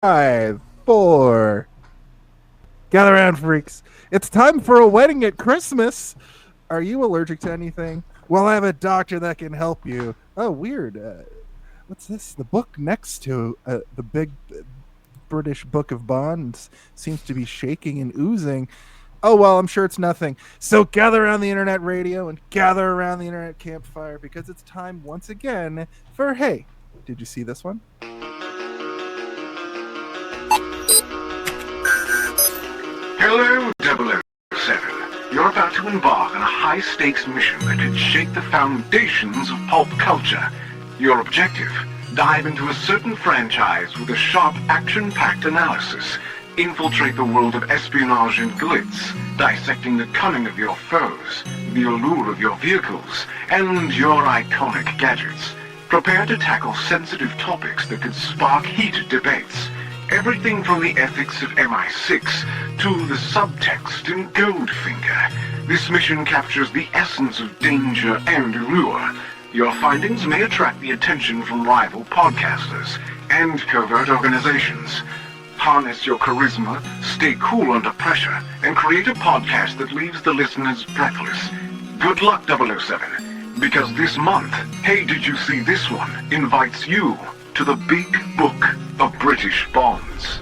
5, 4. Gather around, freaks. It's time for a wedding at Christmas. Are you allergic to anything? Well, I have a doctor that can help you. Oh, weird. What's this? The book next to the big British Book of Bonds seems to be shaking and oozing. Oh, well, I'm sure it's nothing. So gather around the internet radio and gather around the internet campfire because it's time once again for Hey, did you see this one? Hello, 007. You're about to embark on a high-stakes mission that could shake the foundations of pulp culture. Your objective? Dive into a certain franchise with a sharp, action-packed analysis. Infiltrate the world of espionage and glitz, dissecting the cunning of your foes, the allure of your vehicles, and your iconic gadgets. Prepare to tackle sensitive topics that could spark heated debates. Everything from the ethics of MI6 to the subtext in Goldfinger. This mission captures the essence of danger and allure. Your findings may attract the attention from rival podcasters and covert organizations. Harness your charisma, stay cool under pressure, and create a podcast that leaves the listeners breathless. Good luck, 007, because this month, Hey Did You See This One invites you to the big book of British bonds.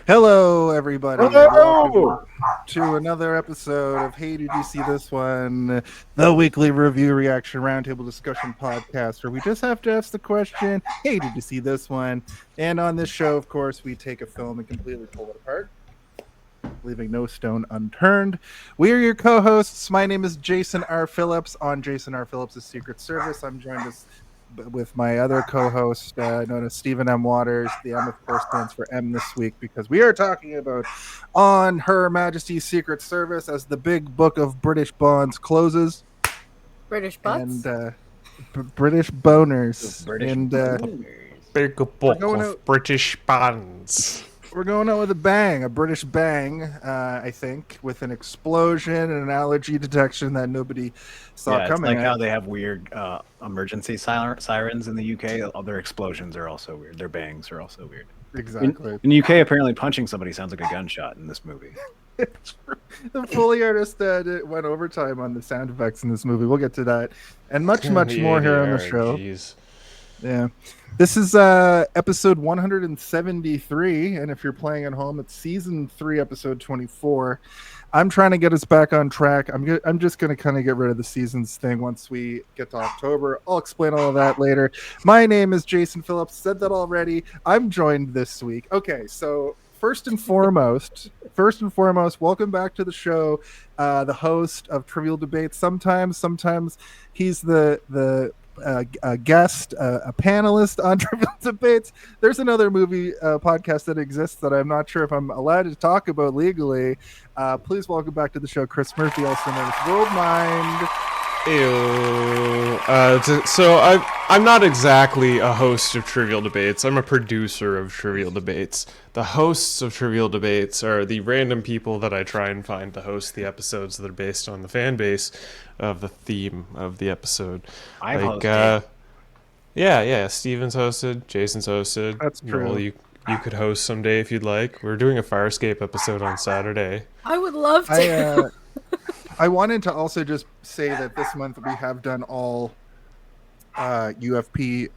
Hello, everybody. Hello! Welcome to another episode of Hey, Did You See This One? The weekly review reaction roundtable discussion podcast where we just have to ask the question, hey, did you see this one? And on this show, of course, we take a film and completely pull it apart, leaving no stone unturned. We are your co-hosts. My name is Jason R. Phillips on Jason R. Phillips' Secret Service. I'm joined with my other co-host, known as Stephen M. Waters. The M, of course, stands for M this week because we are talking about On Her Majesty's Secret Service as the big book of British bonds closes. British butts? And British boners. Big book of British bonds. We're going out with a bang, a British bang, I think, with an explosion and an allergy detection that nobody saw coming. It's like how they have weird emergency sirens in the UK. All their explosions are also weird. Their bangs are also weird. Exactly. In the UK, apparently punching somebody sounds like a gunshot in this movie. The Foley artist went overtime on the sound effects in this movie. We'll get to that and much more here on the show. Geez. Yeah. This is episode 173, and if you're playing at home, it's season 3, episode 24. I'm trying to get us back on track. I'm just going to kind of get rid of the seasons thing once we get to October. I'll explain all of that later. My name is Jason Phillips. Said that already. I'm joined this week. Okay, so first and foremost, welcome back to the show. The host of Trivial Debates. Sometimes he's the a guest, a panelist on Trivial Debates. There's another movie podcast that exists that I'm not sure if I'm allowed to talk about legally. Please welcome back to the show, Chris Murphy, also known as World Mind. Ew. I'm not exactly a host of Trivial Debates. I'm a producer of Trivial Debates. The hosts of Trivial Debates are the random people that I try and find to host the episodes that are based on the fan base of the theme of the episode. I've hosted. Yeah. Steven's hosted. Jason's hosted. That's true. Noel, you could host someday if you'd like. We're doing a Farscape episode on Saturday. I would love to. I wanted to also just say that this month we have done all UFP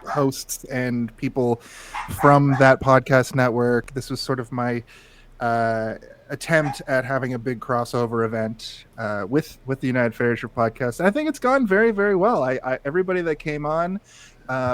hosts and people from that podcast network. This was sort of my attempt at having a big crossover event with the United Federation of Podcasts. And I think it's gone very, very well. I everybody that came on,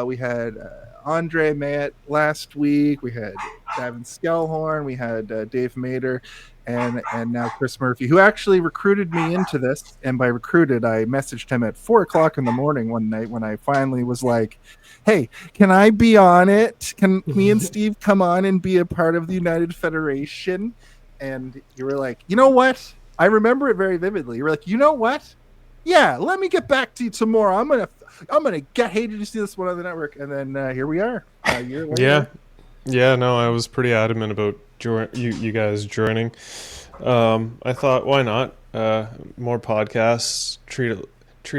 we had Andre Matt last week. We had Davin Skellhorn. We had Dave Mader. And now Chris Murphy, who actually recruited me into this. And by recruited, I messaged him at 4:00 in the morning one night when I finally was like, hey, can I be on it? Can me and Steve come on and be a part of the United Federation? And you were like, you know what? I remember it very vividly. You were like, you know what? Yeah, let me get back to you tomorrow. I'm gonna get hated to see this one on the network. And then here we are. A year later. Yeah. No, I was pretty adamant about you guys joining. I thought, why not? More podcasts. Treat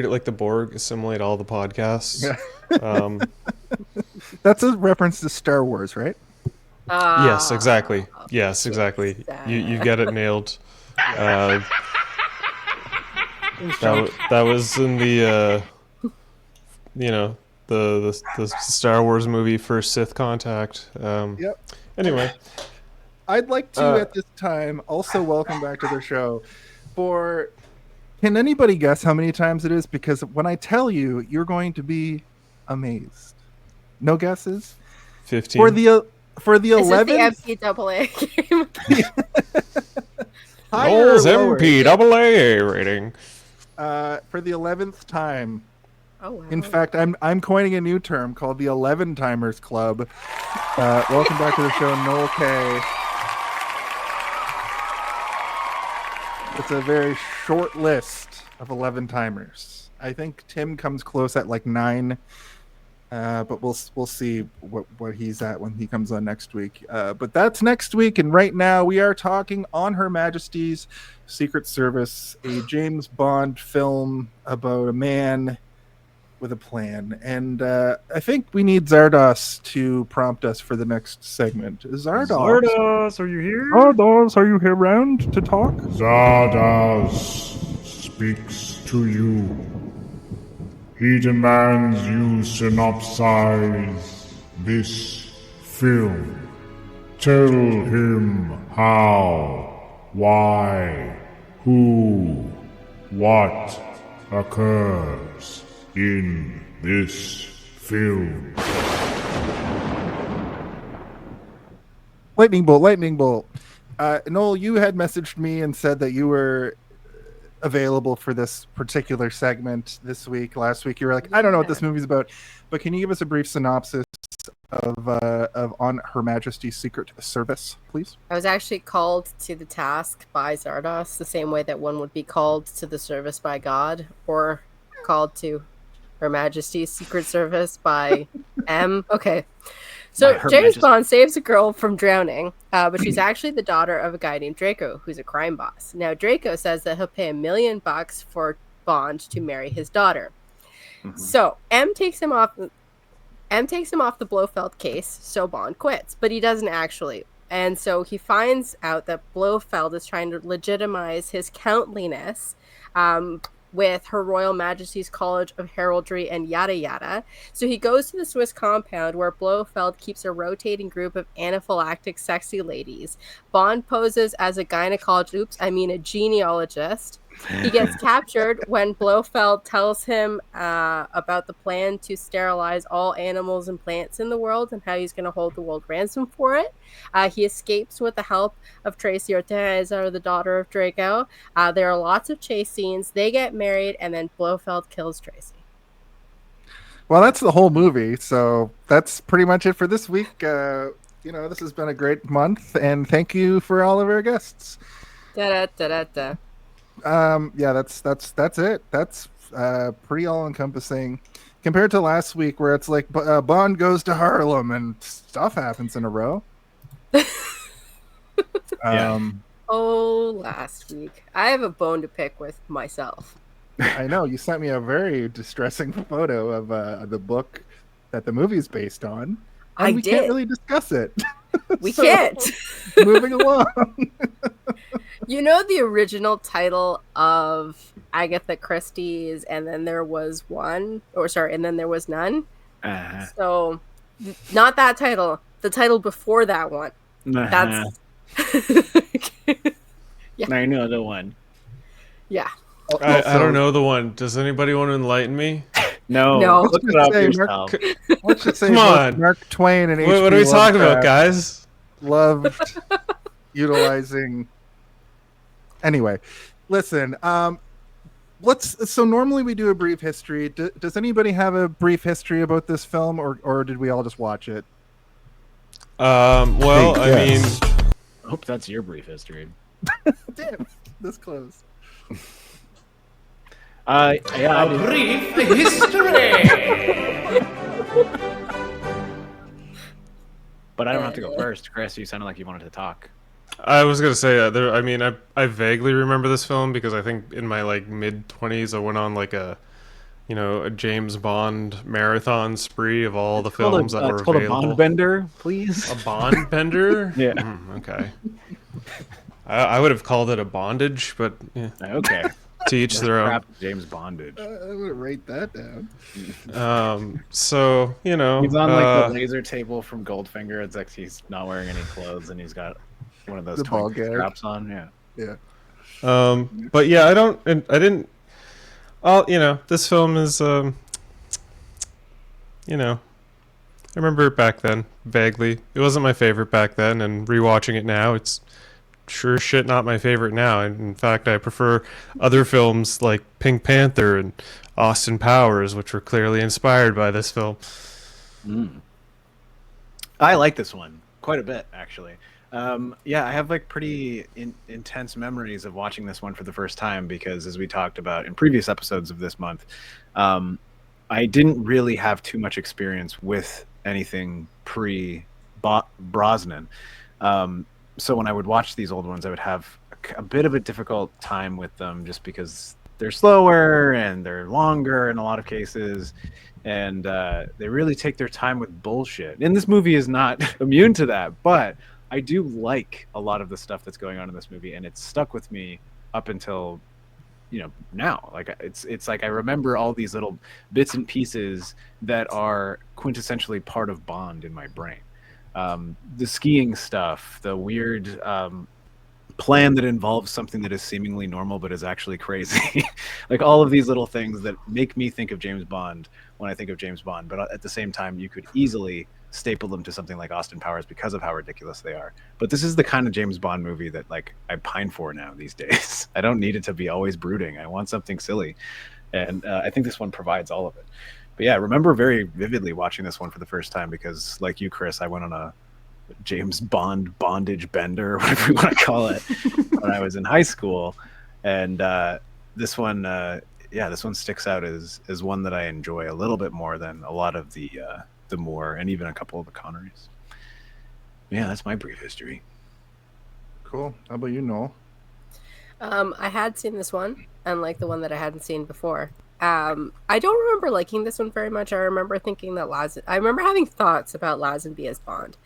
it like the Borg. Assimilate all the podcasts. Yeah. That's a reference to Star Wars, right? Yes, exactly. Yes, exactly. You get it nailed. That was in the the Star Wars movie First Sith Contact. Yep. Anyway, I'd like to at this time also welcome back to the show. Can anybody guess how many times it is? Because when I tell you, you're going to be amazed. No guesses? 15. For the 11th. Is this the MPAA game? Noel's MPAA rating. For the 11th time. Oh, wow. In fact, I'm coining a new term called the 11 Timers Club. Welcome back to the show, Noel K. It's a very short list of 11 timers. I think Tim comes close at like 9, but we'll see what he's at when he comes on next week. But that's next week, and right now we are talking on Her Majesty's Secret Service, a James Bond film about a man with a plan. And I think we need Zardos to prompt us for the next segment. Zardos, are you here? Zardos, are you here around to talk? Zardos speaks to you. He demands you synopsize this film. Tell him how, why, who, what occurs in this film. Lightning bolt. Noel, you had messaged me and said that you were available for this particular segment this week. Last week you were like, I don't know what this movie's about, but can you give us a brief synopsis of On Her Majesty's Secret Service, please? I was actually called to the task by Zardos the same way that one would be called to the service by God, or called to Her Majesty's Secret Service by M. Okay. So James Bond saves a girl from drowning, but she's actually the daughter of a guy named Draco, who's a crime boss. Now, Draco says that he'll pay $1 million for Bond to marry his daughter. Mm-hmm. So M takes him off the Blofeld case, so Bond quits, but he doesn't actually. And so he finds out that Blofeld is trying to legitimize his countliness with Her Royal Majesty's College of Heraldry and yada yada. So he goes to the Swiss compound where Blofeld keeps a rotating group of anaphylactic sexy ladies. Bond poses as a genealogist. He gets captured when Blofeld tells him about the plan to sterilize all animals and plants in the world and how he's going to hold the world ransom for it. He escapes with the help of Tracy or Teresa, the daughter of Draco. There are lots of chase scenes. They get married, and then Blofeld kills Tracy. Well, that's the whole movie, so that's pretty much it for this week. This has been a great month, and thank you for all of our guests. Da-da-da-da-da. Yeah, that's it. That's pretty all encompassing compared to last week where it's like Bond goes to Harlem and stuff happens in a row. Yeah. Oh, last week. I have a bone to pick with myself. I know you sent me a very distressing photo of the book that the movie is based on, and I we can't did. really discuss it. We So, can't. Moving along. You know the original title of Agatha Christie's And Then There Was One? Or sorry, And Then There Was None? Uh-huh. So, not that title. The title before that one. Uh-huh. That's... Yeah. I know the one. Yeah. I don't know the one. Does anybody want to enlighten me? No. No. Look it up Say, yourself. Let's just say Come both on. Mark Twain and What are we H.P. talking about, Lovecraft guys? loved utilizing. Anyway, listen. So normally we do a brief history. Does anybody have a brief history about this film, or did we all just watch it? Well, I mean, I hope that's your brief history. Damn, this close. Yeah, I do. Brief history. But I don't have to go first. Chris, you sounded like you wanted to talk. I was gonna say, I vaguely remember this film because I think in my like mid-20s I went on like a James Bond marathon spree of all the films that were it's called available. a bond bender, please. A bond bender? Yeah. Okay. I would have called it a bondage, but yeah, Okay. to each their own. Crap, James Bondage. I'm gonna write that down. So He's on like the laser table from Goldfinger. It's like he's not wearing any clothes and he's got one of those The ball twink gag. straps on. Yeah. Yeah. but yeah, I didn't. This film is, I remember it back then vaguely. It wasn't my favorite back then, and rewatching it now, it's sure as shit not my favorite now. And in fact, I prefer other films like Pink Panther and Austin Powers, which were clearly inspired by this film. I like this one quite a bit, actually. Yeah, I have like pretty intense memories of watching this one for the first time because, as we talked about in previous episodes of this month, I didn't really have too much experience with anything pre-Brosnan. So when I would watch these old ones, I would have a bit of a difficult time with them just because they're slower and they're longer in a lot of cases. And they really take their time with bullshit. And this movie is not immune to that, but I do like a lot of the stuff that's going on in this movie, and it's stuck with me up until now. Like it's like I remember all these little bits and pieces that are quintessentially part of Bond in my brain. The skiing stuff, the weird plan that involves something that is seemingly normal but is actually crazy. Like all of these little things that make me think of James Bond when I think of James Bond, but at the same time you could easily staple them to something like Austin Powers because of how ridiculous they are. But this is the kind of James Bond movie that like I pine for now these days. I don't need it to be always brooding. I want something silly, and I think this one provides all of it. But yeah, I remember very vividly watching this one for the first time because, like you, Chris, I went on a James Bond bondage bender, whatever you want to call it, when I was in high school, and this one, this one sticks out as one that I enjoy a little bit more than a lot of the Moore and even a couple of the Connerys. Yeah, that's my brief history. Cool. How about you, Noel? I had seen this one, unlike the one that I hadn't seen before. I don't remember liking this one very much. I remember thinking that I remember having thoughts about Lazenby as Bond.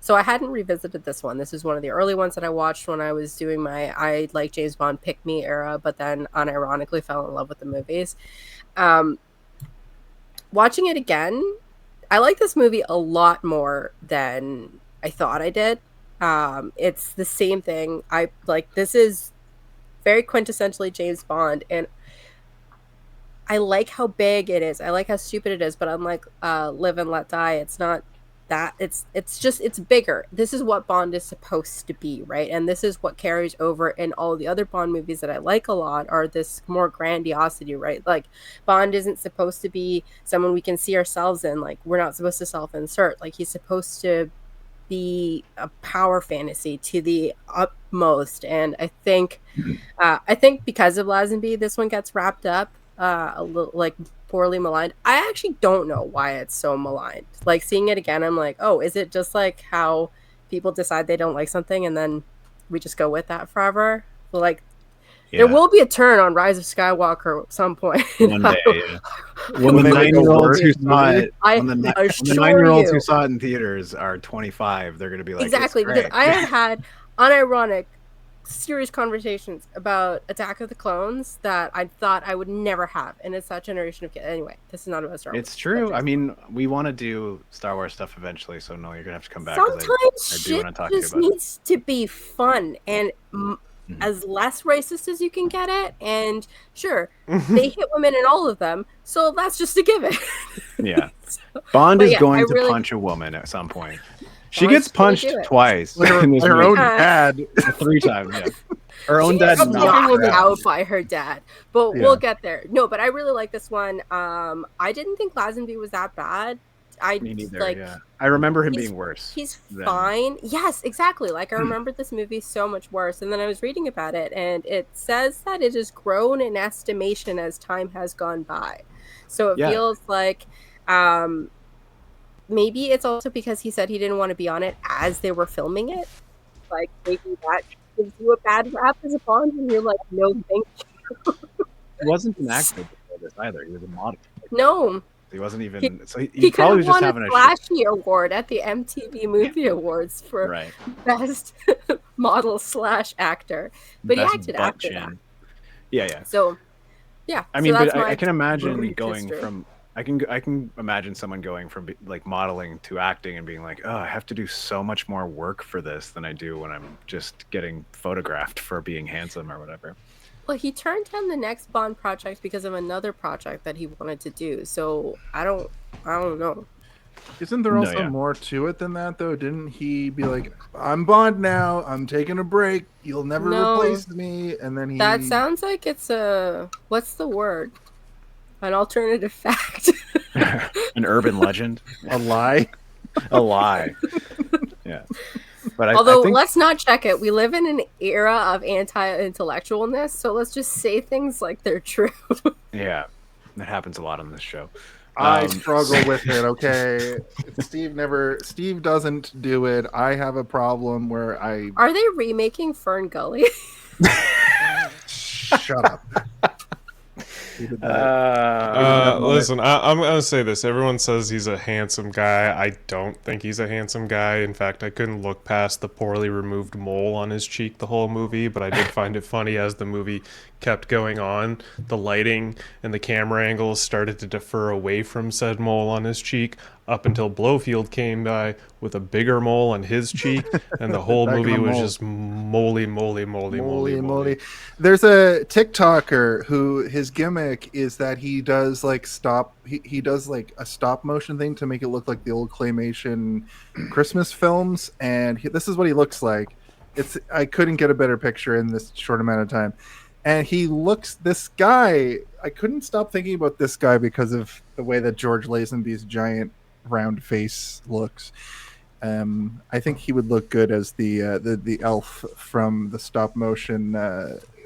So I hadn't revisited this one. This is one of the early ones that I watched when I was doing my I like James Bond pick me era, but then unironically fell in love with the movies. Watching it again, I like this movie a lot more than I thought I did. It's the same thing. This is very quintessentially James Bond, and I like how big it is. I like how stupid it is, but unlike Live and Let Die, it's not that. It's bigger. This is what Bond is supposed to be, right? And this is what carries over in all the other Bond movies that I like a lot, are this more grandiosity, right? Like, Bond isn't supposed to be someone we can see ourselves in. Like, we're not supposed to self-insert. Like, he's supposed to be a power fantasy to the utmost, and I think because of Lazenby, this one gets wrapped up a little like poorly maligned. I actually don't know why it's so maligned. Like seeing it again, I'm like, oh, is it just like how people decide they don't like something and then we just go with that forever? But like, there will be a turn on Rise of Skywalker at some point. One day. Yeah. When the 9-year-olds who saw it, when the 9-year-olds who saw it in theaters are 25, they're going to be like, exactly, because I have had unironic, serious conversations about Attack of the Clones that I thought I would never have, and it's that generation of kids. Anyway, this is not about Star Wars. It's true. I mean, we want to do Star Wars stuff eventually, so no, you're gonna have to come back. Sometimes shit just needs to be fun and as less racist as you can get it. And sure, they hit women in all of them, so that's just a given. Yeah, Bond is going to punch a woman at some point. She gets punched twice. Her own dad. 3 times, yeah. Her own dad knocked out by her dad. But we'll get there. No, but I really like this one. I didn't think Lazenby was that bad. Me neither, yeah. I remember him being worse. He's fine. Yes, exactly. Like, I remember this movie so much worse. And then I was reading about it, and it says that it has grown in estimation as time has gone by. So it feels like... maybe it's also because he said he didn't want to be on it as they were filming it. Like, maybe that gives you a bad rap as a Bond, and you're like, no, thank you. He wasn't an actor before this either. He was a model. No. He wasn't even... He probably was just having a flashy award at the MTV Movie Awards for best model / actor. But best he acted after that. Yeah. So, yeah. I mean, but I can imagine going from... I can imagine someone going from like modeling to acting and being like, oh, I have to do so much more work for this than I do when I'm just getting photographed for being handsome or whatever. Well, he turned down the next Bond project because of another project that he wanted to do. So I don't know. Isn't there also more to it than that, though? Didn't he be like, I'm Bond now, I'm taking a break, you'll never replace me, and then he... That sounds like it's a... What's the word? An alternative fact. An urban legend. A lie. A lie. Yeah. But Although, I think... let's not check it. We live in an era of anti-intellectualness, so let's just say things like they're true. Yeah. That happens a lot on this show. I struggle with it, okay? Steve doesn't do it. I have a problem where I... Are they remaking Fern Gully? Shut up. Listen, I'm gonna say this. Everyone says he's a handsome guy. I don't think he's a handsome guy. In fact, I couldn't look past the poorly removed mole on his cheek the whole movie, but I did find it funny as the movie kept going on. The lighting and the camera angles started to defer away from said mole on his cheek up until Blofeld came by with a bigger mole on his cheek, and the whole movie was just moly. There's a TikToker who his gimmick is that he does like he does like a stop motion thing to make it look like the old claymation Christmas films, and this is what he looks like. I couldn't get a better picture in this short amount of time. And this guy, I couldn't stop thinking about this guy because of the way that George Lazenby's giant round face looks. I think he would look good as the elf from the stop motion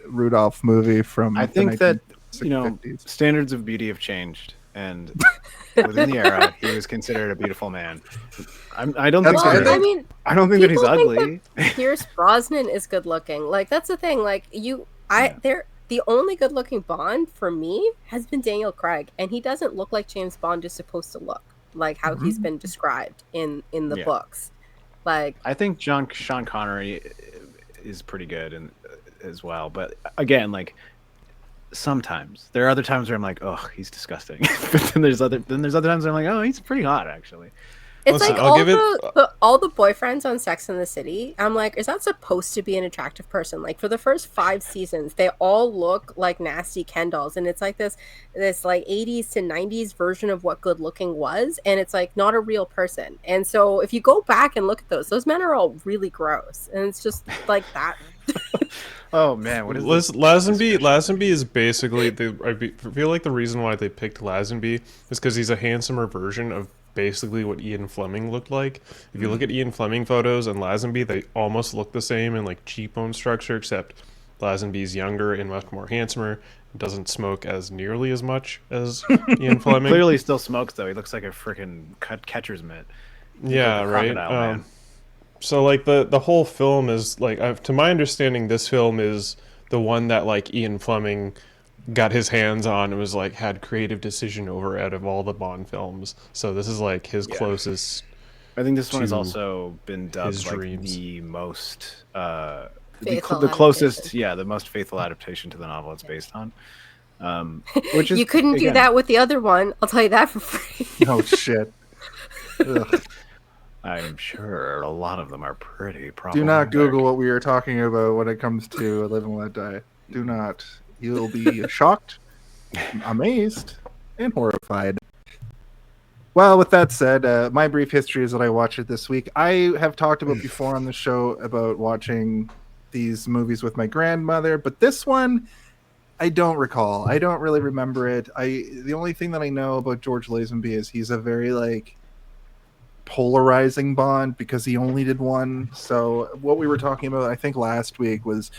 Rudolph movie from I think that, standards of beauty have changed, and within the era, he was considered a beautiful man. I don't think that he's ugly. Pierce Brosnan is good looking. Like, that's the thing. Like, the only good looking Bond for me has been Daniel Craig, and he doesn't look like James Bond is supposed to look, like how he's been described in the books. Like, I think Sean Connery is pretty good as well, but again, like, sometimes there are other times where I'm like, oh, he's disgusting. But then there's other times where I'm like, oh, he's pretty hot actually. It's like all the boyfriends on Sex and the City. I'm like, is that supposed to be an attractive person? Like, for the first 5 seasons, they all look like nasty Ken dolls, and it's like this like 80s to 90s version of what good looking was, and it's like not a real person. And so if you go back and look at those men are all really gross, and it's just like that. Oh man, what is Lazenby is basically I feel like the reason why they picked Lazenby is because he's a handsomer version of basically what Ian Fleming looked like. If you look at Ian Fleming photos and Lazenby, they almost look the same in like cheekbone structure, except Lazenby's younger and much more handsomer. Doesn't smoke as nearly as much as Ian Fleming. Clearly still smokes though. He looks like a freaking catcher's mitt. Yeah, like right. So like the whole film is like, to my understanding, this film is the one that like Ian Fleming got his hands on and was like had creative decision over out of all the Bond films. So this is like his closest. I think this one has also been dubbed like dreams. the most Faithful the closest, adaptation. the most faithful adaptation to the novel it's based on. Which is, You couldn't do that with the other one. I'll tell you that for free. Oh shit. Ugh. I'm sure a lot of them are pretty Do problematic. not Google what we are talking about when it comes to Live and Let Die. Do not. You'll be shocked, amazed, and horrified. Well, with that said, my brief history is that I watched it this week. I have talked about before on the show about watching these movies with my grandmother, but this one I don't recall. I don't really remember it. The only thing that I know about George Lazenby is he's a very like polarizing Bond because he only did one. So what we were talking about, I think last week, was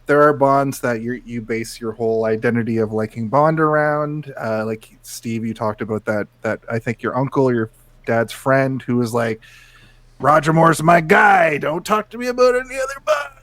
there are Bonds that you base your whole identity of liking Bond around. Like Steve, you talked about that I think your uncle, your dad's friend, who was like, Roger Moore's my guy. Don't talk to me about any other Bonds.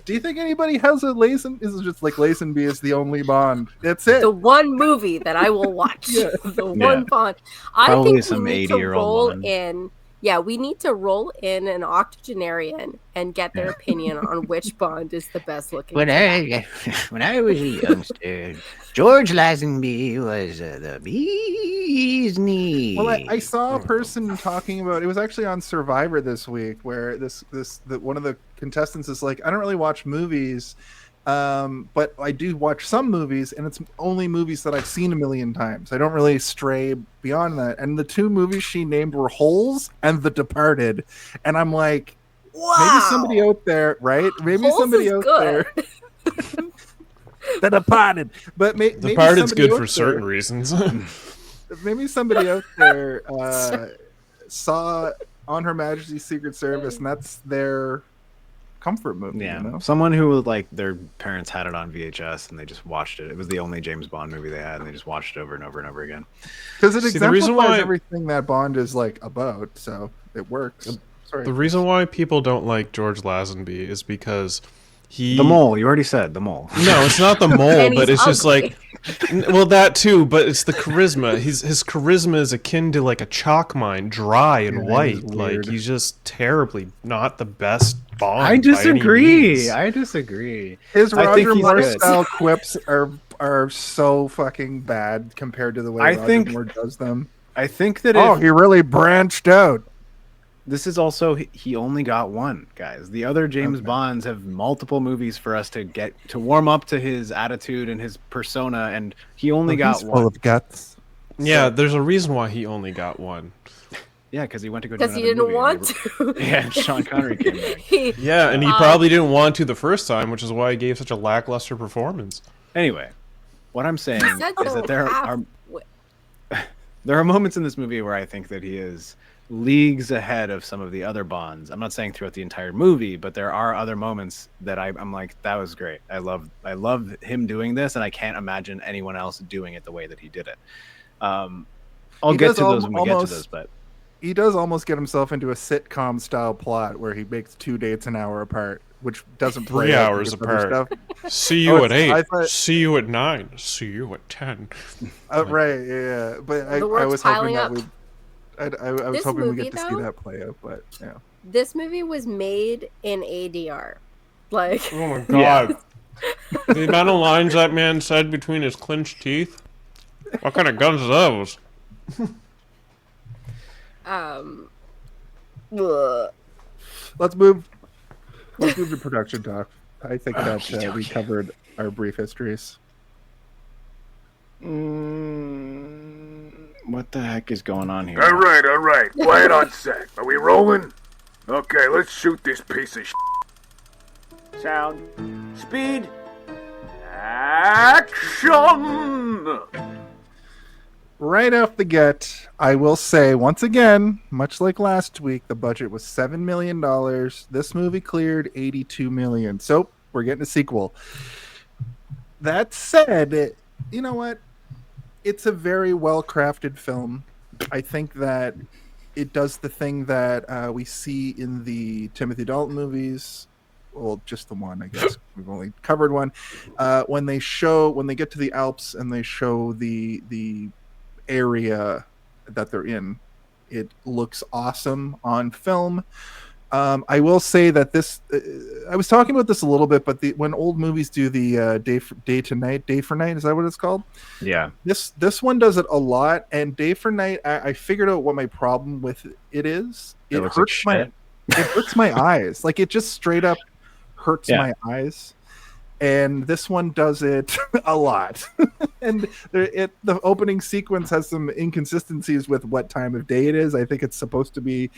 Do you think anybody has a Lazenby? Is it just like Lazenby is the only Bond? That's it. The one movie that I will watch. The one Bond. Probably I think some we need to 80-year-old roll woman. in. Yeah, we need to roll in an octogenarian and get their opinion on which Bond is the best looking. When I was a youngster, George Lazenby was the bee's knees. Well, I saw a person talking about it was actually on Survivor this week, where one of the contestants is like, I don't really watch movies, but I do watch some movies, and it's only movies that I've seen a million times. I don't really stray beyond that. And the two movies she named were Holes and The Departed, and I'm like, Wow. maybe somebody out there, right? Maybe Holes somebody is out good. there. The Departed, but maybe Departed's somebody good out for there- certain reasons. Maybe somebody out there saw On Her Majesty's Secret Service, and that's their comfort movie. Yeah, You know? someone who like their parents had it on VHS and they just watched it. It was the only James Bond movie they had, and they just watched it over and over and over again. Because it See, the reason exemplifies why- everything that Bond is like about, so it works. Sorry. The reason why people don't like George Lazenby is because The mole, you already said the mole. No, it's not the mole, And but he's it's just ugly. like, well, that too, but it's the charisma. His charisma is akin to like a chalk mine, dry and Yeah, white. he's Like weird. he's just terribly not the best Bond. I by any disagree. means. I disagree. His I think Roger he's Moore good. style quips are so fucking bad compared to the way I Roger think- Moore does them. I think that Oh, if he really branched out. this is also he only got one, guys. The other James Bonds have multiple movies for us to get to warm up to his attitude and his persona, and he only got He's one. full of guts. Yeah, there's a reason why he only got one. Yeah, because he went to go Because do he another didn't movie. want to. Yeah, Sean Connery came back. Yeah, and he probably didn't want to the first time, which is why he gave such a lackluster performance. Anyway, what I'm saying He said is so that there are moments in this movie where I think that he is leagues ahead of some of the other Bonds. I'm not saying throughout the entire movie, but there are other moments that I'm like, that was great. I love him doing this, and I can't imagine anyone else doing it the way that he did it. I'll He get does to those when we get to almost- those, but He does almost get himself into a sitcom style plot where he makes 2 dates an hour apart, which doesn't play 3 out hours with other apart. stuff. See you Oh, at I 8. thought- See you at 9. See you at 10. Right, yeah. But I The work's was hoping piling that up. we. I was This hoping we movie, get to see though? that play out, but yeah. This movie was made in ADR. Like, Oh my god. The amount of lines that man said between his clenched teeth. What kind of guns are those? ugh. Let's move to production talk. I think that we covered our brief histories. what the heck is going on here? All right. Quiet on set. Are we rolling? Okay, let's shoot this piece of Sound. Speed. Action! right off the get, I will say once again, much like last week, the budget was $7 million. This movie cleared $82 million. So we're getting a sequel. That said, you know what? It's a very well crafted film. I think that it does the thing that we see in the Timothy Dalton movies. Well, just the one, I guess. We've only covered one. When they get to the Alps and they show the area that they're in, it looks awesome on film. I will say that this. I was talking about this a little bit, but when old movies do the day for night, is that what it's called? Yeah. This one does it a lot, and day for night. I figured out what my problem with it is. It hurts my eyes. Like it just straight up hurts my eyes. And this one does it a lot. And the opening sequence has some inconsistencies with what time of day it is. I think it's supposed to be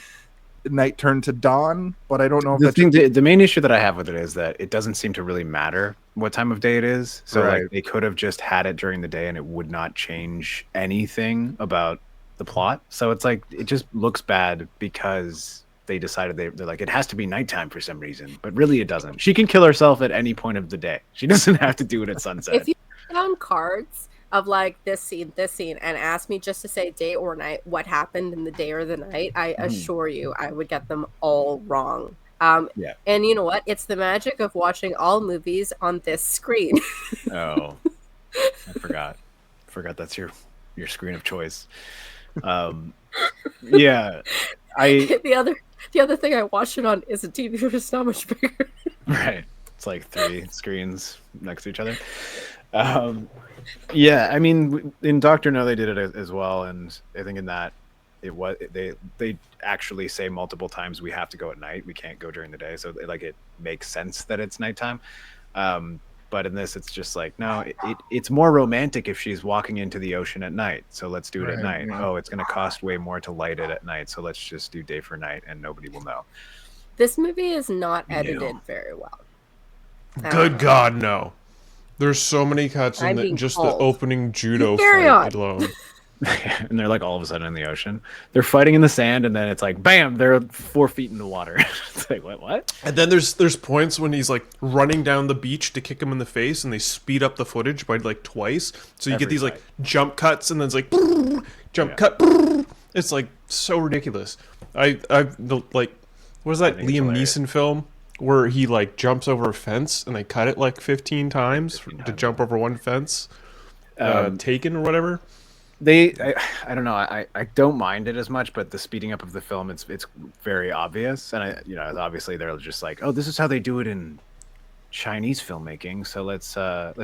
night turn to dawn, but I don't know if the main issue that I have with it is that it doesn't seem to really matter what time of day it is. So like they could have just had it during the day and it would not change anything about the plot. So it's like it just looks bad because they decided they're like it has to be nighttime for some reason, but really it doesn't. She can kill herself at any point of the day. She doesn't have to do it at sunset. If you put on cards of like this scene, and ask me just to say day or night, what happened in the day or the night, I assure you I would get them all wrong. And you know what? It's the magic of watching all movies on this screen. Oh, I forgot that's your screen of choice. Yeah, the other thing I watch it on is a TV that's not much bigger. Right, it's like 3 screens next to each other. Yeah, I mean, in Doctor No they did it as well, and I think in that they actually say multiple times we have to go at night, we can't go during the day, so it makes sense that it's nighttime. But in this, it's just like no, it's more romantic if she's walking into the ocean at night, so let's do it at night. Yeah. Oh, it's going to cost way more to light it at night, so let's just do day for night, and nobody will know. This movie is not edited very well. Good God, no. There's so many cuts in just the opening judo fight alone. And they're like all of a sudden in the ocean. They're fighting in the sand, and then it's like, bam, they're 4 feet in the water. It's like, what? And then there's points when he's like running down the beach to kick him in the face, and they speed up the footage by like twice. So you get these like jump cuts, and then it's like jump cut. It's like so ridiculous. What was that Liam Neeson film where he like jumps over a fence and they cut it like 15 times to jump over one fence? Taken or whatever. I don't know. I don't mind it as much, but the speeding up of the film, it's very obvious, and obviously they're just like, oh, this is how they do it in Chinese filmmaking, so let's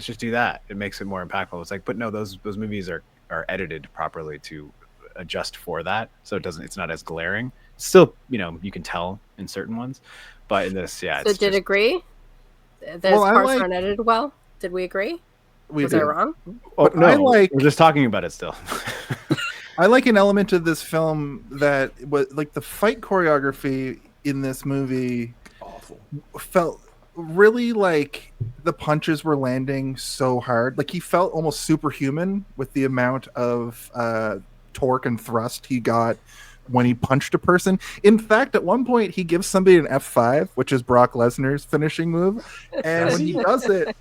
just do that. It makes it more impactful. It's like, but no, those movies are edited properly to adjust for that, so it's not as glaring. Still, you can tell in certain ones, but in this, yeah. So did agree? Those parts aren't edited well. Did we agree? Was I wrong? Oh, no, we're just talking about it still. I like an element of this film that was like the fight choreography in this movie felt really like the punches were landing so hard. Like he felt almost superhuman with the amount of torque and thrust he got when he punched a person. In fact, at one point he gives somebody an F5, which is Brock Lesnar's finishing move, and when he does it,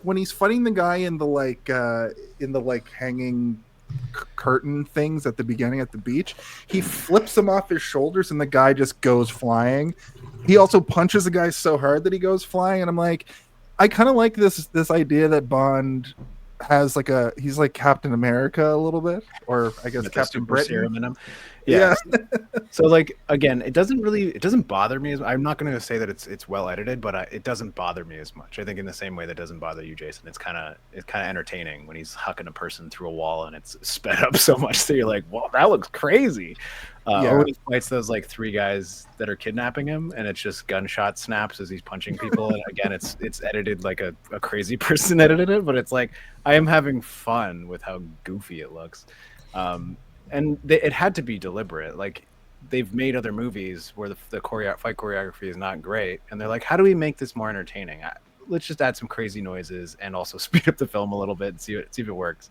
when he's fighting the guy in the hanging curtain things at the beginning at the beach, he flips him off his shoulders and the guy just goes flying. He also punches a guy so hard that he goes flying, and I'm like, I kind of like this idea that Bond has he's like Captain America a little bit, or I guess Captain Britain in him. Yeah. So again, it doesn't bother me as I'm not going to say that it's well edited, but it doesn't bother me as much. I think in the same way that doesn't bother you, Jason. It's kind of entertaining when he's hucking a person through a wall and it's sped up so much so you're like, "Wow, that looks crazy." Or when he fights those 3 guys that are kidnapping him, and it's just gunshot snaps as he's punching people. And again, it's edited like a crazy person edited it, but it's like I am having fun with how goofy it looks. And it had to be deliberate. Like they've made other movies where the fight choreography is not great, and they're like, how do we make this more entertaining? Let's just add some crazy noises and also speed up the film a little bit and see if it works.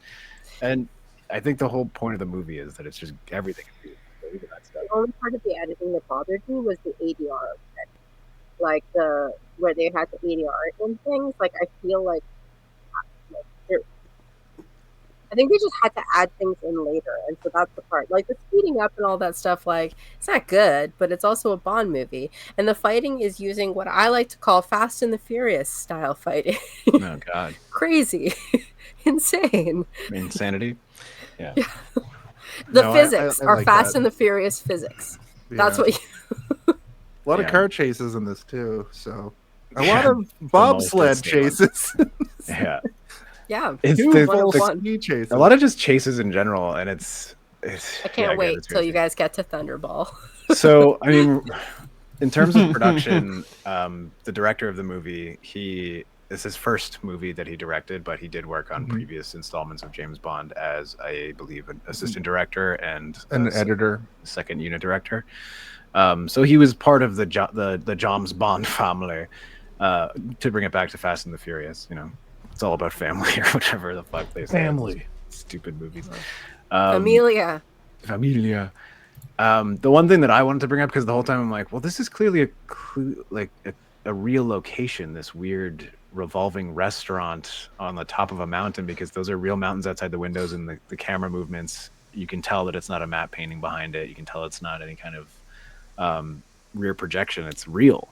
And I think the whole point of the movie is that it's just everything. Even that stuff. The only part of the editing that bothered me was the ADR, like where they had the ADR and things. Like I feel like I think they just had to add things in later, and so that's the part. Like the speeding up and all that stuff, like it's not good, but it's also a Bond movie, and the fighting is using what I like to call Fast and the Furious style fighting. Oh God, crazy, insane, insanity. Yeah. The physics are like Fast and the Furious physics. Yeah. That's what. A lot of car chases in this too, so a lot of bobsled chases. Yeah. Yeah, it's a lot of just chases in general, and it's I can't wait till you guys get to Thunderball. So, I mean, in terms of production, the director of the movie, it's his first movie that he directed, but he did work on previous installments of James Bond as, I believe, an assistant director and an editor, second unit director. So he was part of the James Bond family. To bring it back to Fast and the Furious, you know. It's all about family or whatever the fuck they say. Family. Stupid movies. Familia. The one thing that I wanted to bring up, because the whole time I'm like, well, this is clearly a real location, this weird revolving restaurant on the top of a mountain, because those are real mountains outside the windows, and the camera movements, you can tell that it's not a matte painting behind it. You can tell it's not any kind of rear projection. It's real.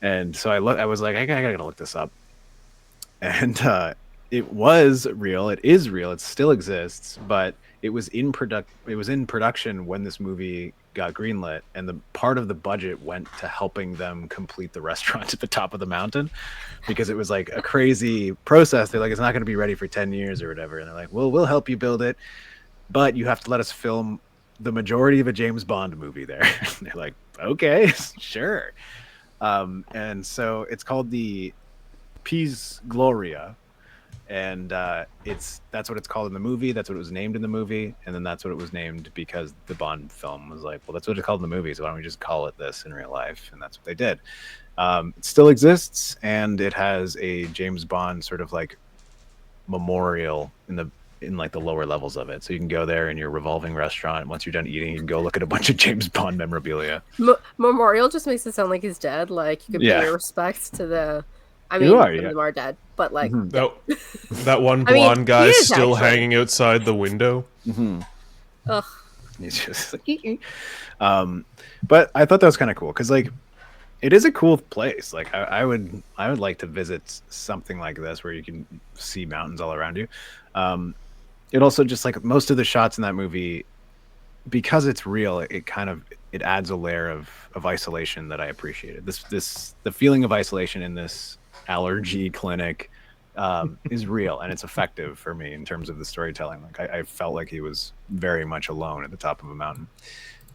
And so I was like, I gotta look this up. And it was real. It is real. It still exists, but it was in production when this movie got greenlit, and the part of the budget went to helping them complete the restaurant at the top of the mountain, because it was like a crazy process. They're like, it's not going to be ready for 10 years or whatever, and they're like, well, we'll help you build it, but you have to let us film the majority of a James Bond movie there. They're like, okay, sure. And so it's called the Piz Gloria, and that's what it's called in the movie. That's what it was named in the movie, and then that's what it was named because the Bond film was like, well, that's what it's called in the movie, so why don't we just call it this in real life? And that's what they did. It still exists, and it has a James Bond sort of like memorial in like the lower levels of it, so you can go there in your revolving restaurant, and once you're done eating, you can go look at a bunch of James Bond memorabilia. Memorial just makes it sound like he's dead. Like you could pay respects to the. I mean, some of them are dead, but like that one blonde guy is still hanging outside the window. Ugh. He's just like, but I thought that was kind of cool because like it is a cool place. Like I would like to visit something like this where you can see mountains all around you. It also just like most of the shots in that movie, because it's real, it adds a layer of isolation that I appreciated. The feeling of isolation in this allergy clinic is real, and it's effective for me in terms of the storytelling. Like I felt like he was very much alone at the top of a mountain.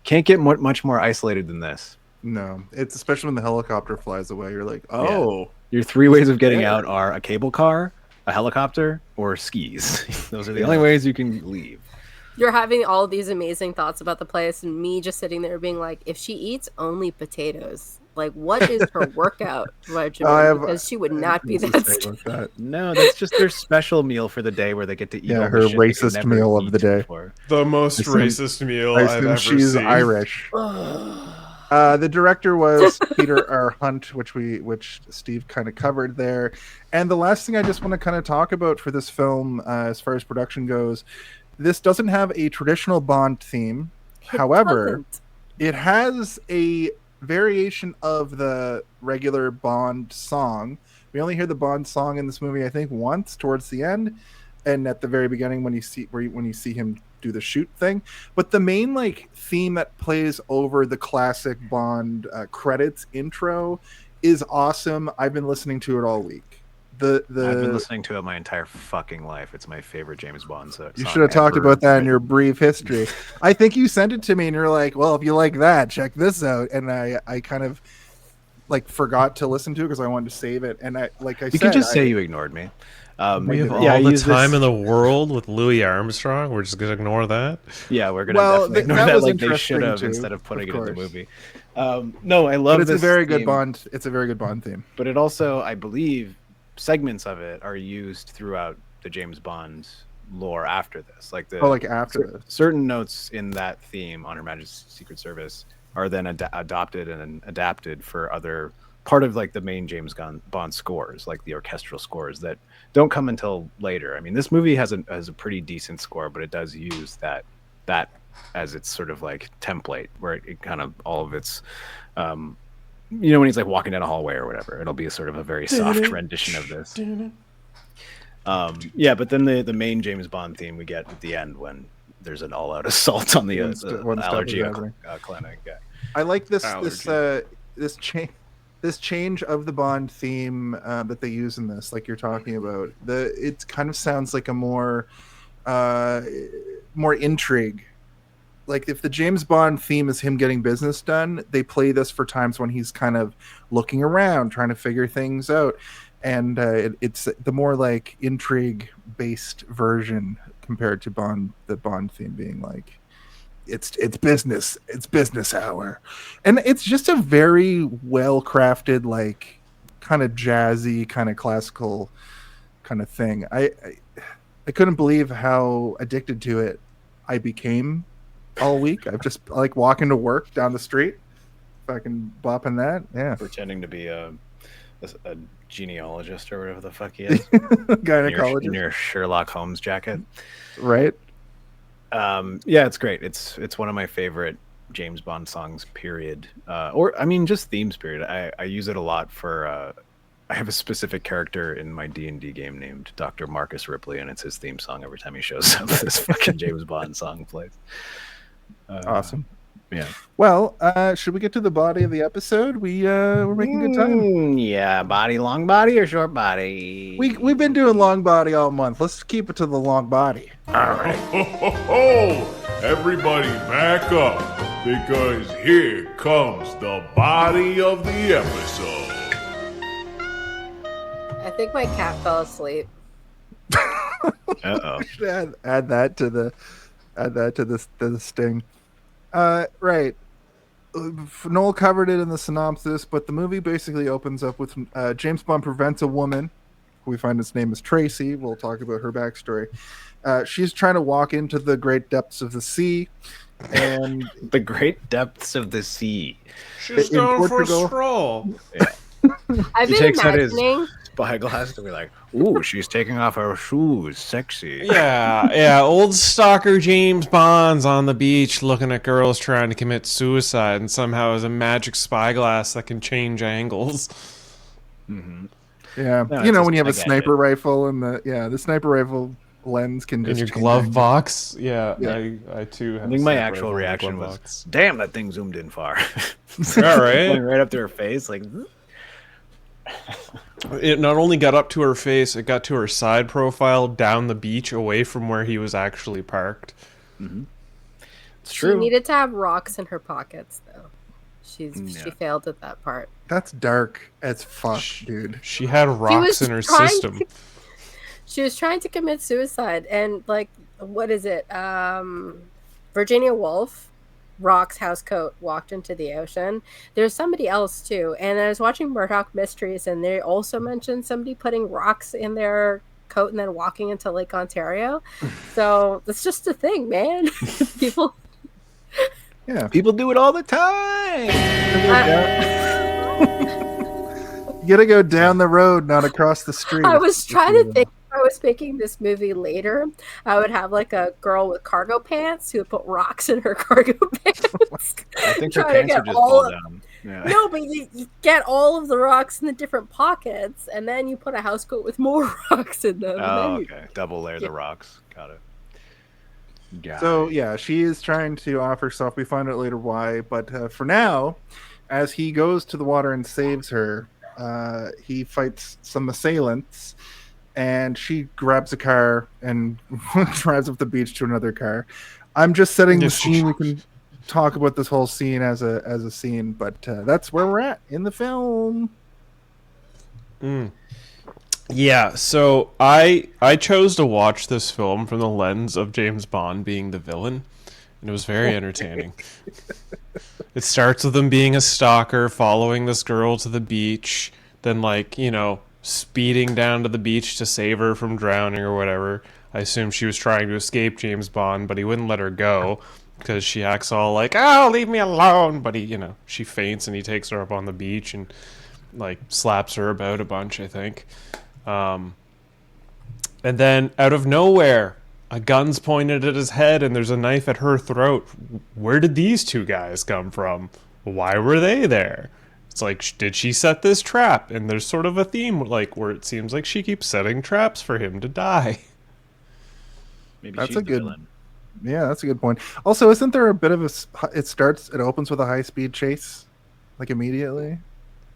Can't get much more isolated than this. No, it's especially when the helicopter flies away. You're like, oh, your three ways of getting out are a cable car, a helicopter, or skis. Those are the only ways you can leave. You're having all these amazing thoughts about the place, and me just sitting there being like, if she eats only potatoes, like what is her workout regimen? Because she would not be that. No, that's just their special meal for the day where they get to eat. Yeah, her racist meal of the day. Before. The most racist meal I've ever seen. She's Irish. The director was Peter R. Hunt, which Steve kind of covered there. And the last thing I just want to kind of talk about for this film, as far as production goes, this doesn't have a traditional Bond theme. However, it has a variation of the regular Bond song. We only hear the Bond song in this movie, I think, once towards the end, and at the very beginning when you see him do the shoot thing. But the main like theme that plays over the classic Bond credits intro is awesome. I've been listening to it all week. I've been listening to it my entire fucking life. It's my favorite James Bond song. You should have talked about that in your brief history. I think you sent it to me and you're like, well, if you like that, check this out. And I kind of like forgot to listen to it because I wanted to save it. And you can just say you ignored me. We have all the time in the world with Louis Armstrong. We're just gonna ignore that. Yeah, we're gonna definitely ignore that like they should have instead of putting it in the movie. No, I love it. It's a very good Bond. It's a very good Bond theme. But it also, I believe, segments of it are used throughout the James Bond lore after this. Like after this. Certain notes in that theme on Her Majesty's Secret Service are then adopted and adapted for other part of like the main James Bond scores, like the orchestral scores that don't come until later. I mean, this movie has a pretty decent score, but it does use that as its sort of like template, where it kind of all of its when he's like walking down a hallway or whatever, it'll be a sort of a very soft rendition of this. But then the main James Bond theme we get at the end when there's an all-out assault on the allergy clinic. Yeah. I like this change of the Bond theme that they use in this, like you're talking about. It kind of sounds like a more intrigue. Like if the James Bond theme is him getting business done, they play this for times when he's kind of looking around, trying to figure things out. And it's the more like intrigue-based version compared to the Bond theme being like, it's business hour. And it's just a very well-crafted, like kind of jazzy, kind of classical kind of thing. I couldn't believe how addicted to it I became all week. I've just like walking to work down the street, fucking bopping that. Yeah. Pretending to be a genealogist or whatever the fuck he is. Gynecologist. In your Sherlock Holmes jacket. Right. It's great. It's one of my favorite James Bond songs, period. Just themes, period. I use it a lot for I have a specific character in my D&D game named Dr. Marcus Ripley, and it's his theme song every time he shows up. This fucking James Bond song plays. Awesome. Yeah. Well, should we get to the body of the episode? We're making good time. Yeah, long body or short body? We've been doing long body all month. Let's keep it to the long body. All right. Everybody back up, because here comes the body of the episode. I think my cat fell asleep. Uh-oh. add that to the sting. Right. Noel covered it in the synopsis, but the movie basically opens up with James Bond prevents a woman, who we find his name is Tracy. We'll talk about her backstory. She's trying to walk into the great depths of the sea, and the great depths of the sea. She's going for a stroll. Yeah. I've been imagining spyglass to be like, ooh, she's taking off her shoes, sexy. Yeah, old stalker James Bond's on the beach looking at girls trying to commit suicide, and somehow has a magic spyglass that can change angles. Mm-hmm. Yeah, no, when you have a sniper rifle and the sniper rifle lens can just in your glove box. Yeah. I too have I think my actual reaction was, damn, that thing zoomed in far. Yeah, right? Right up to her face, like... It not only got up to her face, it got to her side profile down the beach away from where he was actually parked. Mm-hmm. It's true. She needed to have rocks in her pockets, though. She failed at that part. That's dark as fuck, dude. She had rocks in her system. She was trying to commit suicide, and like, what is it? Virginia Woolf, Rock's housecoat walked into the ocean. There's somebody else too, and I was watching Murdoch Mysteries, and they also mentioned somebody putting rocks in their coat and then walking into Lake Ontario. So it's just a thing, man. People do it all the time. You gotta go down the road, not across the street. I was trying to think. If I was making this movie later, I would have like a girl with cargo pants who would put rocks in her cargo pants. I think her pants would just fall down. Yeah. No, but you get all of the rocks in the different pockets, and then you put a housecoat with more rocks in them. Oh, okay. Double layer the rocks. Got it. So, she is trying to off herself. We find out later why. But for now, as he goes to the water and saves her, he fights some assailants. And she grabs a car and drives up the beach to another car. I'm just setting the scene. We can talk about this whole scene as a scene, but that's where we're at in the film. Yeah, so I chose to watch this film from the lens of James Bond being the villain, and it was very entertaining. It starts with him being a stalker, following this girl to the beach, then speeding down to the beach to save her from drowning or whatever. I assume she was trying to escape James Bond, but he wouldn't let her go because she acts all like, "Oh, leave me alone!" But she faints and he takes her up on the beach and like slaps her about a bunch, I think. And then out of nowhere, a gun's pointed at his head and there's a knife at her throat. Where did these two guys come from? Why were they there? It's like, did she set this trap? And there's sort of a theme like where it seems like she keeps setting traps for him to die. Maybe That's she's a the good villain. Yeah, that's a good point. Also, isn't there a bit of it opens with a high-speed chase, like immediately?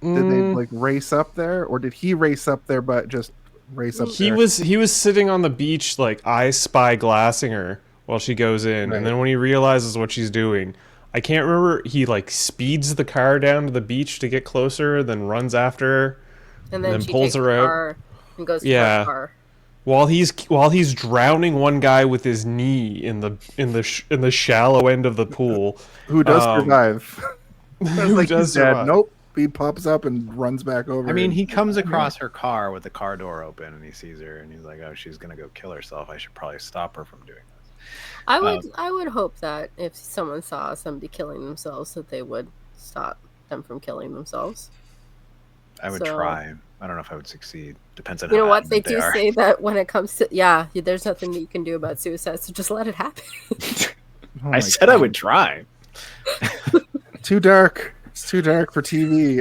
Did they like race up there, or did he race up there but just race up there? He was sitting on the beach like I spy glassing her while she goes in, Right. and then when he realizes what she's doing, I can't remember, he like speeds the car down to the beach to get closer, then runs after her, And then she pulls takes her the out. car and goes to Yeah. her car. While he's drowning one guy with his knee in the shallow end of the pool. Who does survive? Who like does he's dead. survive. Nope. He pops up and runs back over. I mean, and- he comes across her car with the car door open, and he sees her, and he's like, "Oh, she's gonna go kill herself. I should probably stop her from doing this." I would hope that if someone saw somebody killing themselves, that they would stop them from killing themselves. I would So- try. I don't know if I would succeed. Depends on You know how what? They adamant do are. say that when it comes to there's nothing that you can do about suicide, so just let it happen. Oh my I said I God. would try. Too dark. It's too dark for TV.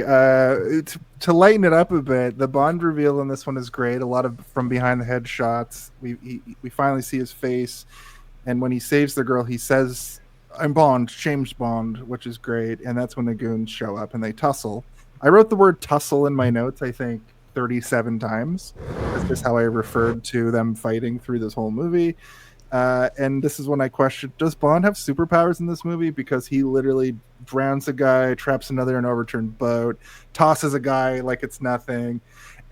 To lighten it up a bit, the Bond reveal in this one is great. A lot of from behind the head shots. We finally see his face, and when he saves the girl, he says, "I'm Bond, James Bond," which is great. And that's when the goons show up and they tussle. I wrote the word tussle in my notes, I think 37 times. That's just how I referred to them fighting through this whole movie. And this is when I questioned, does Bond have superpowers in this movie? Because he literally drowns a guy, traps another in an overturned boat, tosses a guy like it's nothing.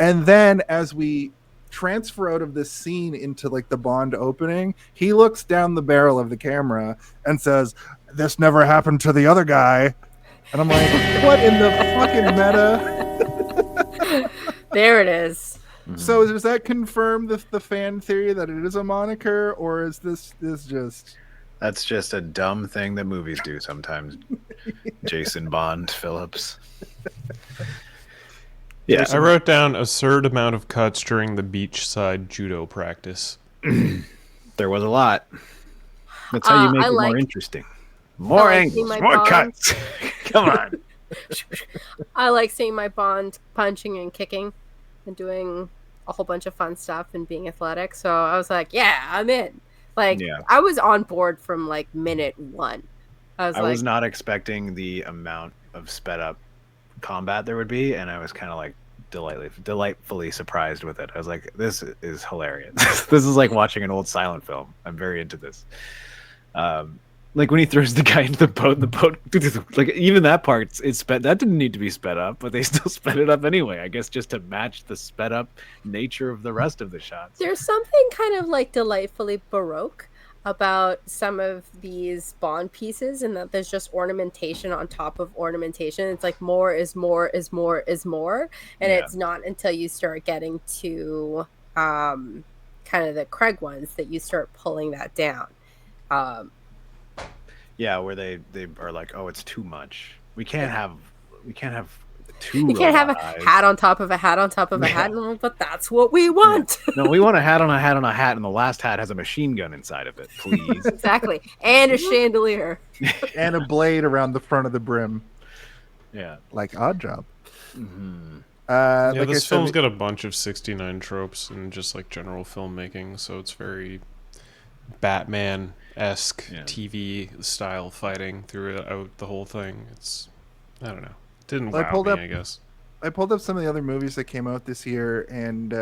And then as we transfer out of this scene into like the Bond opening, he looks down the barrel of the camera and says, "This never happened to the other guy." And I'm like, what in the fucking meta? There it is. So does that confirm the fan theory that it is a moniker, or is this just... That's just a dumb thing that movies do sometimes. Jason Bond Phillips. Yeah, I wrote down absurd amount of cuts during the beachside judo practice. there was a lot. That's how you make I it more like- interesting. More like angles, seeing my more Bond. cuts. Come on. I like seeing my Bond punching and kicking and doing a whole bunch of fun stuff and being athletic. So I was like, yeah, I'm in. Like, Yeah. I was on board from like minute one. I was not expecting the amount of sped up combat there would be, and I was kind of like delightfully surprised with it. I was like, this is hilarious. This is like watching an old silent film. I'm very into this. Like when he throws the guy into the boat, like even that part, it's sped. That didn't need to be sped up, but they still sped it up anyway. I guess just to match the sped up nature of the rest of the shots. there's something kind of like delightfully Baroque about some of these Bond pieces, and that there's just ornamentation on top of ornamentation. It's like more is more is more is more, and Yeah. it's not until you start getting to kind of the Craig ones that you start pulling that down. Yeah, where they are like, oh, it's too much. We can't have two. You can't have a robot eyes. hat on top of a hat on top of a hat, and I'm like, but that's what we want. No, we want a hat on a hat on a hat, and the last hat has a machine gun inside of it, please. Exactly, and a chandelier. and a blade around the front of the brim, Yeah. like Odd Job. Yeah, Like I this said, film's got a bunch of 69 tropes and just like general filmmaking, so it's very Batman-esque Yeah. TV style fighting throughout the whole thing. It's, I don't know, it didn't Well, I wow pulled me, up- I guess. I pulled up some of the other movies that came out this year, and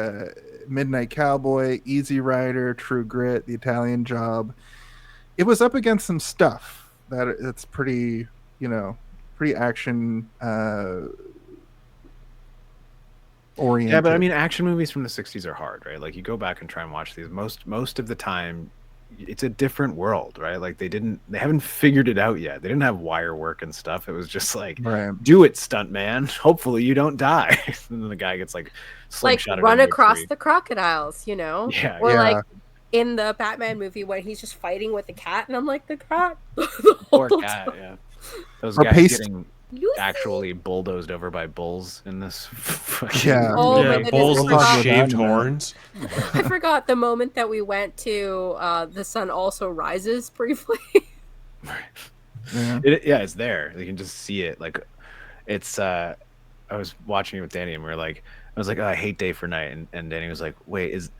Midnight Cowboy, Easy Rider, True Grit, The Italian Job. It was up against some stuff that's pretty, pretty action oriented. Yeah, but I mean, action movies from the '60s are hard, right? Like you go back and try and watch these. Most of the time, it's a different world, right? Like they haven't figured it out yet. They didn't have wire work and stuff. It was just like, Right. do it, stunt man. Hopefully you don't die. And then the guy gets like Like slingshotted run into a across tree. the crocodiles, Yeah, or yeah. like in the Batman movie when he's just fighting with the cat, and I'm like, the cat. The Poor whole cat, time. yeah. Those Or guys paste- getting Lucy. actually bulldozed over by bulls in this. Yeah. Oh my yeah, goodness, bulls I with forgot. shaved horns. I forgot the moment that we went to The Sun Also Rises briefly. Yeah. It's there. You can just see it. Like, it's. I was watching it with Danny, and we were like, I was like, oh, I hate day for night, and Danny was like, wait, is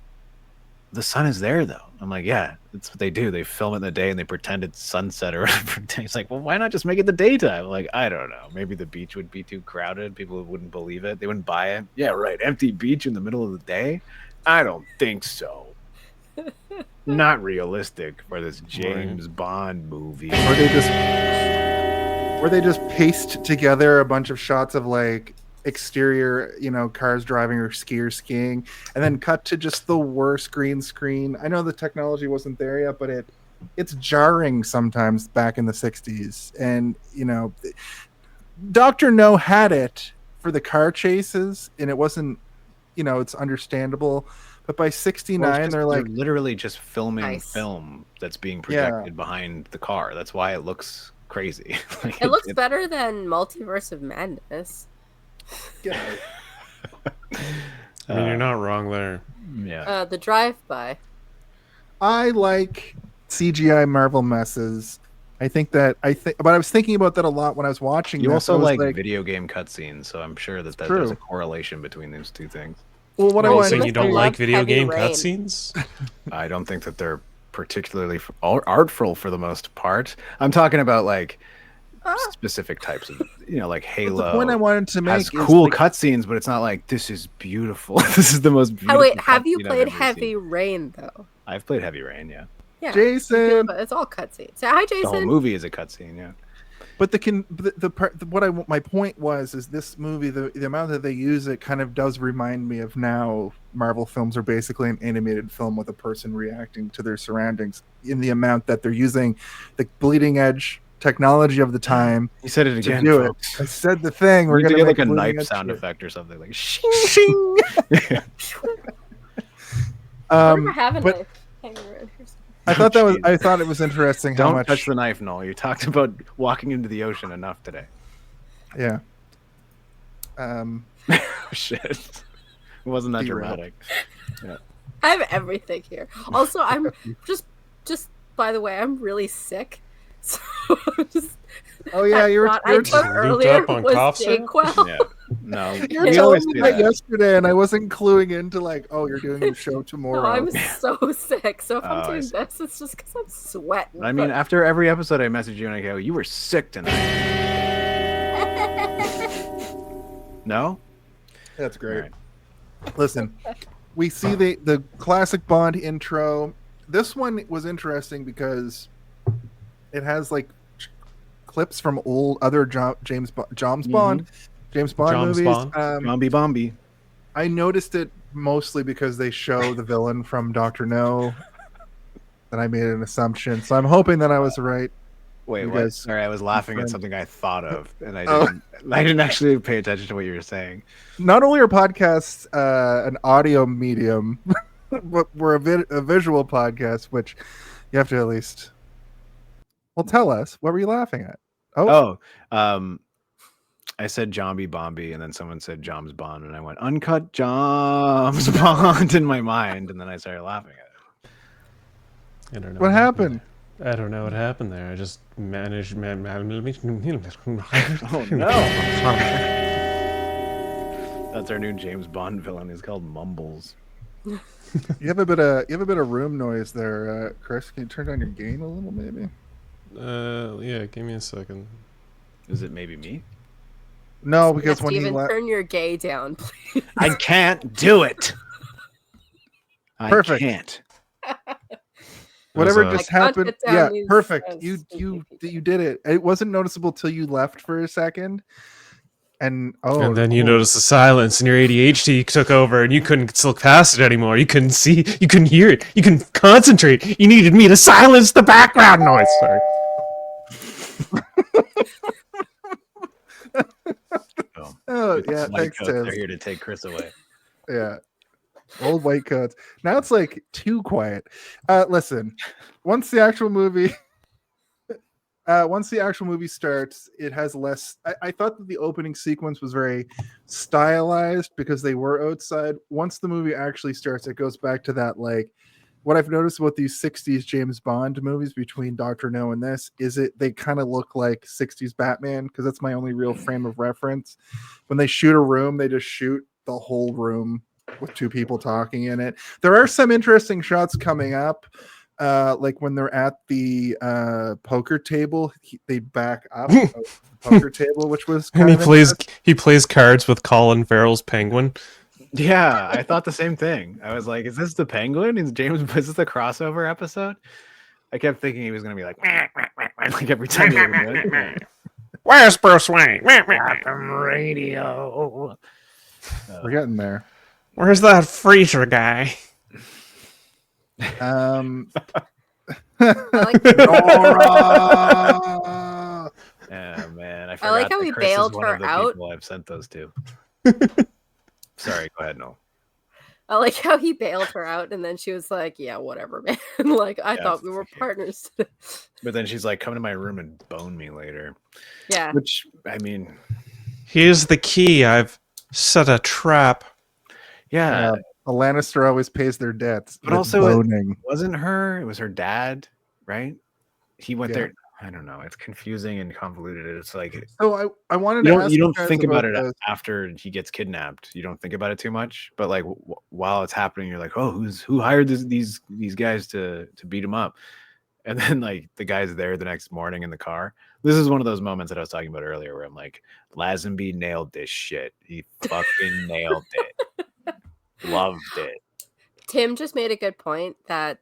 the sun is there though? I'm like, yeah, that's what they do. They film it in the day and they pretend it's sunset or whatever. It's like, well, why not just make it the daytime? Like, I don't know. Maybe the beach would be too crowded. People wouldn't believe it. They wouldn't buy it. Yeah, right. Empty beach in the middle of the day? I don't think so. Not realistic for this James Bond movie. Or they just paste together a bunch of shots of like exterior, cars driving or skiers skiing, and then cut to just the worst green screen. I know the technology wasn't there yet, but it's jarring sometimes back in the 60s. And Dr. No had it for the car chases, and it wasn't, it's understandable. But by 69, they're like literally just filming Nice. film that's being projected behind the car. That's why it looks crazy. Like, It looks better than Multiverse of Madness. I mean, you're not wrong there. Yeah. The drive-by. I like CGI Marvel messes. But I was thinking about that a lot when I was watching. You this. also I was like video game cutscenes, so I'm sure that true. there's a correlation between those two things. Well, what I Well, want so must you don't love like video Heavy game Rain. cutscenes? I don't think that they're particularly artful for the most part. I'm talking about like specific types of, like Halo. The point I wanted to make has is cool like, cutscenes, but it's not like this is beautiful. This is the most beautiful. Oh wait, have you cutscene I've played ever Heavy seen. Rain though? I've played Heavy Rain, yeah. Yeah, Jason. it's all cutscenes. So, hi, The whole Jason. movie is a cutscene, yeah. But my point is this movie, the amount that they use it kind of does remind me of now Marvel films are basically an animated film with a person reacting to their surroundings in the amount that they're using the bleeding edge technology of the time. You said it to again, do folks. it. I said the thing. We're gonna gonna get like make a bleeding knife edge sound shit. effect or something like shing. Whatever have a but knife hanging around here. I thought it was interesting how Don't much. touch the knife, Noel. You talked about walking into the ocean enough today. Yeah. Shit. It wasn't that Derailed. dramatic. Yeah. I have everything here. Also, I'm just by the way, I'm really sick. So just Oh yeah, you were. I took looped earlier up on was cough syrup? Dayquil. Yeah. No. You we told always me do that that. yesterday, and I wasn't cluing into like, oh, you're doing a show No, tomorrow. I'm so sick. So if Oh, I'm I doing see. this, it's just because I'm sweating. I mean, But after every episode, I message you and I go, "You were sick tonight." No. That's great. All right. Listen, we see the classic Bond intro. This one was interesting because it has like clips from old other James Bond movies. Bond. Bombi. I noticed it mostly because they show the villain from Dr. No. And I made an assumption, so I'm hoping that I was right. Wait, You what? guys- Sorry, I was laughing at friend. something I thought of, and I Oh. didn't. I didn't actually pay attention to what you were saying. Not only are podcasts an audio medium, but we're a visual podcast, which you have to at least. Well, tell us, what were you laughing at? Oh, I said Zombie Bombi, and then someone said Joms Bond, and I went uncut Joms Bond in my mind, and then I started laughing at it. I don't know. What happened? I don't know what happened there. I just managed. Oh Oh no! That's our new James Bond villain. He's called Mumbles. You have a bit of room noise there, Chris. Can you turn down your gain a little, maybe? Yeah. Give me a second. Is it maybe me? No, because when he Steven, turn your gay down, please. I can't do it. Perfect. I can't. whatever There's a- just I can't happened, get down yeah, these, perfect. You stupid did it. It wasn't noticeable till you left for a second, and And then you noticed the silence, and your ADHD took over, and you couldn't look past it anymore. You couldn't see, you couldn't hear it, you couldn't concentrate. You needed me to silence the background noise. Sorry. Oh It's yeah, like thanks, they're Tim. here to take Chris away. Yeah. Old white coats. Now it's like too quiet. Listen, once the actual movie starts, it has less. I thought that the opening sequence was very stylized because they were outside. Once the movie actually starts, it goes back to that, like, what I've noticed about these 60s James Bond movies between Dr. No and this is they kind of look like 60s Batman, because that's my only real frame of reference. When they shoot a room, they just shoot the whole room with two people talking in it. There are some interesting shots coming up. Like when they're at the poker table, they back up the poker table, which was kind and he plays cards with Colin Farrell's Penguin. Yeah, I thought the same thing. I was like, is this the Penguin? Is this the crossover episode? I kept thinking he was going to be like every time. Where's Bruce Wayne? Radio. We're getting there. Where's that freezer guy? I like Nora! Yeah, man. I like how he bailed her out. I've sent those to. Sorry, go ahead, Noel. I like how he bailed her out, and then she was like, "Yeah, whatever, man. Like, I thought we were partners." But then she's like, "Come to my room and bone me later." Yeah. Which, I mean, here's the key. I've set a trap. Yeah. A Lannister always pays their debts. But also, it wasn't her. It was her dad, right? He went there. I don't know. It's confusing and convoluted. It's like, so I wanted to ask you don't think about it this. after he gets kidnapped. You don't think about it too much, but like while it's happening, you're like, oh, who hired these guys to beat him up? And then like the guy's there the next morning in the car. This is one of those moments that I was talking about earlier where I'm like, Lazenby nailed this shit. He fucking nailed it. Loved it. Tim just made a good point that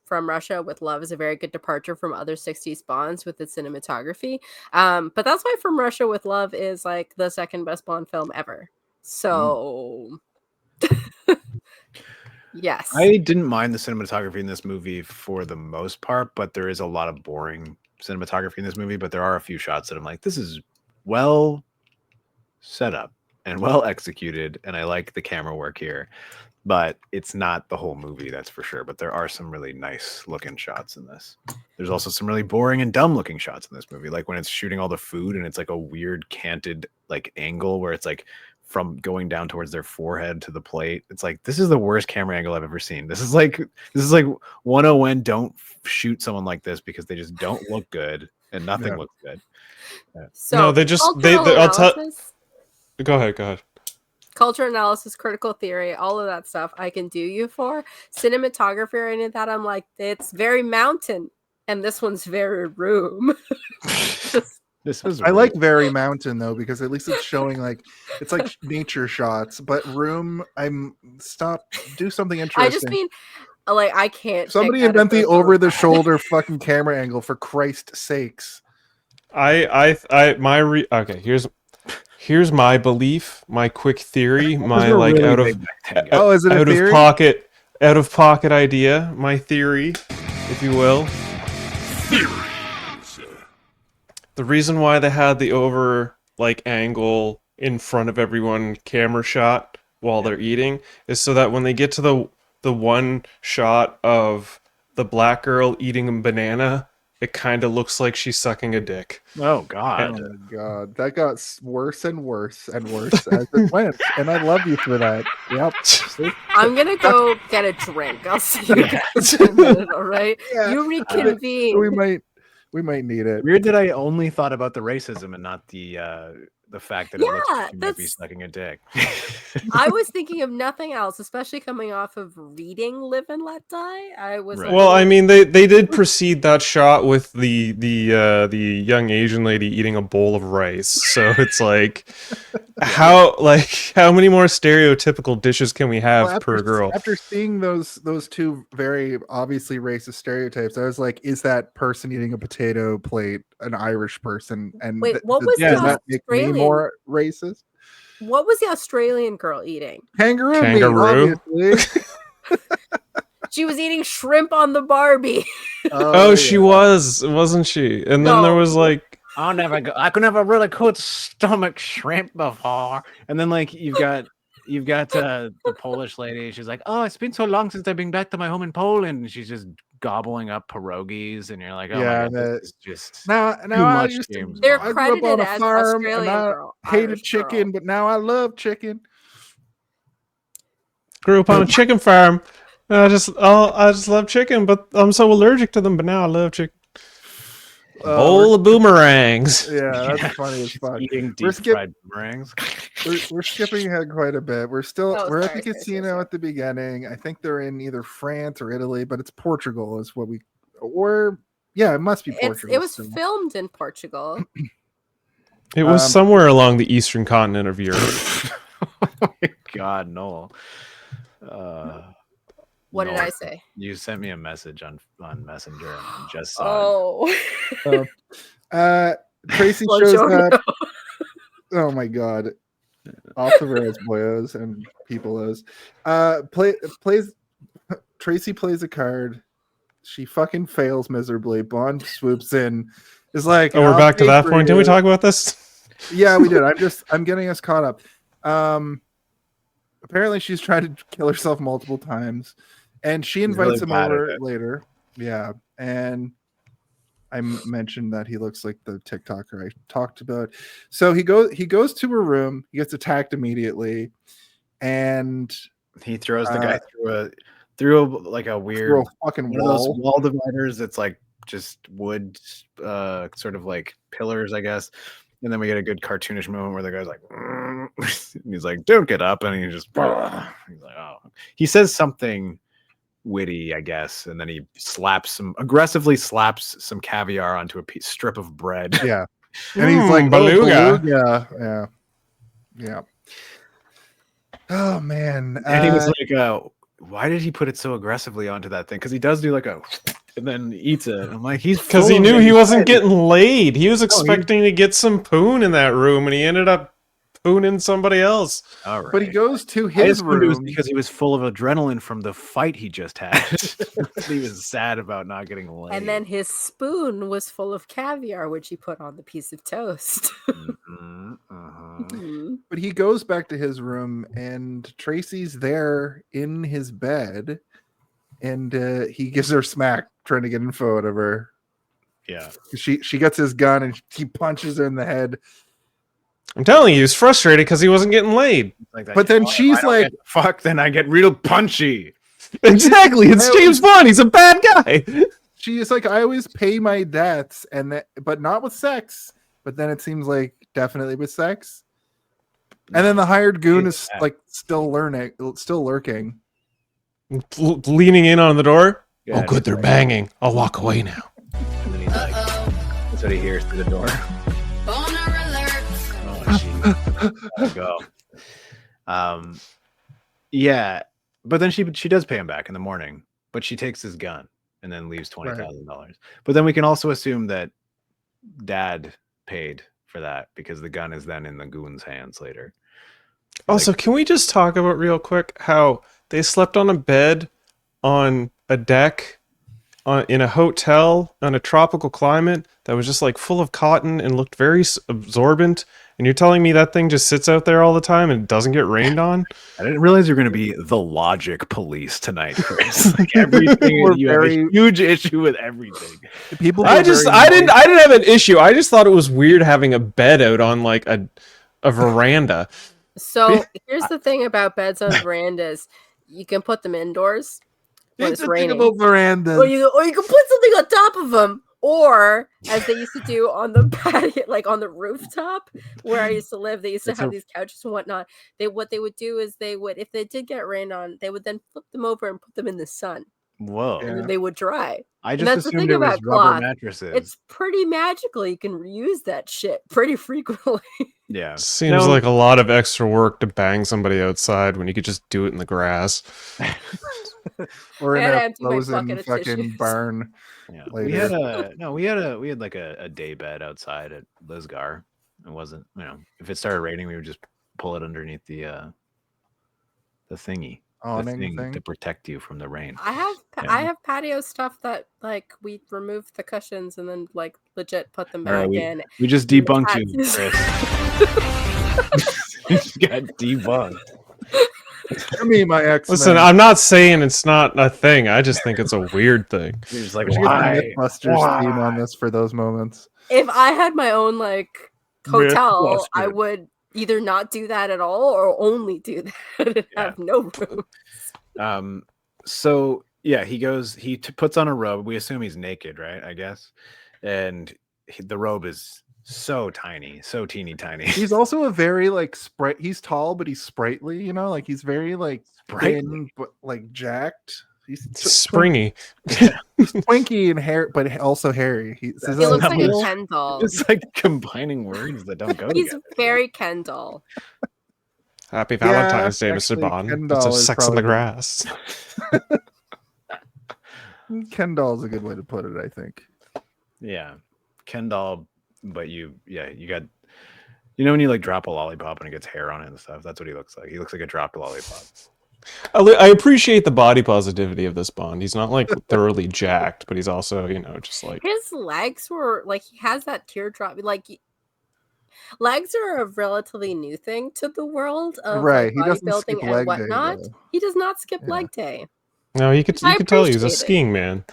From Russia with Love is a very good departure from other 60s Bonds with its cinematography. But that's why From Russia with Love is like the second best Bond film ever. So, yes. I didn't mind the cinematography in this movie for the most part, but there is a lot of boring cinematography in this movie. But there are a few shots that I'm like, this is well set up and well executed. And I like the camera work here. But it's not the whole movie, that's for sure. But there are some really nice looking shots in this. There's also some really boring and dumb looking shots in this movie, like when it's shooting all the food and it's like a weird canted like angle where it's like from going down towards their forehead to the plate. It's like, this is the worst camera angle I've ever seen. This is like 101. Don't shoot someone like this because they just don't look good and nothing looks good. Yeah. So no, they just I'll tell. Go ahead. Culture analysis, critical theory, all of that stuff I can do you for. Cinematography or any of that, I'm like, it's very mountain, and this one's very room. I like very mountain though, because at least it's showing like it's like nature shots. But room, do something interesting. I just mean, like, I can't. Somebody invent the over the shoulder fucking camera angle for Christ's sakes. Okay, here's my belief, my quick theory, my like really out of pocket idea, my theory, if you will. The reason why they had the over like angle in front of everyone camera shot while they're eating is so that when they get to the one shot of the black girl eating a banana, it kind of looks like she's sucking a dick. Oh God! Oh my God! That got worse and worse and worse as it went, and I love you for that. Yep. I'm gonna go get a drink. I'll see you guys in a minute. All right. Yeah. You reconvene. We might need it. Weird that I only thought about the racism and not the fact that it looks like you might be sucking a dick. I was thinking of nothing else, especially coming off of reading Live and Let Die. I was right. Well, I mean, they did precede that shot with the young Asian lady eating a bowl of rice. So it's like, how many more stereotypical dishes can we have per girl? After seeing those two very obviously racist stereotypes, I was like, is that person eating a potato plate an Irish person? And wait, what was the Australian? More racist? What was the Australian girl eating? Kangaroo. Meat, obviously. She was eating shrimp on the Barbie. She wasn't she? And then there was like, I could never really could stomach shrimp before. And then like you've got you've got the Polish lady. She's like, "Oh, it's been so long since I've been back to my home in Poland." And she's just gobbling up pierogies, and you're like, "Oh my god, this is just now too I much used to, James They're Bond." I grew up on credited a as farm and Australian I girl, hated Irish chicken, girl. but now I love chicken. Grew up on a chicken farm. I just love chicken, but I'm so allergic to them. But now I love chicken. Bowl of boomerangs. Yeah, that's funny as fuck. Eating We're deep fried boomerangs. We're skipping ahead quite a bit. We're Oh, at the sorry, casino at the beginning. I think they're in either France or Italy, but it's Portugal is what it must be Portugal. It was still. filmed in Portugal. It was somewhere along the eastern continent of Europe. Oh my god, Noel. What did Noel, I say? You sent me a message on Messenger and I just saw it. Oh. Tracy shows up. Oh my god. Off the rails, boyos and peopleos. Tracy plays a card. She fucking fails miserably. Bond swoops in. Is like, Oh, we're back to that point. Didn't we talk about this? Yeah, we did. I'm getting us caught up. Apparently she's tried to kill herself multiple times, and she invites him over later. Yeah, and I mentioned that he looks like the TikToker I talked about. So he goes to her room. He gets attacked immediately, and he throws the guy through like a weird fucking one of those wall dividers that's like just wood, sort of like pillars, I guess. And then we get a good cartoonish moment where the guy's like, and he's like, "Don't get up," and he just, he's like, "Oh," he says something witty, I guess, and then he aggressively slaps some caviar onto a strip of bread. Yeah, and he's like, beluga. Yeah. Oh man, and he was like, "Why did he put it so aggressively onto that thing?" Because he does do like a, and then eats it. I'm like, because he knew he wasn't getting laid. He was expecting to get some poon in that room, and he ended up pooning somebody else. All right, but he goes to his room. It was because he was full of adrenaline from the fight he just had. He was sad about not getting laid. And then his spoon was full of caviar, which he put on the piece of toast. But he goes back to his room, and Tracy's there in his bed, and he gives her a smack trying to get info out of her. Yeah, she gets his gun and he punches her in the head. I'm telling you, he was frustrated because he wasn't getting laid. But then she's like, "Fuck!" Then I get real punchy. Exactly, it's James Bond. He's a bad guy. She is like, "I always pay my debts, but not with sex." But then it seems like definitely with sex. And then the hired goon is like still lurking, leaning in on the door. Yeah, oh, good, they're banging. I'll walk away now. And then he's like, that's what he hears through the door. Boner alert. Oh, gotta go. Yeah, but then she does pay him back in the morning, but she takes his gun and then leaves $20,000. But then we can also assume that Dad paid for that because the gun is then in the goon's hands later. Also, can we just talk about real quick how they slept on a bed on a deck in a hotel on a tropical climate that was just like full of cotton and looked very absorbent, and you're telling me that thing just sits out there all the time and doesn't get rained on? I didn't realize you're going to be the logic police tonight, Chris. Like everything, you have a huge issue with everything. I didn't have an issue. I just thought it was weird having a bed out on like a veranda. So here's the thing about beds on verandas: you can put them indoors when it's raining, verandas. or you can put something on top of them, or as they used to do on the patio, like on the rooftop where I used to live, they used to have these couches and whatnot. What they would do is if they did get rain on, they would then flip them over and put them in the sun. Whoa! And then they would dry. I just assumed it was rubber mattresses. It's pretty magical. You can reuse that shit pretty frequently. Yeah. Seems like a lot of extra work to bang somebody outside when you could just do it in the grass. Or in a frozen fucking barn. Yeah. Later. We had like a day bed outside at Lisgar. It wasn't, if it started raining, we would just pull it underneath the thingy. The thing to protect you from the rain. I have patio stuff that like we remove the cushions and then like legit put them back in. We just debunked you, Chris. You just got debunked. For me, my X-Men. Listen, I'm not saying it's not a thing. I just think it's a weird thing. You're just like, We should get the why? Mythbusters theme on this for those moments. If I had my own like hotel, I Mythbusters. would either not do that at all or only do that and have no room. So yeah, he goes. He puts on a robe. We assume he's naked, right? I guess, and the robe is so tiny, so teeny tiny. He's also a very like sprite. He's tall, but he's sprightly. You know, like he's very like thin, but like jacked. He's Springy. He's twinky and hair, but also hairy. He looks like a Ken doll. It's like combining words that don't go He's together. very Ken doll. Happy Valentine's Day, actually, Mr. Bond. Ken It's a doll is sex on the probably- grass. Ken doll is a good way to put it, I think. Yeah, Ken doll, but you got, when you like drop a lollipop and it gets hair on it and stuff. That's what he looks like. He looks like a dropped lollipop. I appreciate the body positivity of this Bond. He's not like thoroughly jacked, but he's also, just like His legs were like he has that teardrop. Like legs are a relatively new thing to the world of Right, he like, doesn't skip bodybuilding and leg day, whatnot. though. He does not skip Yeah. leg day. no, you could tell he's a appreciate it. skiing man.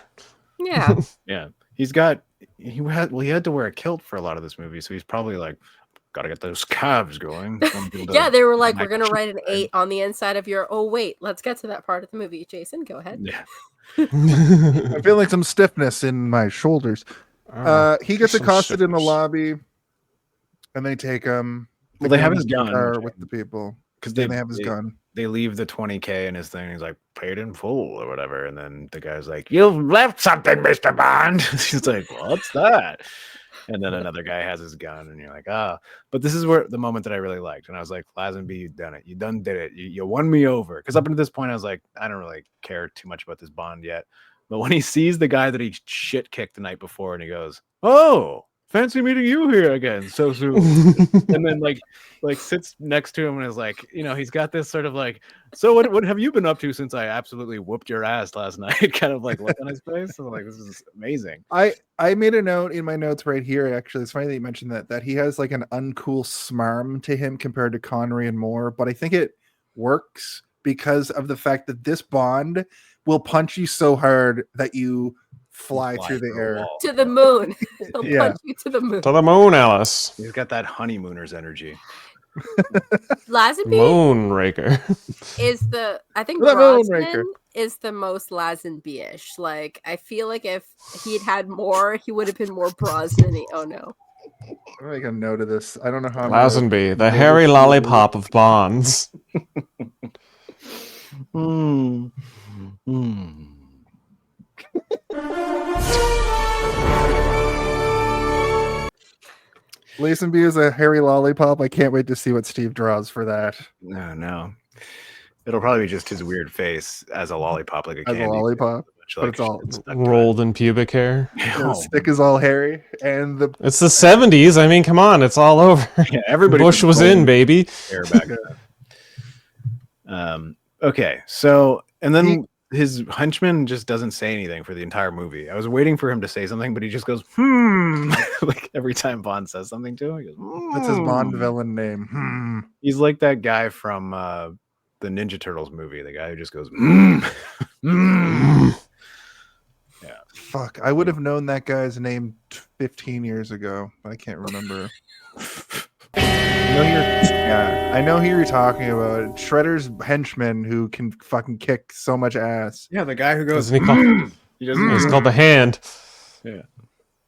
Yeah. Yeah, he had to wear a kilt for a lot of this movie, so he's probably like, gotta get those calves going. Yeah, they were like, we're gonna write an 8 on the inside of your. Oh wait, let's get to that part of the movie. Jason, go ahead. Yeah. I feel like some stiffness in my shoulders. He gets some accosted in the stiffness. lobby, and they take him. Well, they have his gun, with the people because they have his gun. They leave the 20K in his thing. He's like, paid in full or whatever, and then the guy's like, "You've left something, Mr. Bond." He's like, "What's that?" And then another guy has his gun, and you're like, "Ah!" But this is where the moment that I really liked, and I was like, "Lazenby, you done it. You done did it. You won me over." Because up until this point, I was like, I don't really care too much about this Bond yet. But when he sees the guy that he shit kicked the night before, and he goes, "Oh, fancy meeting you here again so soon," and then like sits next to him and is like, he's got this sort of like, "So what have you been up to since I absolutely whooped your ass last night?" kind of like look on his face. So I'm like, this is amazing. I made a note in my notes right here. Actually, it's funny that you mentioned that he has like an uncool smarm to him compared to Connery and Moore, but I think it works because of the fact that this Bond will punch you so hard that you fly through the air wall. To the moon. He'll Yeah. punch you to the moon. To the moon, Alice. He's got that honeymooner's energy. Lazenby Moonraker. is I think The Brosnan Moonraker. is the most Lazenby-ish. Like I feel like if he'd had more, he would have been more Brosnan-y. Oh no. I'm make a note of this. I don't know how I'm gonna- Lazenby, the hairy lollipop of Bonds. Lazenby is a hairy lollipop. I can't wait to see what Steve draws for that. No. It'll probably be just his weird face as a lollipop, like a As a candy. lollipop, Which, but it's all Rolled in pubic hair. the stick is all hairy, and the It's the 70s. I mean, come on, it's all over. Yeah, everybody Bush was in, baby. hair back then. Okay, so and then his henchman just doesn't say anything for the entire movie. I was waiting for him to say something, but he just goes, like every time Bond says something to him, he goes, that's his Bond villain name. He's like that guy from the Ninja Turtles movie, the guy who just goes, Yeah. Fuck, I would have known that guy's name 15 years ago, but I can't remember. I know who you're talking about. Shredder's henchman who can fucking kick so much ass. Yeah, the guy who goes, Isn't he called? he doesn't. It's called the Hand. Yeah,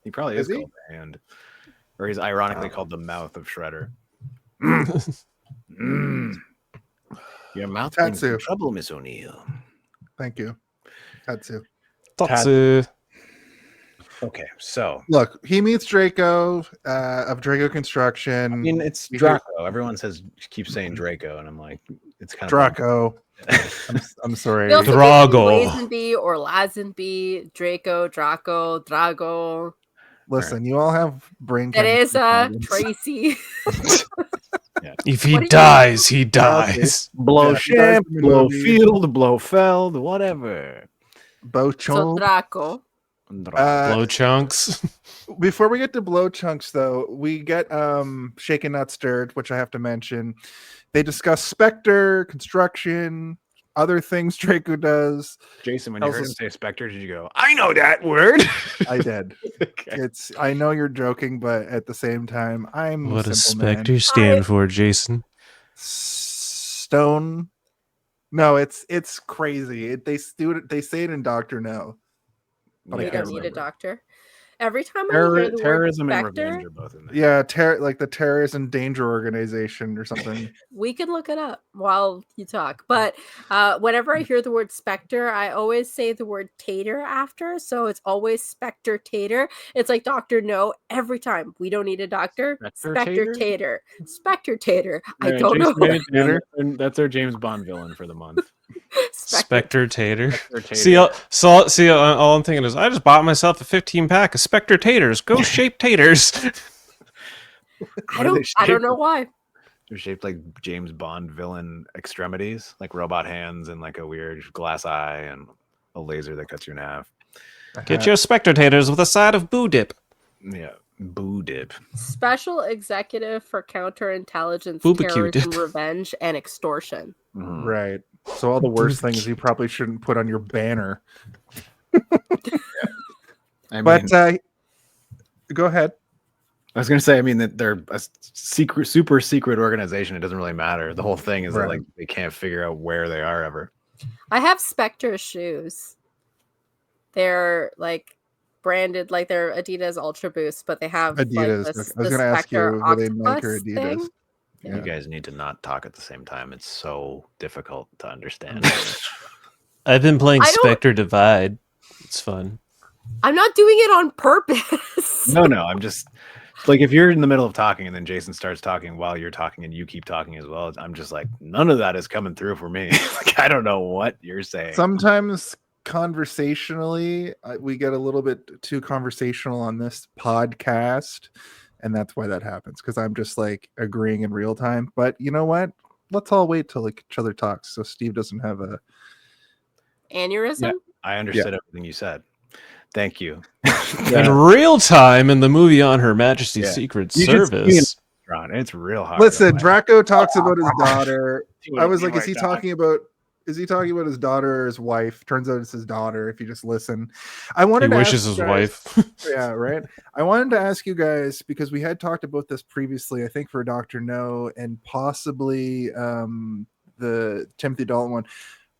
he probably is called the Hand, or he's ironically called the mouth of Shredder. Your mouth brings Tatsu. you trouble, Miss O'Neill. Thank you. Tatsu. Tatsu. Okay, so Look, he meets Draco of Draco Construction. I mean, it's Draco. Everyone keeps saying Draco, and I'm like, it's kind of Draco. I'm sorry. They also Drago. Lazenby or Lazenby, Draco, Draco, Drago. Listen, you all have brain. Teresa, chemistry problems. Tracy. If he What do you- dies, he dies. blow Yeah, champ, he dies in the blow movie. field, blow feld, whatever. Bochon. So Draco. Blow chunks. before we get to blow chunks, though, we get Shaken Not Stirred, which I have to mention. They discuss Spectre, construction, other things Draco does. Jason, when you heard him say Spectre, did you go, I know that word? I did. Okay. I know you're joking, but at the same time, I'm What a does simple Spectre man. stand for, Jason? Stone. No, it's crazy. They say it in Doctor No. But We I don't can't need a remember. doctor. Every time I hear the word Terrorism and Spectre, revenge are both in there. Yeah, like the Terrorist and Danger Organization or something. we can look it up while you talk. But whenever I hear the word Spectre, I always say the word tater after. So it's always Spectre Tater. It's like Doctor No every time. We don't need a doctor. Spectre Tater. Spectre Tater. I don't know. That's their James Bond villain for the month. Spectre Tater. See, all I'm thinking is, I just bought myself a 15-pack of Spectre Taters. Ghost shaped taters. I don't know why. They're shaped like James Bond villain extremities, like robot hands and like a weird glass eye and a laser that cuts you in half. Get your Spectre Taters with a side of boo dip. Yeah, boo dip. Special executive for counterintelligence, Booba-Q terrorism, dip. revenge, and extortion. Mhm. Right. So all the worst things you probably shouldn't put on your banner. Go ahead. I was going to say, I mean, that they're a super secret organization. It doesn't really matter. The whole thing is that like they can't figure out where they are ever. I have Spectre shoes. They're like branded, like they're Adidas Ultra Boost, but they have Adidas. Like, I was going to ask you, do they make or Adidas? Thing. Yeah. You guys need to not talk at the same time. It's so difficult to understand. I've been playing Spectre Divide. It's fun. I'm not doing it on purpose. No, I'm just like, if you're in the middle of talking and then Jason starts talking while you're talking and you keep talking as well, I'm just like, none of that is coming through for me. Like, I don't know what you're saying. Sometimes conversationally, we get a little bit too conversational on this podcast. And that's why that happens, because I'm just like agreeing in real time. But you know what? Let's all wait till like each other talks, so Steve doesn't have a aneurysm. Yeah, I understood everything you said. Thank you. In real time, in the movie on Her Majesty's Secret Service. It's real hard. Listen, Draco talks about his daughter. I was like, is he talking about his daughter or his wife? Turns out it's his daughter if you just listen. He wishes his wife. Yeah, right. I wanted to ask you guys, because we had talked about this previously, I think for Dr. No and possibly the Timothy Dalton one.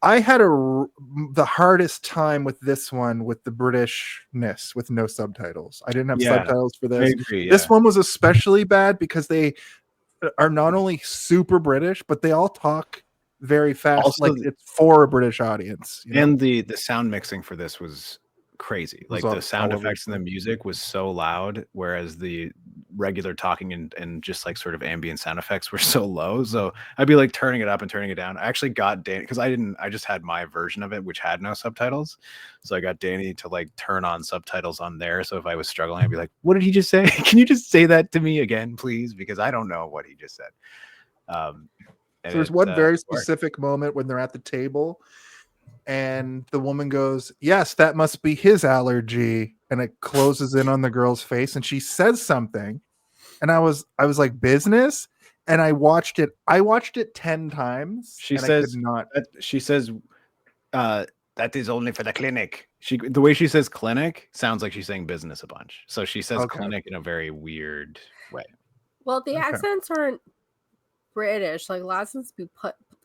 I had the hardest time with this one with the Britishness with no subtitles. I didn't have subtitles for this. I agree, This one was especially bad because they are not only super British, but they all talk very fast. Also, like it's for a British audience. You know? And the sound mixing for this was crazy. Like the sound effects and the music was so loud, whereas the regular talking and just like sort of ambient sound effects were so low. So I'd be like turning it up and turning it down. I actually got Danny, because I just had my version of it, which had no subtitles. So I got Danny to like turn on subtitles on there. So if I was struggling, I'd be like, what did he just say? Can you just say that to me again, please? Because I don't know what he just said. So there's one very specific moment when they're at the table and the woman goes, yes, that must be his allergy. And it closes in on the girl's face and she says something. And I was like, business. And I watched it 10 times. She says, that is only for the clinic. The way she says clinic sounds like she's saying business a bunch. So she says clinic in a very weird way. Well, the accents aren't British. Like Lazenby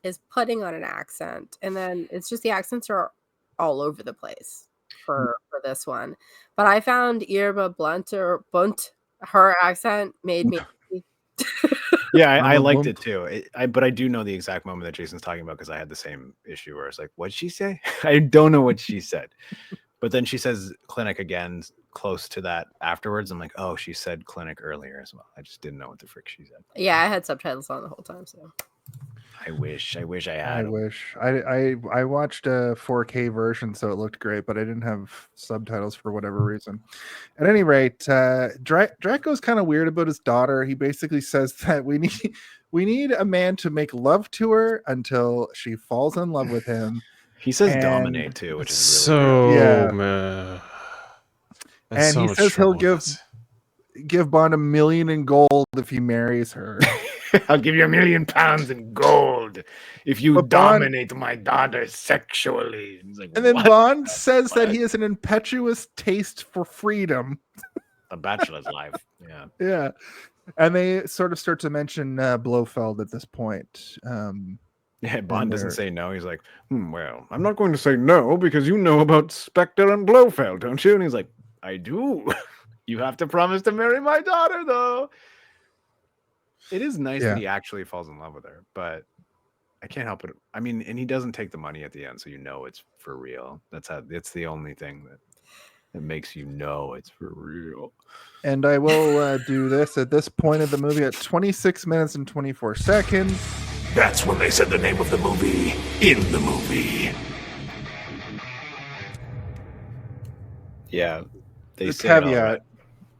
is putting on an accent, and then it's just the accents are all over the place for this one. But I found Irma Bunt, her accent made me. Yeah, I liked it too. But I do know the exact moment that Jason's talking about because I had the same issue where I was like, what'd she say? I don't know what she said. But then she says clinic again close to that afterwards. I'm like, oh, she said clinic earlier as well. I just didn't know what the frick she said. Yeah, I had subtitles on the whole time, so. I wish I had. I watched a 4K version, so it looked great, but I didn't have subtitles for whatever reason. At any rate, Draco's kind of weird about his daughter. He basically says that we need a man to make love to her until she falls in love with him. He says dominate too, which is really yeah. Man. And he says he'll give give Bond $1 million in gold if he marries her. I'll give you £1 million in gold if you But Bond- dominate my daughter sexually. He's like, And then what? Bond says that What? he has an impetuous taste for freedom. A bachelor's life. Yeah. Yeah. And they sort of start to mention Blofeld at this point. Yeah, Bond doesn't they're- say no. He's like, well, I'm not going to say no because you know about Spectre and Blofeld, don't you? And he's like, I do. You have to promise to marry my daughter, though. It is nice Yeah. that he actually falls in love with her, but I can't help it. I mean, and he doesn't take the money at the end, so you know it's for real. It's the only thing that makes you know it's for real. And I will do this at this point of the movie at 26 minutes and 24 seconds. That's when they said the name of the movie in the movie. Yeah. They The say it all caveat. right.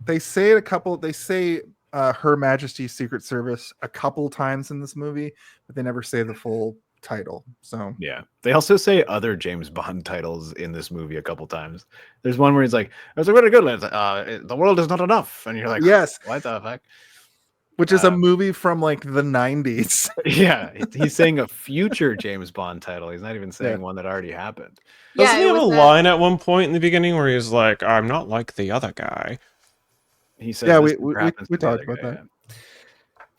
They say it a couple. They say Her Majesty's Secret Service a couple times in this movie, but they never say the full title. So Yeah. They also say other James Bond titles in this movie a couple times. There's one where he's like, it was a really good, the world is not enough. And you're like, yes, what the fuck? which is a movie from like the 90s. Yeah. He's saying a future James Bond title. He's not even saying one that already happened. Doesn't he it have a was line at one point in the beginning where he's like, I'm not like the other guy? He says, Yeah, this we happens to the talked other about guy, that.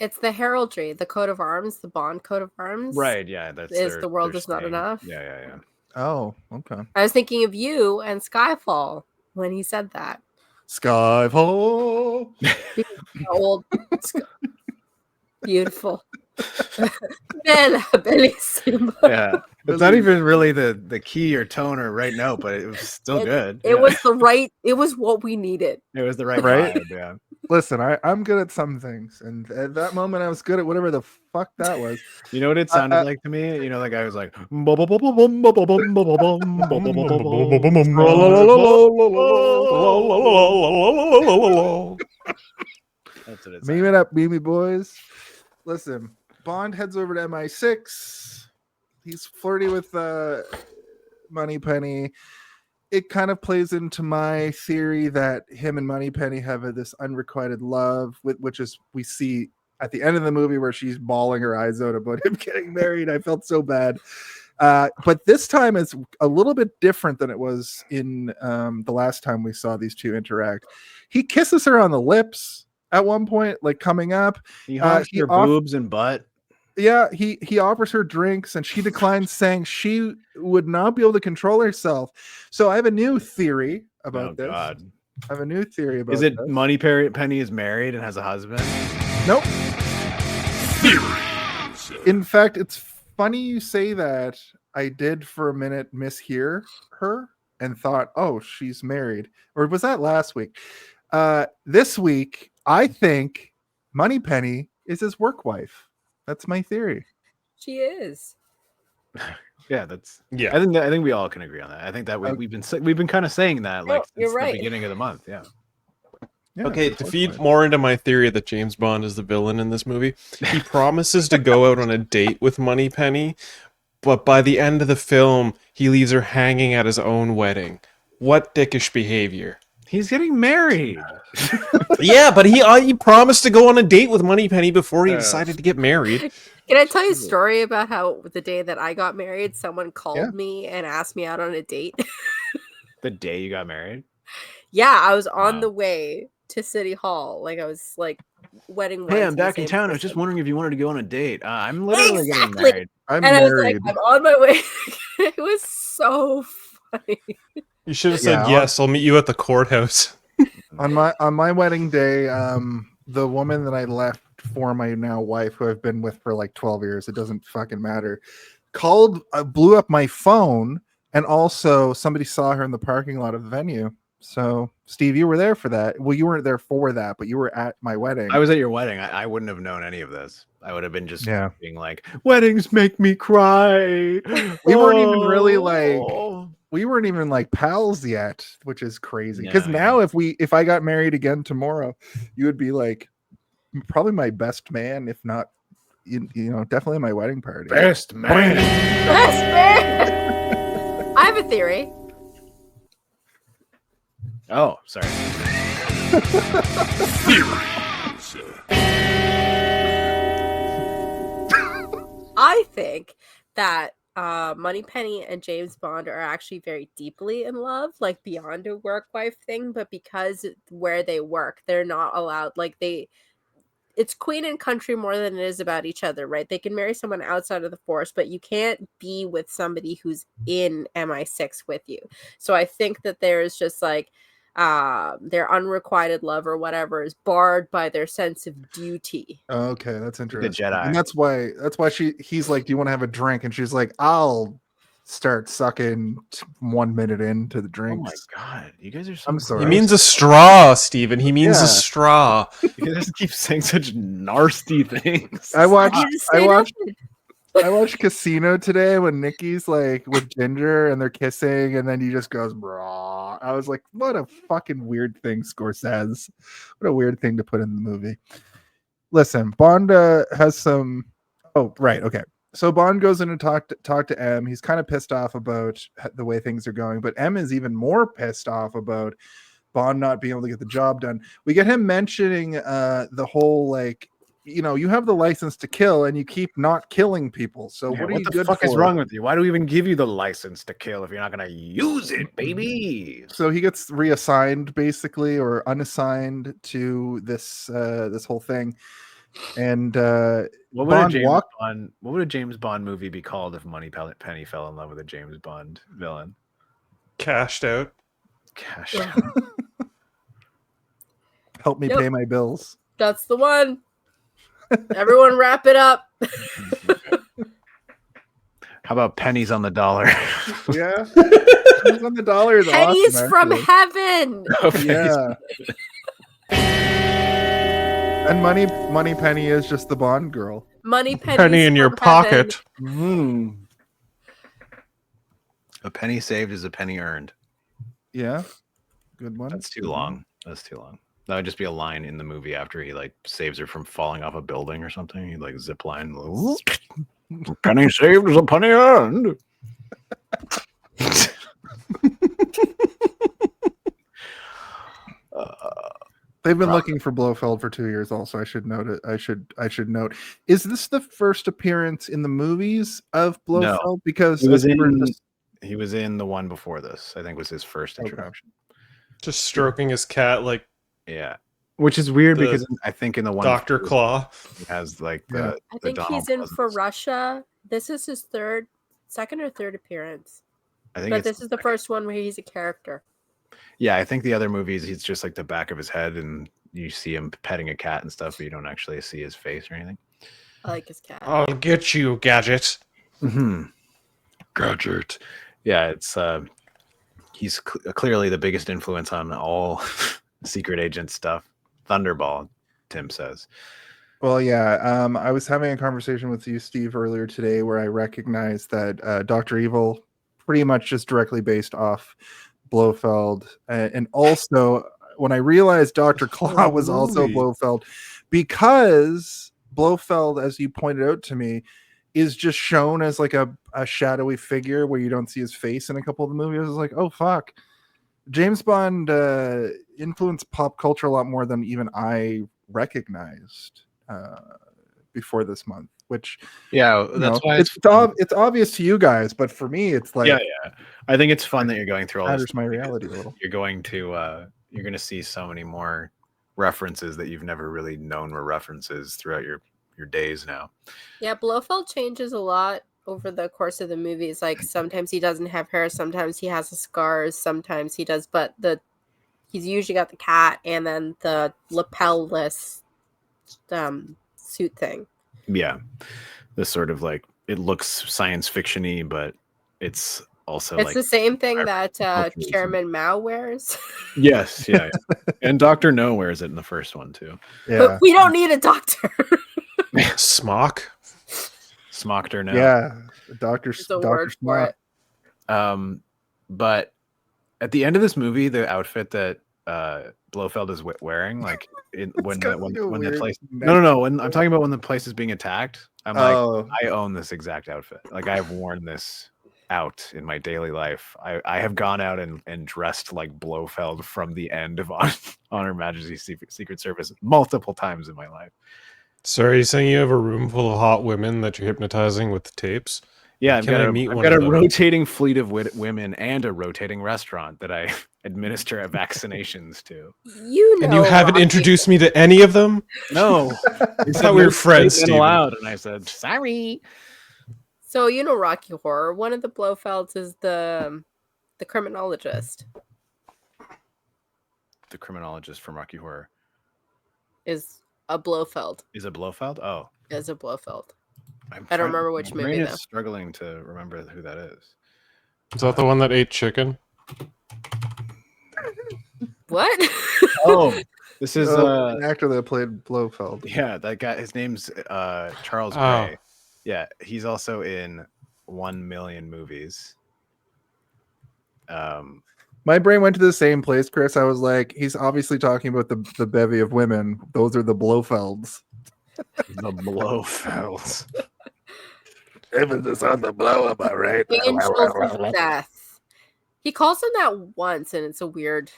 It's the heraldry, the coat of arms, the Bond coat of arms. Right. Yeah. That's Is the world is not saying- enough? Yeah. Oh, okay. I was thinking of you and Skyfall when he said that. Skyfall. Old, beautiful, bellissimo. Yeah. It's not even really the key or tone or right note, but it was still good. It was the right. It was what we needed. It was the right Right? vibe, yeah. Listen, I'm good at some things, and at that moment, I was good at whatever the fuck that was. You know what it sounded like to me? You know, the guy was like, that's what it Meme it up, Mimi boys. Listen, Bond heads over to MI6. He's flirty with Moneypenny. It kind of plays into my theory that him and Moneypenny have this unrequited love, which is we see at the end of the movie where she's bawling her eyes out about him getting married. I felt so bad. But this time is a little bit different than it was in the last time we saw these two interact. He kisses her on the lips at one point, like coming up. He honks her boobs and butt. Yeah, he offers her drinks and she declines, saying she would not be able to control herself. So I have a new theory about this. God. I have a new theory about Is it this. Moneypenny is married and has a husband? Nope. In fact, it's funny you say that. I did for a minute mishear her and thought, oh, she's married. Or was that last week? This week, I think Moneypenny is his work wife. That's my theory. She is. Yeah, I think we all can agree on that. I think that we've been kind of saying that like you're since right. the beginning of the month. Yeah. Yeah, Okay, it's to his feed wife. more into my theory that James Bond is the villain in this movie, he promises to go out on a date with Moneypenny, but by the end of the film, he leaves her hanging at his own wedding. What dickish behavior. He's getting married. Yeah, but he promised to go on a date with Moneypenny before he decided to get married. Can I tell you a story about how the day that I got married, someone called me and asked me out on a date? The day you got married? Yeah, I was on Wow. the way to City Hall. Like I was like wedding. Hey, went I'm to the back in same town. I was just person. wondering if you wanted to go on a date. I'm literally getting Exactly. married. I'm And I was married. like, I'm on my way. It was so funny. You should have said, Yeah. yes, I'll meet you at the courthouse. On my wedding day, the woman that I left for my now wife, who I've been with for like 12 years, it doesn't fucking matter, blew up my phone, and also somebody saw her in the parking lot of the venue. So, Steve, you were there for that. Well, you weren't there for that, but you were at my wedding. I was at your wedding. I wouldn't have known any of this. I would have been just Yeah. being like, weddings make me cry. We weren't even really Oh. we weren't even like pals yet, which is crazy. Because No, now if I got married again tomorrow, you would be like probably my best man, if not you know, definitely my wedding party. Best man. That's fair. I have a theory. Oh, sorry. I think that Moneypenny and James Bond are actually very deeply in love, like beyond a work wife thing, but because where they work, they're not allowed, like it's queen and country more than it is about each other, right? They can marry someone outside of the force, but you can't be with somebody who's in MI6 with you. So I think that there's just like their unrequited love or whatever is barred by their sense of duty. Okay, that's interesting. Jedi. And that's why he's like, do you want to have a drink? And she's like, I'll start sucking 1 minute into the drinks. Oh my god, you guys are so I'm sorry. He means a straw, Steven. He means a straw. You guys keep saying such nasty things. I watched Casino today when Nikki's like with Ginger and they're kissing, and then he just goes, brah. I was like, what a fucking weird thing Scorsese. What a weird thing to put in the movie. Listen, Bond has some. Oh, right, okay. So Bond goes in and talk to M. He's kind of pissed off about the way things are going, but M is even more pissed off about Bond not being able to get the job done. We get him mentioning the whole like, you know, you have the license to kill and you keep not killing people. So what are you good for? What the fuck is wrong with you? Why do we even give you the license to kill if you're not going to use it, baby? So he gets reassigned basically, or unassigned to this this whole thing. And what would a James Bond movie be called if Moneypenny fell in love with a James Bond villain? Cashed out. Cashed out. Help me pay my bills. That's the one. Everyone wrap it up. How about pennies on the dollar? Yeah. Pennies on the dollar is pennies awesome, from actually. heaven. Yeah. And Moneypenny is just the Bond girl. Penny in your pocket. A penny saved is a penny earned. Yeah. Good one. That's too long. That would just be a line in the movie after he like saves her from falling off a building or something. He like zip line. Penny saved is a penny earned. They've been looking for Blofeld for 2 years. Also, I should note it. I should note. Is this the first appearance in the movies of Blofeld? No. Because he was in the one before this. I think was his first introduction. Just stroking his cat like. Yeah, which is weird because I think in the one Dr. Claw he has like I think he's in for Russia. This is his second or third appearance. But this is the first one where he's a character. Yeah, I think the other movies he's just like the back of his head and you see him petting a cat and stuff, but you don't actually see his face or anything. I like his cat. I'll get you, Gadget. Gadget. Yeah, it's he's clearly the biggest influence on all secret agent stuff. Thunderball, Tim says. Well, yeah. I was having a conversation with you, Steve, earlier today where I recognized that Dr. Evil pretty much just directly based off Blofeld. And also, when I realized Dr. Claw was also Blofeld, because Blofeld, as you pointed out to me, is just shown as like a shadowy figure where you don't see his face in a couple of the movies. I was like, oh, fuck. James Bond influenced pop culture a lot more than even I recognized before this month. Which that's why it's obvious to you guys, but for me, it's like I think it's fun that you're going through all this. My reality a little. You're going to see so many more references that you've never really known were references throughout your days now. Yeah, Blofeld changes a lot over the course of the movies. Like sometimes he doesn't have hair, sometimes he has the scars, sometimes he does, but he's usually got the cat and then the lapel-less suit thing. Yeah, this sort of like it looks science fiction-y, but it's also it's the same thing that Chairman Mao wears. Yes, yeah. And Dr. No wears it in the first one too. Yeah. But we don't need a doctor. Smock. Smocked or no. Yeah. Dr. Smock. But at the end of this movie, the outfit that Blofeld is wearing, like when the place when I'm talking about when the place is being attacked, I'm like, I own this exact outfit. Like I've worn this out in my daily life. I have gone out and dressed like Blofeld from the end of on Her Majesty's Secret Service multiple times in my life. So are you saying you have a room full of hot women that you're hypnotizing with tapes? Yeah, I've Can got I a, meet I've one got of a them? rotating fleet of women and a rotating restaurant that I administer vaccinations to. You know, And you haven't Rocky. introduced me to any of them? No, I thought we were friends, Stephen. Steven. Allowed, and I said sorry. So you know Rocky Horror. One of the Blofelds is the criminologist. The criminologist from Rocky Horror Is a Blofeld. is a Blofeld. Oh, Is a Blofeld. I don't remember which my movie brain though. is struggling to remember who that is. Is that the one that ate chicken? What? Oh, this is an actor that played Blofeld. Yeah, that guy. His name's Charles Oh. Gray. Yeah, he's also in 1 million movies. My brain went to the same place, Chris. I was like, he's obviously talking about the bevy of women. Those are the Blofelds. The Blofelds. Emphasis on the blow, am I right? Angels of Death. He calls them that once, and it's a weird.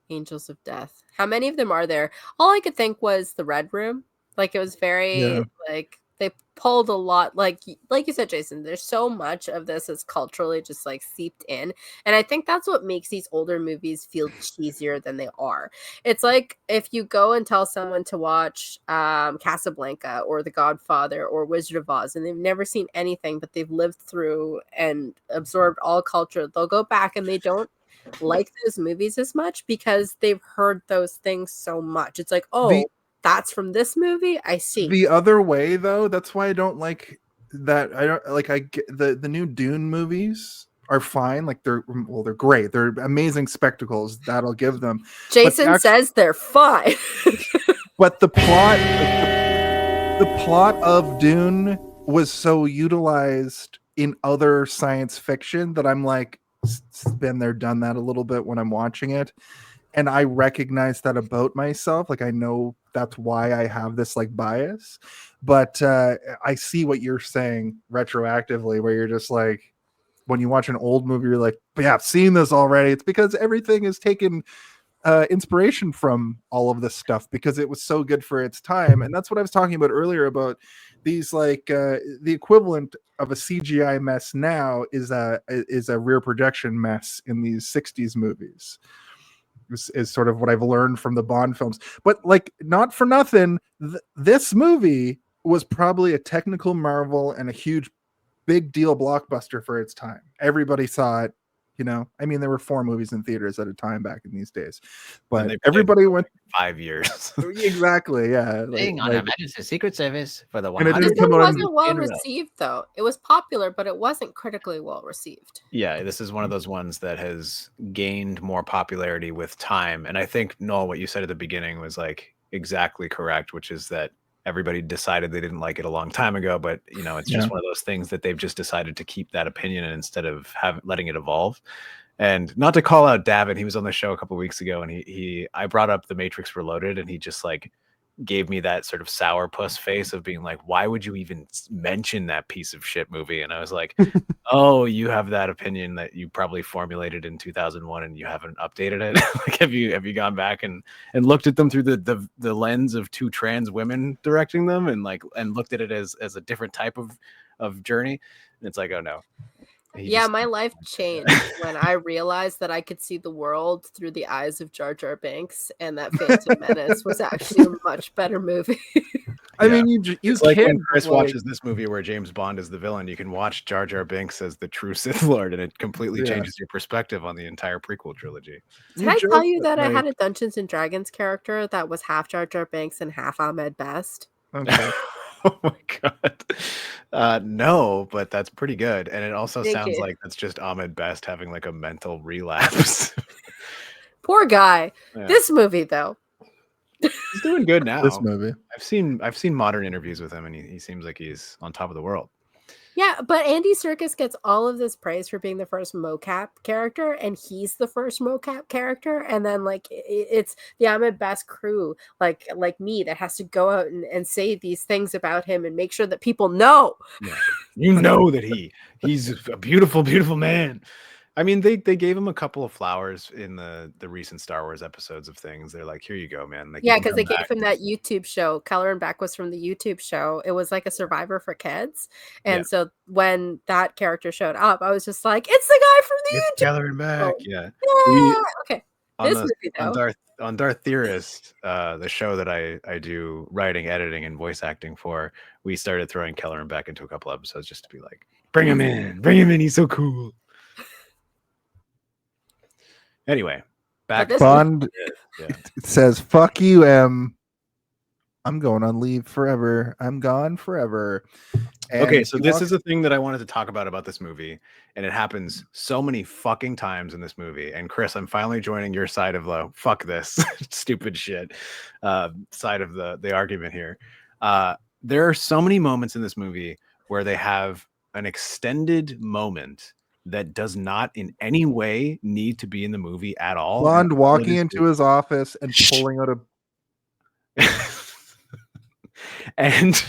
Angels of Death. How many of them are there? All I could think was the Red Room. Like it was very like they pulled a lot. Like you said, Jason. There's so much of this is culturally just like seeped in, and I think that's what makes these older movies feel cheesier than they are. It's like if you go and tell someone to watch Casablanca or The Godfather or Wizard of Oz, and they've never seen anything, but they've lived through and absorbed all culture. They'll go back and they don't like those movies as much because they've heard those things so much. It's like, oh, that's from this movie. I see. The other way, though, that's why I don't like that. I don't like. I get the new Dune movies are fine. Like they're great. They're amazing spectacles. That'll give them. Jason says they're fine. But the plot of Dune was so utilized in other science fiction that I'm like, been there, done that a little bit when I'm watching it. And I recognize that about myself. Like I know that's why I have this like bias, but I see what you're saying retroactively, where you're just like, when you watch an old movie, you're like, but yeah, I've seen this already. It's because everything is taken inspiration from all of this stuff because it was so good for its time. And that's what I was talking about earlier about these like the equivalent of a CGI mess now is a rear projection mess in these 60s movies. Is sort of what I've learned from the Bond films. But like, not for nothing, this movie was probably a technical marvel and a huge big deal blockbuster for its time. Everybody saw it. You know, I mean, there were 4 movies in theaters at a time back in these days, but everybody went 5 years. Exactly, yeah. Being on Her Majesty's Secret Service for the And it 100th. didn't This one come out wasn't well received, though. It was popular, but it wasn't critically well received. Yeah, this is one of those ones that has gained more popularity with time. And I think, Noel, what you said at the beginning was like exactly correct, which is that everybody decided they didn't like it a long time ago, but you know, it's just one of those things that they've just decided to keep that opinion instead of letting it evolve. And not to call out Davin, he was on the show a couple of weeks ago, and I brought up The Matrix Reloaded, and he just like gave me that sort of sourpuss face of being like, why would you even mention that piece of shit movie? And I was like, oh, you have that opinion that you probably formulated in 2001 and you haven't updated it. Like, have you gone back and looked at them through the lens of 2 trans women directing them and looked at it as a different type of journey? And it's like, oh no. My life changed when I realized that I could see the world through the eyes of Jar Jar Binks, and that Phantom Menace was actually a much better movie. I mean, you it's like when Chris watches this movie where James Bond is the villain, you can watch Jar Jar Binks as the true Sith Lord, and it completely changes your perspective on the entire prequel trilogy. Did I tell you that I had a Dungeons and Dragons character that was half Jar Jar Binks and half Ahmed Best? Okay. Oh my god. No, but that's pretty good. And it also sounds like that's just Ahmed Best having like a mental relapse. Poor guy. Yeah. This movie, though. He's doing good now. This movie. I've seen modern interviews with him, and he seems like he's on top of the world. Yeah, but Andy Serkis gets all of this praise for being the first mocap character, and he's the first mocap character. And then like it's the Ahmed Best crew, like me, that has to go out and say these things about him and make sure that people know. Yeah. You know that he's a beautiful, beautiful man. I mean, they gave him a couple of flowers in the recent Star Wars episodes of things. They're like, here you go, man. Like, Yeah, because they gave him that YouTube show. Keller and Beck was from the YouTube show. It was like a Survivor for kids. And so when that character showed up, I was just like, it's the guy from the YouTube Keller and Beck. Yeah. Okay. On Darth Theorist, the show that I do writing, editing, and voice acting for, we started throwing Keller and Beck into a couple episodes just to be like, bring him in, he's so cool. Anyway, back Bond. It says, "Fuck you, M. I'm going on leave forever. I'm gone forever." And okay, so this is the thing that I wanted to talk about this movie, and it happens so many fucking times in this movie. And Chris, I'm finally joining your side of the fuck this stupid shit side of the argument here. There are so many moments in this movie where they have an extended moment that does not in any way need to be in the movie at all. Bond walking into his office and pulling out a and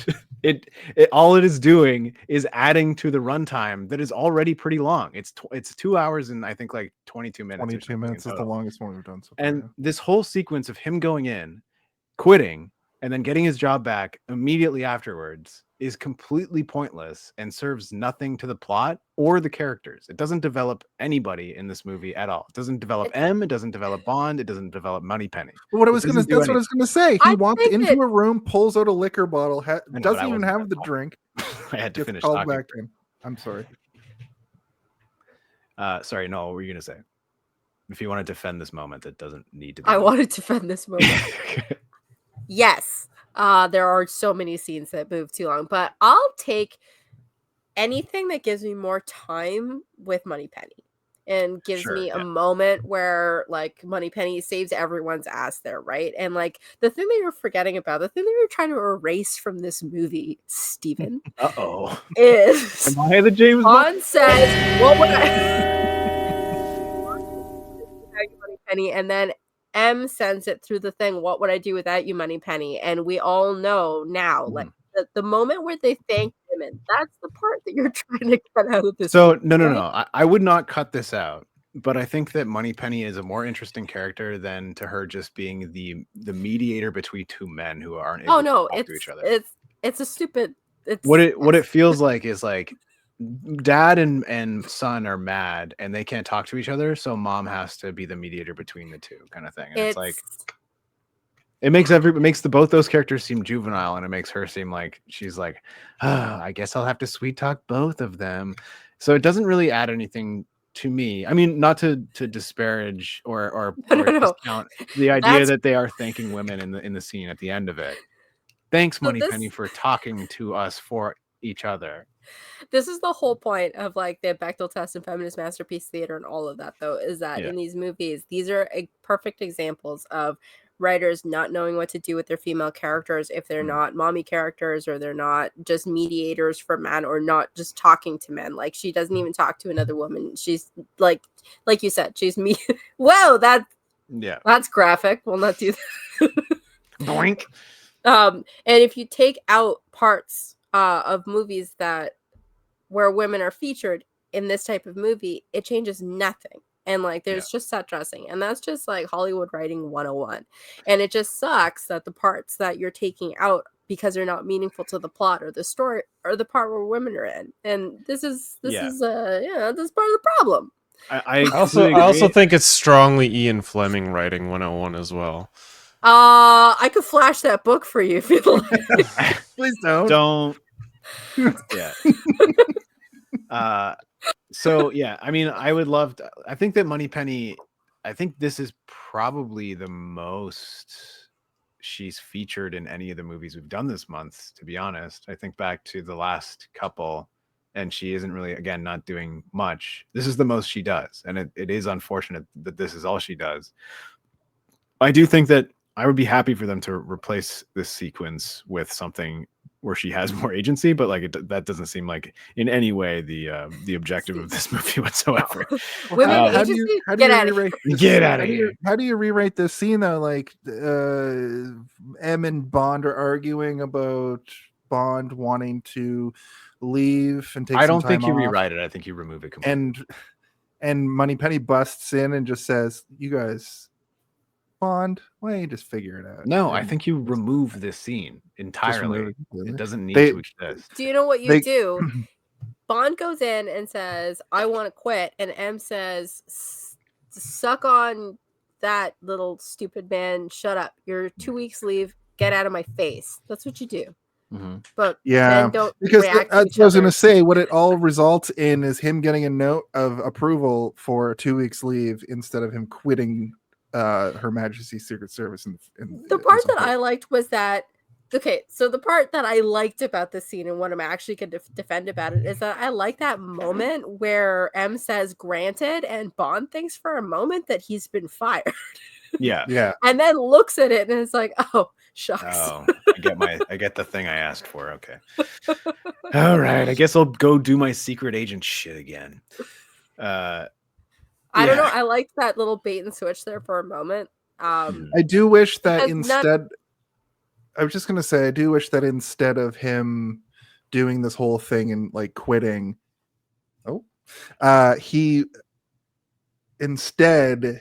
it all it is doing is adding to the runtime that is already pretty long. It's 2 hours and I think like 22 minutes. 22 minutes is the longest one we've done so far. And this whole sequence of him going in, quitting, and then getting his job back immediately afterwards is completely pointless and serves nothing to the plot or the characters. It doesn't develop anybody in this movie at all. It doesn't develop M. It doesn't develop Bond. It doesn't develop Moneypenny. That's what I was going to say. He walked into a room, pulls out a liquor bottle, doesn't even have the drink. I had to finish called talking. Back in. I'm sorry. Sorry, no, what were you going to say? If you want to defend this moment, that doesn't need to be. I want to defend this moment. Yes. There are so many scenes that move too long, but I'll take anything that gives me more time with Moneypenny and gives me a moment where like Moneypenny saves everyone's ass there, right? And like the thing that you're forgetting about, the thing that you're trying to erase from this movie, Steven, is am I the James Bond says, "What would I?" Moneypenny, and then M sends it through the thing, "What would I do without you, Moneypenny?" And we all know now, like the moment where they thank women, that's the part that you're trying to get out of this. So no. I would not cut this out, but I think that Moneypenny is a more interesting character than to her just being the mediator between two men who aren't able to talk to each other. It's a stupid. What it feels like is like dad and son are mad and they can't talk to each other, so mom has to be the mediator between the two, kind of thing. And it's like it makes both those characters seem juvenile, and it makes her seem like she's like, I guess I'll have to sweet talk both of them. So it doesn't really add anything to me. I mean, not to disparage or discount the idea that they are thanking women in the scene at the end of it. Thanks, Moneypenny, for talking to us for each other. This is the whole point of like the Bechdel test and feminist masterpiece theater and all of that, though, is that in these movies, these are perfect examples of writers not knowing what to do with their female characters if they're not mommy characters, or they're not just mediators for men, or not just talking to men. Like she doesn't even talk to another woman. She's like you said, she's me. Whoa, that's graphic. We'll not do that. Boink. And if you take out parts of movies where women are featured in this type of movie, it changes nothing. And like there's just set dressing, and that's just like Hollywood writing 101. And it just sucks that the parts that you're taking out because they're not meaningful to the plot or the story or the part where women are in. And this is part of the problem. I also think it's strongly Ian Fleming writing 101 as well. I could flash that book for you if you'd like. Please don't. Don't. So yeah, I mean, I would love to, I think that Moneypenny, I think this is probably the most she's featured in any of the movies we've done this month, to be honest. I think back to the last couple, and she isn't really, again, not doing much. This is the most she does, and it is unfortunate that this is all she does. I do think that I would be happy for them to replace this sequence with something where she has more agency, but like that doesn't seem like in any way the objective of this movie whatsoever. How do you rewrite this scene though? Like M and Bond are arguing about Bond wanting to leave and take I some don't think time you off. rewrite it. I think you remove it completely. And Moneypenny busts in and just says, "You guys, Bond, why don't you just figure it out?" No, I And think you remove this scene entirely. remove it completely. It doesn't need They- to exist. Do you know what you They- do? Bond goes in and says, "I want to quit," and M says, "Suck on that, little stupid man. Shut up. You're 2 weeks leave. Get out of my face." That's what you do. But Yeah, then don't because react to that's each what I was going other. to say. What it all results in is him getting a note of approval for a 2 weeks leave instead of him quitting Her Majesty's Secret Service. The part that I liked was that, okay, so the part that I liked about this scene and what I'm actually going to defend about it is that I like that moment where M says "granted" and Bond thinks for a moment that he's been fired. Yeah. And then looks at it and is like, "Oh, shucks." Oh, I get the thing I asked for. Okay. All right. I guess I'll go do my secret agent shit again. I don't know. I liked that little bait and switch there for a moment. I do wish that because instead. I was just going to say, I do wish that instead of him doing this whole thing and like quitting, he instead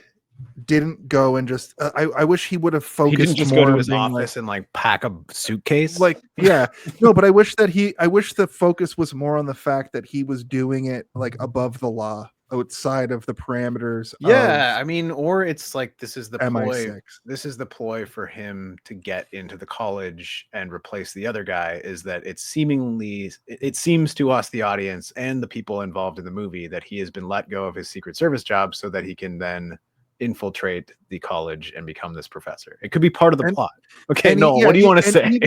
didn't go and just. I wish he would have focused. He didn't just more go to on his being office and like pack a suitcase. like yeah, no, but I wish the focus was more on the fact that he was doing it like above the law, outside of the parameters. Yeah, I mean, or it's like this is the ploy. MI6. This is the ploy for him to get into the college and replace the other guy. Is that it seems to us, the audience, and the people involved in the movie, that he has been let go of his Secret Service job so that he can then infiltrate the college and become this professor. It could be part of the plot. Okay, no, what do you want to say?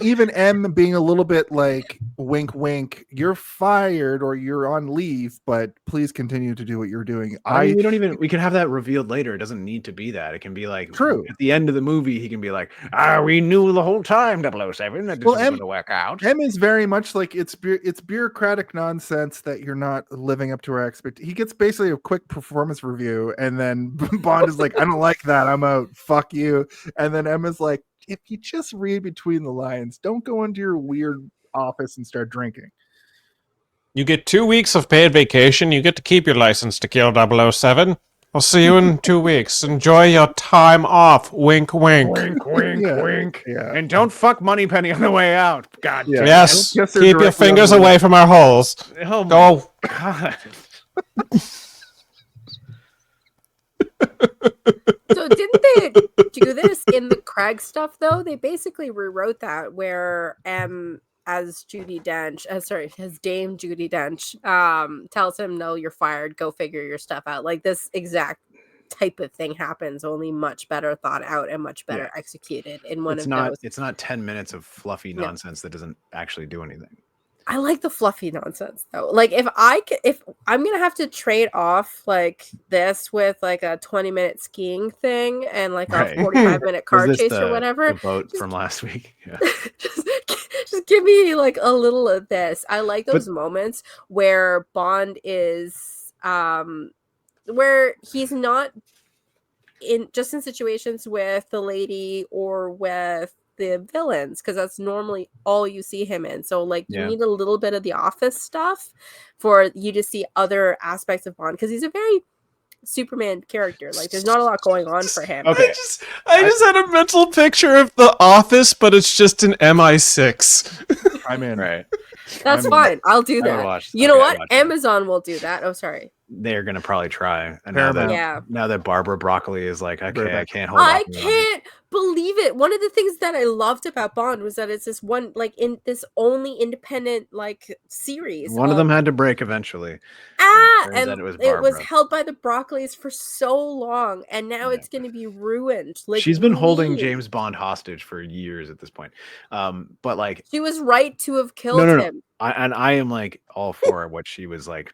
Even M being a little bit like wink, wink. You're fired or you're on leave, but please continue to do what you're doing. I mean, we can have that revealed later. It doesn't need to be that. It can be like true at the end of the movie. He can be like, we knew the whole time 007 that this was going to work out. M is very much like it's bureaucratic nonsense that you're not living up to our expectations. He gets basically a quick performance review, and then Bond is like, "I don't like that. I'm out. Fuck you." And then Emma's like, "If you just read between the lines, don't go into your weird office and start drinking." You get 2 weeks of paid vacation. You get to keep your license to kill 007. I'll see you in 2 weeks. Enjoy your time off. Wink, wink. Wink, wink, wink. Yeah. And don't fuck Moneypenny on the way out. God damn. Yes. Yes, they're Keep your directly fingers on the- away from our holes. Oh my Go. God. So didn't they do this in the Craig stuff though? They basically rewrote that where M as Judi Dench, as Dame Judi Dench, tells him, "No, you're fired. Go figure your stuff out." Like this exact type of thing happens, only much better thought out and much better executed in one of those. It's not 10 minutes of fluffy nonsense that doesn't actually do anything. I like the fluffy nonsense though. Like if I'm gonna have to trade off like this with like a 20-minute skiing thing and like a 45-minute car chase or whatever. The boat from last week. Yeah. just give me like a little of this. I like those moments where Bond is where he's not in situations with the lady or with the villains, because that's normally all you see him in. So like you need a little bit of the office stuff for you to see other aspects of Bond, because he's a very Superman character. Like there's not a lot going on for him. Okay. I just had a mental picture of The Office, but it's just an MI6. I'm in. Right. That's fine. I'll do that. You know what? Amazon will do that. Oh, sorry. They're gonna probably try. And now that Barbara Broccoli is like, okay, I can't hold. I can't believe it. One of the things that I loved about Bond was that it's this one, like in this only independent like series. One of them had to break eventually. And it was held by the Broccoli's for so long, and now it's going to be ruined. Like she's been holding James Bond hostage for years at this point. But like she was right to have killed him. I am like all for what she was like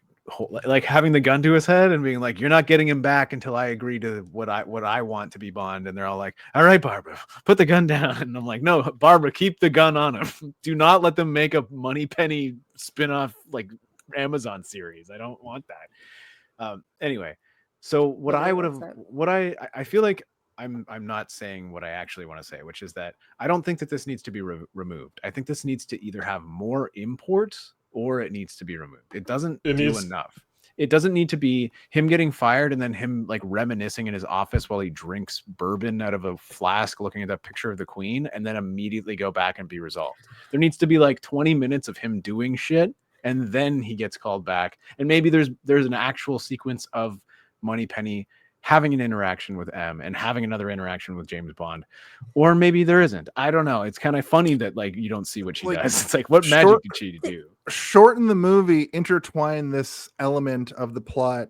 having the gun to his head and being like, "You're not getting him back until I agree to what I want to be Bond." And they're all like, "All right, Barbara, put the gun down." And I'm like, "No, Barbara, keep the gun on him. Do not let them make a Moneypenny spin-off like Amazon series. I don't want that." Anyway, so I feel like I'm not saying what I actually want to say, which is that I don't think that this needs to be removed. I think this needs to either have more import or it needs to be removed. It doesn't do enough. It doesn't need to be him getting fired and then him like reminiscing in his office while he drinks bourbon out of a flask looking at that picture of the queen and then immediately go back and be resolved. There needs to be like 20 minutes of him doing shit and then he gets called back. And maybe there's an actual sequence of Moneypenny having an interaction with M and having another interaction with James Bond. Or maybe there isn't. I don't know. It's kind of funny that like you don't see what she does. It's like, what magic did she do? Shorten the movie, intertwine this element of the plot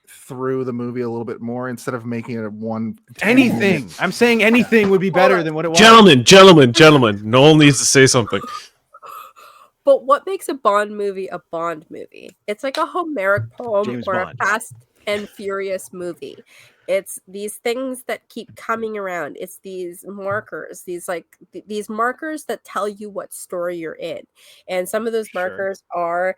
through the movie a little bit more instead of making it one. Anything. I'm saying anything would be better than what it was. Gentlemen. Noel needs to say something. But what makes a Bond movie a Bond movie? It's like a Homeric poem James or Bond. a Fast and Furious movie. It's these things that keep coming around. It's these markers, these markers that tell you what story you're in. And some of those markers are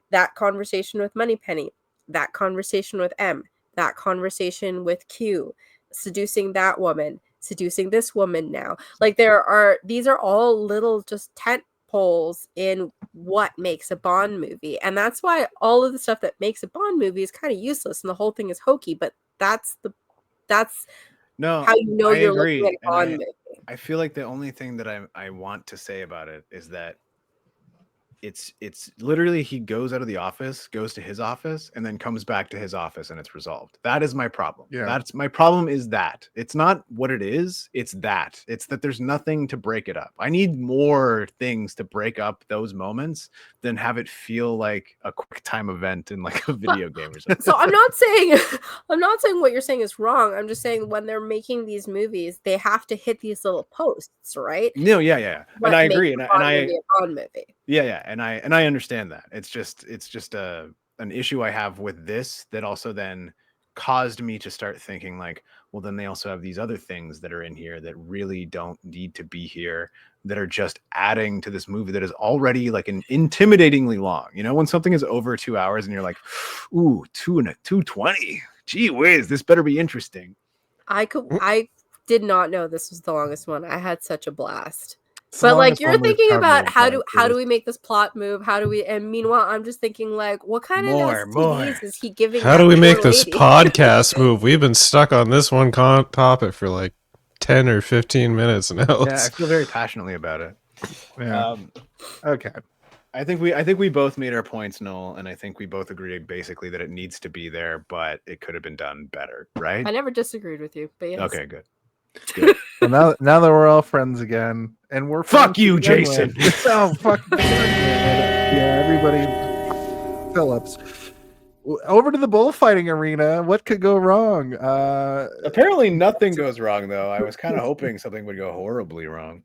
that conversation with Moneypenny, that conversation with M, that conversation with Q, seducing that woman, seducing this woman now. Like these are all little just tent poles in what makes a Bond movie. And that's why all of the stuff that makes a Bond movie is kind of useless and the whole thing is hokey, but that's how you know you're looking at a Bond movie. I feel like the only thing that I want to say about it is that it's literally he goes out of the office, goes to his office, and then comes back to his office and it's resolved. That is my problem. Yeah. That's my problem is that. It's not what it is, it's that. It's that there's nothing to break it up. I need more things to break up those moments than have it feel like a quick time event in like a video game or something. So I'm not saying what you're saying is wrong. I'm just saying when they're making these movies, they have to hit these little posts, right? No, yeah. And I agree. And I a Bond movie. Yeah, and I understand that. It's just an issue I have with this that also then caused me to start thinking like, well, then they also have these other things that are in here that really don't need to be here, that are just adding to this movie that is already like an intimidatingly long. You know, when something is over 2 hours and you're like, ooh, 220. Gee whiz, this better be interesting. I did not know this was the longest one. I had such a blast. But like you're thinking about how do we make this plot move? And meanwhile I'm just thinking like what kind of STDs is he giving? How do we make this podcast move? We've been stuck on this one topic for like 10 or 15 minutes now. Yeah, I feel very passionately about it. Yeah. Okay. I think we both made our points, Noel, and I think we both agreed basically that it needs to be there, but it could have been done better, right? I never disagreed with you, but yes. Okay, good. Well, now that we're all friends again, and we're fuck you, Jason. Oh, fuck. Yeah, everybody. Phillips. Over to the bullfighting arena. What could go wrong? Apparently, nothing goes wrong, though. I was kind of hoping something would go horribly wrong.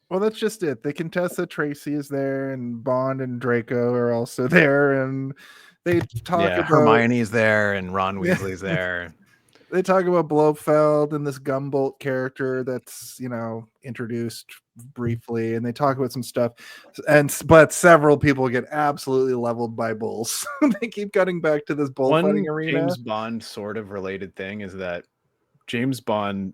Well, that's just it. The Contessa Tracy is there, and Bond and Draco are also there, and they talk about Hermione's there, and Ron Weasley's there. They talk about Blofeld and this Gumbolt character that's, introduced briefly, and they talk about some stuff, but several people get absolutely leveled by bulls. They keep cutting back to this bullfighting arena. James Bond sort of related thing is that James Bond,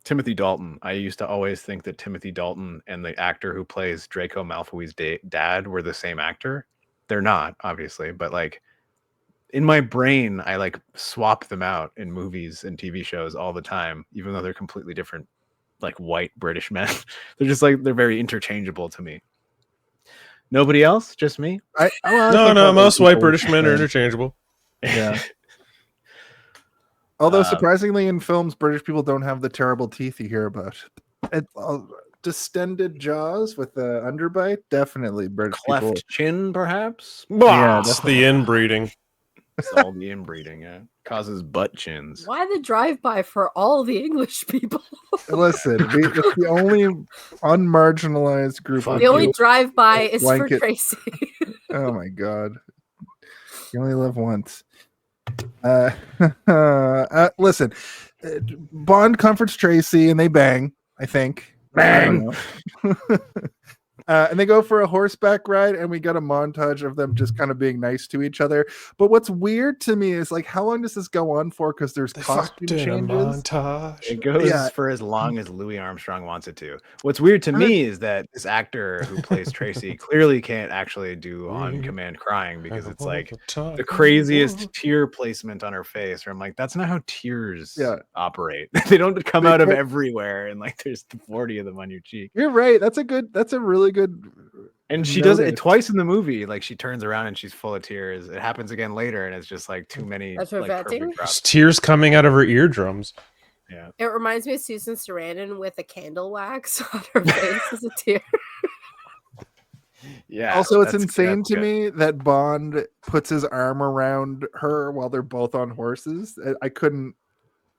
Timothy Dalton. I used to always think that Timothy Dalton and the actor who plays Draco Malfoy's dad were the same actor. They're not, obviously, but like, in my brain, I like swap them out in movies and TV shows all the time, even though they're completely different, like white British men. They're just like, they're very interchangeable to me. Nobody else? Just me? No, most white British men are interchangeable. Yeah. Although surprisingly in films, British people don't have the terrible teeth you hear about. Distended jaws with the underbite, definitely British Cleft people. chin, perhaps? Yeah, that's the inbreeding. It's all the inbreeding, yeah. Causes butt chins. Why the drive-by for all the English people? Listen, it's the only unmarginalized group. The only drive-by is for Tracy. Oh my god. You only live once. Listen, Bond comforts Tracy and they bang, I think. Bang! And they go for a horseback ride, and we get a montage of them just kind of being nice to each other. But what's weird to me is like, how long does this go on for? Because there's costume fucked in a changes. montage. It goes for as long as Louis Armstrong wants it to. What's weird to me is that this actor who plays Tracy clearly can't actually do on-command crying, because it's like the craziest tear placement on her face. Where I'm like, that's not how tears operate. They don't come out of everywhere, and like there's 40 of them on your cheek. You're right. That's a really good. And she does it twice in the movie. Like she turns around and she's full of tears. It happens again later, and it's just like too many. That's like, perfect There's tears coming out of her eardrums. Yeah. It reminds me of Susan Sarandon with a candle wax on her face as a tear. Yeah. Also, it's insane to me that Bond puts his arm around her while they're both on horses. I couldn't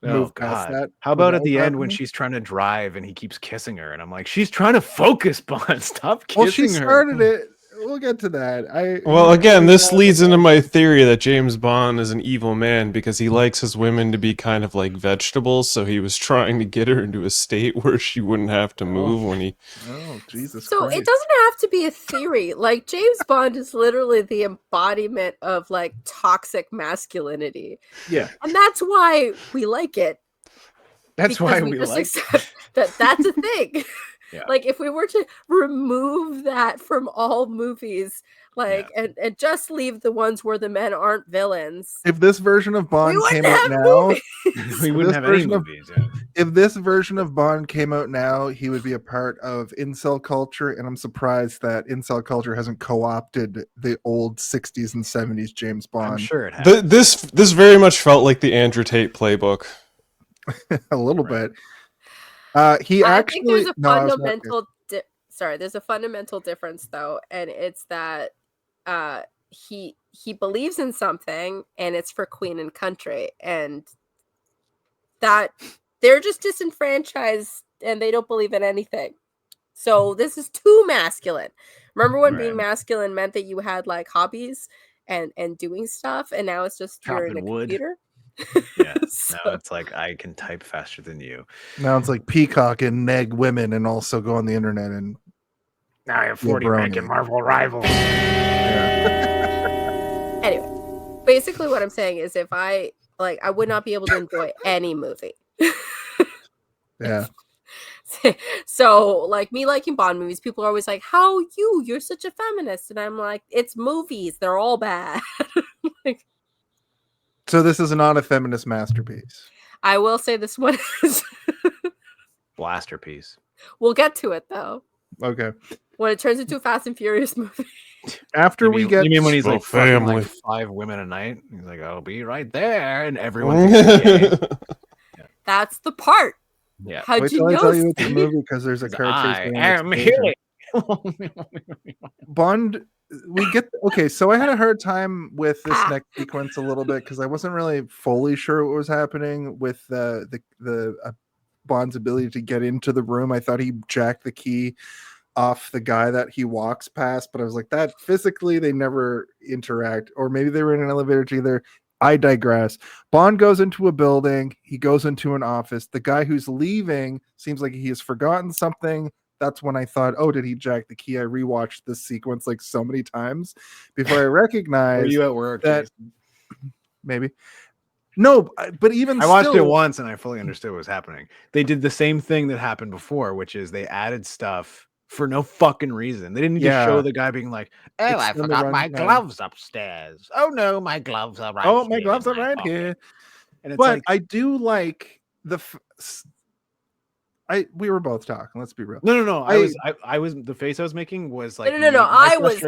move past that. How about at the end when she's trying to drive and he keeps kissing her, and I'm like, she's trying to focus, Bond. Stop kissing her. Well, she started it. We'll get to that. Well, again, this leads into my theory that James Bond is an evil man because he likes his women to be kind of like vegetables, so he was trying to get her into a state where she wouldn't have to move when he... Oh, Jesus So Christ. it doesn't have to be a theory. Like, James Bond is literally the embodiment of, like, toxic masculinity. Yeah. And that's why we like it. That's why Because we just like accept that that's a thing. Yeah. Like, if we were to remove that from all movies, like, and just leave the ones where the men aren't villains. If this version of Bond came out now, we wouldn't have any movies. Yeah. If this version of Bond came out now, he would be a part of incel culture, and I'm surprised that incel culture hasn't co-opted the old 60s and 70s James Bond. I'm sure it has. This very much felt like the Andrew Tate playbook. A little bit. I think there's a fundamental there's a fundamental difference though, and it's that he believes in something and it's for Queen and country, and that they're just disenfranchised and they don't believe in anything. So this is too masculine. Remember when being masculine meant that you had like hobbies and doing stuff, and now it's just you're in a computer. Yeah. Now it's like I can type faster than you. Now it's like peacock and neg women and also go on the internet and now I have 40 making Marvel rivals. Anyway, basically what I'm saying is if I would not be able to enjoy any movie. Yeah. So like me liking Bond movies, people are always like, how you're such a feminist, and I'm like, it's movies, they're all bad. Like, so this is not a feminist masterpiece. I will say this one is Blasterpiece. We'll get to it though. Okay. When it turns into a Fast and Furious movie. After you mean when he's like family, like 5 women a night? He's like, I'll be right there, and everyone thinks That's the part. Yeah. How'd Wait you till I know? tell you it's a movie because there's a car chase. I am here. Bond, we get okay. So I had a hard time with this next sequence a little bit because I wasn't really fully sure what was happening with the Bond's ability to get into the room. I thought he jacked the key off the guy that he walks past, but I was like, that physically they never interact, or maybe they were in an elevator together. I digress. Bond goes into a building. He goes into an office. The guy who's leaving seems like he has forgotten something. That's when I thought, oh, did he jack the key? I rewatched this sequence like so many times before I recognized. Were you at work? That maybe. No, but even I watched it once and I fully understood what was happening. They did the same thing that happened before, which is they added stuff for no fucking reason. They didn't need to show the guy being like, oh, I forgot my gloves upstairs. Oh no, my gloves are right my gloves are right here. And it's but like, I do like we were both talking. Let's be real. No. I was the face I was making was like no. I was.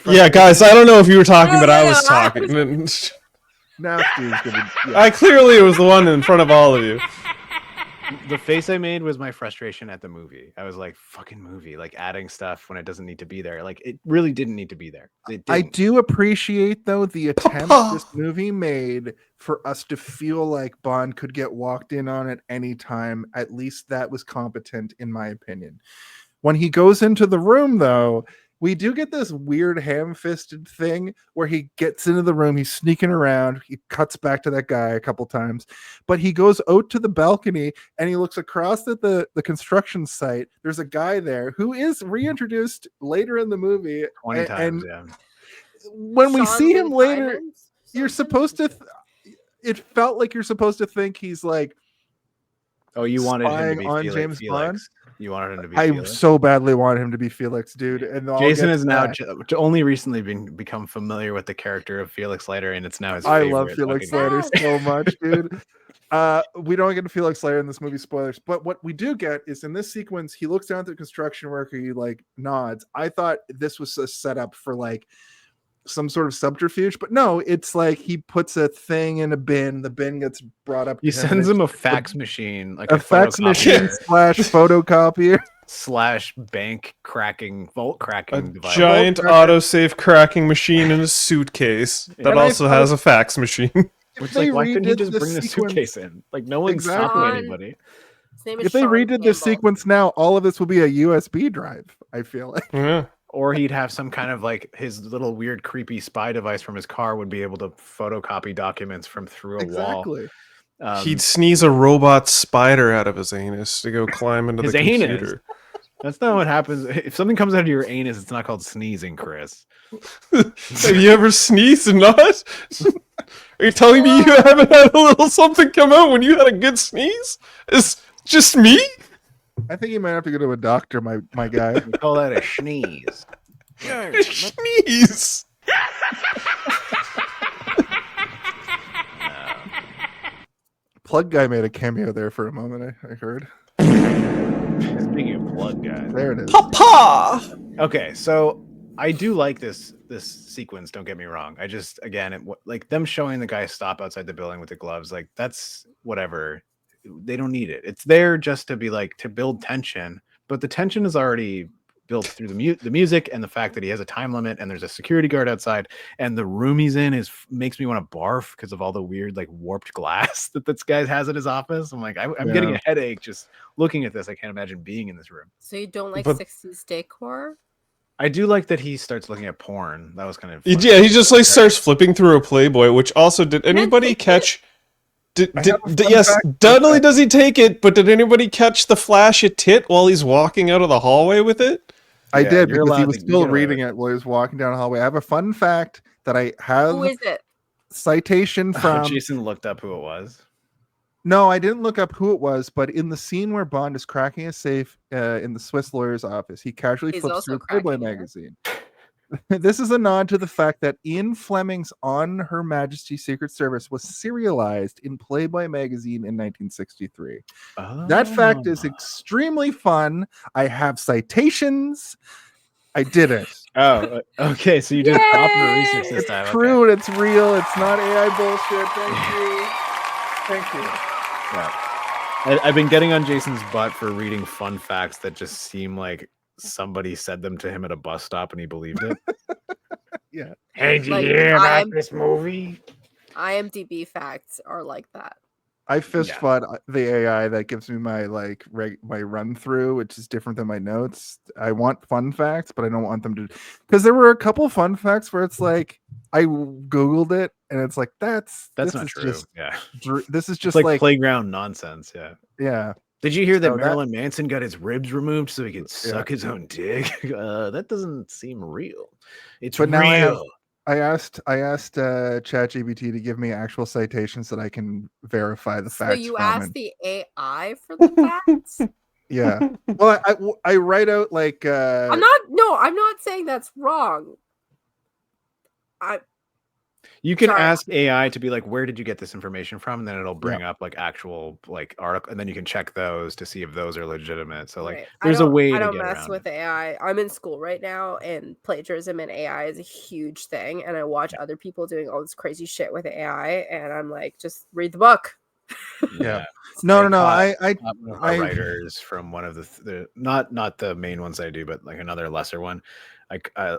Yeah, guys, I don't know if you were talking, but I was talking. Now Steve's gonna. Yeah. I clearly was the one in front of all of you. The face I made was my frustration at the movie. I was like, fucking movie, like adding stuff when it doesn't need to be there. Like it really didn't need to be there. I do appreciate though the attempt this movie made for us to feel like Bond could get walked in on at any time. At least that was competent in my opinion. When he goes into the room though, we do get this weird ham-fisted thing where he gets into the room, he's sneaking around, he cuts back to that guy a couple times, but he goes out to the balcony and he looks across at the construction site. There's a guy there who is reintroduced later in the movie 20 times, yeah. When we Sean see him Lynn later, Hyman's you're something? supposed to it felt like you're supposed to think he's like, oh, you wanted him to spying be on Felix. James Bond? You wanted him to be I Felix? so badly wanted him to be Felix, dude. And I'll Jason get has to now that. only recently become familiar with the character of Felix Leiter, and it's now his I favorite. love Felix fucking- Leiter so much, dude. We don't get to Felix Leiter in this movie, spoilers, but what we do get is in this sequence, he looks down at the construction worker, he like nods. I thought this was a setup for like some sort of subterfuge, but no, it's like he puts a thing in a bin, the bin gets brought up. He to him, sends and him a it's fax machine, like a fax machine / photocopier / bank cracking, vault cracking device. Giant autosave cracking machine in a suitcase that And I also thought- has a fax machine. Which, they like, why couldn't he redid just the bring the sequence- suitcase in? Like, no one's Exactly. stopping anybody. His name is If they Sean redid this Campbell. sequence now, all of this will be a USB drive, I feel like. Yeah. Or he'd have some kind of like his little weird creepy spy device from his car would be able to photocopy documents from through a Exactly. wall. He'd sneeze a robot spider out of his anus to go climb into His the anus? computer. That's not what happens. If something comes out of your anus, it's not called sneezing, Chris. Have you ever sneezed and not? Are you telling me you haven't had a little something come out when you had a good sneeze? It's just me? I think you might have to go to a doctor, my guy. We call that a sneeze. Sneeze. Plug guy made a cameo there for a moment, I heard. Speaking of plug guys. There it is. Papa! Okay, so I do like this sequence, don't get me wrong. I just, again, like them showing the guy stop outside the building with the gloves, like that's whatever. They don't need it. It's there just to be like to build tension, but the tension is already built through the music and the fact that he has a time limit and there's a security guard outside and the room he's in makes me want to barf because of all the weird like warped glass that this guy has in his office. I'm like, I'm getting a headache just looking at this. I can't imagine being in this room. So you don't like But- 60s decor? I do like that he starts looking at porn. That was kind of Yeah, he just like starts flipping through a Playboy, which also did anybody catch? Yes, not only does he take it, but did anybody catch the flash of tit while he's walking out of the hallway with it? I Yeah, did you're because he allowed was to still get away reading with it while he was walking down the hallway. I have a fun fact that I have Who is it? citation from. Jason looked up who it was. No, I didn't look up who it was, but in the scene where Bond is cracking a safe in the Swiss lawyer's office, he casually He's flips also through a Playboy cracking it. magazine. This is a nod to the fact that Ian Fleming's On Her Majesty's Secret Service was serialized in Playboy magazine in 1963. That fact is extremely fun. I have citations. I did it. Oh, okay. So you did proper research this It's time. true and it's real. It's not AI bullshit. Thank you. Yeah. I've been getting on Jason's butt for reading fun facts that just seem like somebody said them to him at a bus stop and he believed it. Yeah. Hey, did you Like, hear about this movie? IMDb facts are like that. I fist fought the AI that gives me my my run through, which is different than my notes. I want fun facts, but I don't want them to, because there were a couple fun facts where it's like I googled it and it's like That's this not is true. just Yeah. this is It's just like, like playground nonsense. Yeah. yeah. Did you hear that So that- Marilyn Manson got his ribs removed so he could suck his own dick? That doesn't seem real. It's But now real. I asked ChatGPT to give me actual citations that I can verify the So facts. you from, asked and- the AI for the facts? yeah. Well, I write out like I'm not saying that's wrong. You can Sorry. ask AI to be like, where did you get this information from? And then it'll bring up like actual like article, and then you can check those to see if those are legitimate. So like Right. there's a way I to don't get mess around with it. AI. I'm in school right now, and plagiarism in AI is a huge thing. And I watch other people doing all this crazy shit with AI, and I'm like, just read the book. yeah. No. caught I one of our writers from one of the not the main ones I do, but like another lesser one.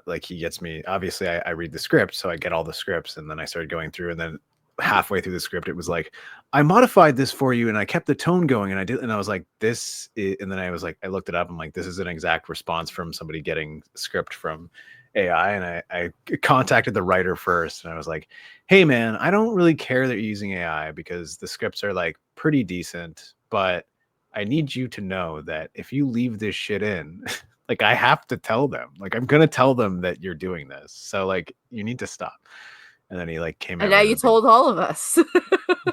Like he gets me. Obviously, I read the script, so I get all the scripts, and then I started going through, and then halfway through the script, it was like, I modified this for you and I kept the tone going and I was like, and then I was like, I looked it up. I'm like, this is an exact response from somebody getting script from AI. And I contacted the writer first and I was like, hey man, I don't really care that you're using AI because the scripts are like pretty decent, but I need you to know that if you leave this shit in, like I have to tell them, like I'm going to tell them that you're doing this. So like, you need to stop. And then he like came out. And now you told all of us.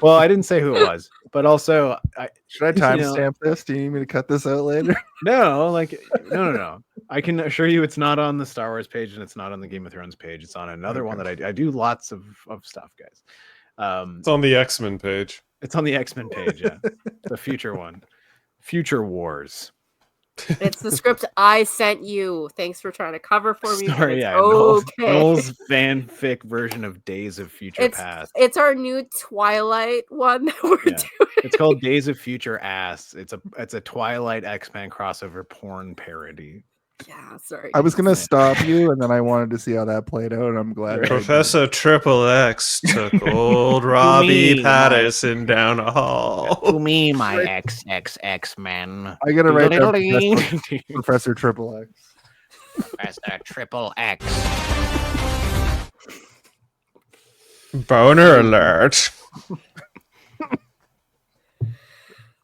Well, I didn't say who it was, but also, should I timestamp this? Do you need me to cut this out later? No. I can assure you, it's not on the Star Wars page, and it's not on the Game of Thrones page. It's on another one that I do lots of stuff, guys. It's on the X-Men page. It's on the X-Men page, yeah, the future one, Future Wars. It's the script I sent you. Thanks for trying to cover for me. Sorry, yeah. Okay. Noel's fanfic version of Days of Future Past. It's our new Twilight one that we're doing. It's called Days of Future Ass. It's a Twilight X-Men crossover porn parody. Yeah, sorry. I was gonna stop you, and then I wanted to see how that played out, and I'm glad. Professor Triple X took old Robbie Patterson down a hall. To me, my XXX men. I gotta write down Professor Triple X. Professor Triple X. Boner alert.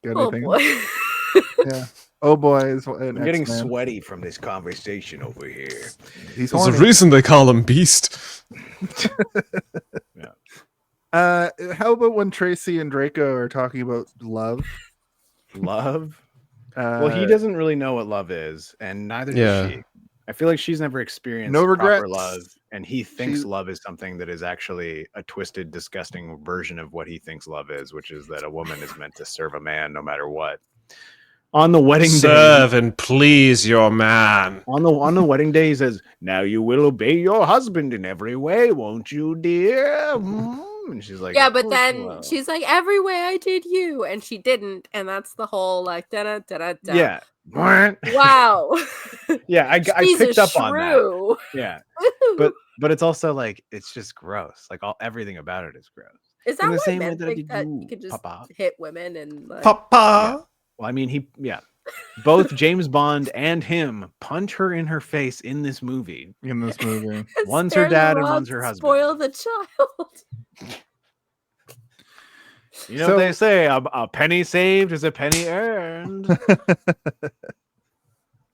Oh boy. Yeah. Oh boy, I'm getting sweaty from this conversation over here. There's a reason they call him Beast. Yeah. How about when Tracy and Draco are talking about love? Love? Well, he doesn't really know what love is, and neither does she. I feel like she's never experienced proper love, and he thinks love is something that is actually a twisted, disgusting version of what he thinks love is, which is that a woman is meant to serve a man no matter what. On the wedding day, serve and please your man. On the wedding day, he says, "Now you will obey your husband in every way, won't you, dear?" And she's like, "Yeah," but then she's like, "Every way I did you," and she didn't, and that's the whole like da da da da. Yeah. Wow. Yeah, I picked up on that. Yeah, but it's also like it's just gross. Like everything about it is gross. Is that why men think that you could just hit women and like... Papa? Yeah. Well, I mean, both James Bond and him punch her in her face in this movie. One's her dad and one's her husband. Spoil the child. You know what they say, a penny saved is a penny earned.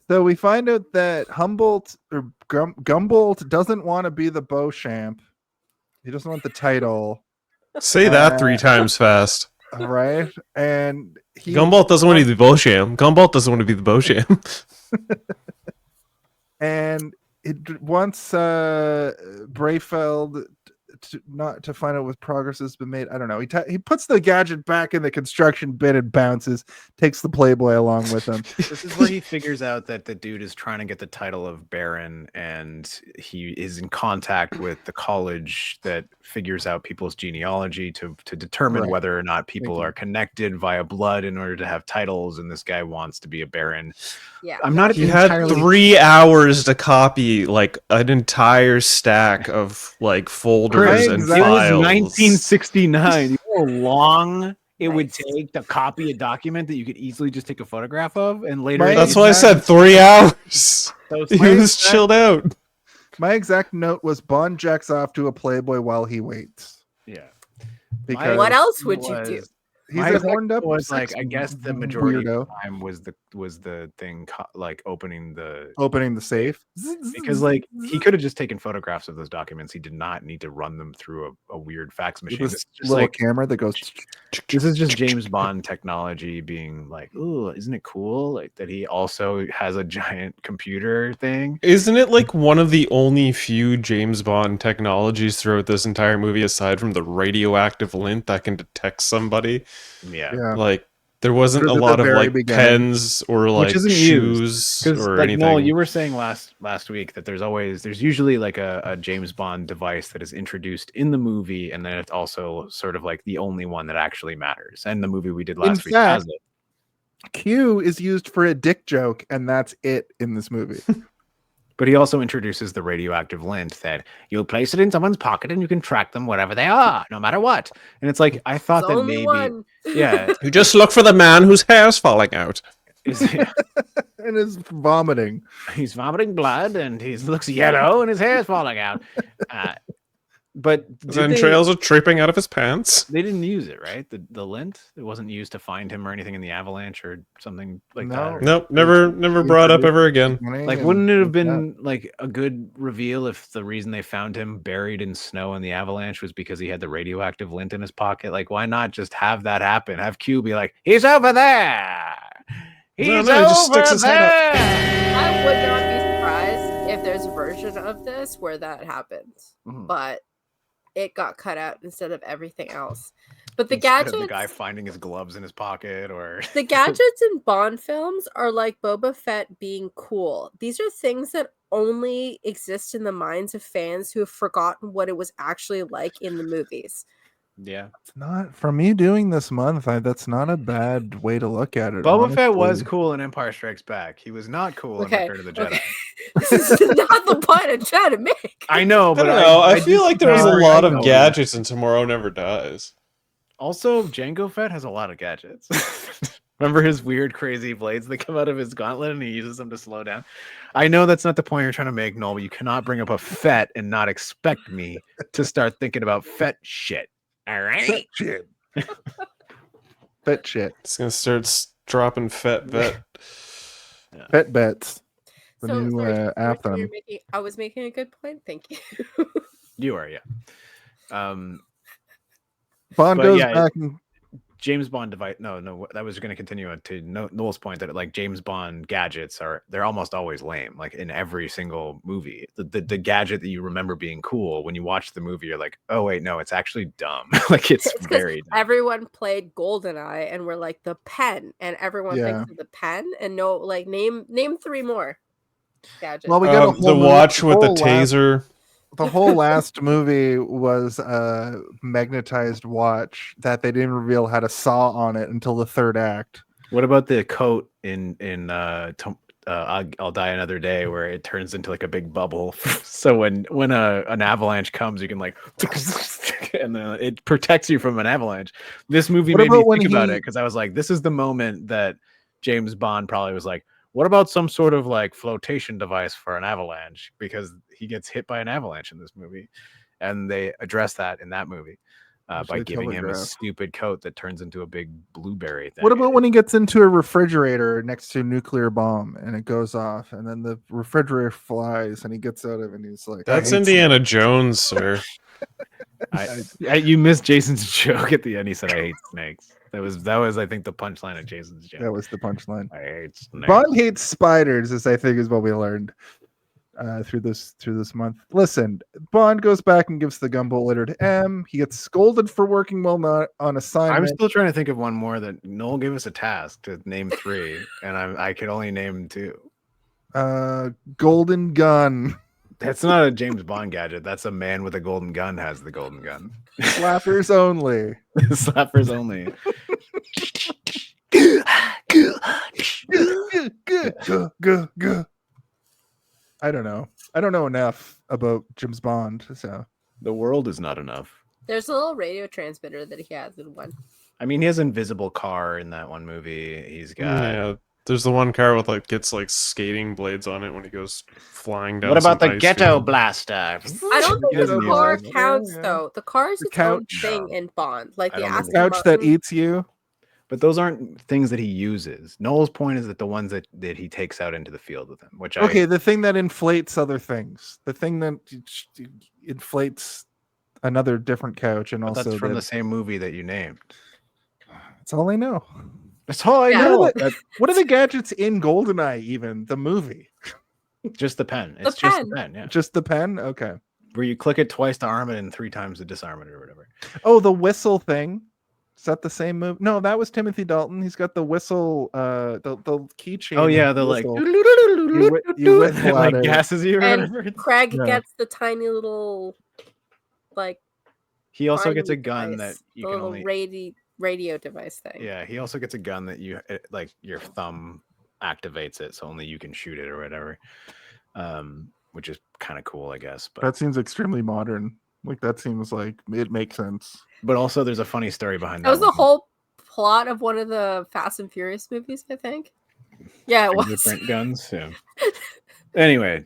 So we find out that Humboldt or Gumboldt doesn't want to be the Beauchamp. He doesn't want the title. Say that 3 times fast. Right? And Gumboldt doesn't want to be the Beauchamp. Gumboldt doesn't want to be the Beauchamp. And it wants Brayfeld to find out what progress has been made. I don't know. He puts the gadget back in the construction bin and bounces, takes the Playboy along with him. This is where he figures out that the dude is trying to get the title of Baron, and he is in contact with the college that figures out people's genealogy to determine whether or not people are connected via blood in order to have titles, and this guy wants to be a Baron. Yeah. I'm not He had 3 hours to copy like an entire stack of like folders and files. It was 1969. You know how long it would take to copy a document that you could easily just take a photograph of, and later. That's why I said 3 hours. He was chilled out. My exact note was Bond jacks off to a Playboy while he waits. Yeah. Because what else would you do? He's a horned up. Was like, I guess the majority of the time was the thing like opening the safe, because like he could have just taken photographs of those documents. He did not need to run them through a weird fax machine. It's just little camera that goes. This is just James Bond technology being like, ooh, isn't it cool? Like that he also has a giant computer thing. Isn't it like one of the only few James Bond technologies throughout this entire movie, aside from the radioactive lint that can detect somebody? Yeah. Like there wasn't a lot of like pens or like shoes or like, anything. Noel, you were saying last week that there's usually like a James Bond device that is introduced in the movie, and then it's also sort of like the only one that actually matters. And the movie we did last week has it. Q is used for a dick joke, and that's it in this movie. But he also introduces the radioactive lint that you'll place it in someone's pocket and you can track them wherever they are, no matter what. And it's like, I thought There's that only maybe, one. yeah, You just look for the man whose hair's falling out. And is vomiting. he's vomiting blood and he looks yellow and his hair's falling out. But Then trails are tripping out of his pants. They didn't use it, right? The lint, it wasn't used to find him or anything in the avalanche or something like that. Nope, never brought up ever again. Like, wouldn't it have been like a good reveal if the reason they found him buried in snow in the avalanche was because he had the radioactive lint in his pocket? Like, why not just have that happen? Have Q be like, he's over there. He's No, he over just sticks his head up. there. I would not be surprised if there's a version of this where that happens, but it got cut out instead of everything else. But the Instead of gadgets, the guy finding his gloves in his pocket, or the gadgets in Bond films are like Boba Fett being cool. These are things that only exist in the minds of fans who have forgotten what it was actually like in the movies. yeah. It's not for me doing this month. That's not a bad way to look at it. Boba Fett was honestly. cool in Empire Strikes Back. He was not cool in Return of the Jedi. This is not the point I'm trying to make. I know, but I feel like there was a lot of know. gadgets in Tomorrow Never Dies. Also, Jango Fett has a lot of gadgets. Remember his weird, crazy blades that come out of his gauntlet and he uses them to slow down? I know that's not the point you're trying to make, Noel, but you cannot bring up a Fett and not expect me to start thinking about Fett shit. All right? Fett shit. Fett shit. It's gonna start dropping Fett bet. Fett bets. The So, new sorry, anthem. I was making a good point. Thank you. You are, yeah. Bond but goes yeah, back and James Bond device. No, that was going to continue on to Noel's point that like James Bond gadgets they're almost always lame. Like in every single movie, the gadget that you remember being cool when you watch the movie, you're like, oh wait, no, it's actually dumb. Like it's very dumb. Everyone played GoldenEye and we're like the pen, and everyone thinks of the pen and no, like name 3 more gadgets. well, we got a whole the watch with the whole taser. The whole last movie was a magnetized watch that they didn't reveal had a saw on it until the third act. What about the coat in I'll Die Another Day, where it turns into like a big bubble? So when an avalanche comes, you can like, and then it protects you from an avalanche. This movie made me think about it because I was like, this is the moment that James Bond probably was like, what about some sort of like flotation device for an avalanche? Because he gets hit by an avalanche in this movie, and they address that in that movie by giving him a stupid coat that turns into a big blueberry thing. What about when he gets into a refrigerator next to a nuclear bomb and it goes off, and then the refrigerator flies and he gets out of it and he's like, That's Indiana Jones, sir. You missed Jason's joke at the end. He said, "I hate snakes." That was I think the punchline of Jason's joke. That was the punchline. I hate snakes. Bond hates spiders, is I think is what we learned through this month. Listen, Bond goes back and gives the gumball litter to M. He gets scolded for working well not on assignment. I'm still trying to think of one more that Noel gave us a task to name 3, and I could only name 2. Golden gun. That's not a James Bond gadget. That's a man with a golden gun has the golden gun. Slappers only. Slappers only. I don't know. I don't know enough about James Bond, so the world is not enough. There's a little radio transmitter that he has in one. I mean, he has an invisible car in that one movie. He's got there's the one car with gets skating blades on it when he goes flying down. What about the ghetto blaster? I don't think the car counts though. The car is its own thing in Bond. Like the couch that eats you. But those aren't things that he uses. Noel's point is that the ones that he takes out into the field with him, the thing that inflates other things, the thing that inflates another different couch, and also that's from the same movie that you named. That's all I know. That's all I know. What are the gadgets in GoldenEye? Even the movie, just the pen. It's just the pen. Yeah, just the pen. Okay, where you click it twice to arm it and 3 times to disarm it or whatever. Oh, the whistle thing. Is that the same move? No, that was Timothy Dalton. He's got the whistle, the keychain. Oh yeah, the whistle. you whistle like gases you. And Craig gets the tiny little, He also gets a gun that you can only radio device thing. Yeah, he also gets a gun that your thumb activates it, so only you can shoot it or whatever. which is kind of cool, I guess. But That seems extremely modern. Like that seems like it makes sense. But also, there's a funny story behind that. That was the one. whole plot of one of the Fast and Furious movies, I think. Yeah, it was. Different guns. Yeah. Anyway,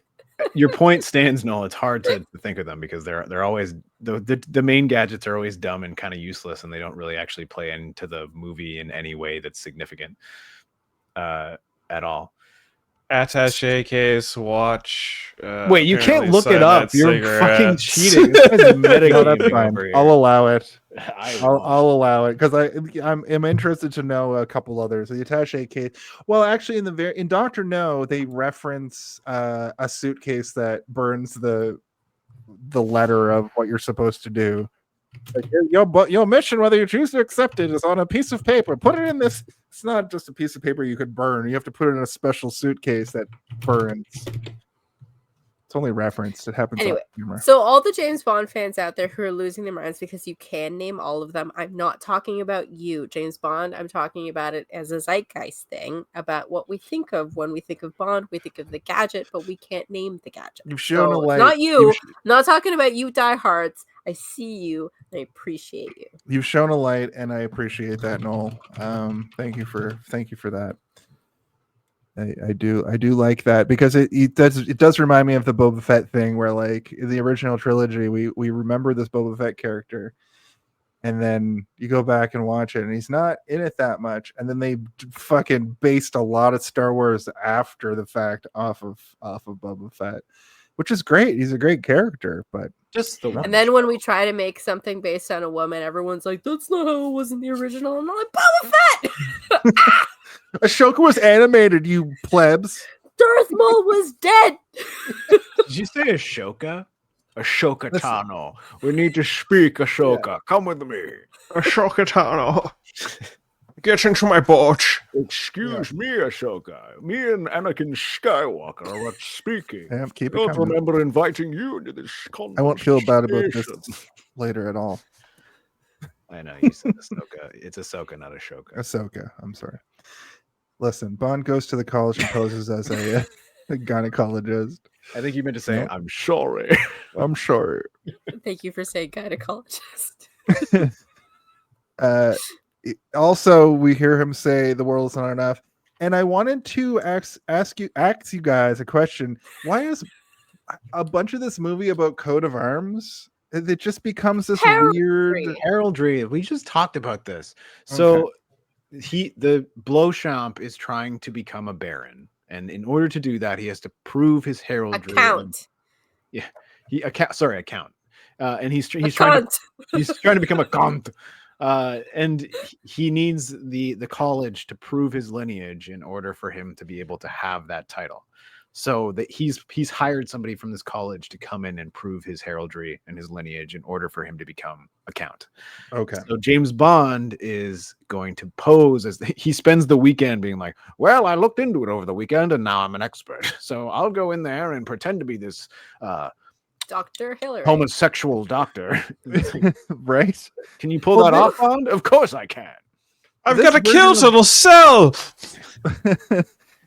your point stands, Noel. It's hard to think of them because they're always the main gadgets are always dumb and kind of useless, and they don't really actually play into the movie in any way that's significant at all. Attaché case, watch. Wait, you can't look it up. You're fucking cheating. No, that's fine. I'll allow it. I'll allow it because I'm interested to know a couple others. The attaché case. Well, actually, in Doctor No, they reference a suitcase that burns the letter of what you're supposed to do. Like, your mission, whether you choose to accept it, is on a piece of paper. Put it in this. It's not just a piece of paper you could burn. You have to put it in a special suitcase that burns. It's only referenced. It happens. Anyway, so all the James Bond fans out there who are losing their minds because you can name all of them, I'm not talking about you, James Bond. I'm talking about it as a zeitgeist thing, about what we think of when we think of Bond. We think of the gadget, but we can't name the gadget. You've shown a light. Not you. I'm not talking about you, diehards. I see you and I appreciate you. You've shown a light, and I appreciate that, Noel. Thank you for that. I do like that because it does remind me of the Boba Fett thing where, like, in the original trilogy, we remember this Boba Fett character, and then you go back and watch it and he's not in it that much, and then they fucking based a lot of Star Wars after the fact off of Boba Fett, which is great. He's a great character, but just the one. And then when we try to make something based on a woman, everyone's like, that's not how it was in the original. And I'm like, Boba Fett! Ashoka was animated, you plebs. Darth Maul was dead. Did you say Ashoka? Ashoka Tano. We need to speak, Ashoka. Yeah. Come with me. Ashoka Tano. Get into my boat. Excuse me, Ashoka. Me and Anakin Skywalker are speaking. Keep I don't remember inviting you into this conversation. I won't feel bad about this later at all. I know, you said Ahsoka. It's Ahsoka, not Ashoka. Ahsoka, I'm sorry. Listen, Bond goes to the college and poses as a gynecologist. I think you meant to say, I'm sorry. I'm sorry. Thank you for saying gynecologist. Also, we hear him say the world is not enough. And I wanted to ask you guys a question. Why is a bunch of this movie about coat of arms? It just becomes this weird heraldry. We just talked about this. So the Beauchamp is trying to become a baron, and in order to do that, he has to prove his heraldry. Count. A count. And he's trying to become a count. And he needs the college to prove his lineage in order for him to be able to have that title. So that he's hired somebody from this college to come in and prove his heraldry and his lineage in order for him to become a count. Okay. So James Bond is going to pose as he spends the weekend being like, well, I looked into it over the weekend and now I'm an expert. So I'll go in there and pretend to be this Dr. Hillary. homosexual doctor. Right? Can you pull that off, Bond? Of course I can. I've got a kilt that'll sell.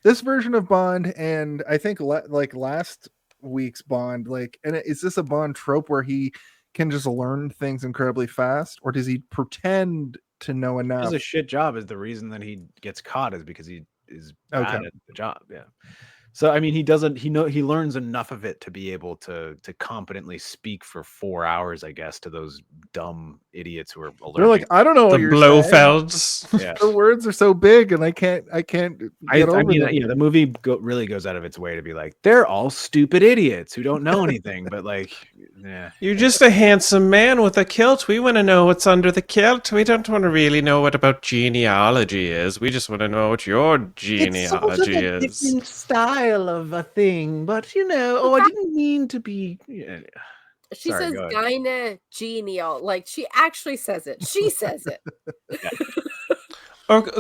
This version of Bond, and I think like last week's Bond, is this a Bond trope where he can just learn things incredibly fast, or does he pretend to know enough? He does a shit job. Is the reason that he gets caught is because he is bad at the job. Yeah. So I mean, he learns enough of it to be able to competently speak for 4 hours, I guess, to those dumb idiots who are allergic. They're like, I don't know what you're Blofelds. Yeah. The words are so big, and I can't. I mean, the movie really goes out of its way to be like, they're all stupid idiots who don't know anything. But like, yeah, you're just a handsome man with a kilt. We want to know what's under the kilt. We don't want to really know what about genealogy is. We just want to know what your genealogy is. Different style of a thing, but I didn't mean to be. Yeah. She says gynegenial, like she actually says it. She says it.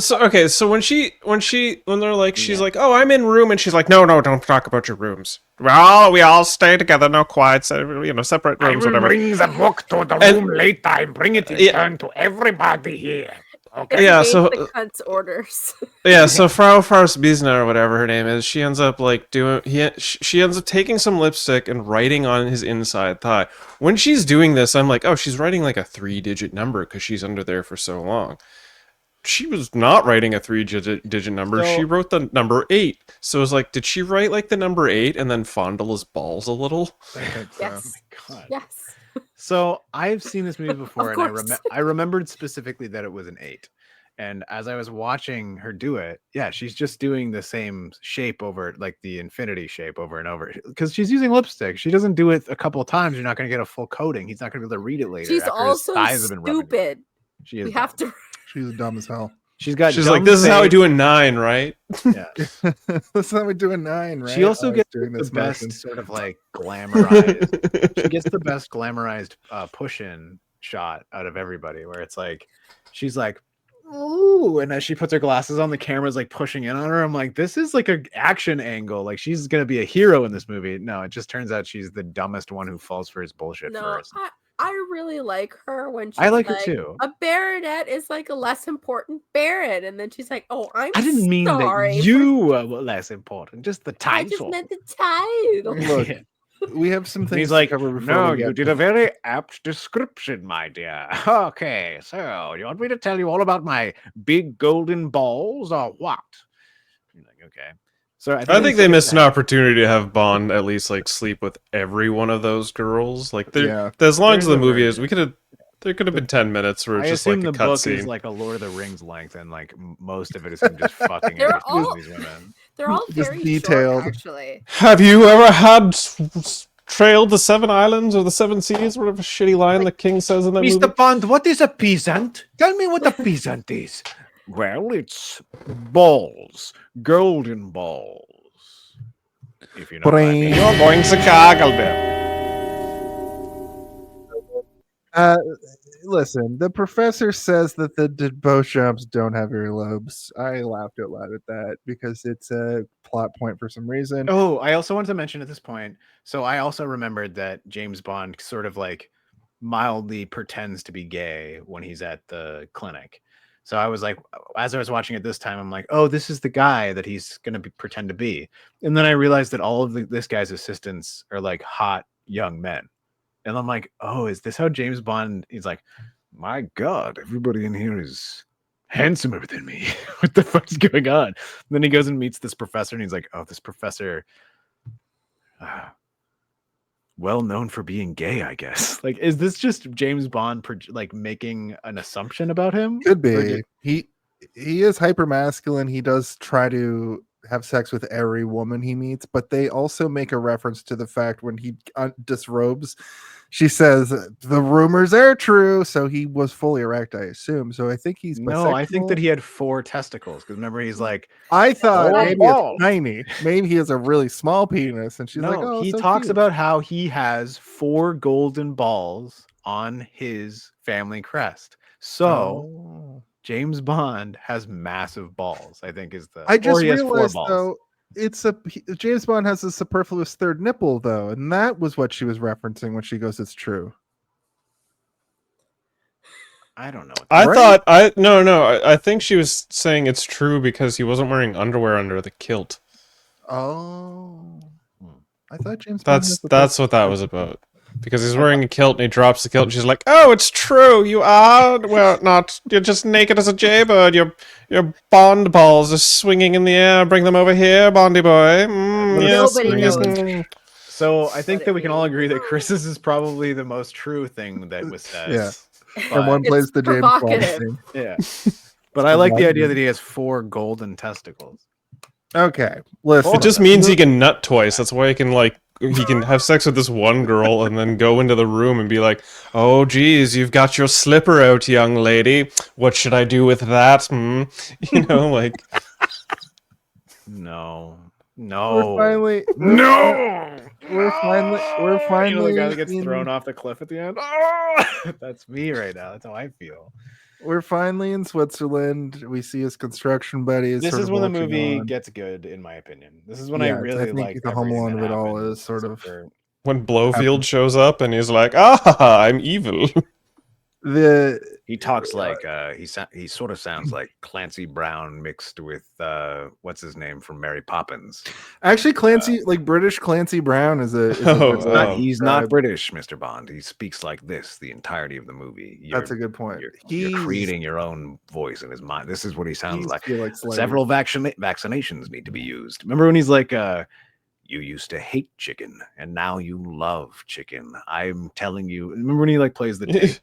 So when they're like, she's like, oh, I'm in room, and she's like, no, don't talk about your rooms. We all stay together, no quiet, separate rooms, whatever. Bring the book to the room later and bring it in turn to everybody here. It's Yeah, against so the cunt's orders. yeah, so Frau Farsbisner or whatever her name is, she ends up like she ends up taking some lipstick and writing on his inside thigh. When she's doing this, I'm like, oh, she's writing like a 3-digit number because she's under there for so long. She was not writing a 3-digit number. So- She wrote the number 8. So it was like, did she write like the number 8 and then fondle his balls a little? Yes. God. Yes. So I've seen this movie before, and course. I remembered specifically that it was an 8. And as I was watching her do it, yeah, she's just doing the same shape over, like the infinity shape over and over, because she's using lipstick. She doesn't do it a couple of times. You're not going to get a full coating. He's not going to be able to read it later. She's after his also thighs have been rubbing it. stupid. She is. We have to. She's dumb as hell. She's got. She's dumb like, this is how we face. do a 9, right? Yeah. That's how we do a 9, right? She also I was gets doing the this best motion. sort of like glamorized. She gets the best glamorized push-in shot out of everybody, where it's like she's like, ooh, and as she puts her glasses on, the camera's like pushing in on her. I'm like, this is like an action angle. Like she's gonna be a hero in this movie. No, it just turns out she's the dumbest one who falls for his bullshit No, first. I really like her when she's I like her too. A baronet is like a less important baron, and then she's like, "Oh, I'm I didn't mean sorry that you were less important, just the I just title. meant the title." Look, we have some And things he's to like, cover before no, we get you did a very apt description, my dear. Okay, so you want me to tell you all about my big golden balls or what? You're like, okay. So I think they missed an opportunity to have Bond at least like sleep with every one of those girls. Like, Yeah. as long as There's the a movie very- is, there could have been 10 minutes where it's I just like assume a the book is cutscene. like a Lord of the Rings length, and like most of it is him just fucking They're every all- these women. They're all Just very detailed. short, actually. Have you ever had trailed the 7 islands or the 7 seas? Whatever shitty line the king says in that movie. Bond, what is a peasant? Tell me what a peasant is. Well, it's balls, golden balls. If you know what I mean. You're going to gargle them. Listen, the professor says that the Beauchamps don't have earlobes. I laughed out loud at that because it's a plot point for some reason. Oh, I also wanted to mention at this point. So I also remembered that James Bond sort of like mildly pretends to be gay when he's at the clinic. So I was like, as I was watching it this time, I'm like, oh, this is the guy that he's going to pretend to be. And then I realized that all of this guy's assistants are like hot young men. And I'm like, oh, is this how James Bond? He's like, my God, everybody in here is handsomer than me. What the fuck's going on? And then he goes and meets this professor, and he's like, oh, this professor, well known for being gay, I guess. Like, is this just James Bond like making an assumption about him? Could Or be. He is hyper masculine. He does try to have sex with every woman he meets, but they also make a reference to the fact when he disrobes, she says the rumors are true. So he was fully erect, I assume. So I think he's No, I think that bisexual. he had 4 testicles. Because remember, he's like, I thought Oh, maybe balls. it's tiny. Maybe he has a really small penis, and she's no, like, "Oh, he so talks cute." about how he has 4 golden balls on his family crest. So Oh. James Bond has massive balls, I think is the. I just or he has 4 realized balls. though, James Bond has a superfluous third nipple though, and that was what she was referencing when she goes, "It's true." I don't know. I think she was saying it's true because he wasn't wearing underwear under the kilt. Oh, I thought James. Bond has the That's third what that was about. Because he's wearing a kilt and he drops the kilt and she's like, "Oh, it's true. You are not. You're just naked as a jaybird. Your Bond balls are swinging in the air. Bring them over here, Bondy boy." Yes, Nobody yes, knows. So I think But that we can all agree that Chris's is probably the most true thing that was said. Yeah. But, And one It's plays the James Bond provocative. theme. yeah. But I like the idea that he has 4 golden testicles. Okay, listen. It just means he can nut twice. That's why he can have sex with this one girl and then go into the room and be like, "Oh, geez, you've got your slipper out, young lady. What should I do with that?" You know, like. No. We're finally. No! We're finally. You know the guy that gets in- thrown off the cliff at the end? Oh! That's me right now. That's how I feel. We're finally in Switzerland. We see his construction buddies. This sort is of when the watching movie on. gets good, in my opinion. This is when I Yeah, really think like the Home everything Alone that of it all happens, is sort except of. for- When Blofeld shows up and he's like, "Ah, I'm evil." He talks like he sort of sounds like Clancy Brown mixed with what's his name from Mary Poppins. Actually, Clancy, like British Clancy Brown, is a He's not British, Mr. Bond. He speaks like this the entirety of the movie. That's a good point. You're creating your own voice in his mind. This is what he sounds like. Slightly. Several vaccinations need to be used. Remember when he's like, you used to hate chicken and now you love chicken. I'm telling you. Remember when he like plays the tape?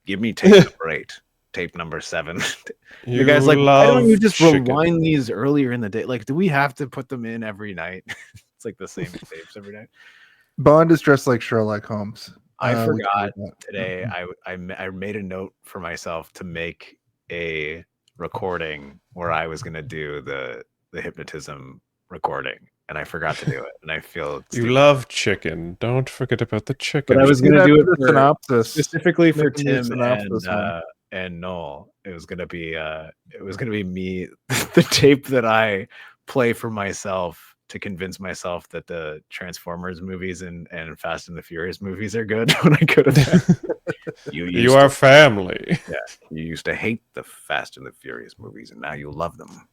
Give me tape number 8, tape number 7. You guys like, why don't you just rewind these earlier in the day? Like, do we have to put them in every night? It's like the same tapes every night. Bond is dressed like Sherlock Holmes. I forgot today. I made a note for myself to make a recording where I was going to do the hypnotism recording, and I forgot to do it. And I feel you love chicken. Don't forget about the chicken. But I was going to do it for synopsis specifically for Tim and Noel. It was going to be me. The tape that I play for myself to convince myself that the Transformers movies and Fast and the Furious movies are good when I could have. You are family. Yeah, you used to hate the Fast and the Furious movies, and now you love them.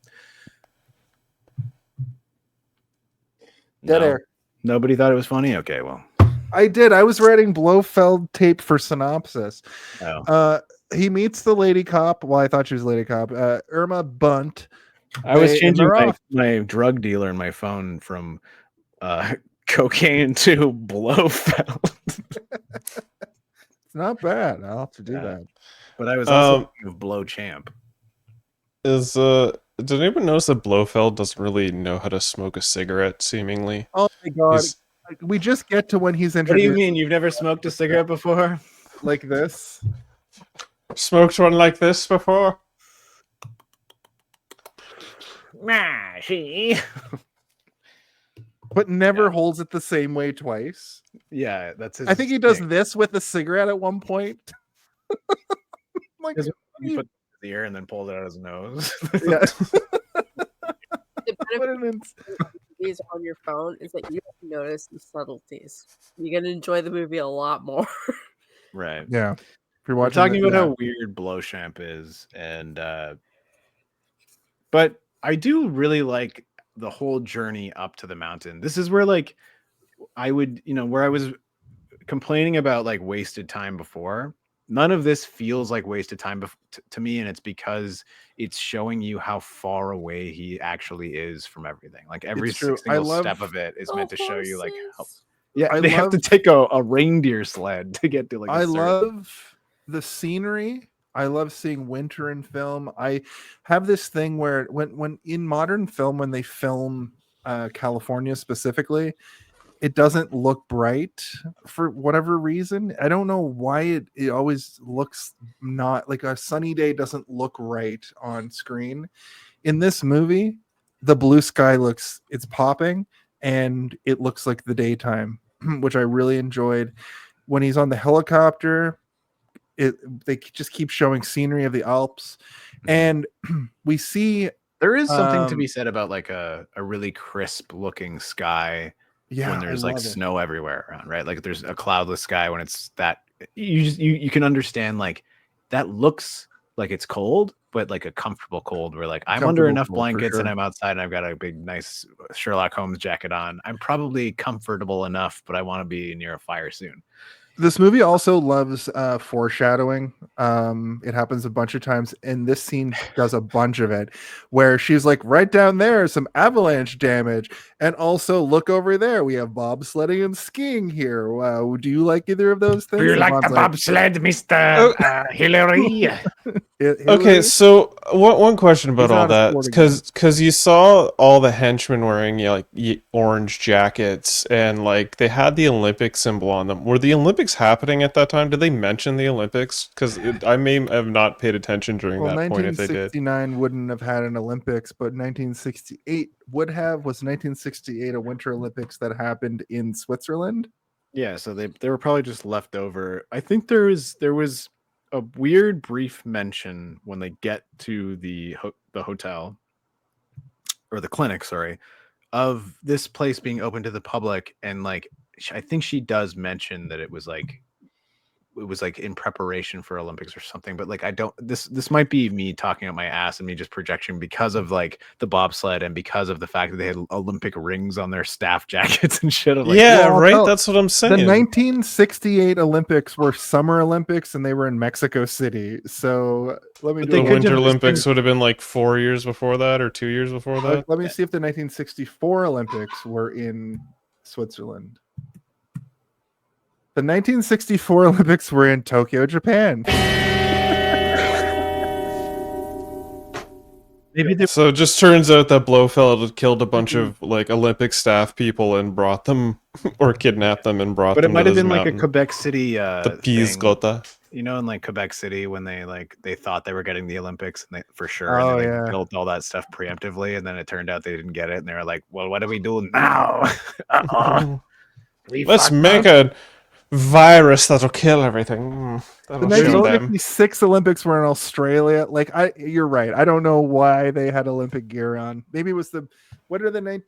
Dead air. Nobody thought it was funny. Okay, well, I did. I was writing Blofeld tape for Synopsis. Oh. He meets the lady cop. Well, I thought she was a lady cop. Irma Bunt. I was changing my drug dealer in my phone from cocaine to Blofeld. It's not bad. I'll have to do that. But I was also thinking of Blow Champ. Did anyone notice that Blofeld doesn't really know how to smoke a cigarette, seemingly? Oh my god. We just get to when he's introduced. What do you mean? You've never smoked a cigarette before? Like this? Smoked one like this before? Nah, see. But never holds it the same way twice. Yeah, that's his. I think he does this with a cigarette at one point. Like, he put the ear and then pulled it out of his nose. Yeah. The benefit of these on your phone is that you have to notice the subtleties. You're gonna enjoy the movie a lot more. Right. Yeah. If you're We're watching talking about how weird Blowchamp is, and but I do really like the whole journey up to the mountain. This is where like I would, where I was complaining about like wasted time before. None of this feels like wasted time to me, and it's because it's showing you how far away he actually is from everything. Like every single step of it is meant to show you like how, they have to take a reindeer sled to get to like I love the scenery. I love seeing winter in film. I have this thing where when in modern film, when they film California specifically, it doesn't look bright for whatever reason. I don't know why it always looks not like a sunny day doesn't look right on screen. In this movie, the blue sky it's popping and it looks like the daytime, which I really enjoyed. When he's on the helicopter, they just keep showing scenery of the Alps, and we see there is something to be said about like a really crisp looking sky. Yeah, when there's like snow everywhere around, right? Like there's a cloudless sky when it's that you can understand like that looks like it's cold, but like a comfortable cold where like I'm under enough blankets and I'm outside and I've got a big nice Sherlock Holmes jacket on. I'm probably comfortable enough, but I want to be near a fire soon. This movie also loves foreshadowing. It happens a bunch of times, and this scene does a bunch of it, where she's like, right down there, some avalanche damage, and also look over there, we have bobsledding and skiing here. Wow, do you like either of those things? Do you like the bobsled, Mr. Hillary? Okay, so one question about all that, because you saw all the henchmen wearing orange jackets, and like they had the Olympic symbol on them. Were the Olympics happening at that time? Did they mention the Olympics? Because I may have not paid attention during that point if they did. 1969 wouldn't have had an Olympics, but 1968 would have. Was 1968 a Winter Olympics that happened in Switzerland? Yeah, so they were probably just left over. I think there was a weird brief mention when they get to the hotel or the clinic, sorry, of this place being open to the public, and like I think she does mention that it was like it was like in preparation for Olympics or something. But like I don't. This might be me talking out my ass and me just projection because of like the bobsled and because of the fact that they had Olympic rings on their staff jackets and shit. I'm like, Yeah, well, right. no, That's what I'm saying. The 1968 Olympics were Summer Olympics, and they were in Mexico City. So let me But do The could Winter just Olympics would have been like 4 years before that, or 2 years before that. let me see if the 1964 Olympics were in Switzerland. The 1964 Olympics were in Tokyo, Japan. maybe So it just turns out that Blofeld had killed a bunch of like Olympic staff people and brought them, or kidnapped them and brought But it them. might to have this been like a mountain. Quebec City the thing. Pisgota. You know, in like Quebec City when they thought they were getting the Olympics and they for sure Oh, and they yeah. built all that stuff preemptively and then it turned out they didn't get it and they were like, well, what do we do now? Uh-oh. Let's make a virus that'll kill everything. The That'll show them. 1956 Olympics were in Australia. Like you're right. I don't know why they had Olympic gear on. Maybe it was what are the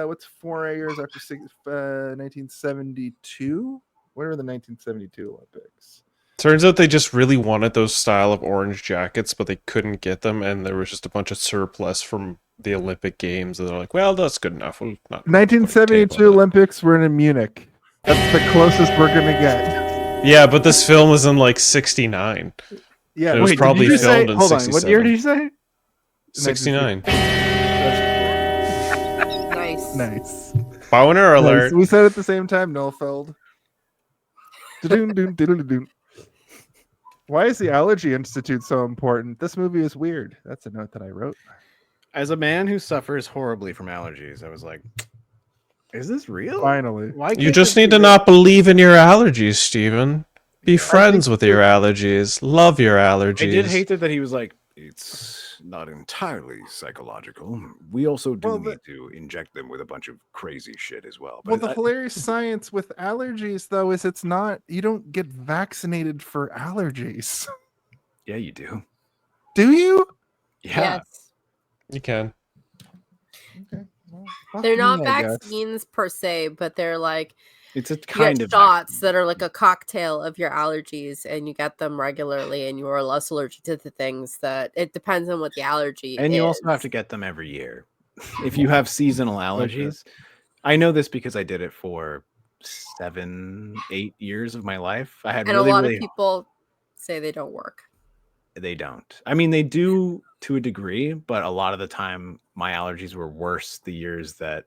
what's 4 years after 1972? What are the 1972 Olympics? Turns out they just really wanted those style of orange jackets, but they couldn't get them, and there was just a bunch of surplus from the Olympic Games, and they're like, "Well, that's good enough." We'll not 1972 Olympics were in Munich. That's the closest we're gonna get. Yeah, but this film was in like '69. Yeah, it was probably filmed in hold on, '67. what year did you say? '69. Nice. Boner alert. We said it at the same time, Noelfeld. Da-doon-doon-diddle-doon. Why is the Allergy Institute so important? This movie is weird. That's a note that I wrote. As a man who suffers horribly from allergies, I was like, is this real? Finally. Why You can't just this need be to real? not believe in your allergies, Steven. Be friends with your allergies. Love your allergies. I did hate that he was like, it's not entirely psychological. We also do need to inject them with a bunch of crazy shit as well. Well, But the hilarious science with allergies, though, is you don't get vaccinated for allergies. yeah, you do. Do you? Yeah. Yes. You can. Okay. Well, fuck They're not me, I guess. vaccines per se, but they're like It's a you kind get of shots that are like a cocktail of your allergies, and you get them regularly, and you are less allergic to the things that it depends on what the allergy And is. you also have to get them every year. If you have seasonal allergies, I know this because I did it for 7-8 years of my life. I had and really, a lot really of people say they don't work. They don't. I mean, they do to a degree, but a lot of the time my allergies were worse the years that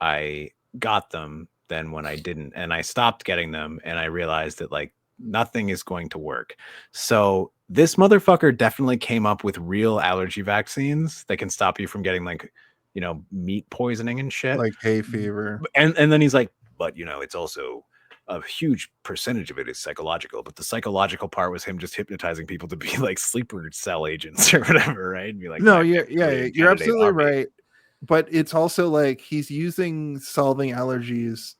I got them than when I didn't. And I stopped getting them and I realized that like nothing is going to work. So this motherfucker definitely came up with real allergy vaccines that can stop you from getting like, you know, meat poisoning and shit. Like hay fever. And then he's like, but you know, it's also a huge percentage of it is psychological, but the psychological part was him just hypnotizing people to be like sleeper cell agents or whatever, right? And be like, No, "My yeah, favorite you're candidate absolutely on me." right. But it's also like he's using solving allergies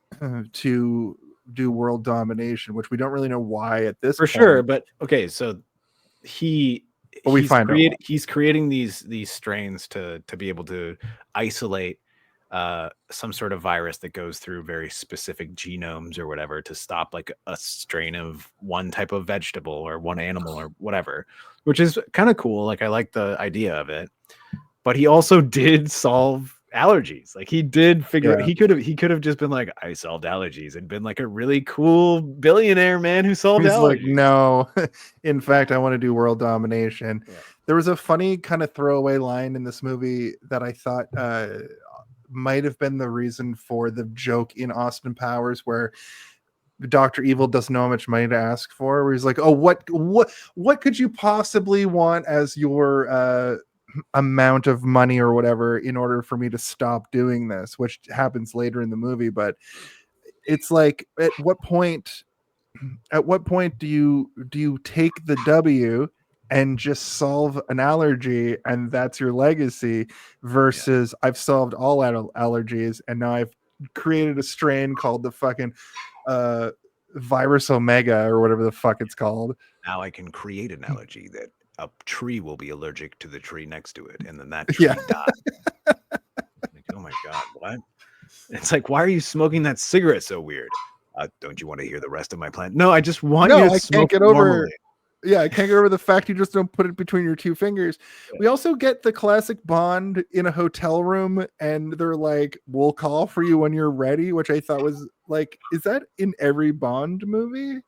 to do world domination, which we don't really know why at this For point. sure. But okay, so But we find out why. he's creating these strains to be able to isolate some sort of virus that goes through very specific genomes or whatever to stop like a strain of one type of vegetable or one animal or whatever, which is kind of cool. Like I like the idea of it, but he also did solve allergies. Like he did figure Yeah. he could have just been like, I solved allergies and been like a really cool billionaire man who solved He's like, allergies. no, in fact, I want to do world domination. Yeah. There was a funny kind of throwaway line in this movie that I thought might have been the reason for the joke in Austin Powers where Dr. Evil doesn't know how much money to ask for, where he's like, oh, what could you possibly want as your amount of money or whatever in order for me to stop doing this, which happens later in the movie. But it's like, at what point do you take the W and just solve an allergy and that's your legacy versus I've solved all allergies and now I've created a strain called the fucking virus omega or whatever the fuck it's called. Now I can create an allergy that a tree will be allergic to the tree next to it, and then that tree dies. Like, oh my god, what? It's like, why are you smoking that cigarette so weird? Don't you want to hear the rest of my plan? No, I just want No, you to I smoke can't get over. normally. Yeah, I can't get over the fact you just don't put it between your two fingers. We also get the classic Bond in a hotel room, and they're like, "We'll call for you when you're ready," which I thought was like, is that in every Bond movie?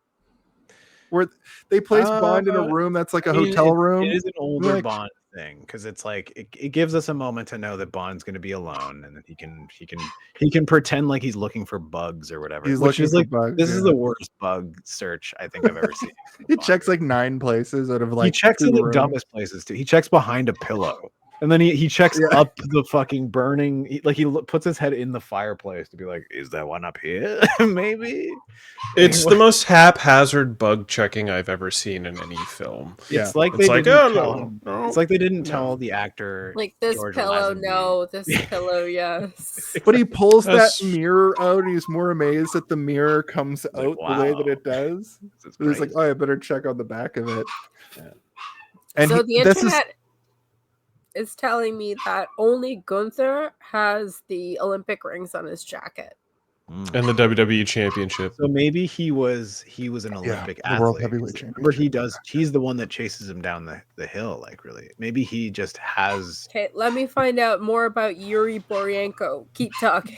Where they place Bond in a room that's like a hotel room? It is an older Like, Bond thing because it's like it gives us a moment to know that Bond's going to be alone and that he can pretend like he's looking for bugs or whatever. He's Which looking is for like bugs, this is yeah. the worst bug search I think I've ever seen. He checks like 9 places out of like He checks through in the room. dumbest places too. He checks behind a pillow. And then he checks up the fucking burning. He puts his head in the fireplace to be like, "Is that one up here? Maybe." It's the most haphazard bug checking I've ever seen in any film. It's like It's they like, didn't oh, tell no, him. no, It's like they didn't no. tell the actor Like this George pillow, Lazenby. no. This pillow, yes. But he pulls That's- that mirror out, and he's more amazed that the mirror comes like, out the way that wow. it does. This is So he's like, crazy. "Oh, I better check on the back of it." And So the this is internet is telling me that only Gunther has the Olympic rings on his jacket. And the WWE Championship. So maybe he was an Olympic the World athlete. Heavyweight Remember, Championship. he's the one that chases him down the hill. Like, really, maybe he just has. Okay, let me find out more about Yuri Boryenko. Keep talking.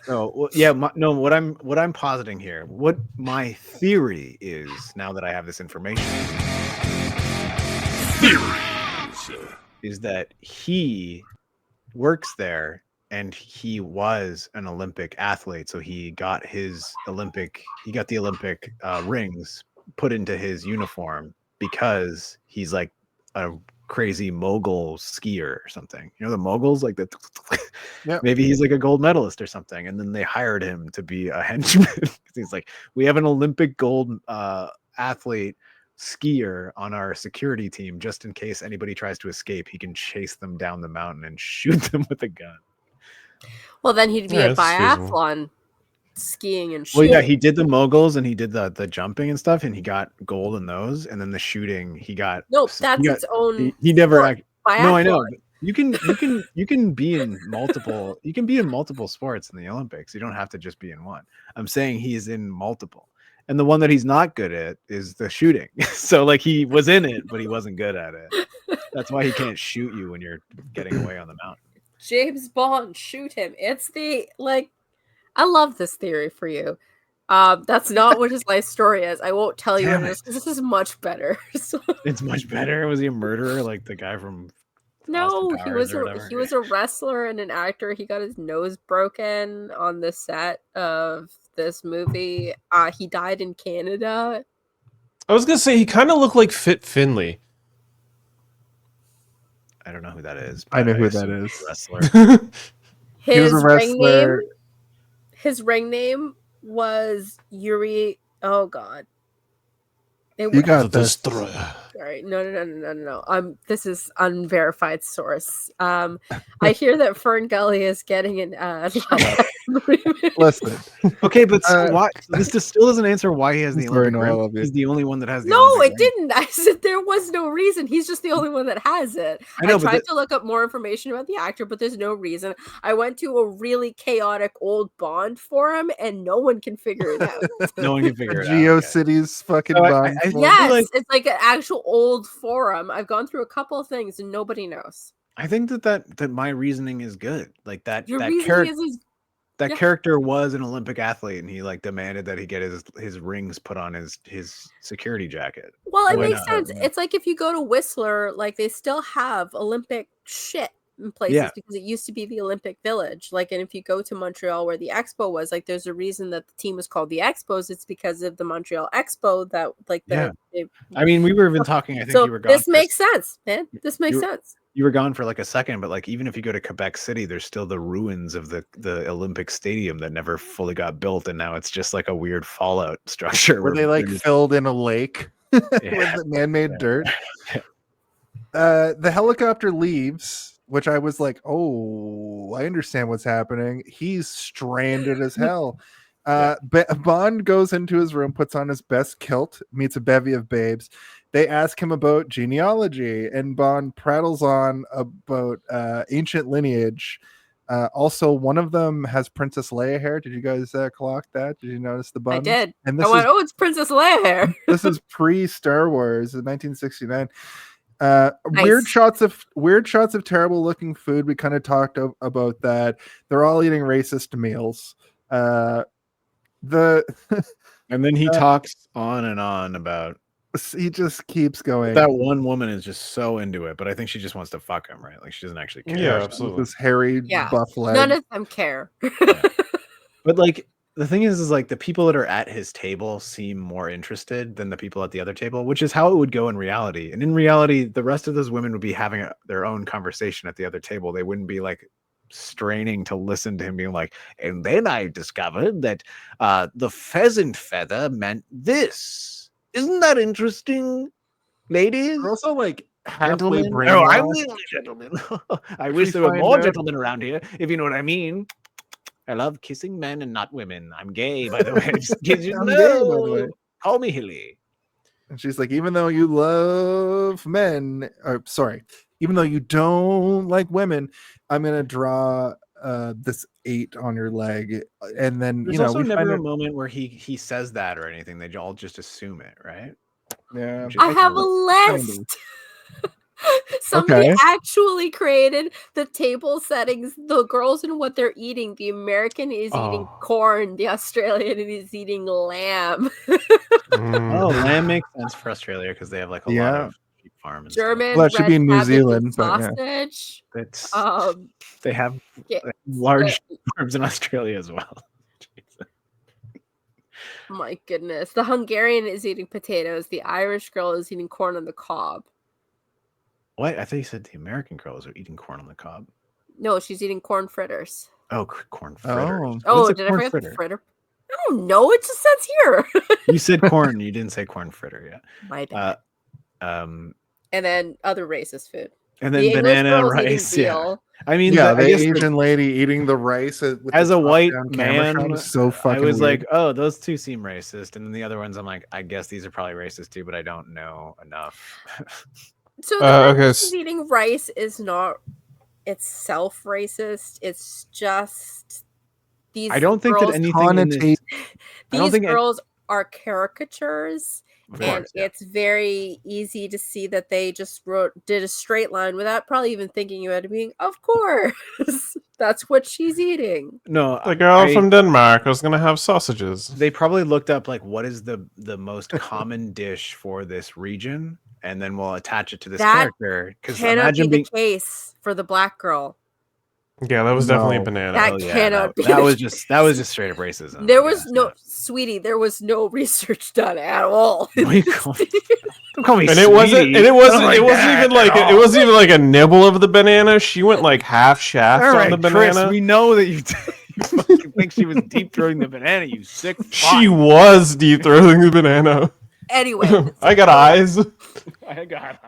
No, well, yeah, no. What I'm positing here, what my theory is, now that I have this information, is that he works there and he was an Olympic athlete, so he got the Olympic rings put into his uniform because he's like a crazy mogul skier or something. You know the moguls, like the Yep. Maybe he's like a gold medalist or something, and then they hired him to be a henchman. He's like, we have an Olympic gold athlete skier on our security team just in case anybody tries to escape. He can chase them down the mountain and shoot them with a gun. Well, then he'd be Yeah, a that's feasible. biathlon, skiing and Well, shooting. yeah, he did the moguls and he did the jumping and stuff, and he got gold in those. And then the shooting, he got Nope, that's its own. He never. sport. No, I know. Biathlon. But you can be in multiple. You can be in multiple sports in the Olympics. You don't have to just be in one. I'm saying he is in multiple, and the one that he's not good at is the shooting. So like he was in it, but he wasn't good at it. That's why he can't shoot you when you're getting away on the mountain. James Bond, shoot him. It's the like. I love this theory for you. That's not what his life story is. I won't tell you what it is. This is much better. So- It's much better. Was he a murderer like the guy from? No, Austin he Powers was or a, whatever? he was a wrestler and an actor. He got his nose broken on the set of this movie. He died in Canada. I was gonna say he kind of looked like Fit Finley. I don't know who that is. I know but who that assume is. he's a wrestler. He was a wrestler. His ring name was Yuri. Oh God. It You was, got The this. Destroyer. sorry. No. This is unverified source. I hear that Fern Gully is getting an Listen, Okay, but Uh, why? This just still doesn't answer why he has the Sorry, Olympic no, I ring. love you. He's the only one that has the No, Olympic it ring. didn't. I said there was no reason. He's just the only one that has it. I know, but tried to look up more information about the actor, but there's no reason. I went to a really chaotic old Bond forum, and no one can figure it out. no one can figure it out. GeoCities fucking So Bond. I Club. Yes, like- it's like an actual old forum. I've gone through a couple of things, and nobody knows. I think that my reasoning is good. Like that Your that reasoning character is that yeah. character was an Olympic athlete, and he like demanded that he get his rings put on his security jacket. well, it Why makes not? sense. It's like if you go to Whistler, like they still have Olympic shit in places Yeah. because it used to be the Olympic Village. Like, and if you go to Montreal where the Expo was, like, there's a reason that the team was called the Expos. It's because of the Montreal Expo that, like, Yeah. I mean, we were even talking. I think so you were gone. this for- makes sense, man. This makes you- sense. You were gone for like a second, but like even if you go to Quebec City, there's still the ruins of the Olympic Stadium that never fully got built, and now it's just like a weird fallout structure. Were they like they're just- filled in a lake Yeah. with man-made dirt? The helicopter leaves, which I was like, oh, I understand what's happening. He's stranded as hell. Bond goes into his room, puts on his best kilt, meets a bevy of babes. They ask him about genealogy, and Bond prattles on about ancient lineage. Also, one of them has Princess Leia hair. Did you guys clock that? Did you notice the buns? I did. And I this went, is oh, it's Princess Leia hair. this is pre-Star Wars in 1969. Weird Nice. shots of terrible looking food. We kind of talked about that. They're all eating racist meals. The And then he talks on and on about he just keeps going. that one woman is just so into it, but I think she just wants to fuck him, right? Like she doesn't actually care. Yeah, With absolutely. this hairy Yeah. buff leg. None of them care. But like the thing is like the people that are at his table seem more interested than the people at the other table, which is how it would go in reality. And in reality, the rest of those women would be having their own conversation at the other table. They wouldn't be like straining to listen to him being like, and then I discovered that the pheasant feather meant this. Isn't that interesting, ladies? They're also like halfway Gentlemen. Oh, I'm brainwashed. the only gentleman. I wish there were find more out- gentlemen around here, if you know what I mean. I love kissing men and not women. I'm gay, by the way. Just in case you I'm gay, by the know. way. Call me Hilly. And she's like, even though you love men, or sorry, even though you don't like women, I'm gonna draw this 8 on your leg, and then There's you know also we never find a it. moment where he says that or anything. They all just assume it, right? Yeah, Which I is have a kind of- list. Somebody Okay. actually created the table settings, the girls and what they're eating. The American is eating Oh. corn, the Australian is eating lamb. Mm. Oh, lamb makes sense for Australia because they have like a lot Yeah. of sheep farm and stuff. German, Well, that should red be in New cabbage and Zealand, but yeah. sausage. It's, They they have yeah, large farms in Australia as well. my goodness. The Hungarian is eating potatoes. The Irish girl is eating corn on the cob. What? I thought you said the American girls are eating corn on the cob. No, she's eating corn fritters. Oh, corn fritters. Oh. Oh, What's a did I corn forget fritter? the fritter? I don't know. It just says here. You said corn. You didn't say corn fritter yet. My bad. And And then other racist food. then The English banana girl's eating rice. Yeah. veal. I mean, Yeah, I the guess Asian lady eating the rice with as the a white top-down camera shot man, is so I fucking was weird. like, oh, those two seem racist. And then the other ones, I'm like, I guess these are probably racist too, but I don't know enough. So the Okay, fact that she's eating rice is not itself racist. It's just these. I don't think that girls- anything in this, Connotate- I don't These think it- girls are caricatures, Of and course, yeah. it's very easy to see that they just did a straight line without probably even thinking about it. Being, of course, that's what she's eating. No, The girl from Denmark was gonna have sausages. They probably looked up like what is the most common dish for this region, and then we'll attach it to this That character. Because Cannot be imagine the being case for the black girl. Yeah, that was definitely a No. banana. That oh, yeah, cannot be. that the was case. just straight up racism. There I was guess, no, sweetie. There was no research done at all. yeah. Don't call me And it wasn't. sweetie. And it wasn't. Don't like It wasn't that even like. at It all. wasn't even like a nibble of the banana. She went like half shaft All on right, the banana. Chris, we know that you fucking think she was deep throwing the banana. You sick. She fuck. was deep throwing the banana. Anyway, I got eyes. I got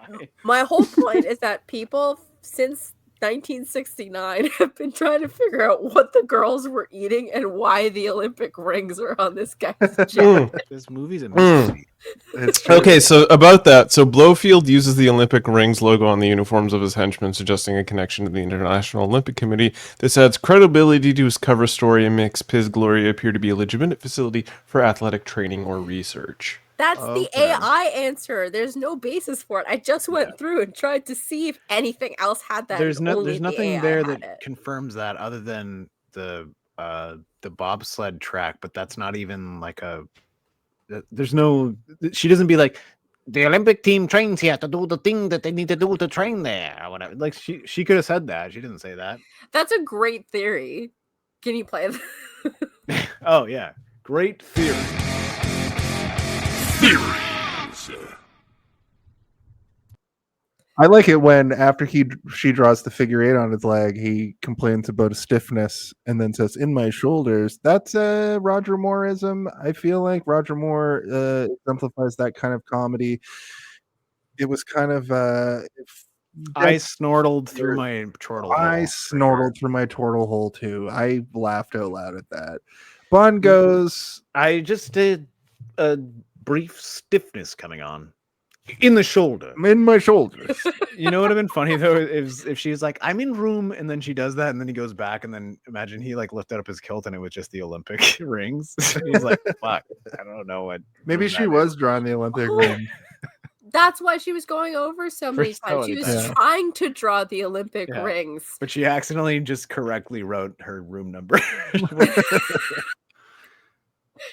my whole point is that people since 1969 have been trying to figure out what the girls were eating and why the Olympic rings are on this guy's chin. This movie's a mystery. It's true. Okay, so about that, so Blofeld uses the Olympic rings logo on the uniforms of his henchmen, suggesting a connection to the International Olympic Committee. This adds credibility to his cover story and makes Piz Gloria appear to be a legitimate facility for athletic training or research. That's the AI answer. There's no basis for it. I just went through and tried to see if anything else had that. There's and only there's the nothing AI there had that it. confirms that other than the bobsled track, but that's not even like a. There's no. She doesn't be like, the Olympic team trains here to do the thing that they need to do to train there. Or whatever. Like she could have said that. She didn't say that. That's a great theory. Can you play that? Oh yeah, great theory. I like it when after she draws the figure 8 on his leg, he complains about a stiffness and then says, "In my shoulders." That's a Roger Mooreism. I feel like Roger Moore exemplifies that kind of comedy. It was kind of I snortled through my chortle. I snortled through my turtle hole too. I laughed out loud at that. Bond goes, I just did a brief stiffness coming on. in the shoulder. in my shoulders. You know what would have been funny though if she's like, I'm in room, and then she does that, and then he goes back, and then imagine he like lifted up his kilt and it was just the Olympic rings. He's like, fuck, I don't know what. Maybe room she that was is. drawing the Olympic ring. That's why she was going over so many times. She was Yeah. trying to draw the Olympic Yeah. rings. But she accidentally just correctly wrote her room number.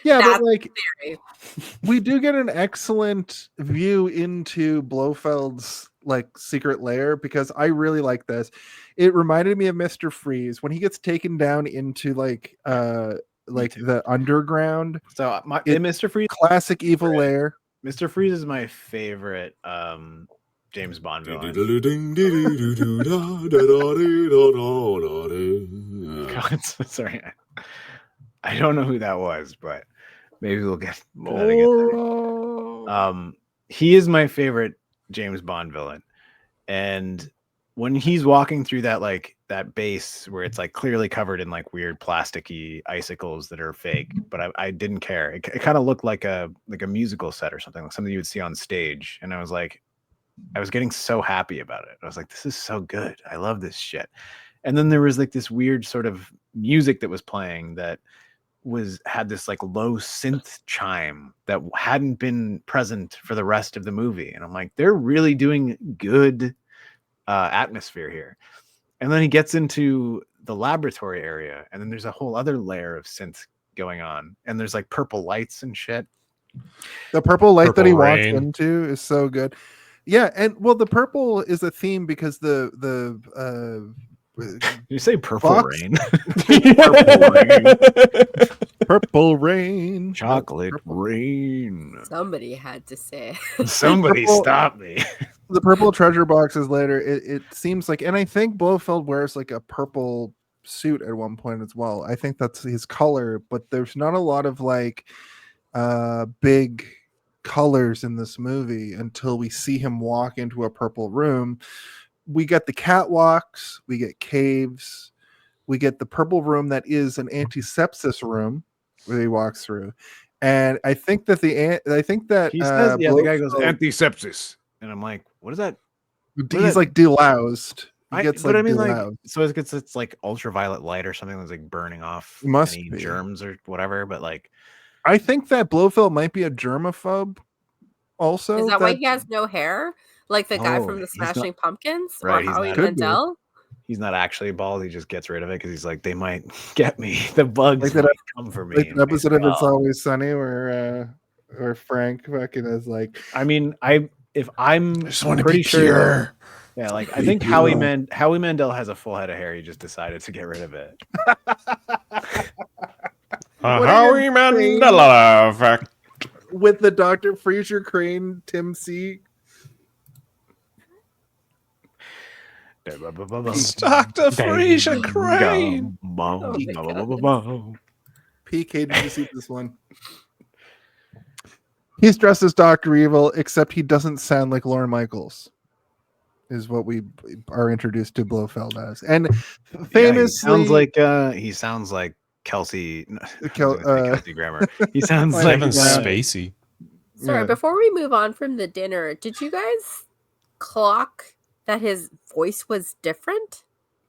Yeah, That's but like theory. we do get an excellent view into Blofeld's like secret lair because I really like this. It reminded me of Mr. Freeze when he gets taken down into like the underground. So It- Mr. Freeze, Classic evil lair. Mr. Freeze is my favorite James Bond villain. God, sorry, I don't know who that was, but maybe we'll get. He is my favorite James Bond villain, and when he's walking through that base where it's like clearly covered in like weird plasticky icicles that are fake, but I didn't care. It kind of looked like a musical set or something, like something you would see on stage, and I was getting so happy about it. I was like, this is so good. I love this shit. And then there was like this weird sort of music that was playing that had this like low synth chime that hadn't been present for the rest of the movie. And I'm like, they're really doing good atmosphere here. And then he gets into the laboratory area, and then there's a whole other layer of synth going on, and there's like purple lights and shit. The purple light that he Purple walks rain. into is so good. Yeah, and well, the purple is a theme because You say purple Fox? rain, purple rain, chocolate rain. Somebody had to say. Somebody Purple- stop me. the purple treasure boxes later. It seems like, and I think Blofeld wears like a purple suit at one point as well. I think that's his color, but there's not a lot of like big colors in this movie until we see him walk into a purple room. We get the catwalks, we get caves, we get the purple room that is an antisepsis room where he walks through. And I think that He says, the guy goes Blofeld- antisepsis, and I'm like, what is that? he's like deloused. He gets like like, deloused. so it's like ultraviolet light or something that's like burning off Must any be. germs or whatever. But like, I think that Blofeld might be a germaphobe. Also, Is that why he has no hair? Like the guy Oh, from the he's not- Smashing Pumpkins? Right, Or he's Howie not- Could be. Mandel? he's not actually bald. He just gets rid of it because he's like, they might get me. The bugs Like that- might come for me. like and the episode of well, It's Always Sunny where Frank fucking is like, I mean, if I'm I just want to pretty be sure. pure. Yeah, like I Be think pure. Howie Mandel has a full head of hair. He just decided to get rid of it. What Howie are you Mandela effect. with the Dr. Frasier Crane, Tim C. Dr. Frasier Crane. PK, did you see this one? He's dressed as Dr. Evil, except he doesn't sound like Lorne Michaels, is what we are introduced to Blofeld as. And famously, he sounds like Kelsey. Kel- Kelsey Grammer. He sounds Like, like Kevin yeah. Spacey. Sorry, Yeah. before we move on from the dinner, did you guys clock that his voice was different?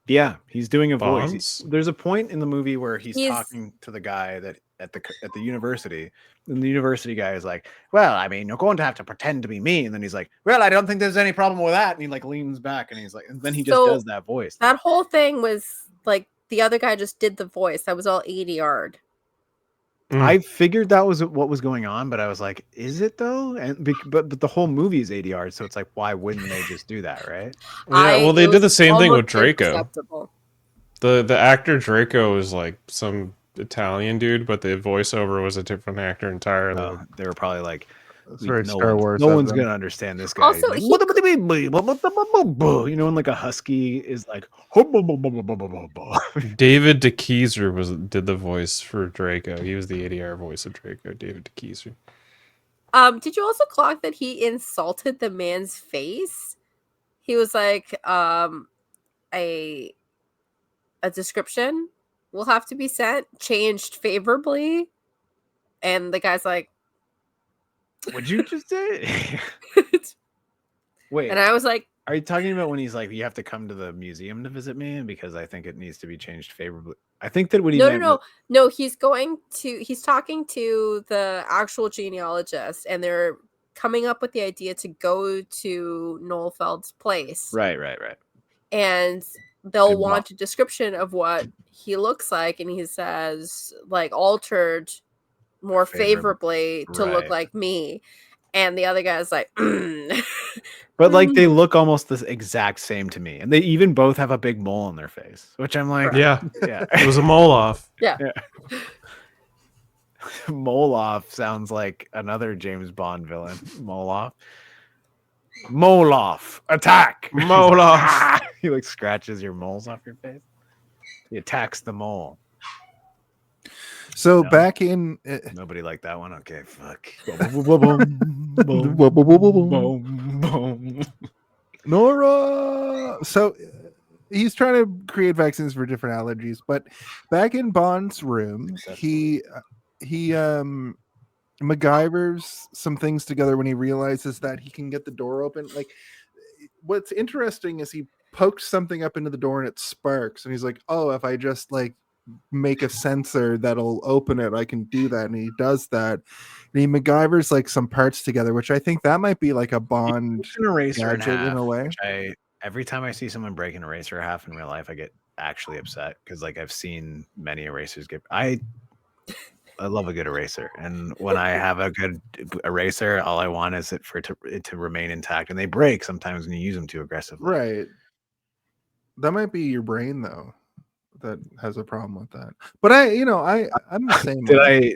Yeah, he's doing a voice. Bonds? There's a point in the movie where he's He's- talking to the guy that at the university, and the university guy is like, "Well, I mean, you're going to have to pretend to be me," and then he's like, "Well, I don't think there's any problem with that," and he like leans back, and he's like, and then he just So, does that voice. That whole thing was like the other guy just did the voice. That was all ADR'd. I figured that was what was going on, but I was like, "Is it though?" And but the whole movie is ADR, so it's like, why wouldn't they just do that, right? Yeah, well, they it did the was same thing with almost Draco. imperceptible. The actor Draco is like some Italian dude, but the voiceover was a different actor entirely. They were probably like, It's very no Star one- Wars No of one's them. gonna understand this guy. Also, He's he- like, you know, when like a husky is like, David DeKeyser did the voice for Draco. He was the ADR voice of Draco. David DeKeyser. Did you also clock that he insulted the man's face? He was like, a description will have to be sent, changed favorably. And the guy's like, What'd you just say? Wait, And I was like, are you talking about when he's like, you have to come to the museum to visit me? Because I think it needs to be changed favorably. I think that what he meant no, he's talking to the actual genealogist, and they're coming up with the idea to go to Noelfeld's place. Right. And they'll And want a description of what he looks like, and he says, like, altered more favorably to look Right. like me. And the other guy's like, But like they look almost the exact same to me, and they even both have a big mole on their face, which I'm like, Yeah. yeah. It was a mole off. Yeah. Mole off sounds like another James Bond villain. Mole off. Mole off. Attack. Mole off. He like scratches your moles off your face. He attacks the mole. So No. back in Nobody liked that one. Okay, fuck. Nora. So he's trying to create vaccines for different allergies, but back in Bond's room, he MacGyver's some things together when he realizes that he can get the door open. Like, what's interesting is he pokes something up into the door and it sparks, and he's like, "Oh, if I just like make a sensor that'll open it, I can do that." And he does that. And he MacGyver's like some parts together, which I think that might be like a Bond an eraser gadget in a way. Every time I see someone break an eraser half in real life, I get actually upset because like I've seen many erasers get. I love a good eraser, and when I have a good eraser, all I want is it to remain intact. And they break sometimes when you use them too aggressively. Right. That might be your brain though that has a problem with that. But I'm the same.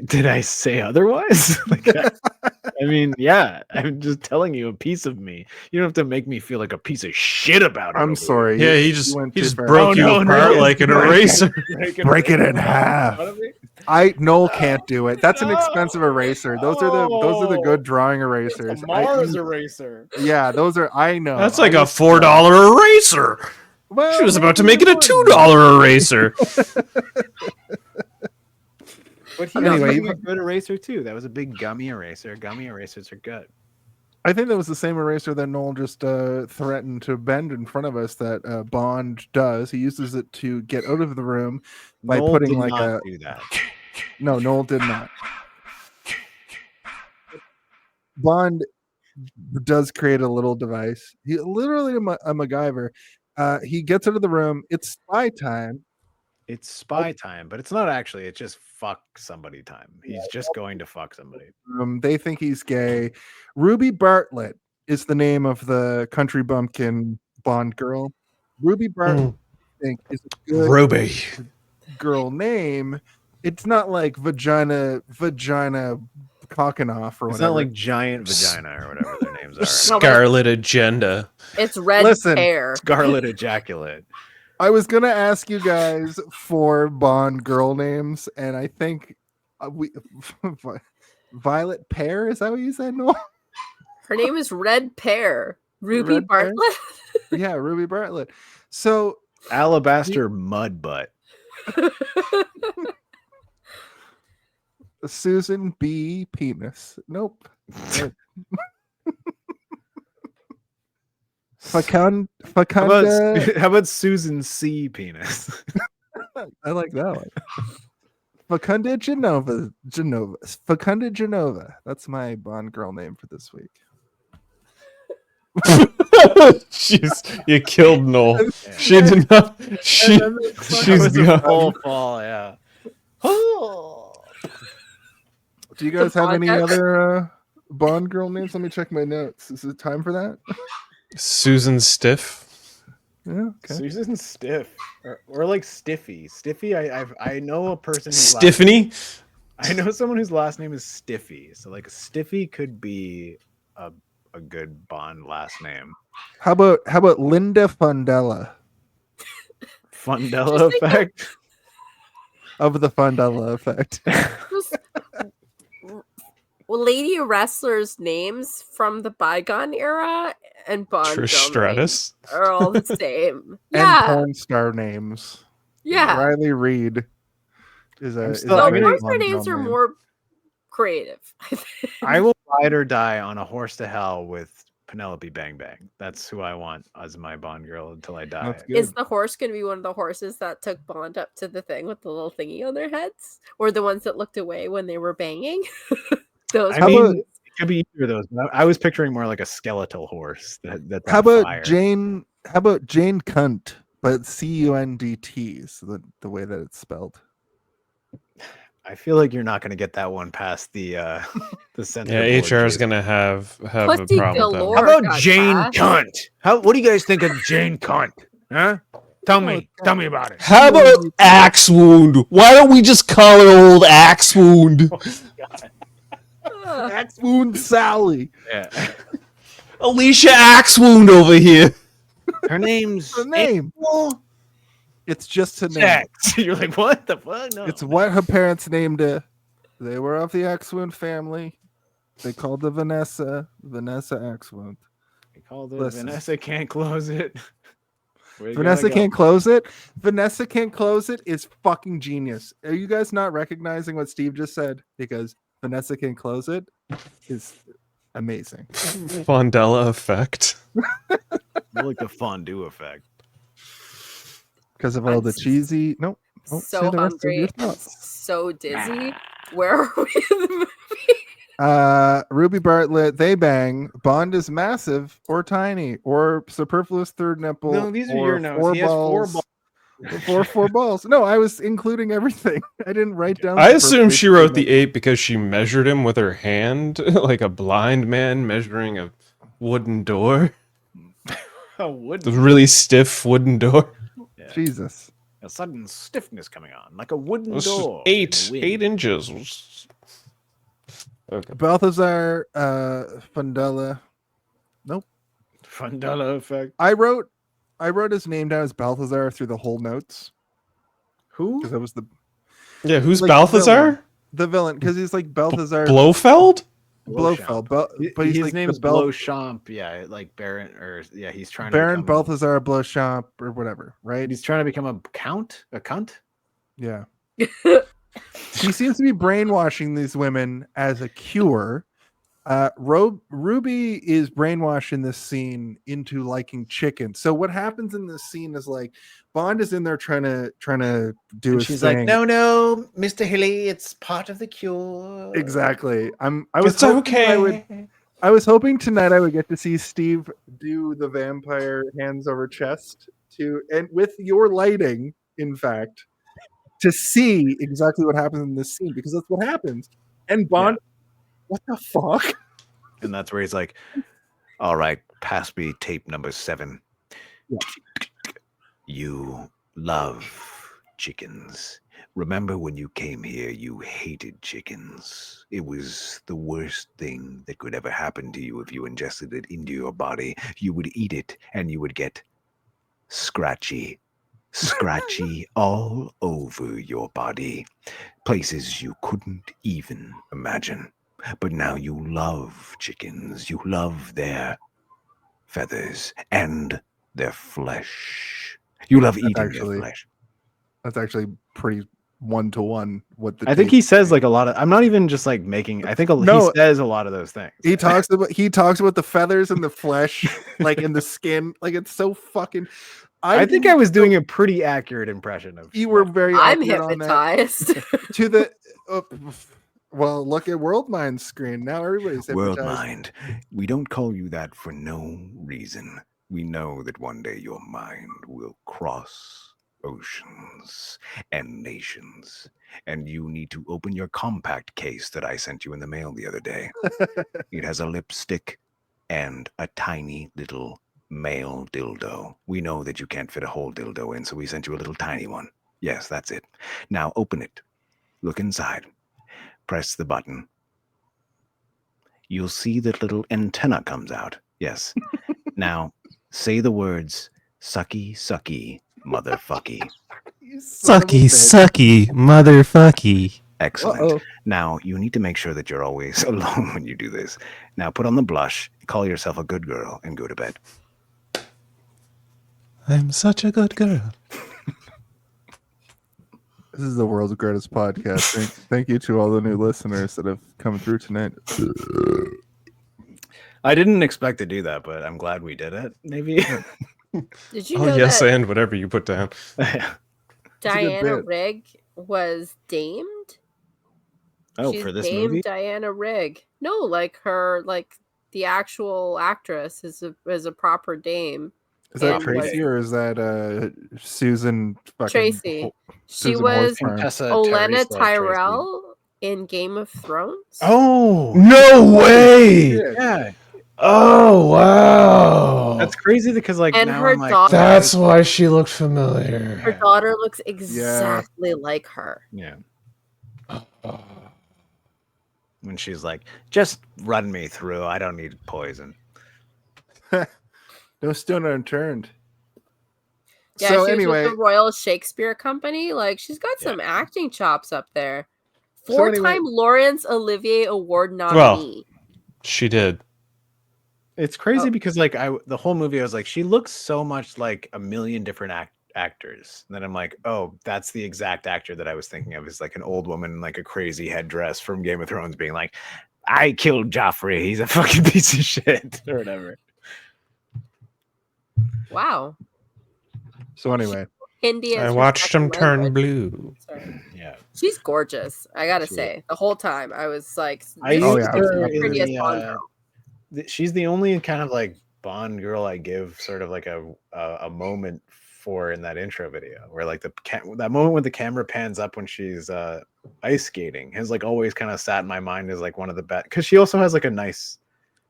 Did I say otherwise? I mean, yeah, I'm just telling you a piece of me. You don't have to make me feel like a piece of shit about it. I'm sorry. Yeah, he just broke you apart like an eraser. Break it in half. Noel can't do it. That's an expensive eraser. Those are the good drawing erasers. It's a Mars eraser. Yeah, those are. I know. That's like a $4 eraser. Well, she was about to make it a $2 eraser. But he was making a good eraser too. That was a big gummy eraser. Gummy erasers are good. I think that was the same eraser that Noel just threatened to bend in front of us that Bond does. He uses it to get out of the room by Noel putting did like not do that. No, Noel did not. Bond does create a little device. He literally a MacGyver. He gets out of the room. It's spy time. It's spy time, but it's not actually. It's just fuck somebody time. He's just going to fuck somebody. They think he's gay. Ruby Bartlett is the name of the country bumpkin Bond girl. Ruby Bartlett, I think, is a good Ruby girl name. It's not like vagina cocking off or It's whatever. not like giant vagina or whatever their names are. Scarlet Agenda. It's red hair. Scarlet ejaculate. I was gonna ask you guys for Bond girl names, and I think Violet Pear. Is that what you said, Noel? Her name is Red Pear. Ruby Red Bartlett. Pear? Yeah, Ruby Bartlett. So Alabaster Mud Butt. Susan B. Penis. Nope. Facunda. How about Susan C. Penis? I like that one. Facunda Genova. Facunda Genova. That's my Bond girl name for this week. Jeez, you killed Noel. Yeah. She did not. She's a full fall. Yeah. Do you guys have any other Bond girl names? Let me check my notes. Is it time for that? Susan Stiff. Yeah, okay. Susan Stiff, or like Stiffy. Stiffy. I know a person. Stiffany. I know someone whose last name is Stiffy. So like Stiffy could be a good Bond last name. How about Linda Fundella? Fundella effect. Of the Fundella effect. Lady wrestlers' names from the bygone era and Bond Trish Stratus are all the same. And porn star names. Yeah. Riley Reid is a. Porn star names are more creative. I will ride or die on a horse to hell with Penelope Bang Bang. That's who I want as my Bond girl until I die. That's good. Is the horse going to be one of the horses that took Bond up to the thing with the little thingy on their heads? Or the ones that looked away when they were banging? Those I How mean, about- it could be either of those. I was picturing more like a skeletal horse. That's How on about fire. Jane? How about Jane Cunt, but CUNDT, so the way that it's spelled. I feel like you're not going to get that one past the center. Yeah, board, HR is Jason. gonna have a Pussy problem with that. galore. one. How about got Jane passed. Cunt? What do you guys think of Jane Cunt? Huh? Tell me about it. How about Axe Wound? Why don't we just call her old Axe Wound? Axe Wound Sally. Yeah. Alicia Axe Wound over here. Her name's The name. April It's just a name. Jax. You're like, what the fuck? No. It's what her parents named her. They were of the Axwound family. They called her Vanessa Axwound. They called it Listen. Vanessa can't close it. Where you Vanessa gotta go? can't close it. Vanessa can't close it is fucking genius. Are you guys not recognizing what Steve just said? Because Vanessa can't close it is amazing. Fondella effect. More like the fondue effect. Because of all the cheesy. Nope. Oh, So say the rest of your hungry, thoughts. so dizzy. Where are we in the movie? Ruby Bartlett, they bang. Bond is massive or tiny or superfluous third nipple. No, these are or your notes. Four He has four balls. Four balls. No, I was including everything. I didn't write down. I the assume perfect she wrote the nipple. 8 because she measured him with her hand, like a blind man measuring a wooden door. Oh, wood. The really stiff wooden door. Yeah. Jesus. A sudden stiffness coming on, like a wooden This is door. in the wind. 8 inches. Okay. Balthazar, Fundella. Nope. Fondella effect. I wrote his name down as Balthazar through the whole notes Who? because that was the Yeah, who's Like Balthazar? villain because he's like Balthazar Blofeld? Blofeld, but he's his like name's the Bel- Blochamp. Yeah, like Baron, or yeah, he's trying Baron to become, Balthazar Blochamp or whatever, right? He's trying to become a count, a cunt. Yeah. He seems to be brainwashing these women as a cure. Ruby is brainwashed in this scene into liking chicken. So what happens in this scene is like Bond is in there trying to do And his she's thing. like, no, Mr. Hilly, it's part of the cure. Exactly. I was It's hoping okay. I was hoping tonight I would get to see Steve do the vampire hands over chest and with your lighting, in fact, to see exactly what happens in this scene because that's what happens. And Bond, what the fuck? And that's where he's like, all right, pass me tape number 7. Yeah. You love chickens. Remember when you came here, you hated chickens. It was the worst thing that could ever happen to you if you ingested it into your body. You would eat it and you would get scratchy all over your body. Places you couldn't even imagine. But now you love chickens. You love their feathers and their flesh. You love eating actually- their flesh. That's actually pretty 1-to-1 what the I think tape- he says like a lot of. I'm not even just like making. I think he No. says a lot of those things. he talks about the feathers and the flesh, like in the skin. Like it's so fucking I think I was doing a pretty accurate impression of. you were very I'm accurate on that. hypnotized. To the well, look at World Mind's screen. Now everybody's World hypnotized. mind. We don't call you that for no reason. We know that one day your mind will cross oceans and nations. And you need to open your compact case that I sent you in the mail the other day. It has a lipstick and a tiny little male dildo. We know that you can't fit a whole dildo in, so we sent you a little tiny one. Yes, that's it. Now open it. Look inside. Press the button. You'll see that little antenna comes out. Yes. Now, say the words, sucky, sucky, motherfucky. You son of a Sucky, bitch. sucky, motherfucky. Excellent. Uh-oh. Now, you need to make sure that you're always alone when you do this. Now, put on the blush, call yourself a good girl, and go to bed. I'm such a good girl. This is the world's greatest podcast. Thank you to all the new listeners that have come through tonight. I didn't expect to do that, but I'm glad we did it. Maybe. Did you Oh, know yes, that and whatever you put down. Diana bit. Rigg was damed? Oh, She's for this named movie? Diana Rigg. No, like her, like the actual actress is a proper dame. Is that And Tracy or is that Susan? Tracy. She Susan was Horsfarm? Contessa Olenna Teresa Tyrell in Game of Thrones. Oh No way! yeah. Oh, wow. That's crazy because like And now her I'm like, daughter- That's why she looked familiar. Her daughter looks exactly like her. yeah. When she's like, just run me through. I don't need poison. No stone unturned. Yeah, So she was anyway, with the Royal Shakespeare Company. Like, she's got some acting chops up there. So Four-time anyway- Laurence Olivier Award nominee. Well, she did. It's crazy because like the whole movie I was like, she looks so much like a million different actors. And then I'm like, oh, that's the exact actor that I was thinking of, is like an old woman in like a crazy headdress from Game of Thrones being like, I killed Joffrey. He's a fucking piece of shit or whatever. Wow. So anyway, Hindi I as her watched him second turn language. blue. Sorry. Yeah. She's gorgeous. I gotta She say, the whole time I was like, I this Oh, is yeah, the in prettiest the, Bond girl. she's the only kind of like Bond girl I give sort of like a moment for in that intro video, where like that moment when the camera pans up when she's ice skating has like always kind of sat in my mind as like one of the best, because she also has like a nice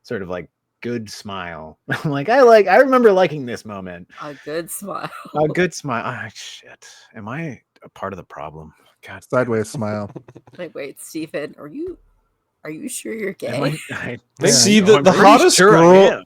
sort of like good smile. I'm like, I remember liking this moment. A good smile. A good smile. Ah, shit. Am I a part of the problem? God, sideways smile. Like, wait, Stephen, are you sure you're gay? am I See, so. I'm the pretty hottest sure I girl, am.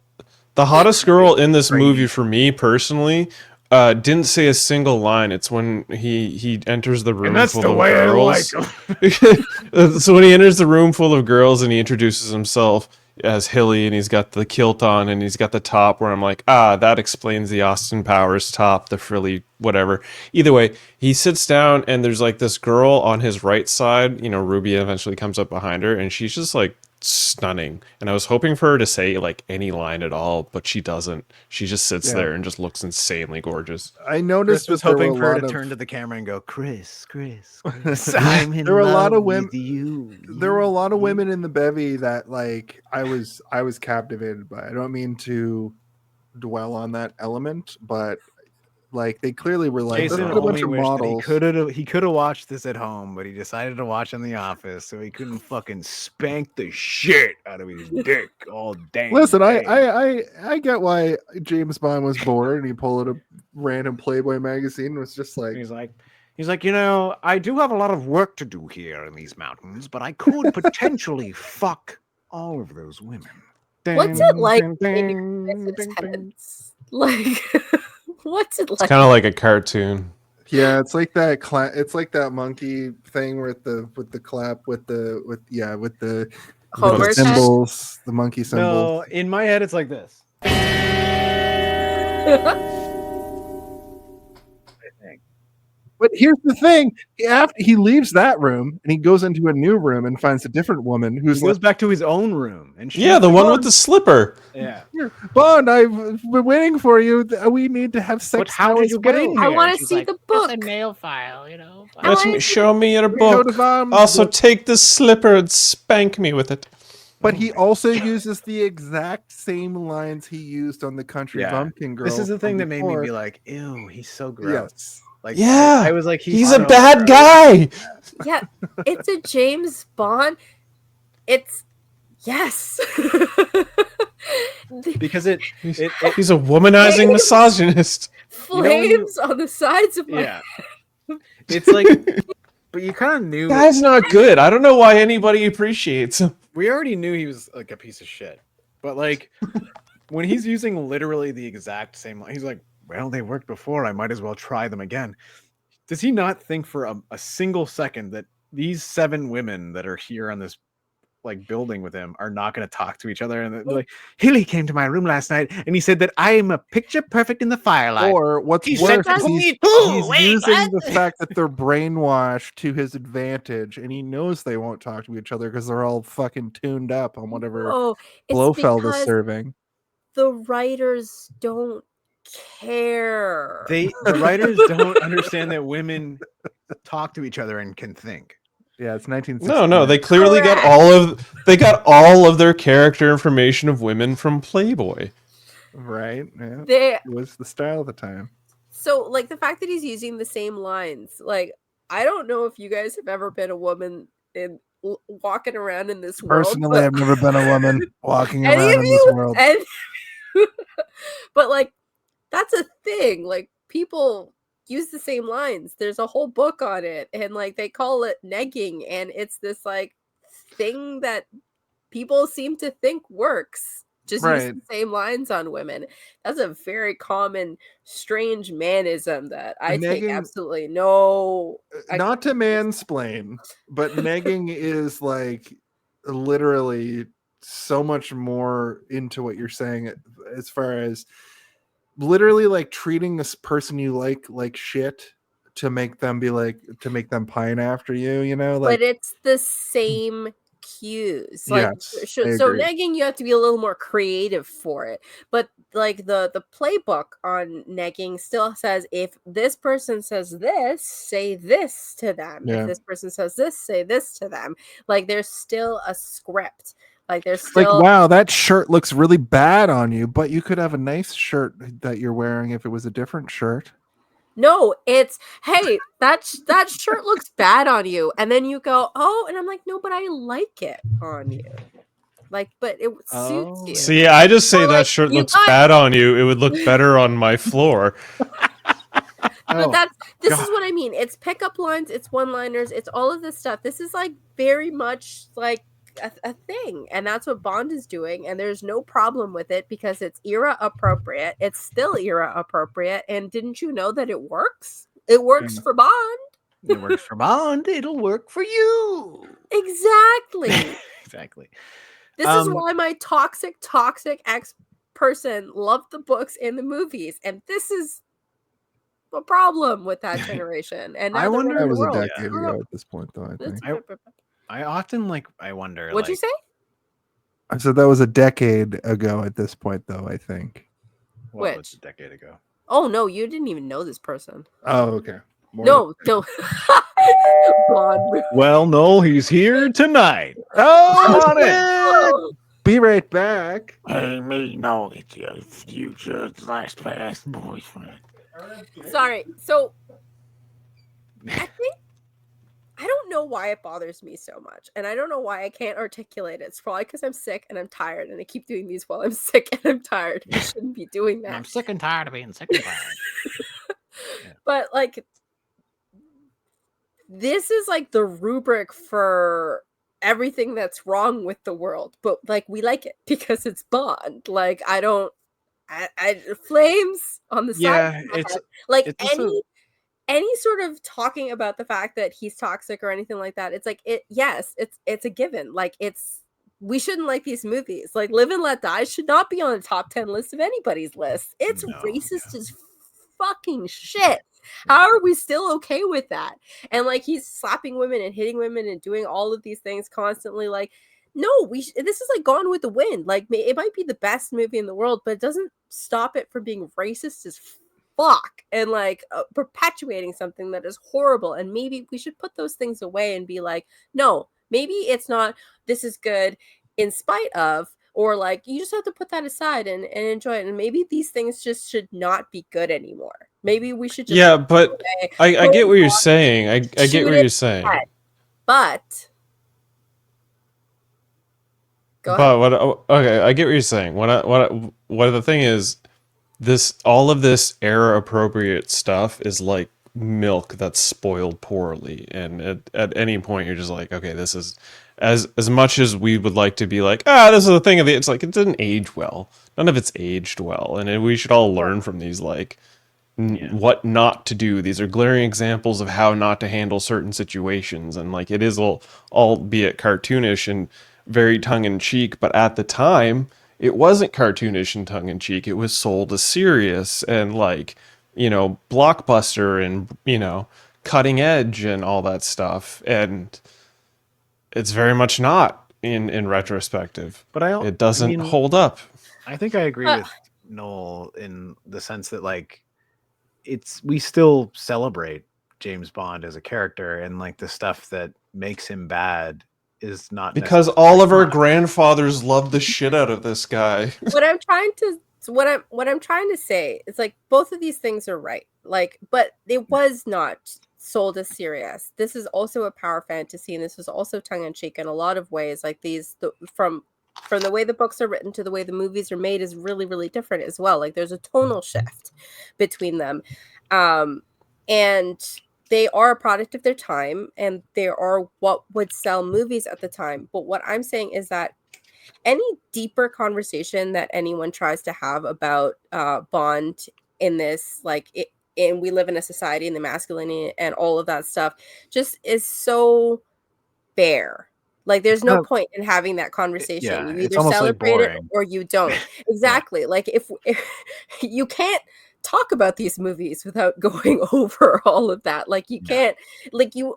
the hottest girl in this Crazy. movie for me personally, didn't say a single line. It's when he enters the room And that's full the of way girls. I like 'em. So when he enters the room full of girls and he introduces himself as Hilly, and he's got the kilt on and he's got the top, where I'm like, that explains the Austin Powers top, the frilly whatever. Either way, he sits down and there's like this girl on his right side, Ruby eventually comes up behind her and she's just like stunning. And I was hoping for her to say like any line at all, but she doesn't. She just sits there and just looks insanely gorgeous. I noticed Chris was that there hoping were for her a to lot turn of to the camera and go, Chris, I'm in there were a lot love of women. with you. There were a lot of women in the bevy that like I was captivated by. I don't mean to dwell on that element, but like they clearly were like Jason a bunch only of wished that models. he could have watched this at home, but he decided to watch in the office, so he couldn't fucking spank the shit out of his dick all day. Listen, I get why James Bond was bored and he pulled out a random Playboy magazine and was just like, He's like, I do have a lot of work to do here in these mountains, but I could potentially fuck all of those women. What's it like taking Chris's heads? Like, what's it like? It's kind of like a cartoon. yeah, it's like that. It's like that monkey thing with the clap with the Homer's head? symbols, the monkey symbols. No, in my head, it's like this. But here's the thing: after he leaves that room and he goes into a new room and finds a different woman who's He goes back to his own room, and she's Yeah, the like, one with the slipper. yeah. Bond, I've been waiting for you. We need to have sex. But how now did as you get well. in I here? want to She's see like, the book. It's a nail file, you know. Show me your Coat book. of arms. Also, take this slipper and spank me with it. But he also uses the exact same lines he used on the Country Yeah. Bumpkin Girl. This is the thing that made me before. be like, ew, he's so gross. Yes. Like, Yeah, I was like, he's so a bad gross. guy. Yeah, it's a James Bond. It's yes. Because He's a womanizing misogynist. Flames on the sides of my yeah, it's like, but you kind of knew. Guy's not good. I don't know why anybody appreciates him. We already knew he was like a piece of shit, but like when he's using literally the exact same line, he's like, well, they worked before, I might as well try them again. Does he not think for a single second that these 7 women that are here on this like building with him are not going to talk to each other. And they're like, Hilly came to my room last night and he said that I am a picture perfect in the firelight. Or what's He worse, said is to me he's too. Wait, using what? the fact that they're brainwashed to his advantage, and he knows they won't talk to each other because they're all fucking tuned up on whatever Oh, it's Blofeld is because serving. the writers don't care. The writers don't understand that women talk to each other and can think. Yeah, it's 1960. No, they clearly got all of their character information of women from Playboy. Right. Yeah. They It was the style of the time. So, like, the fact that he's using the same lines, like, I don't know if you guys have ever been a woman in walking around in this world. Personally, I've never been a woman walking Any around of in you? this world. But, like, that's a thing. Like, people use the same lines. There's a whole book on it, and, like, they call it negging, and it's this, like, thing that people seem to think works. Just use the same lines on women. That's a very common, strange manism that I take absolutely no. Not to mansplain, but negging is like literally so much more into what you're saying as far as literally like treating this person you like shit to make them pine after you, you know? Like, but it's the same cues. Like, yes, so negging, you have to be a little more creative for it. But like the playbook on negging still says, if this person says this, say this to them. Yeah. If this person says this, say this to them. Like, there's still a script. Like, there's still like, wow, that shirt looks really bad on you, but you could have a nice shirt that you're wearing if it was a different shirt. No, it's, hey, that shirt looks bad on you. And then you go, oh, and I'm like, no, but I like it on you. Like, but it suits you. See, I just say Or, that like, shirt you looks got- bad on you. It would look better on my floor. But this is what I mean. It's pickup lines, it's one-liners, it's all of this stuff. This is like very much like a thing, and that's what Bond is doing, and there's no problem with it because it's era appropriate. It's still era appropriate, and didn't you know that it works? It works for Bond. It works for Bond. It'll work for you. Exactly. Exactly. This is why my toxic ex person loved the books and the movies, and this is a problem with that generation. And now I wonder. That was a decade ago at this point, though. I think. I often I wonder. What'd you say? I said that was a decade ago at this point, though. I think. What was a decade ago? Oh no, you didn't even know this person. Oh, okay. No. Bond. Well, no, he's here tonight. Oh, on it. Be right back. Hey, me, no, it's your future / past boyfriend. Sorry. So I don't know why it bothers me so much, and I don't know why I can't articulate it. It's probably because I'm sick and I'm tired, and I keep doing these while I'm sick and I'm tired. I shouldn't be doing that. I'm sick and tired of being sick and tired. But like, this is like the rubric for everything that's wrong with the world, but like we like it because it's Bond. Like, I flames on the side. Yeah, it's like any sort of talking about the fact that he's toxic or anything like that. It's like it's a given. Like, we shouldn't like these movies. Like, Live and Let Die should not be on the top 10 list of anybody's list. It's racist as fucking shit. How are we still okay with that? And like, he's slapping women and hitting women and doing all of these things constantly. Like, no, this is like Gone with the Wind. Like, it might be the best movie in the world, but it doesn't stop it from being racist as fuck and like perpetuating something that is horrible. And maybe we should put those things away and be like, no, maybe it's not, this is good in spite of, or like, you just have to put that aside and enjoy it. And maybe these things just should not be good anymore. Maybe we should just but I get what you're saying. I get what you're saying. But okay, I get what you're saying. What the thing is, all of this era appropriate stuff is like milk that's spoiled poorly, and at any point you're just like, okay, this is as much as we would like to be like, this is a thing of it's like, it didn't age well. None of it's aged well, and we should all learn from these, like what not to do. These are glaring examples of how not to handle certain situations, and like, it is albeit cartoonish, and very tongue-in-cheek, but at the time it wasn't cartoonish and tongue-in-cheek. It was sold as serious and like, blockbuster and, cutting edge and all that stuff. And it's very much not in retrospective. But it doesn't hold up. I think I agree with Noel in the sense that like we still celebrate James Bond as a character, and like the stuff that makes him bad is not because all of our grandfathers loved the shit out of this guy. What I'm trying to say is like both of these things are right. Like, but it was not sold as serious. This is also a power fantasy, and this is also tongue-in-cheek in a lot of ways. Like from the way the books are written to the way the movies are made is really, really different as well. Like there's a tonal shift between them. And they are a product of their time, and they are what would sell movies at the time. But what I'm saying is that any deeper conversation that anyone tries to have about Bond in this, and we live in a society and the masculinity and all of that stuff just is so bare. Like there's no point in having that conversation. Yeah, You it's either almost like celebrate it boring. or you don't. Exactly. Yeah. Like if you can't talk about these movies without going over all of that. Like you can't,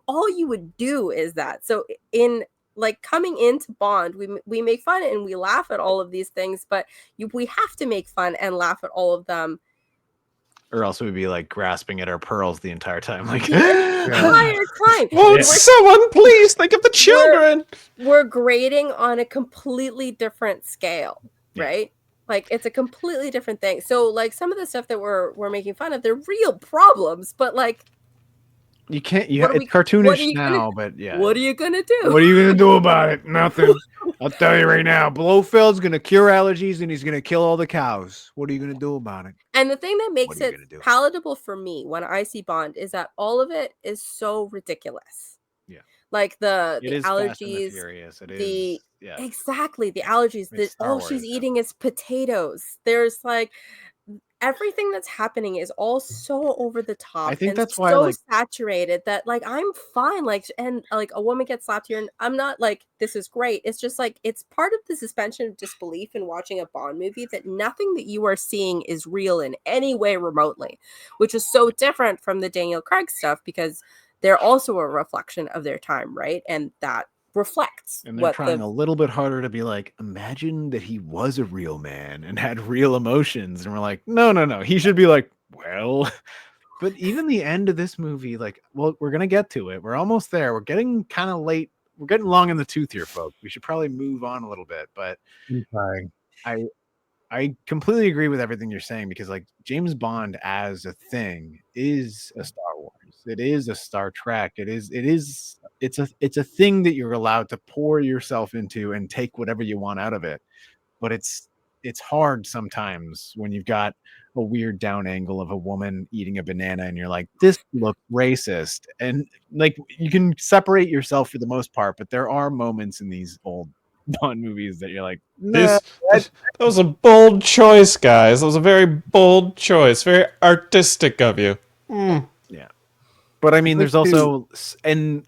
all you would do is that. So in like coming into Bond, we make fun and we laugh at all of these things, but we have to make fun and laugh at all of them. Or else we'd be like grasping at our pearls the entire time. Like the entire time. Won't someone please think of the children? We're grading on a completely different scale, right? Like it's a completely different thing. So like some of the stuff that we're making fun of, they're real problems, but like you can't. Yeah, it's cartoonish now, but yeah. What are you gonna do? What are you gonna do about it? Nothing. I'll tell you right now. Blofeld's gonna cure allergies and he's gonna kill all the cows. What are you gonna do about it? And the thing that makes it palatable for me when I see Bond is that all of it is so ridiculous. Yeah. Like the allergies, exactly the allergies. All she's eating is potatoes. There's like everything that's happening is all so over the top. I think and that's why so saturated that like I'm fine. Like and like a woman gets slapped here, and I'm not like this is great. It's just like it's part of the suspension of disbelief in watching a Bond movie that nothing that you are seeing is real in any way remotely, which is so different from the Daniel Craig stuff because they're also a reflection of their time, right? And that reflects. And they're trying a little bit harder to be like, imagine that he was a real man and had real emotions. And we're like, no. He should be like, well, but even the end of this movie, like, well, we're going to get to it. We're almost there. We're getting kind of late. We're getting long in the tooth here, folks. We should probably move on a little bit, but I completely agree with everything you're saying because like James Bond as a thing is a Star Wars. It is a Star Trek. It's a thing that you're allowed to pour yourself into and take whatever you want out of it. But it's hard sometimes when you've got a weird down angle of a woman eating a banana and you're like, this looks racist. And like you can separate yourself for the most part, but there are moments in these old Bond movies that you're like, nah, that was a bold choice, guys. That was a very bold choice. Very artistic of you. Yeah. But I mean, there's also, and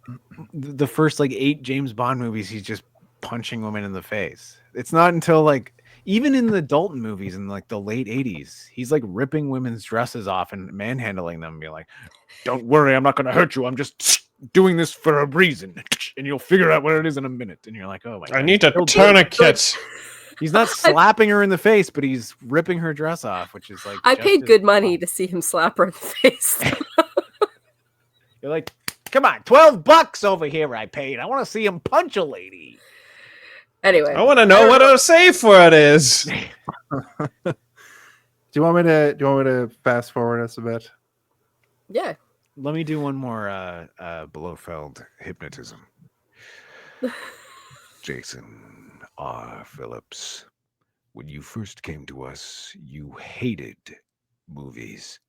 the first like 8 James Bond movies, he's just punching women in the face. It's not until like, even in the Dalton movies in like the late 80s, he's like ripping women's dresses off and manhandling them and being like, don't worry, I'm not going to hurt you. I'm just doing this for a reason. And you'll figure out what it is in a minute. And you're like, oh my God. I need a tourniquet. He's not slapping her in the face, but he's ripping her dress off, which is like. I paid good money to see him slap her in the face. You're like, come on, $12 over here I paid. I want to see him punch a lady. Anyway. I want to know what a safe word is. Do you want me to fast forward us a bit? Yeah. Let me do one more Blofeld hypnotism. Jason R. Phillips, when you first came to us, you hated movies.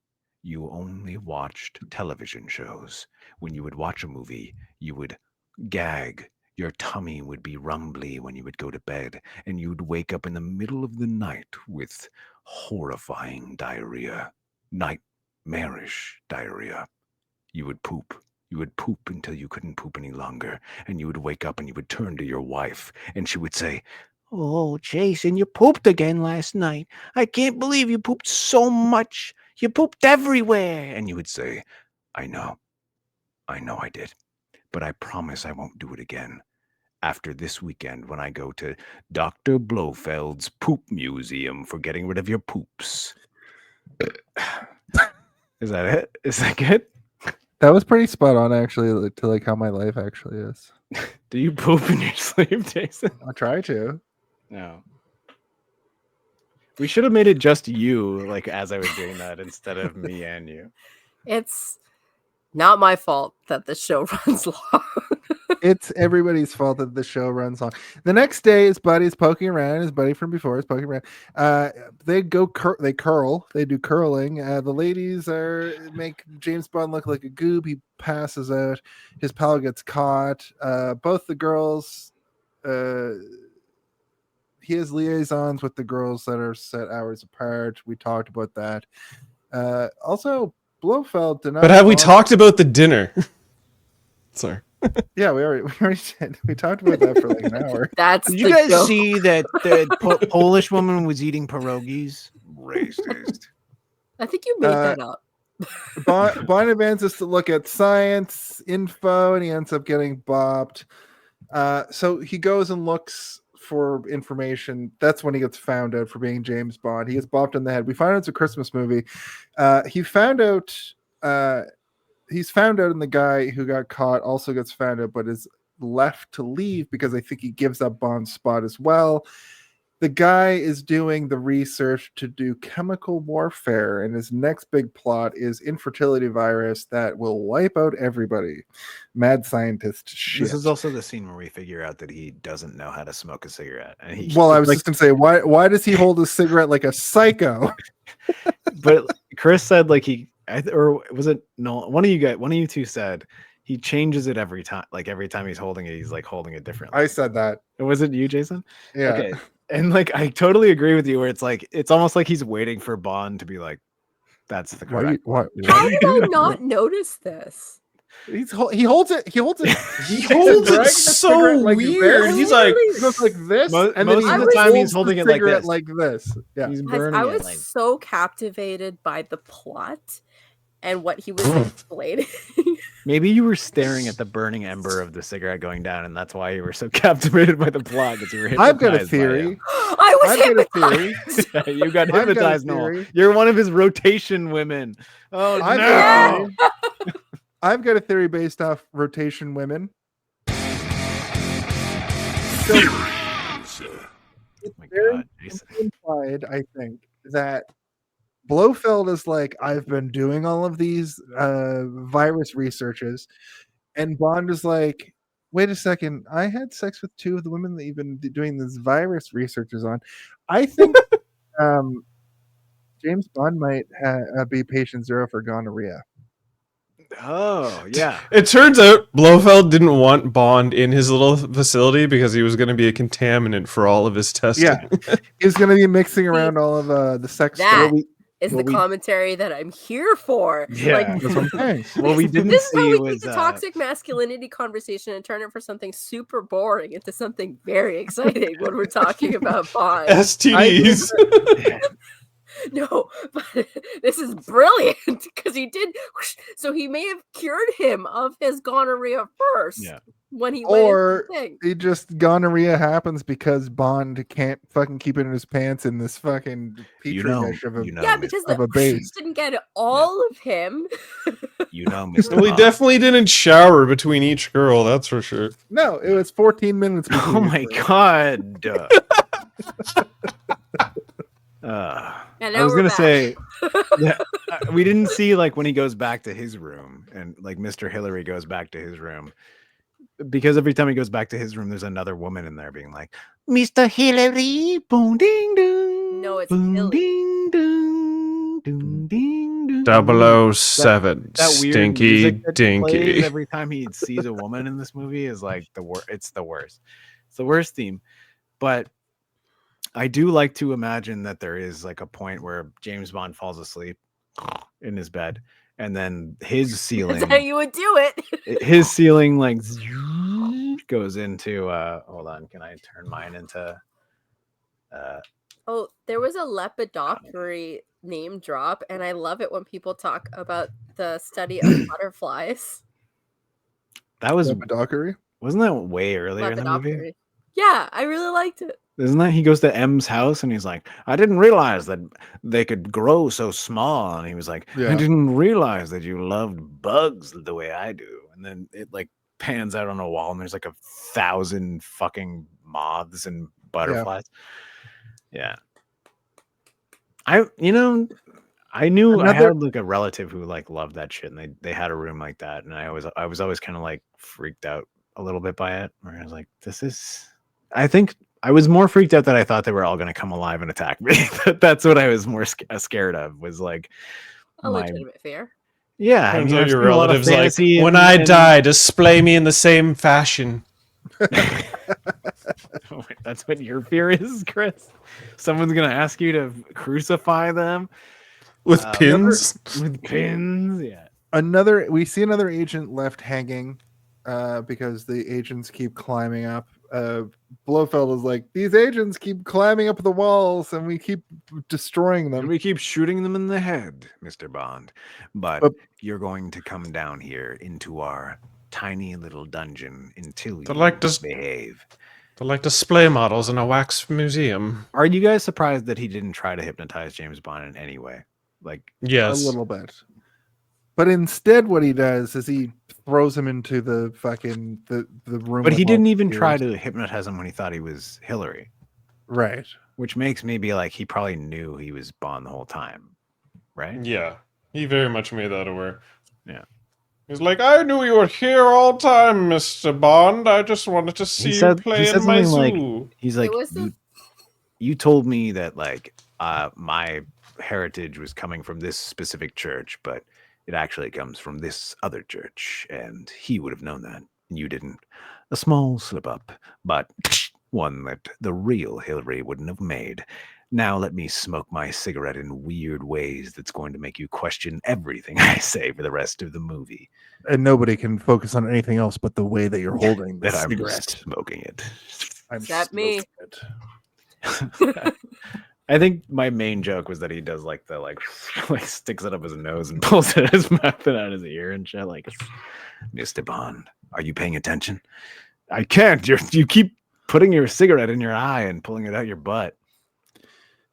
You only watched television shows. When you would watch a movie, you would gag. Your tummy would be rumbly when you would go to bed, and you'd wake up in the middle of the night with horrifying diarrhea, nightmarish diarrhea. You would poop You would poop until you couldn't poop any longer, and you would wake up and you would turn to your wife, and she would say, Oh, Jason, you pooped again last night. I can't believe you pooped so much. You pooped everywhere. and you would say, I know I did, but I promise I won't do it again. After this weekend, when I go to Dr. Blofeld's Poop Museum for getting rid of your poops. Is that it? Is that good? That was pretty spot on, actually, to like how my life actually is. Do you poop in your sleep, Jason? I try to. No. We should have made it just you, like as I was doing that, instead of me and you. It's not my fault that the show runs long. It's everybody's fault that the show runs long. The next day, his buddy's poking around. His buddy from before is poking around. They curl. They do curling. The ladies make James Bond look like a goob. He passes out. His pal gets caught. Both the girls. He has liaisons with the girls that are set hours apart. We talked about that. Also, Blofeld did not. But have we talked about the dinner? Sorry. Yeah, we already did. We talked about that for like an hour. That's Did the you guys joke. see that the Polish woman was eating pierogies? Racist. I think you made that up. Bond advances to look at science info, and he ends up getting bopped. So he goes and looks for information. That's when he gets found out for being James Bond. He gets bopped in the head. We find out it's a Christmas movie. He found out. He's found out, and the guy who got caught also gets found out, but is left to leave because I think he gives up Bond's spot as well. The guy is doing the research to do chemical warfare, and his next big plot is infertility virus that will wipe out everybody. Mad scientist shit. This is also the scene where we figure out that he doesn't know how to smoke a cigarette. And he, Well, I was just going to say, why does he hold a cigarette like a psycho? But Chris said like or was it no? One of you two said he changes it every time. Like every time he's holding it, he's like holding it differently. I said that. Was it you, Jason? Yeah. Okay. And like I totally agree with you. Where it's almost like he's waiting for Bond to be like, "That's the correct." How did I not notice this? He holds it. He holds it. He holds it so like weird. this. He's like, He goes like this, and most then of the time he's holds holding the it like cigarette this. like this. Yeah. He's Guys, burning I it. was so captivated by the plot and what he was explaining. Maybe you were staring at the burning ember of the cigarette going down, and that's why you were so captivated by the plot. Because you were I've got a hypnotized by theory. I was I've got a theory. hypnotized. it. Yeah, you got I've got a hypnotized, Noel. theory. You're one of his rotation women. Oh I've no! got a theory. I've got a theory based off rotation women. So Oh my God, Jason. implied, I think, that Blofeld is like, I've been doing all of these virus researches, and Bond is like, wait a second, I had sex with two of the women that you've been doing this virus researches on. I think James Bond might be patient zero for gonorrhea. Oh yeah. it turns out Blofeld didn't want Bond in his little facility because he was going to be a contaminant for all of his testing. Yeah, he's going to be mixing around all of the sex That stuff. is the commentary that I'm here for. Yeah. Like, That's what I'm saying. What we didn't this is how see we was take the toxic masculinity conversation and turn it from something super boring into something very exciting when we're talking about Bond. STDs. No, but this is brilliant because he did. So he may have cured him of his gonorrhea first. Yeah. When he went Or into the thing. he just gonorrhea happens because Bond can't fucking keep it in his pants in this fucking petri dish of a Yeah, because of a base. didn't get all of him. Mr. Well, he Bond. definitely didn't shower between each girl, that's for sure. No, it was 14 minutes. Oh my God. And I now was we're gonna back. say, yeah, we didn't see like when he goes back to his room and like Mr. Hillary goes back to his room, because every time he goes back to his room, there's another woman in there being like, "Mr. Hillary, boom ding ding." No, it's boom Hilly. ding ding, ding ding ding. 007, That weird stinky music that plays dinky. every time he sees a woman in this movie is like the worst. It's the worst. It's the worst theme. But I do like to imagine that there is like a point where James Bond falls asleep in his bed, and then his That's how ceiling, you would do it. his ceiling like goes into. Hold on, can I turn mine into? Oh, there was a Lepidoptery name drop, and I love it when people talk about the study of butterflies. That was Lepidoptery? wasn't that way earlier in the movie? Lepidoptery. Yeah, I really liked it. Isn't that he goes to M's house and he's like, I didn't realize that they could grow so small. And he was like, I Yeah. didn't realize that you loved bugs the way I do. And then it like pans out on a wall and there's like 1,000 fucking moths and butterflies. Yeah. I knew I had like a relative who like loved that shit and they had a room like that. And I was always kind of like freaked out a little bit by it. Where I was like, I think I was more freaked out that I thought they were all going to come alive and attack me. That's what I was more scared of. Was like A legitimate fear. Yeah, Turns I out mean, your relatives like, fantasy when and- I and- die, display me in the same fashion. That's what your fear is, Chris. Someone's gonna ask you to crucify them With pins? With pins, yeah. We see another agent left hanging because the agents keep climbing up. Blofeld is like, these agents keep climbing up the walls and we keep destroying them. We keep shooting them in the head, Mr. Bond. But you're going to come down here into our tiny little dungeon until you behave. They're like display models in a wax museum. Are you guys surprised that he didn't try to hypnotize James Bond in any way? Like, yes, a little bit. But instead, what he does is he throws him into the fucking the room. But he with all didn't the even gears. try to hypnotize him when he thought he was Hillary. Right. Which makes me be like, he probably knew he was Bond the whole time. Right? Yeah. He very much made that aware. Yeah. He's like, I knew you were here all time, Mr. Bond. I just wanted to see you play in my zoo. He's like, you told me that like my heritage was coming from this specific church, but it actually comes from this other church, and he would have known that, and you didn't. A small slip up, but one that the real Hillary wouldn't have made. Now let me smoke my cigarette in weird ways that's going to make you question everything I say for the rest of the movie. And nobody can focus on anything else but the way that you're holding the That I'm cigarette. smoking it. I'm Except me. I think my main joke was that he does like the like sticks it up his nose and pulls it out his mouth and out his ear and shit. Like, Mr. Bond, are you paying attention? I can't. You keep putting your cigarette in your eye and pulling it out your butt.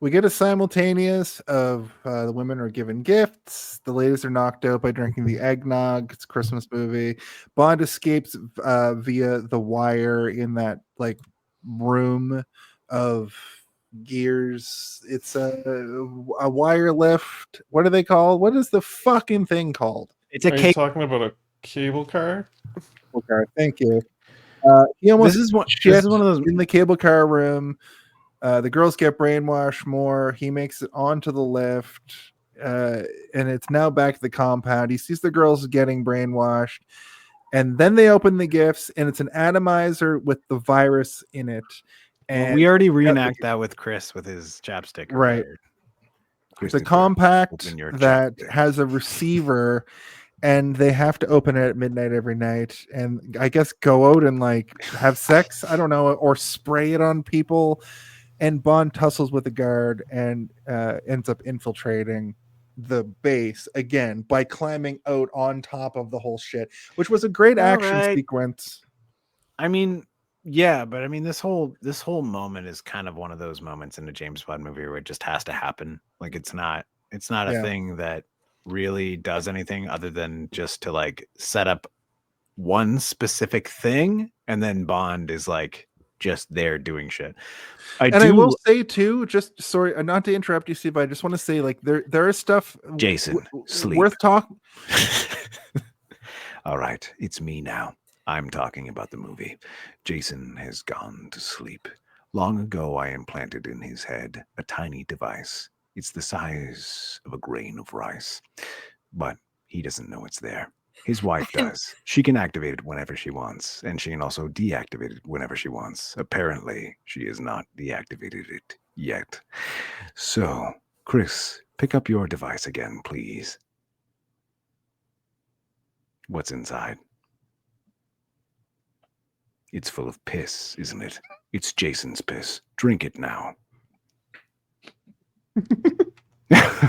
We get a simultaneous of the women are given gifts. The ladies are knocked out by drinking the eggnog. It's a Christmas movie. Bond escapes via the wire in that like room of gears. It's a wire lift. What do they call? What is the fucking thing called? It's a Are you talking about a cable car? Cable car. Thank you. He almost This is one of those in the cable car room. The girls get brainwashed more. He makes it onto the lift, and it's now back to the compound. He sees the girls getting brainwashed, and then they open the gifts, and it's an atomizer with the virus in it. And we already reenact that with Chris with his chapstick. Right. It's a compact that has a receiver, and they have to open it at midnight every night. And I guess go out and like have sex. I don't know, or spray it on people. And Bond tussles with the guard and ends up infiltrating the base again by climbing out on top of the whole shit, which was a great action sequence. I mean, yeah, but I mean, this whole moment is kind of one of those moments in a James Bond movie where it just has to happen. Like it's not a thing that really does anything other than just to like set up one specific thing, and then Bond is like just there doing shit. I will say too, just sorry, not to interrupt you, Steve, but I just want to say like there is stuff Jason, sleep. worth talking. All right, it's me now. I'm talking about the movie. Jason has gone to sleep. Long ago, I implanted in his head a tiny device. It's the size of a grain of rice, but he doesn't know it's there. His wife does. She can activate it whenever she wants, and she can also deactivate it whenever she wants. Apparently, she has not deactivated it yet. So, Chris, pick up your device again, please. What's inside? It's full of piss, isn't it? It's Jason's piss. Drink it now.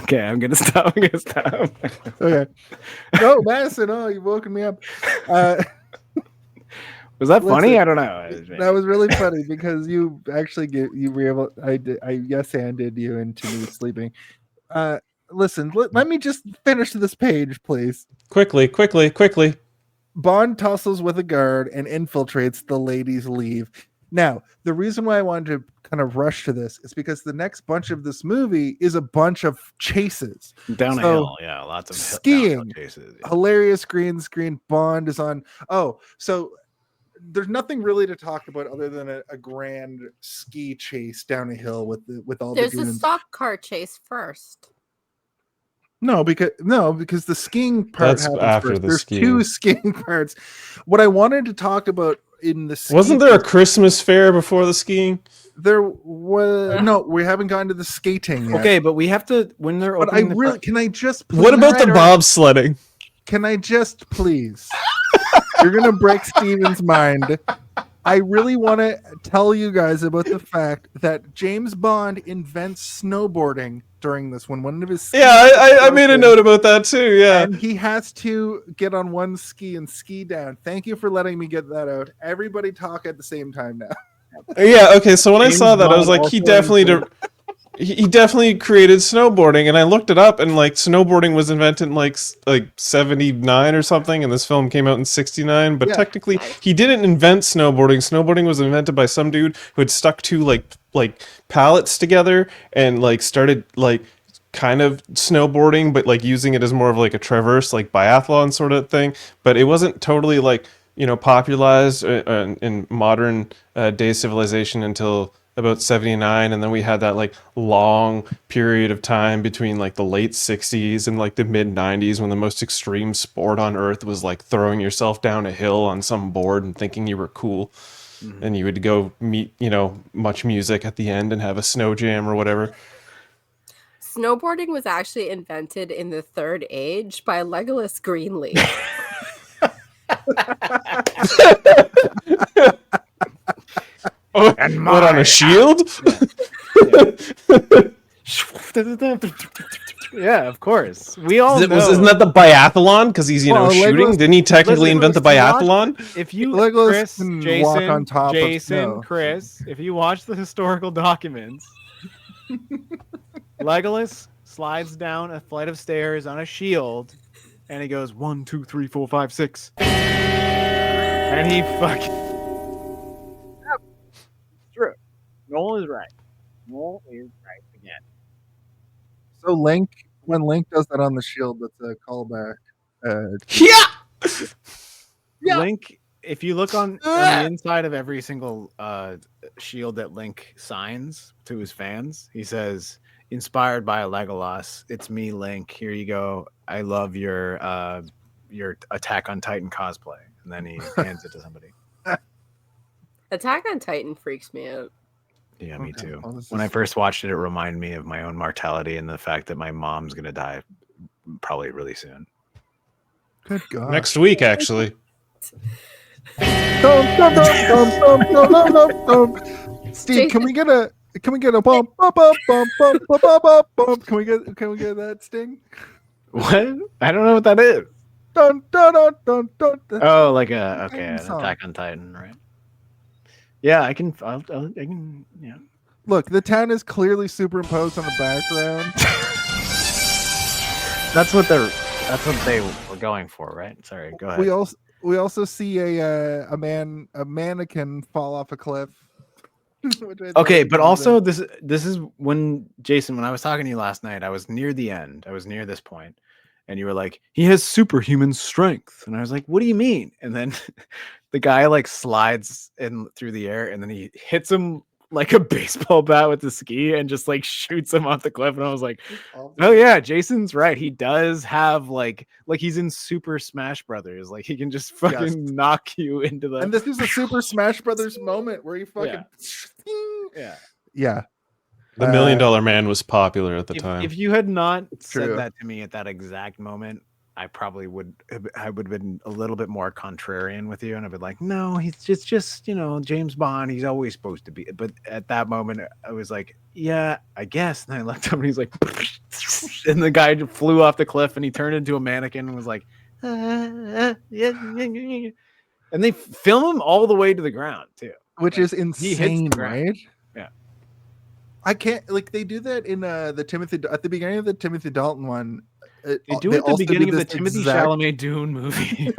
Okay, I'm gonna stop. Okay. No, Madison, oh, you've woken me up. Was that funny? Listen, I don't know. That was really funny because you actually you were able. I yes-anded you into me sleeping. Listen, let me just finish this page, please. Quickly. Bond tussles with a guard and infiltrates the ladies' leave. Now, the reason why I wanted to kind of rush to this is because the next bunch of this movie is a bunch of chases. Down a So, hill, yeah, lots of skiing, chases. Yeah. hilarious green screen. Bond is on. Oh, so there's nothing really to talk about other than a grand ski chase down a hill with all There's the a goons. stock car chase first. No, because the skiing part That's happens after first. the There's skiing. two skiing parts. What I wanted to talk about in the ski Wasn't there a Christmas fair before the skiing? There was no. We haven't gotten to the skating yet. Okay, but we have to when they're But I opening. really can I just. Please, What about the bobsledding? Can I just please? You're gonna break Steven's mind. I really want to tell you guys about the fact that James Bond invents snowboarding during this one. One of his I made a note about that too. Yeah, and he has to get on one ski and ski down. Thank you for letting me get that out. Everybody talk at the same time now. Yeah. Okay. So when I James saw that, I was Bond like, he also definitely created snowboarding, and I looked it up, and like snowboarding was invented in like 79 or something, and this film came out in 69. But Yeah. technically, he didn't invent snowboarding. Snowboarding was invented by some dude who had stuck two like pallets together and like started like kind of snowboarding, but like using it as more of like a traverse, like biathlon sort of thing. But it wasn't totally like popularized in modern day civilization until about 79, and then we had that like long period of time between like the late 60s and like the mid 90s when the most extreme sport on earth was like throwing yourself down a hill on some board and thinking you were cool. And you would go meet much music at the end and have a snow jam or whatever. Snowboarding was actually invented in the Third Age by Legolas Greenleaf. And What, on a shield? Yeah, of course. We all know. Isn't that the biathlon? Because he's Well, shooting. Legolas- Didn't he technically invent the Legolas biathlon? If you, Legolas Chris, can walk on top of snow. Chris, if you watch the historical documents, Legolas slides down a flight of stairs on a shield, and he goes 1, 2, 3, 4, 5, 6, and he fucking. True. Noel is right. Noel is right again. So when Link does that on the shield, that's a callback. Yeah. Link, if you look on the inside of every single shield that Link signs to his fans, he says, "Inspired by Legolas, it's me, Link. Here you go. I love your Attack on Titan cosplay." And then he hands it to somebody. Attack on Titan freaks me out. Yeah, me Okay, too. well, this When I is- first watched it, it reminded me of my own mortality and the fact that my mom's gonna die probably really soon. Good God. Next week, actually. Steve, can we get a bump bump bump bump bump bump bump bump? Can we get that sting? What? I don't know what that is. Dun dun dun dun dun. That's Oh, like an Titan song. Attack on Titan, right? Yeah, I can. I can. Yeah. Look, the town is clearly superimposed on the background. That's what they were going for, right? Sorry, go ahead. We also see a mannequin fall off a cliff. which I thought Okay, was but also amazing. this is when Jason, when I was talking to you last night, I was near the end. I was near this point, and you were like, "He has superhuman strength," and I was like, "What do you mean?" And then the guy like slides in through the air, and then he hits him like a baseball bat with the ski, and just like shoots him off the cliff. And I was like, "Oh yeah, Jason's right. He does have like he's in Super Smash Brothers. Like he can just fucking knock you into the." And this is a Super Smash Brothers moment where you fucking yeah. The $1 Million Man was popular at the time. If you had not True. said that to me at that exact moment, I probably would have been a little bit more contrarian with you, and I'd be like, no, he's just James Bond. He's always supposed to be. But at that moment, I was like, yeah, I guess. And I looked up, and he's like, and the guy just flew off the cliff, and he turned into a mannequin and was like, yeah. And they film him all the way to the ground too, which is insane, ground. right? Yeah. I can't they do that in the Timothy at the beginning of the Timothy Dalton one. They do it at the beginning of the Timothy Chalamet Dune movie.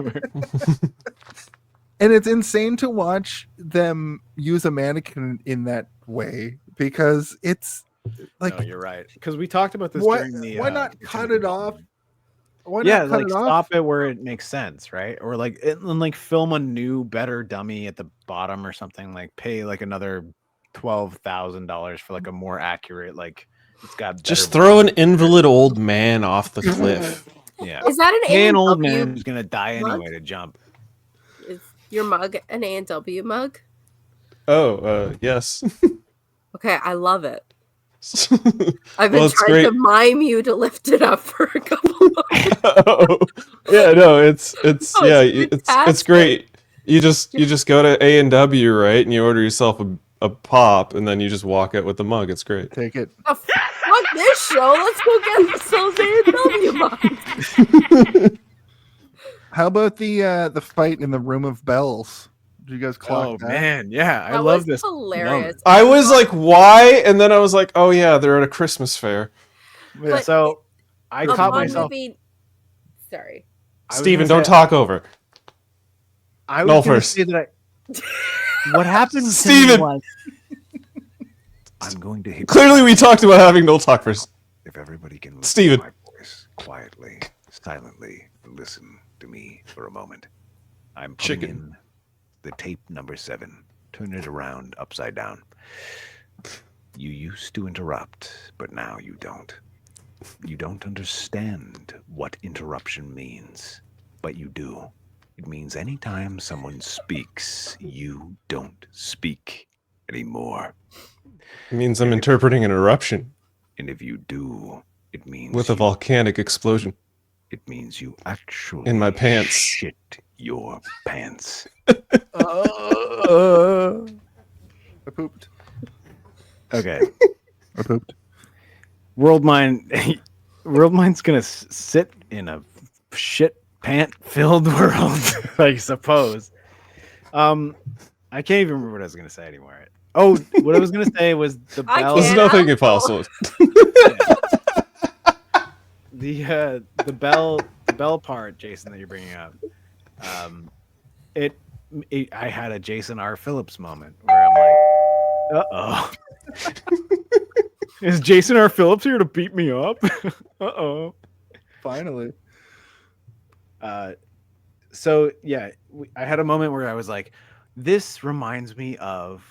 And it's insane to watch them use a mannequin in that way because it's like, no, you're right. Because we talked about this during the. Why not cut it off? Why yeah, not cut like it stop off? it where it makes sense, right? Or like film a new, better dummy at the bottom or something. Like pay like another $12,000 for like a more accurate, like it's got. Just throw an invalid old man off the cliff. Yeah, Is that an old A&W man who's gonna die mug? anyway to jump? Is your mug an A&W mug? Oh, yes. Okay, I love it. I've been Well, it's trying to great. mime you to lift it up for a couple months. Oh, yeah, no, it's Oh, yeah, it's it's fantastic. great. You just go to A&W, right, and you order yourself a pop, and then you just walk out with the mug. It's great. Take it. Oh, fuck this show. Let's go get ourselves A&W mugs. How about the fight in the Room of Bells? Did you guys clock Oh that? man, yeah, I That love was this. hilarious. moment. I was like, why? And then I was like, oh yeah, they're at a Christmas fair. Yeah, But so I A caught Bond myself. movie- Sorry. I was Steven, gonna don't say- talk over. I Noel was gonna first. say that what happened to me Steven! was I'm going to hit Clearly, we talked about having no talk first. if everybody can listen Steven. to my voice quietly, silently, and listen to me for a moment. I'm putting Chicken. in the tape number 7. Turn it around upside down. You used to interrupt, but now you don't. You don't understand what interruption means, but you do. It means anytime someone speaks, you don't speak anymore. It means I'm interpreting an eruption And if you do, it means with a volcanic explosion. it means you actually In my pants. shit your pants. I pooped. okay. I pooped. Worldmine's gonna sit in a shit pant filled world, I suppose. I can't even remember what I was gonna say anymore. Oh, what I was gonna say was the I bell. There's can't. nothing impossible. The bell part, Jason, that you're bringing up. I had a Jason R. Phillips moment where I'm like, uh-oh. Is Jason R. Phillips here to beat me up? Uh-oh. Finally. So yeah, I had a moment where I was like, this reminds me of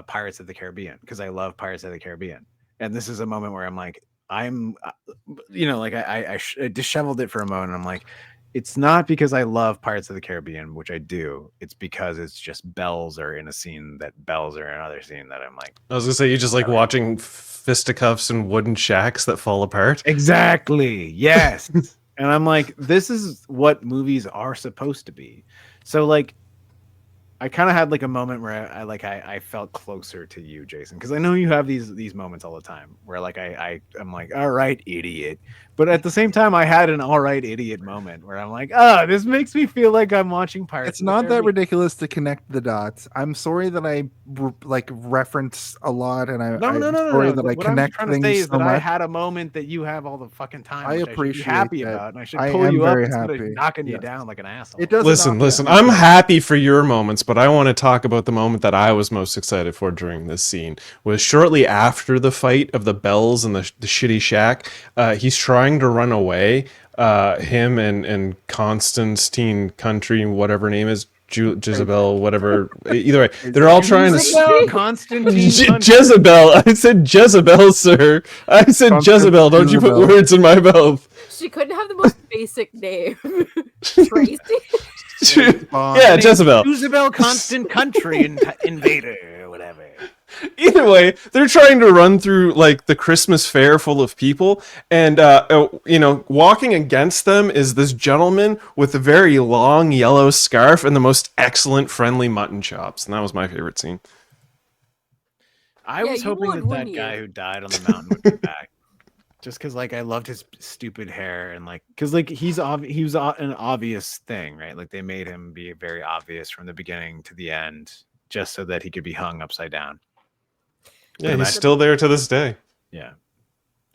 Pirates of the Caribbean, because I love Pirates of the Caribbean. And this is a moment where I'm like, I disheveled it for a moment. I'm like, it's not because I love Pirates of the Caribbean, which I do. It's because it's just bells are in a scene that bells are in another scene that I'm like, I was gonna say you just like watching fisticuffs and wooden shacks that fall apart. exactly. Yes. And I'm like, this is what movies are supposed to be. So like, I kind of had like a moment where I felt closer to you, Jason, because I know you have these moments all the time where like I'm like, all right, idiot. But at the same time, I had an all right, idiot moment where I'm like, this makes me feel like I'm watching Pirates. It's of the not that Caribbean. ridiculous to connect the dots. I'm sorry that I reference a lot, and I'm sorry that I What connect I'm trying to say things is so that I much. had a moment that you have all the fucking time. I which appreciate I should be happy that. about, and I should I pull am you up very instead of happy. knocking you Yes. down like an asshole. It doesn't. Listen, I'm happy for your moments, but I want to talk about the moment that I was most excited for during this scene. Was shortly after the fight of the bells and the shitty shack. He's trying to run away. Him and Constantine Country, whatever her name is, Jezebel, whatever. Either way, they're all trying to. Constantine. Jezebel. I said Jezebel, sir. I said Jezebel. Don't you put Jezebel. words in my mouth. She couldn't have the most basic name. Tracy? Yeah, Jezebel. Jezebel Constant Country Invader or whatever. Either way, they're trying to run through like the Christmas fair full of people, and walking against them is this gentleman with a very long yellow scarf and the most excellent friendly mutton chops, and that was my favorite scene. I was hoping that guy who died on the mountain would be back, just because like I loved his stupid hair and like because like he was an obvious thing, right? Like they made him be very obvious from the beginning to the end, just so that he could be hung upside down. Yeah, he's still there to this day. Yeah.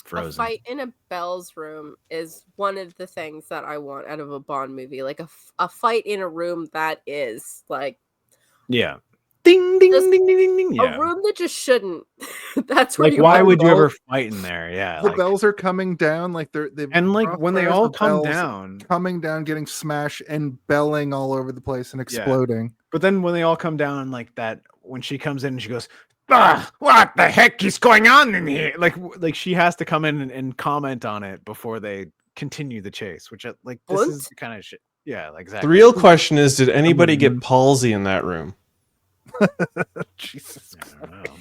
Frozen. A fight in a Belle's room is one of the things that I want out of a Bond movie. Like a fight in a room that is like, yeah, ding ding ding ding ding ding. Yeah. A room that just shouldn't. That's where like why would you ever fight in there? Yeah, the bells are coming down, like they've and like when they all come down, getting smashed and belling all over the place and exploding. Yeah. But then when they all come down, like that, when she comes in and she goes, what the heck is going on in here? Like she has to come in and comment on it before they continue the chase, which like this is the kind of shit. Yeah, like exactly. The real question is, did anybody get palsy in that room? Jesus, I don't know.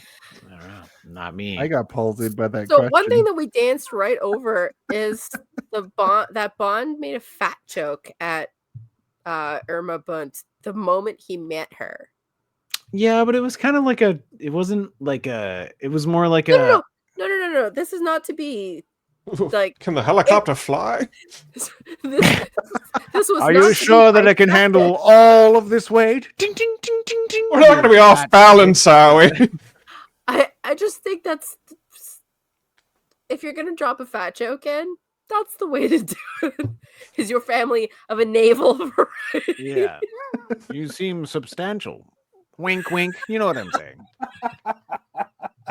Not me. I got palsied by that. So one thing that we danced right over is that Bond made a fat joke at Irma Bunt the moment he met her. Yeah, but it was kind of like it wasn't like it was more like no. This is not to be like. Can the helicopter fly? This was. Are you sure that it can handle all of this weight? Ding, ding, ding, ding, ding. We're not going to be off balance, are we? I just think that's if you're going to drop a fat joke in, that's the way to do it. Is your family of a naval variety? Yeah, you seem substantial. Wink, wink. You know what I'm saying.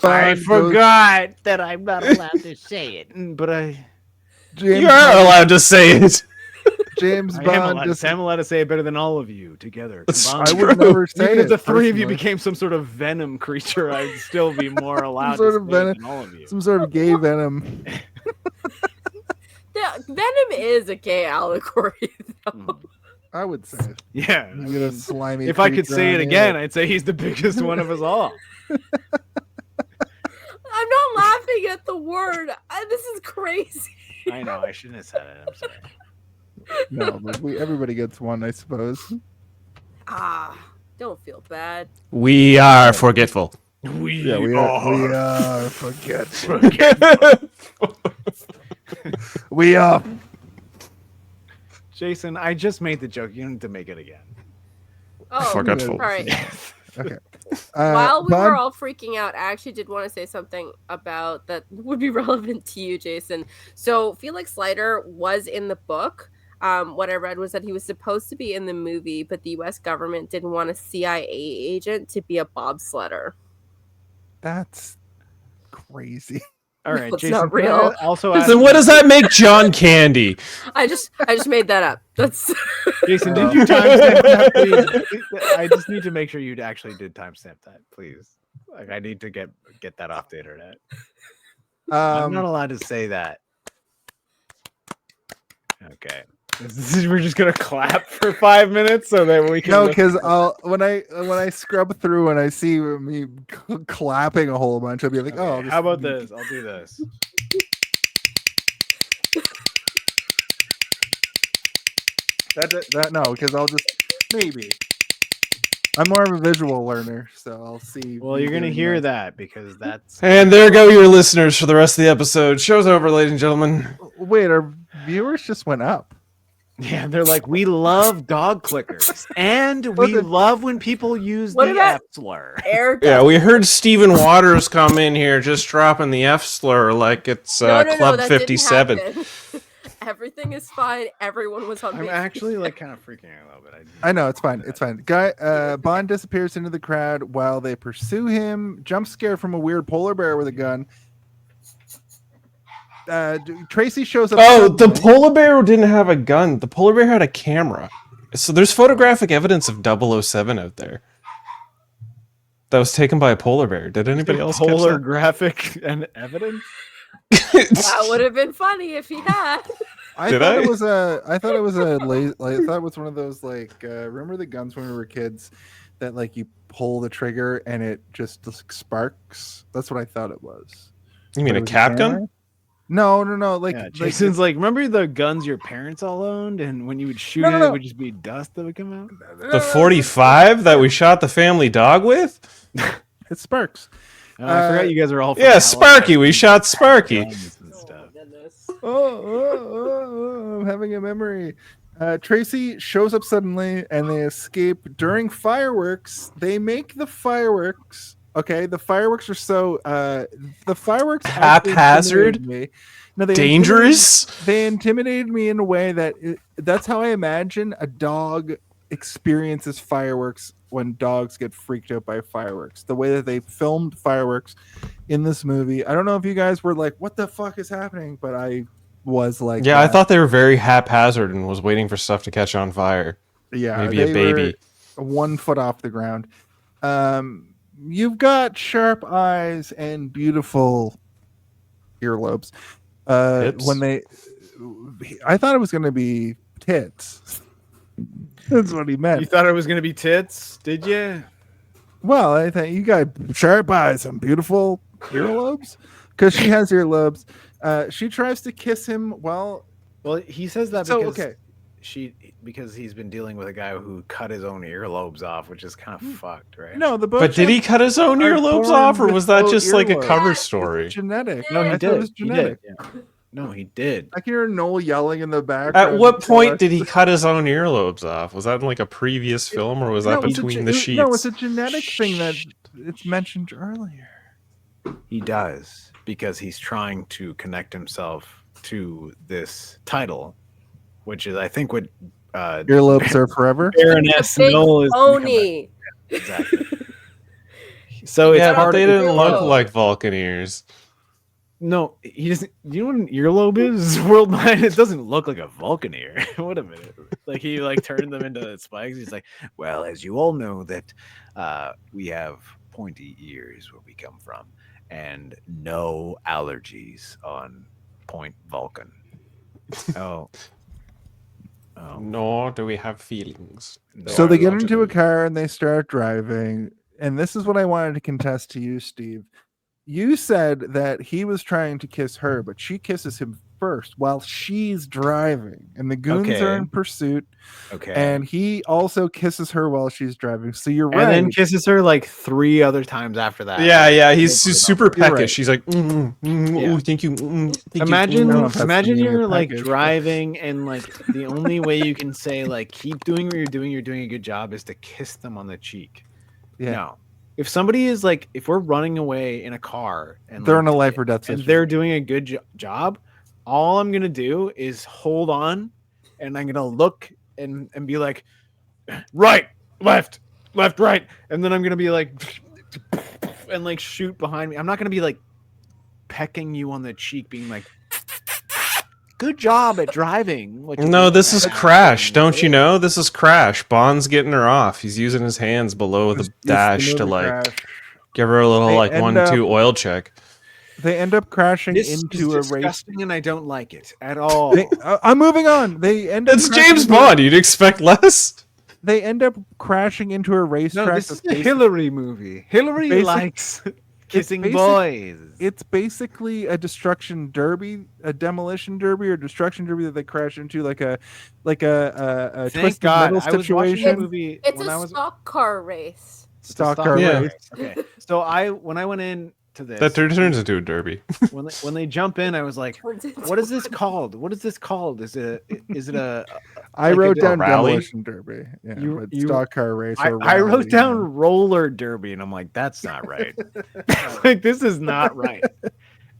I forgot that I'm not allowed to say it, but you are allowed to say it. James Bond. I'm allowed to say it better than all of you together. I would never say Even it. if the three of you became some sort of venom creature, I'd still be more allowed to say it than all of you. Some sort of gay venom. Venom is a gay allegory, though. I would say it. Yeah. I'm gonna slimy. If I could say it again, I'd say he's the biggest one of us all. I'm not laughing at the word. This is crazy. I know. I shouldn't have said it. I'm sorry. No, but everybody gets one, I suppose. Don't feel bad. We are forgetful. We are forgetful. We are. Jason, I just made the joke. You don't need to make it again. Oh, forgetful. All right. Okay. While we were all freaking out, I actually did want to say something about that would be relevant to you, Jason. So Felix Leiter was in the book. What I read was that he was supposed to be in the movie, but the U.S. government didn't want a CIA agent to be a bobsledder. That's crazy. All right, That's Jason. not real. Also, then what does that make John Candy? I just made that up. That's Jason. Did you timestamp that, please? I just need to make sure you actually did timestamp that, please. Like, I need to get that off the internet. I'm not allowed to say that. Okay. We're just gonna clap for 5 minutes so that we can. No, because when I scrub through and I see me clapping a whole bunch, I'll be like, okay, how about this? I'll do this. That no, because I'll just maybe. I'm more of a visual learner, so I'll see. Well, you're gonna hear that because that's. And there go your listeners for the rest of the episode. Show's over, ladies and gentlemen. Wait, our viewers just went up. Yeah, they're like, we love dog clickers, and we love when people use the F slur. Yeah, we heard Stephen Waters come in here just dropping the F slur like it's Club 57. Everything is fine. Everyone was on. I'm actually like kind of freaking out a little bit. I know it's fine. It's fine. Bond disappears into the crowd while they pursue him. Jump scare from a weird polar bear with a gun. Tracy shows up. Oh, the polar bear didn't have a gun. The polar bear had a camera. So there's photographic evidence of 007 out there. That was taken by a polar bear. Did anybody else catch that? Polar graphic and evidence? That would have been funny if he had. I thought it was one of those remember the guns when we were kids that like you pull the trigger and it just sparks. That's what I thought it was. You mean But a it was cap gun? camera? No. Like, Yeah, like Jason's like, remember the guns your parents all owned, and when you would shoot it, it would just be dust that would come out. The 45 that we shot the family dog with? it sparks. I forgot you guys are all. From Yeah, Halifax. Sparky. We shot Sparky. Guns and stuff. I'm having a memory. Tracy shows up suddenly and they escape during fireworks. They make the fireworks. Okay, the fireworks are so the fireworks actually haphazard, intimidated me. No, they dangerous. They intimidated me in a way that that's how I imagine a dog experiences fireworks when dogs get freaked out by fireworks. The way that they filmed fireworks in this movie. I don't know if you guys were like, "What the fuck is happening?" But I was like, yeah, I thought they were very haphazard and was waiting for stuff to catch on fire. Yeah, maybe a baby. 1 foot off the ground. You've got sharp eyes and beautiful earlobes. I thought it was going to be tits. That's what he meant. You thought it was going to be tits, did you? Well, I think you got sharp eyes and beautiful earlobes because she has earlobes. She tries to kiss him. Well, he says that so, because because he's been dealing with a guy who cut his own earlobes off, which is kind of fucked, right? No, but did he cut his own earlobes off, or was that just like a cover story? It's genetic. No, he did. It was genetic. He did. Yeah. No, he did. I can hear Noel yelling in the back. At what point did he cut his own earlobes off? Was that in like a previous film, or was that between the sheets? No, it's a genetic thing that it's mentioned earlier. He does, because he's trying to connect himself to this title, which is, I think, what earlobes are forever. Baroness Noel is Pony. Exactly. So it's but they didn't look like Vulcan ears. No, he doesn't. You know what an earlobe is? Worldwide, it doesn't look like a Vulcan ear. Wait a minute. Like he turned them into spikes. He's like, well, as you all know, that we have pointy ears where we come from, and no allergies on Point Vulcan. Oh. Nor do we have feelings. So they get into a car and they start driving. And this is what I wanted to contest to you, Steve. You said that he was trying to kiss her, but she kisses him first while she's driving. And the goons are in pursuit. Okay. And he also kisses her while she's driving. So you're right. And then kisses her like 3 other times after that. Yeah. He's super peckish. Right. She's like, yeah. Oh, thank you. Imagine you're like driving, and like the only way you can say like keep doing what you're doing a good job is to kiss them on the cheek. Yeah. No. If somebody is like, if we're running away in a car and they're in a life or death situation, and they're doing a good job, all I'm gonna do is hold on, and I'm gonna look and be like, right, left, right, and then I'm gonna be like, and like shoot behind me. I'm not gonna be like pecking you on the cheek, being like, good job at driving. Like, no, this is Crash. Don't you know? This is Crash. Bond's getting her off. He's using his hands below the dash to like give her a little like 1-2 oil check. They end up crashing into a race, disgusting, and I don't like it at all. I'm moving on. They end up. It's James Bond. You'd expect less. They end up crashing into a racetrack. No, this is a Hillary movie. Hillary likes kissing boys. It's basically a destruction derby, a demolition derby, or destruction derby that they crash into, like a twisted metal situation. It's a stock car race. Stock car race. Okay. So when I went in to this, that turns into a derby. when they jump in, I was like, "What is this called? What is this called? Is it a?" I wrote down rally? Demolition Derby. Yeah, stock car race. I wrote down roller derby, and I'm like, "That's not right. Like, this is not right."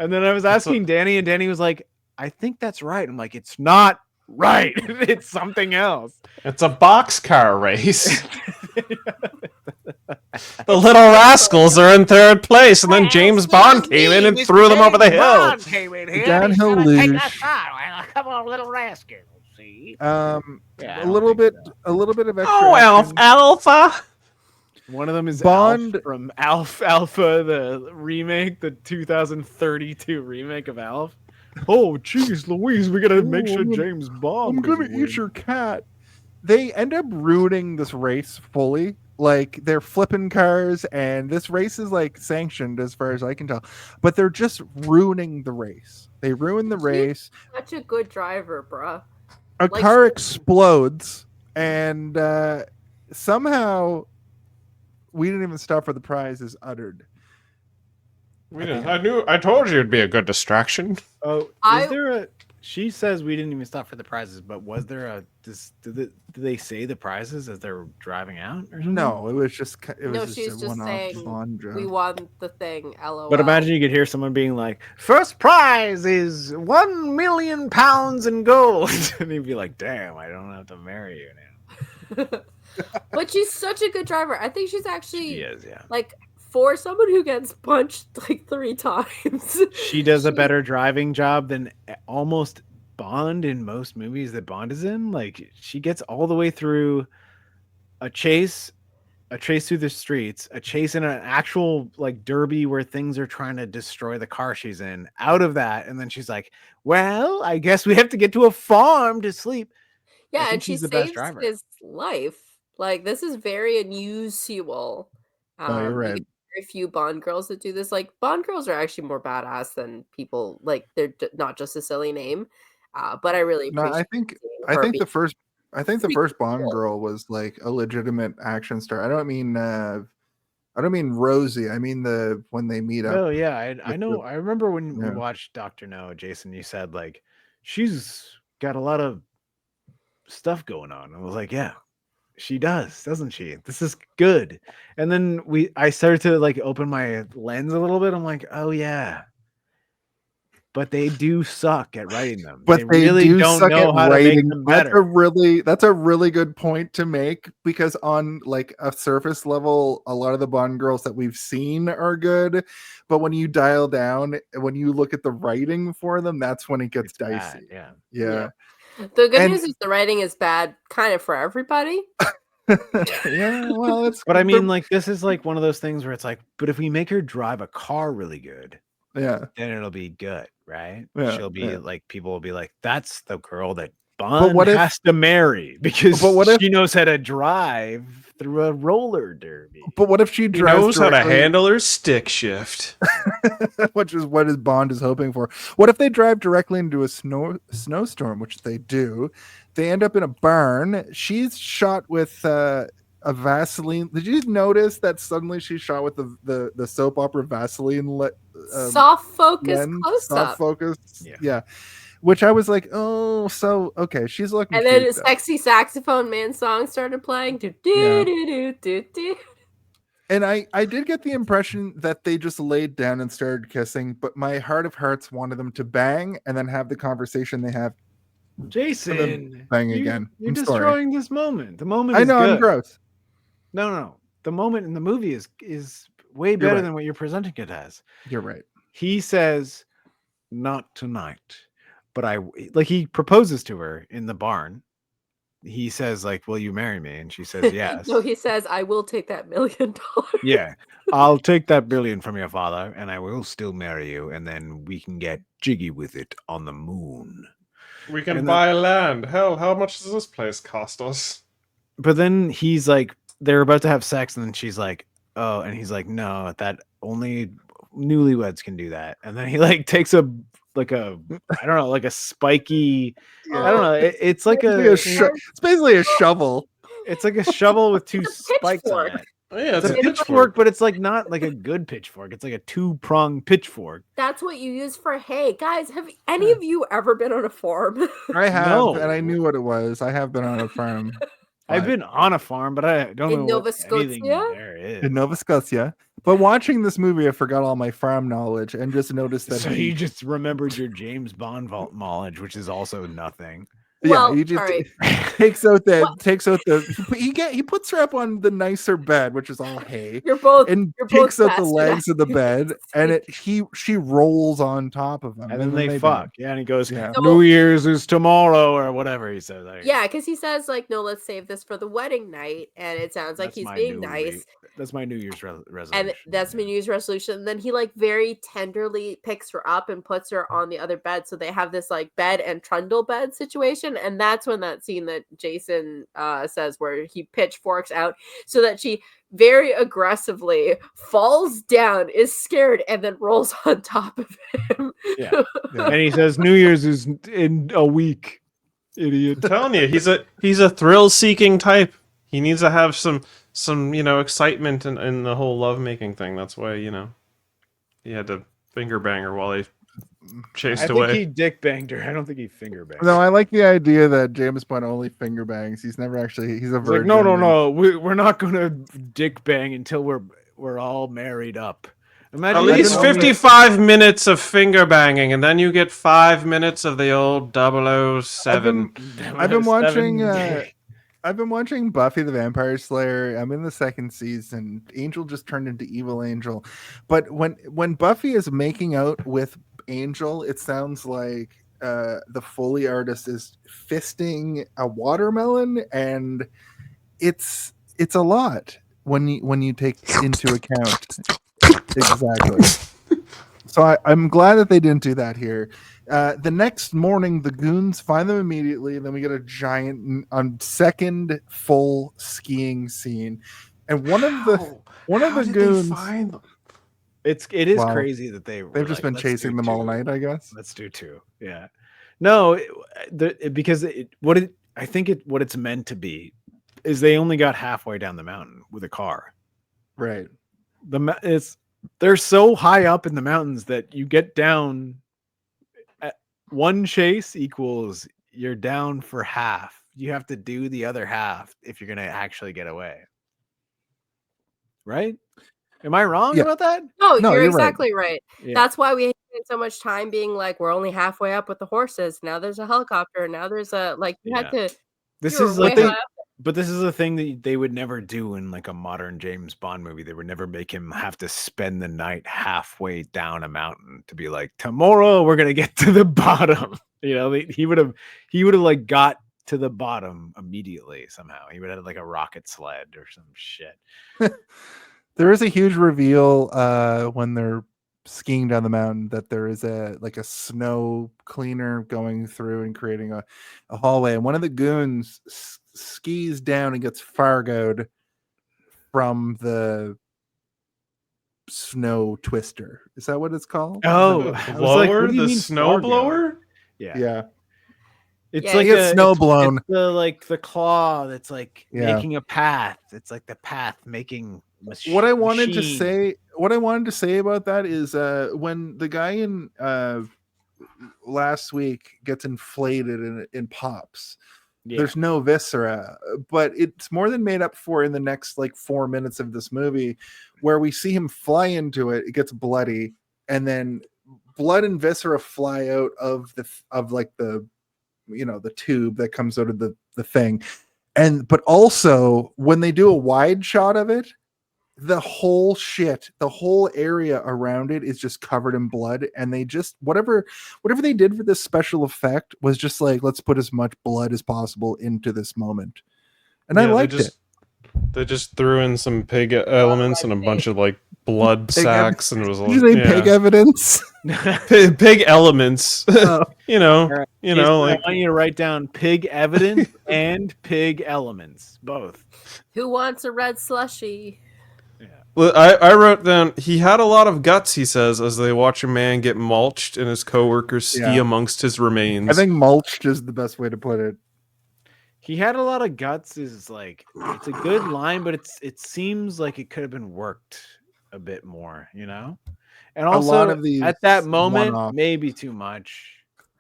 And then I was asking Danny, and Danny was like, "I think that's right." I'm like, "It's not right. It's something else. It's a boxcar race." The Little Rascals are in 3rd place, and then James Bond came in and threw them over the hill. Downhill luge. Come on, Little Rascal. See? A little bit of extra. Oh, Alpha. One of them is Bond Alf from Alpha, the remake, the 2032 remake of Alf. Oh, jeez, Louise, we gotta make sure James Bond. I'm gonna eat your cat. They end up ruining this race fully. Like they're flipping cars, and this race is like sanctioned as far as I can tell. But they're just ruining the race. They ruin the race. Such a good driver, bruh. A Like, car explodes, and somehow we didn't even stop for the prize is uttered. We didn't. I told you it'd be a good distraction. Oh, she says we didn't even stop for the prizes, but was there a? Did they say the prizes as they were driving out? Or something? No, it was just. she's just saying we won the thing. LOL. But imagine you could hear someone being like, "First prize is £1 million in gold," and you'd be like, "Damn, I don't have to marry you now." But she's such a good driver. I think she's actually. She is, yeah. Like, for someone who gets punched like 3 times, she does a better driving job than almost Bond in most movies that Bond is in. Like, she gets all the way through a chase through the streets, a chase in an actual like derby where things are trying to destroy the car she's in, out of that, and then she's like, "Well, I guess we have to get to a farm to sleep." Yeah, and she saves his life. Like, this is very unusual. You're right. Very few Bond girls that do this. Like, Bond girls are actually more badass than people. Like, they're not just a silly name. But I really appreciate. I think the first Bond girl was like a legitimate action star. I don't mean Rosie. I mean when they meet up. Oh yeah, I know. I remember when we watched Dr. No, Jason, you said like she's got a lot of stuff going on. I was like, yeah, she does, doesn't she? This is good. And then I started to like open my lens a little bit. I'm like, oh yeah. But they do suck at writing them. But they really do don't suck know at how writing. to make them better. That's a really good point to make, because on like a surface level, a lot of the Bond girls that we've seen are good, but when you dial down, when you look at the writing for them, that's when it gets dicey. Bad, yeah. The good news is the writing is bad kind of for everybody. Yeah, well, it's. But I mean, like, this is like one of those things where it's like, but if we make her drive a car really good, then it'll be good, right? Yeah, she'll be like, people will be like, that's the girl that Bond has to marry because she knows how to drive through a roller derby. But what if she knows how to handle her stick shift? Which is what Bond is hoping for. What if they drive directly into a snowstorm, which they do? They end up in a barn. She's shot with a Vaseline. Did you notice that suddenly she's shot with the soap opera Vaseline? Soft focus close soft up. Focus. Yeah. Which I was like, oh, so okay, she's looking. And then a sexy saxophone man song started playing. Do, do, do, do, do, do. And I did get the impression that they just laid down and started kissing, but my heart of hearts wanted them to bang and then have the conversation they have. Jason, bang again. You're destroying this moment. The moment. I know, good. I'm gross. No. The moment in the movie is way better than what you're presenting it as. You're right. He says, "Not tonight," but he proposes to her in the barn. He says, like, "Will you marry me?" And she says, "Yes." No, he says, "I will take that $1 million." Yeah, I'll take that $1 billion from your father, and I will still marry you, and then we can get jiggy with it on the moon. We can buy land. Hell, how much does this place cost us? But then he's like, they're about to have sex, and then she's like, "Oh," and he's like, "No, that only newlyweds can do that." And then he like takes a I don't know, like a spiky, I don't know. It's like it's basically a shovel. It's like a shovel with 2 spikes on it. Oh, yeah, it's a pitchfork, but it's like not like a good pitchfork. It's like a 2-pronged pitchfork. That's what you use for hay. Guys, have any of you ever been on a farm? I have, and I knew what it was. I have been on a farm. I've been on a farm, but I don't know Nova what anything there is. In Nova Scotia. But watching this movie, I forgot all my farm knowledge and just noticed that. So you just remembered your James Bond knowledge, which is also nothing. Yeah, he just takes out he puts her up on the nicer bed, which is all hay. Takes out the legs of the bed, and she rolls on top of him, and then they fuck. Yeah, and he goes, "New Year's is tomorrow," or whatever he says. Yeah, because he says like, "No, let's save this for the wedding night," and it sounds like he's being nice. That's my New Year's resolution. And that's my New Year's resolution. And then he like very tenderly picks her up and puts her on the other bed. So they have this like bed and trundle bed situation. And that's when that scene that Jason says where he pitchforks out so that she very aggressively falls down, is scared, and then rolls on top of him. Yeah. And he says New Year's is in a week. Idiot. I'm telling you, he's a thrill-seeking type. He needs to have some excitement in the whole lovemaking thing. That's why he had to finger bang her while they chased away. I think he dick banged her. I don't think he finger banged. No, I like the idea that James Bond only finger bangs. He's never actually. He's a virgin. Like, no. We're not gonna dick bang until we're all married up. Imagine at least 55 minutes of finger banging, and then you get 5 minutes of the old 007. I've been watching. I've been watching Buffy the Vampire Slayer. I'm in the second season. Angel just turned into Evil Angel, but when Buffy is making out with Angel, it sounds like the Foley artist is fisting a watermelon, and it's a lot when you take into account. Exactly. So I'm glad that they didn't do that here. The next morning, the goons find them immediately, and then we get a giant second full skiing scene. And one of the goons find them? It is Wow. crazy that they've just been chasing them all night, I guess. Let's do two. Yeah. No, because what it's meant to be is they only got halfway down the mountain with a car. Right. They're so high up in the mountains that you get down at one chase equals you're down for half. You have to do the other half if you're going to actually get away. Right? Am I wrong about that? No, No, you're you're exactly right. Yeah. That's why we spent so much time being like, we're only halfway up with the horses. Now there's a helicopter. Now there's a you had to. This you were is way like the, high up. But this is a thing that they would never do in like a modern James Bond movie. They would never make him have to spend the night halfway down a mountain to be like, tomorrow we're gonna get to the bottom. He would have like got to the bottom immediately somehow. He would have like a rocket sled or some shit. There is a huge reveal when they're skiing down the mountain that there is a snow cleaner going through and creating a hallway, and one of the goons skis down and gets Fargoed from the snow twister. Is that what it's called? Oh, blower, the snow blower. Yeah. It's Yeah, like he gets snow blown. It's the claw that's like Yeah. making a path. It's like the path making. What I wanted to machine. say about that is when the guy in last week gets inflated in pops. Yeah. There's no viscera, but it's more than made up for in the next like 4 minutes of this movie, where we see him fly into it. It gets bloody, and then blood and viscera fly out of the tube that comes out of the thing. But also when they do a wide shot of it, the whole area around it is just covered in blood, and they just whatever they did for this special effect was just like, let's put as much blood as possible into this moment, and I liked it. They just threw in some pig elements and a bunch of like blood sacks, and it was like, Did you say pig evidence? Pig elements. Right. Like I want you to write down pig evidence and pig elements, both. Who wants a red slushy? Well, I wrote down, he had a lot of guts, he says, as they watch a man get mulched and his coworkers ski amongst his remains. I think mulched is the best way to put it. He had a lot of guts is like, it's a good line, but it seems like it could have been worked a bit more, And also, a lot of these at that moment, one-off. maybe too much.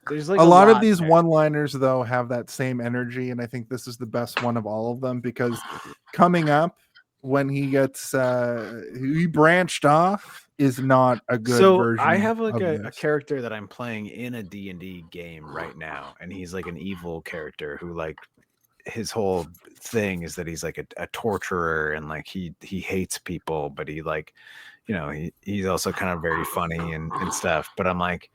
There's like a lot of these there. one-liners though have that same energy, and I think this is the best one of all of them, because coming up when he gets he branched off is not a good version. I have like a this. character that I'm playing in a D&D game right now, and he's like an evil character who like his whole thing is that he's like a torturer, and like he hates people, but he like he's also kind of very funny and stuff. But I'm like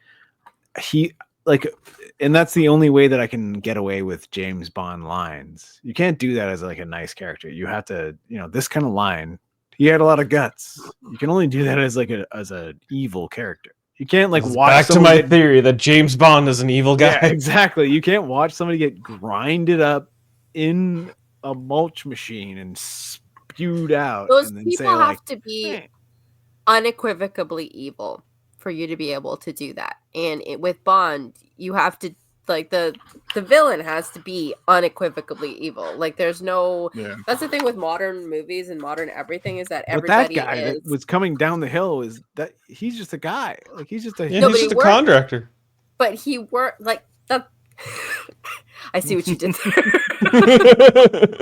and that's the only way that I can get away with James Bond lines. You can't do that as like a nice character. You have to, this kind of line, He had a lot of guts. You can only do that as like as a evil character. You can't like This is watch back to someone my get- theory that James Bond is an evil guy. Yeah, exactly. You can't watch somebody get grinded up in a mulch machine and spewed out. Those and then people say, have like, to be "Eh." unequivocally evil for you to be able to do that. And with Bond, you have to like the villain has to be unequivocally evil. Like there's no. Yeah. That's the thing with modern movies and modern everything is that But that everybody guy is. that was coming down the hill is that he's just a guy. Like he's just a Yeah, No, he's but just he a con director. But he worked like that. I see what you did there.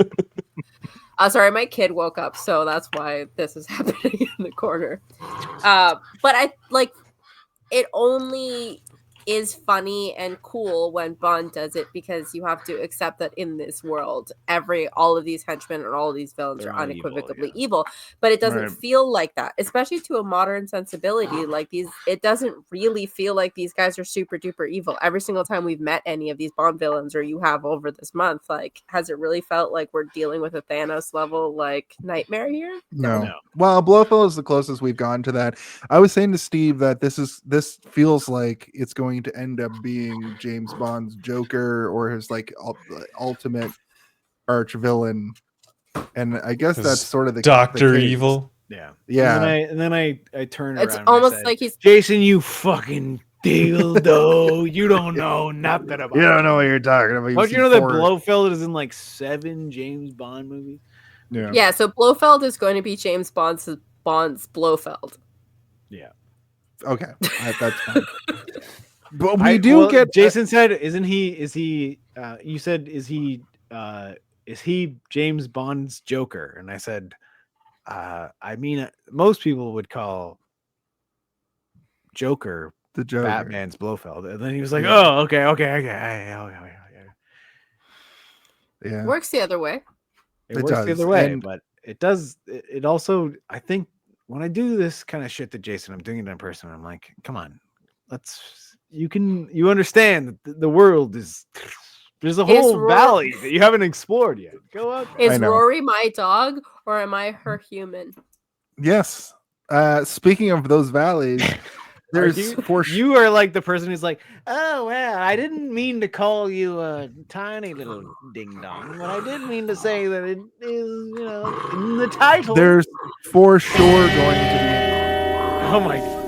Sorry, my kid woke up, so that's why this is happening in the corner. But I like it only is funny and cool when Bond does it because you have to accept that in this world, all of these henchmen and all of these villains They're are not unequivocally evil, evil. But it doesn't Right. feel like that, especially to a modern sensibility. Like it doesn't really feel like these guys are super duper evil. Every single time we've met any of these Bond villains, or you have over this month, like has it really felt like we're dealing with a Thanos level like nightmare here? No. Well, Blofeld is the closest we've gone to that. I was saying to Steve that this feels like it's going to end up being James Bond's Joker or his like ultimate arch villain, and I guess that's sort of the Doctor the case. Evil. Yeah. Yeah. And then I turned around. It's and almost I said, like he's Jason, you fucking dildo. You don't know nothing about You don't know what you're talking about. Don't seen you know that four- Blofeld is in like 7 James Bond movies? yeah. So Blofeld is going to be James Bond's Blofeld. Yeah. Okay, that's fine. But we do get Jason said, isn't he? Is he? You said, is he James Bond's Joker? And I said, I mean, most people would call Joker the Joker. Batman's Blofeld, and then he was like, Yeah. "Oh, okay. Yeah, Works the other way. It It works does, the other way, and- but it does. It also, I think, when I do this kind of shit to Jason, I'm doing it in person. I'm like, come on, you understand that the world is. There's a whole valley that you haven't explored yet. Go out there. Is Rory my dog or am I her human? Yes. Speaking of those valleys, there's you are like the person who's like, oh well, I didn't mean to call you a tiny little ding dong, but I did mean to say that it is, in the title. There's for sure going to be. Oh my God.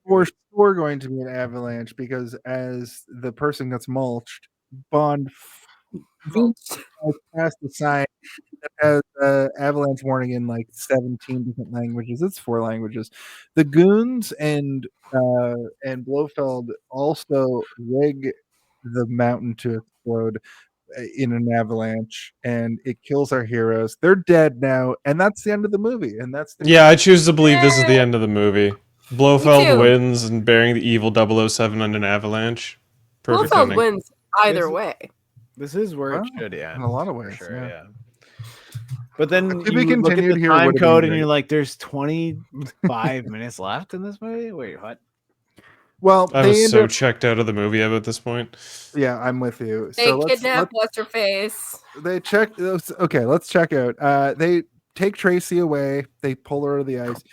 For sure going to be an avalanche because as the person gets mulched, Bond past the sign that has avalanche warning in like 17 different languages. It's 4 languages. The goons and Blofeld also rig the mountain to explode in an avalanche, and it kills our heroes. They're dead now, and that's the end of the movie. And that's the Yeah, I choose to believe this is the end of the movie. Me Blofeld too. wins and bearing the evil 007 on an avalanche. Perfect Blofeld ending. wins either way. This is where it Well, should, in a lot of ways. sure, yeah. yeah. But then To be you look at continued the here time would've been code and great. you're like, there's 25 minutes left in this movie? Wait, what? Well, I they was end so up- checked out of the movie at this point. Yeah, I'm with you. They So kidnap what's her face. they check. Okay, let's check out. They take Tracy away. They pull her out of the ice.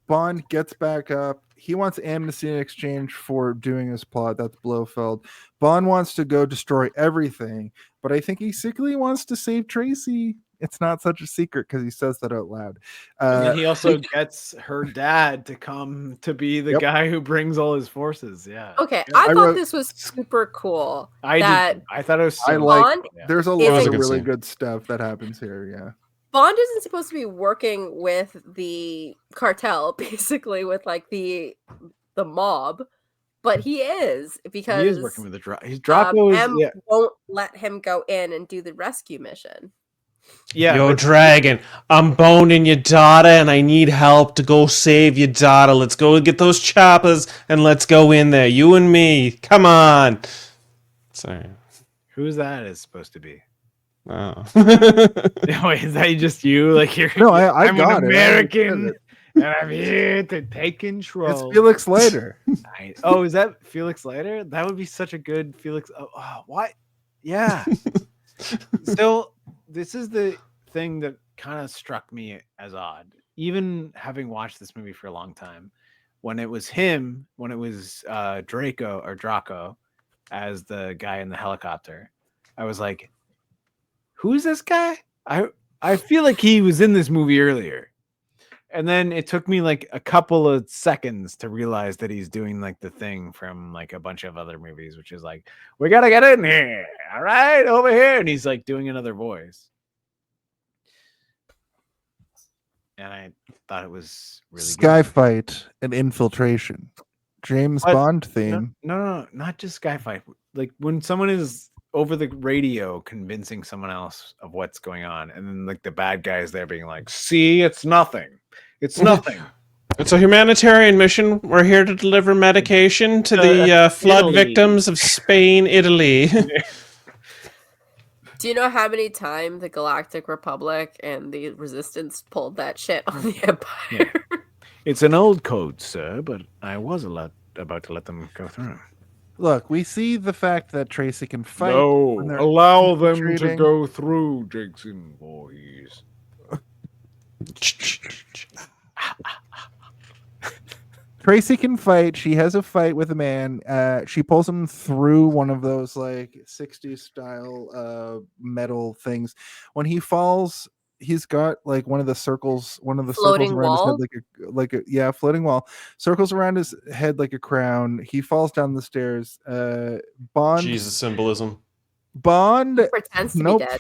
Bond gets back up. He wants amnesty in exchange for doing his plot. That's Blofeld. Bond wants to go destroy everything, but I think he secretly wants to save Tracy. It's not such a secret because he says that out loud. And then he also gets her dad to come to be the Yep. guy who brings all his forces. Yeah. Okay, Yeah. I thought wrote- this was super cool. I thought it was so I like. Bond There's a is lot a of good really scene. good stuff that happens here. Yeah. Bond isn't supposed to be working with the cartel, basically with like the mob, but he is because he is working with the drop. His Draco is M won't let him go in and do the rescue mission. Yo, Dragon, I'm boning your daughter and I need help to go save your daughter. Let's go get those choppers and let's go in there. You and me. Come on. Sorry. Who's that is supposed to be? Oh. Wait, is that just you? Like you're No, I I'm got an it. I American understood and I'm here to take control. It's Felix Leiter. Oh, is that Felix Leiter? That would be such a good Felix. Oh, why? Yeah. So this is the thing that kind of struck me as odd, even having watched this movie for a long time. When it was Draco as the guy in the helicopter, I was like, who's this guy? I feel like he was in this movie earlier. And then it took me like a couple of seconds to realize that he's doing like the thing from like a bunch of other movies, which is like, we gotta get in here. All right, over here. And he's like doing another voice. And I thought it was really Sky good. fight and infiltration. James But- Bond theme. No, not just Sky Fight. Like when someone is over the radio convincing someone else of what's going on, and then like the bad guy is there being like, see, it's nothing. It's nothing. It's a humanitarian mission. We're here to deliver medication to the flood Italy. victims of Spain, Italy. Do you know how many times the Galactic Republic and the Resistance pulled that shit on the Empire? It's an old code, sir, but I was about to let them go through. Look, we see the fact that Tracy can fight. No, when they're allow them to infiltrating. go through, Jason boys. Tracy can fight. She has a fight with a man. She pulls him through one of those like 60s style metal things. When he falls, he's got like one of the circles around Floating his wall? head, like a floating wall. Circles around his head like a crown. He falls down the stairs. Bond Jesus symbolism. Pretends to Nope. be dead.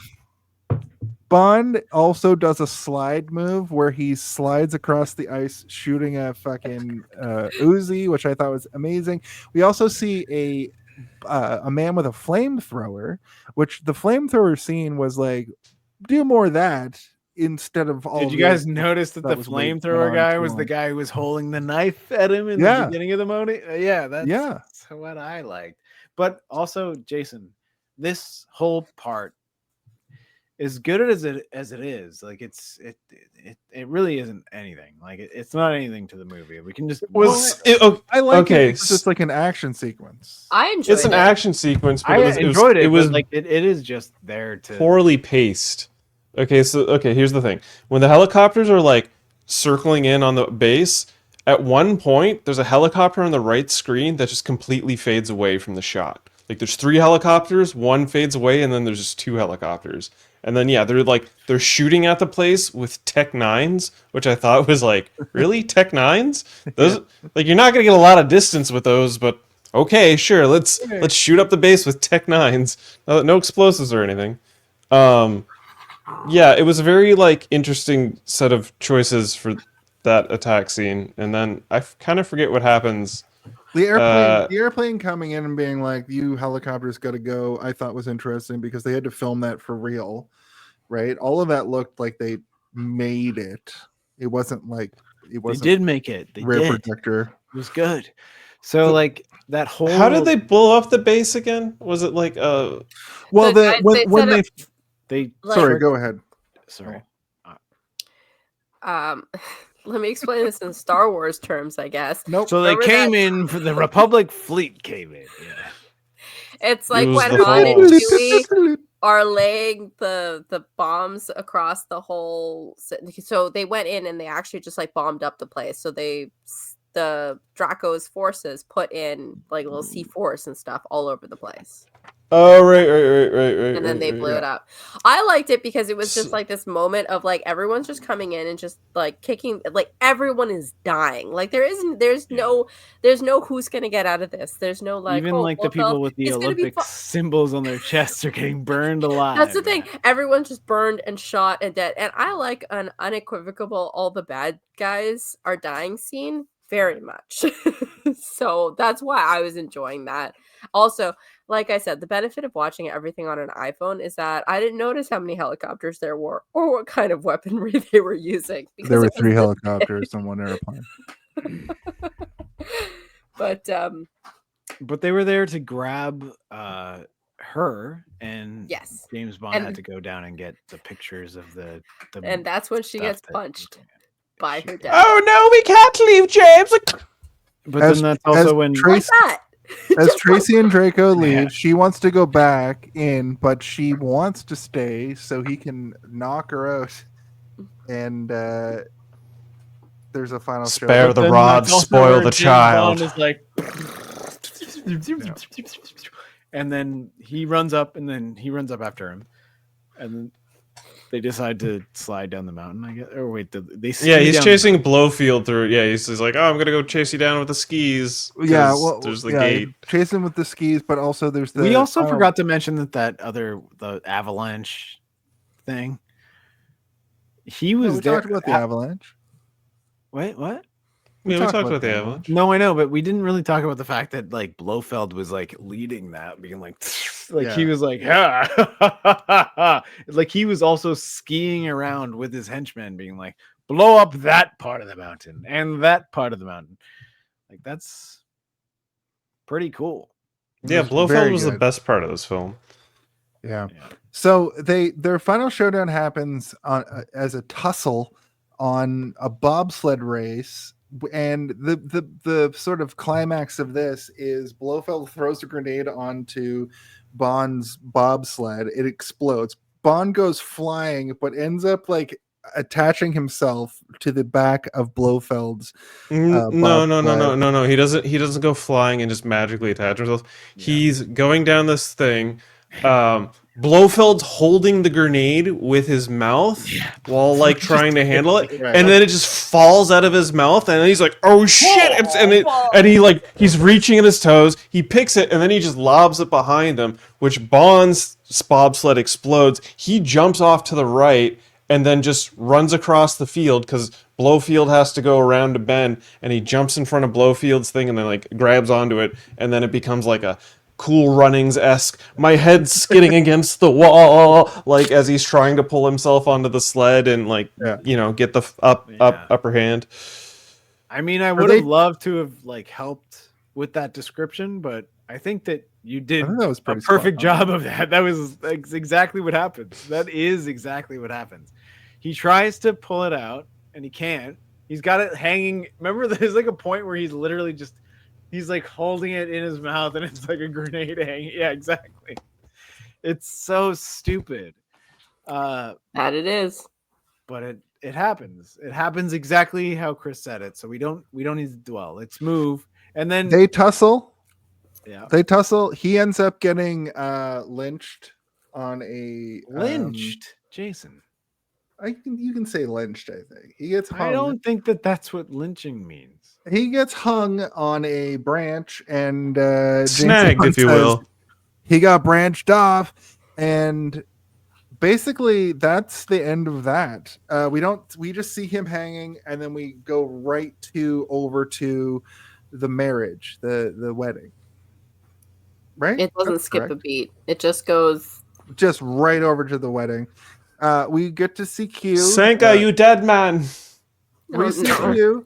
Bond also does a slide move where he slides across the ice shooting a fucking Uzi, which I thought was amazing. We also see a man with a flamethrower, which the flamethrower scene was like, do more of that instead of all. Did you guys notice that the was way went flamethrower on guy too was the long. guy who was holding the knife at him in the beginning of the movie? That's what I liked. But also, Jason, this whole part, as good as it is, like it really isn't anything. Like it's not anything to the movie. We can just I like okay, it because it's like an action sequence. I enjoyed It's an it. action sequence, but I enjoyed it. It was but, like it is just there to poorly paced. Okay, here's the thing. When the helicopters are like circling in on the base, at one point there's a helicopter on the right screen that just completely fades away from the shot. Like there's 3 helicopters, one fades away, and then there's just 2 helicopters. And then they're shooting at the place with Tech 9s, which I thought was like, really? Tech 9s? Those like you're not gonna get a lot of distance with those, but okay, sure, let's shoot up the base with Tech 9s. No explosives or anything. Yeah, it was a very like interesting set of choices for that attack scene, and then I kind of forget what happens. The airplane coming in and being like, "You helicopters got to go," I thought was interesting because they had to film that for real, right? All of that looked like they made it. It wasn't like it they wasn't. did make it. They rear did. projector. It was good. So like that whole How did they blow up the base again? Was it like Well, So the guys, they when set they Like- sorry, go ahead. sorry. Let me explain this in Star Wars terms, I guess. Nope. So they Remember came that- in for the Republic fleet came in. Yeah. It's like Use when the Han and balls. Chewie are laying the bombs across the whole. So they went in and they actually just like bombed up the place. So the Draco's forces put in like little C4s and stuff all over the place. Oh right. And then they blew it up. I liked it because it was just like this moment of like everyone's just coming in and just like kicking, like everyone is dying. Like there's no who's gonna get out of this. There's no like Even like the people with the it's gonna be Olympic symbols on their chests are getting burned alive. That's the thing. Everyone's just burned and shot and dead. And I like an unequivocal all the bad guys are dying scene very much. So that's why I was enjoying that. Also, like I said, the benefit of watching everything on an iPhone is that I didn't notice how many helicopters there were or what kind of weaponry they were using. because There were it was 3 the- helicopters on one airplane. But But they were there to grab her, and yes. James Bond And- had to go down and get the pictures of the And that's when she stuff gets that- punched by her dad. Oh no, we can't leave, James. But As- then that's also as when Tracy- Like that. As Just Tracy and Draco leave, Yeah. she wants to go back in, but she wants to stay so he can knock her out. and there's a final Spare showdown. the rod, That's also spoil where the James child. Bond is like, and then he runs up, and then he runs up after him, and then they decide to slide down the mountain. I guess, or wait, they ski Yeah, he's down chasing Blofeld through. Yeah, he's like, oh, I'm gonna go chase you down with the skis. Yeah, 'cause well, there's the yeah, gate. chasing with the skis, but also there's the. We also final- forgot to mention the avalanche thing. He No, was we there. talked about the avalanche. Wait, what? Yeah, we talked about the avalanche. No, I know, but we didn't really talk about the fact that like Blofeld was like leading that, being like he was like, ha, like he was also skiing around with his henchmen, being like, blow up that part of the mountain and that part of the mountain. Like that's pretty cool. Yeah, was Blofeld very was the good. best part of this film. Yeah. So their final showdown happens on as a tussle on a bobsled race, and the sort of climax of this is Blofeld throws a grenade onto Bond's bobsled. It explodes. Bond goes flying, but ends up like attaching himself to the back of Blofeld's. No. He doesn't go flying and just magically attach himself. He's going down this thing. Blofeld's holding the grenade with his mouth while like trying to handle it, Right. and then it just falls out of his mouth, and then he's like, "Oh shit!" And he like he's reaching at his toes. He picks it, and then he just lobs it behind him, which Bond's bobsled explodes. He jumps off to the right and then just runs across the field because Blofeld has to go around a bend, and he jumps in front of Blofeld's thing and then like grabs onto it, and then it becomes like a Cool Runnings-esque, my head's skidding against the wall, like as he's trying to pull himself onto the sled and like get the upper hand. I mean, I would have loved to have like helped with that description, but I think that you did I think that was a pretty perfect spot on. job of that. That was exactly what happens. That is exactly what happens. He tries to pull it out and he can't. He's got it hanging. Remember, there's like a point where he's literally just he's like holding it in his mouth and it's like a grenade hanging. Yeah, exactly. It's so stupid. That it is. But it happens. It happens exactly how Chris said it. So we don't need to dwell. Let's move. And then They tussle. Yeah. They tussle. He ends up getting lynched on a Jason. You can say lynched, I think. He gets hung. I don't think that that's what lynching means. He gets hung on a branch and James Snagged, Bond if you says will. He got branched off, and basically that's the end of that. We just see him hanging, and then we go right over to the marriage, the wedding. Right? It doesn't That's skip correct. a beat. It just goes. Just right over to the wedding. We get to see Q. Sanka, you dead man. We Oh, see no. Q.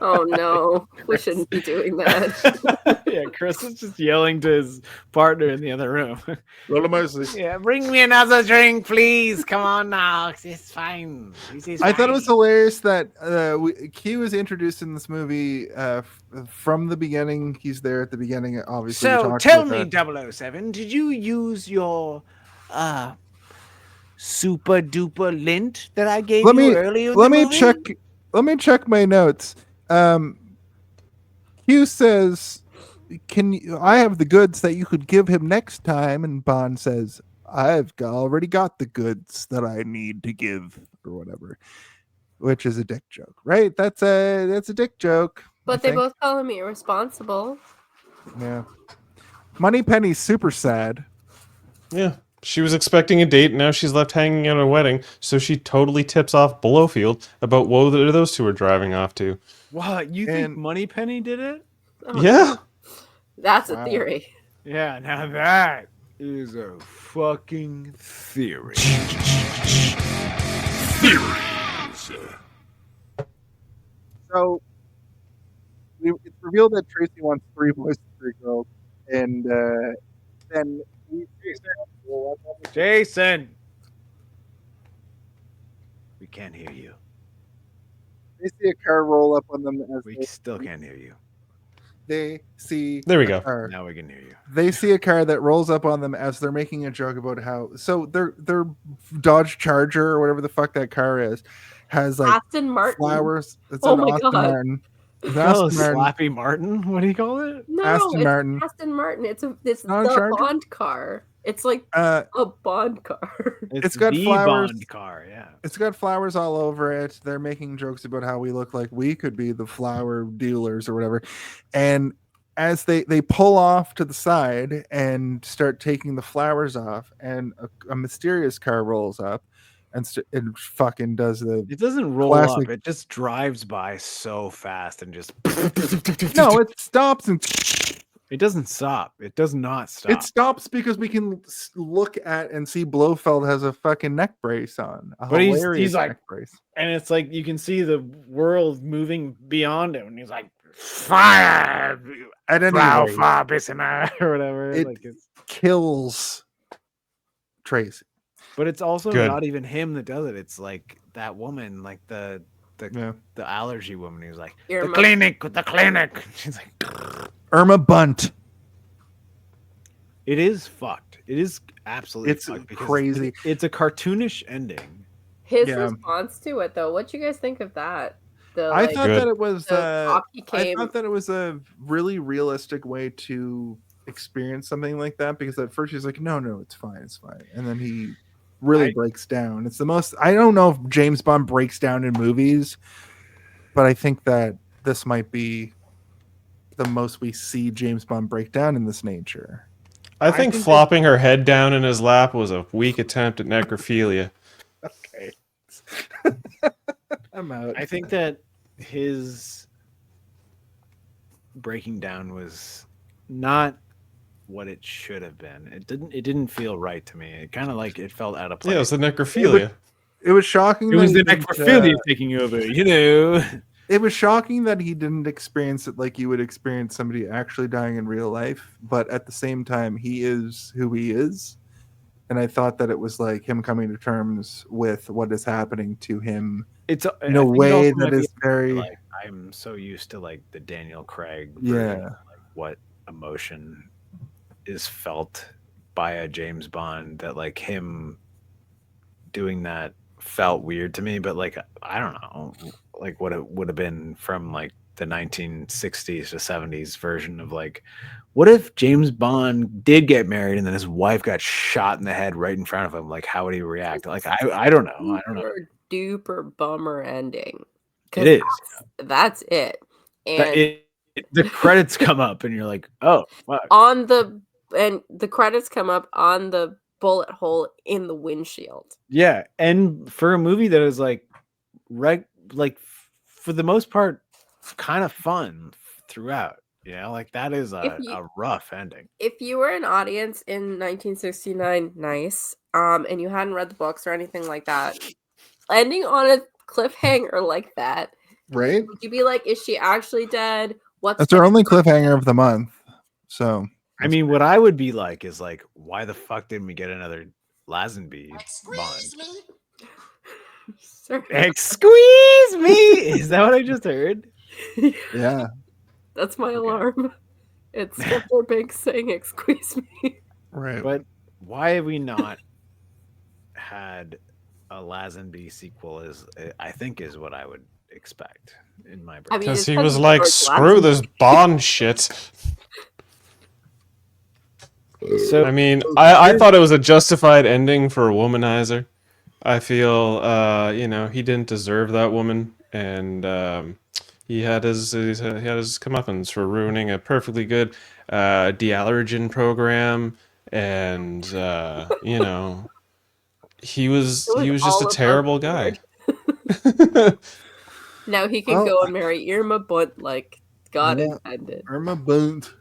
Oh no, we shouldn't be doing that. Yeah, Chris is just yelling to his partner in the other room. Yeah, Yeah, bring me another drink, please. Come on now. It's fine. I thought it was hilarious that Q is introduced in this movie from the beginning. He's there at the beginning, obviously. we So talked tell about me, that. 007, did you use your super duper lint that I gave Let you me earlier? in let the me movie? check. Let me check my notes. Q says, I have the goods that you could give him next time?" And Bond says, already got the goods that I need to give," or whatever, which is a dick joke, right? That's a dick joke. I But they think. both call him irresponsible. Yeah. Moneypenny's super sad. Yeah. She was expecting a date, now she's left hanging at a wedding, so she totally tips off Blofeld about what those two are driving off to. What? You think Moneypenny did it? Oh, Yeah. That's a theory. Yeah, now that is a fucking theory. So it's revealed that Tracy wants 3 boys and 3 girls, and then Jason, we can't hear you. they see a car roll up on them as We still can't hear you. they see There we a go. car. Now we can hear you. They see a car that rolls up on them as they're making a joke about how their Dodge Charger or whatever the fuck that car is has like Aston Martin. flowers. It's Oh an my Aston God. Martin. It's an Oh, Aston Martin. Slappy Martin. What do you call it? No, Aston it's Martin. Aston Martin. It's Not a the Charger? Bond car. It's like a Bond car. It's got the flowers. Bond car. Yeah. It's got flowers all over it. They're making jokes about how we look like we could be the flower dealers or whatever. And as they pull off to the side and start taking the flowers off, and a mysterious car rolls up and fucking does the. It doesn't roll classic. up. It just drives by so fast and just. No, it stops and. It doesn't stop. It does not stop. It stops because we can look at and see Blofeld has a fucking neck brace on. But he's like, neck brace. And it's like you can see the world moving beyond him, and he's like, "Fire!" At any rate, or whatever. It Like it's, kills Tracy. but it's also Good. not even him that does it. It's like that woman, like the allergy woman, who's like, the clinic. She's like, Irma Bunt. it is fucked. It is absolutely It's fucked because crazy. It's a cartoonish ending. His Yeah. response to it, though, what you guys think of that? I thought Good. that it was. the cop he I came. thought that it was a really realistic way to experience something like that, because at first he's like, "No, it's fine," and then he really breaks down. It's the most. I don't know if James Bond breaks down in movies, but I think that this might be the most we see James Bond break down in this nature. I think flopping her head down in his lap was a weak attempt at necrophilia. Okay. I'm out. I think that his breaking down was not what it should have been. It didn't feel right to me. It kind of like it felt out of place. Yeah, it was the necrophilia. It was shocking. It was the that he necrophilia didn't, taking over, you know. It was shocking that he didn't experience it like you would experience somebody actually dying in real life. But at the same time, he is who he is. And I thought that it was like him coming to terms with what is happening to him in a way that is very. Like, I'm so used to like the Daniel Craig. Yeah. Like what emotion is felt by a James Bond that like him doing that felt weird to me, but like I don't know, like what it would have been from like the 1960s to 70s version of like, what if James Bond did get married and then his wife got shot in the head right in front of him? Like, how would he react? Like, I don't know. Duper bummer ending. It is. That's it. And the credits come up and you're like, oh, fuck. The credits come up on the bullet hole in the windshield. Yeah, and for a movie that is like for the most part kind of fun throughout, you know, like that is a rough ending. If you were an audience in 1969, and you hadn't read the books or anything like that, ending on a cliffhanger like that, right? Would you be like, is she actually dead? That's our only cliffhanger of the month. So I mean, what I would be like is like, why the fuck didn't we get another Lazenby Bond? Excuse me. Is that what I just heard? Yeah. That's my alarm. It's Spencer Banks saying "excuse me." Right. But why have we not had a Lazenby sequel? I think is what I would expect in my brain. Because he was like, screw this Bond shit. So I mean, I thought it was a justified ending for a womanizer. I feel, he didn't deserve that woman, and he had his comeuppance for ruining a perfectly good de-allergen program, and he was just a terrible guy. Now he can go and marry Irma Bunt like God intended. Irma Bunt.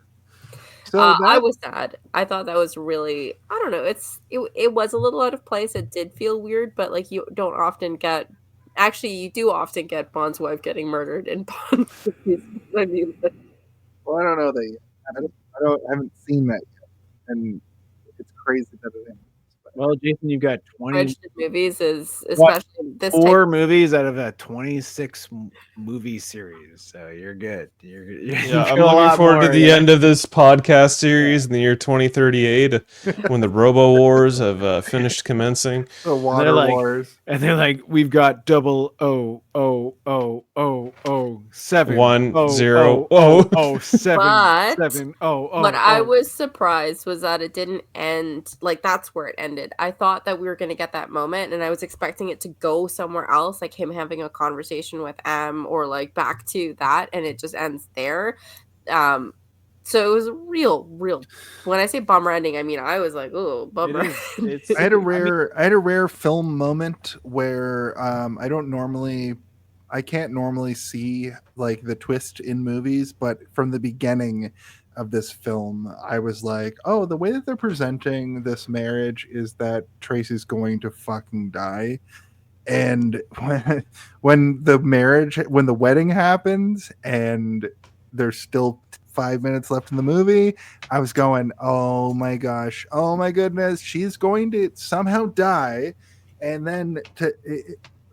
So I was sad. I thought that was really, I don't know. It was a little out of place. It did feel weird, but like you don't often get. Actually, you do often get Bond's wife getting murdered in Bond. I mean, well, I don't know that yet. I haven't seen that yet, and it's crazy that it ends. Well, Jason, you've got 20 movies, is especially this 4 movies out of a 26 movie series, so you're good. You're good. Yeah, I'm looking forward to the end of this podcast series in the year 2038 when the Robo Wars have finished commencing. The Water Wars. And they're like, we've got 000007 But 00077 what I was surprised was that it didn't end like that's where it ended. I thought that we were going to get that moment, and I was expecting it to go somewhere else, like him having a conversation with M or like back to that, and it just ends there. So it was a real. When I say bummer ending, I mean I was like, "Oh, bummer." I had a rare film moment where I can't normally see like the twist in movies, but from the beginning of this film, I was like, "Oh, the way that they're presenting this marriage is that Tracy's going to fucking die." And when the wedding happens and there's still 5 minutes left in the movie, I was going, oh my gosh, oh my goodness, she's going to somehow die. And then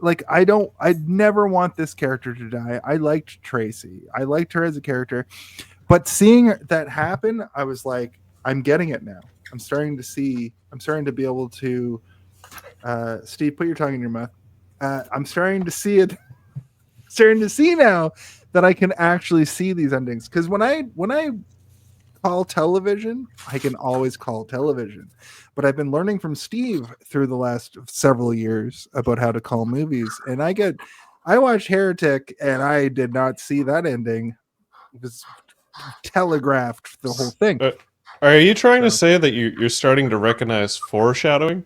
I'd never want this character to die. I liked Tracy. I liked her as a character. But seeing that happen, I was like, I'm getting it now. I'm starting to be able to Steve, put your tongue in your mouth. I'm starting to see it. Starting to see now that I can actually see these endings. Because when I call television, I can always call television. But I've been learning from Steve through the last several years about how to call movies. And I watched Heretic and I did not see that ending. It was telegraphed the whole thing. Are you trying to say that you're starting to recognize foreshadowing?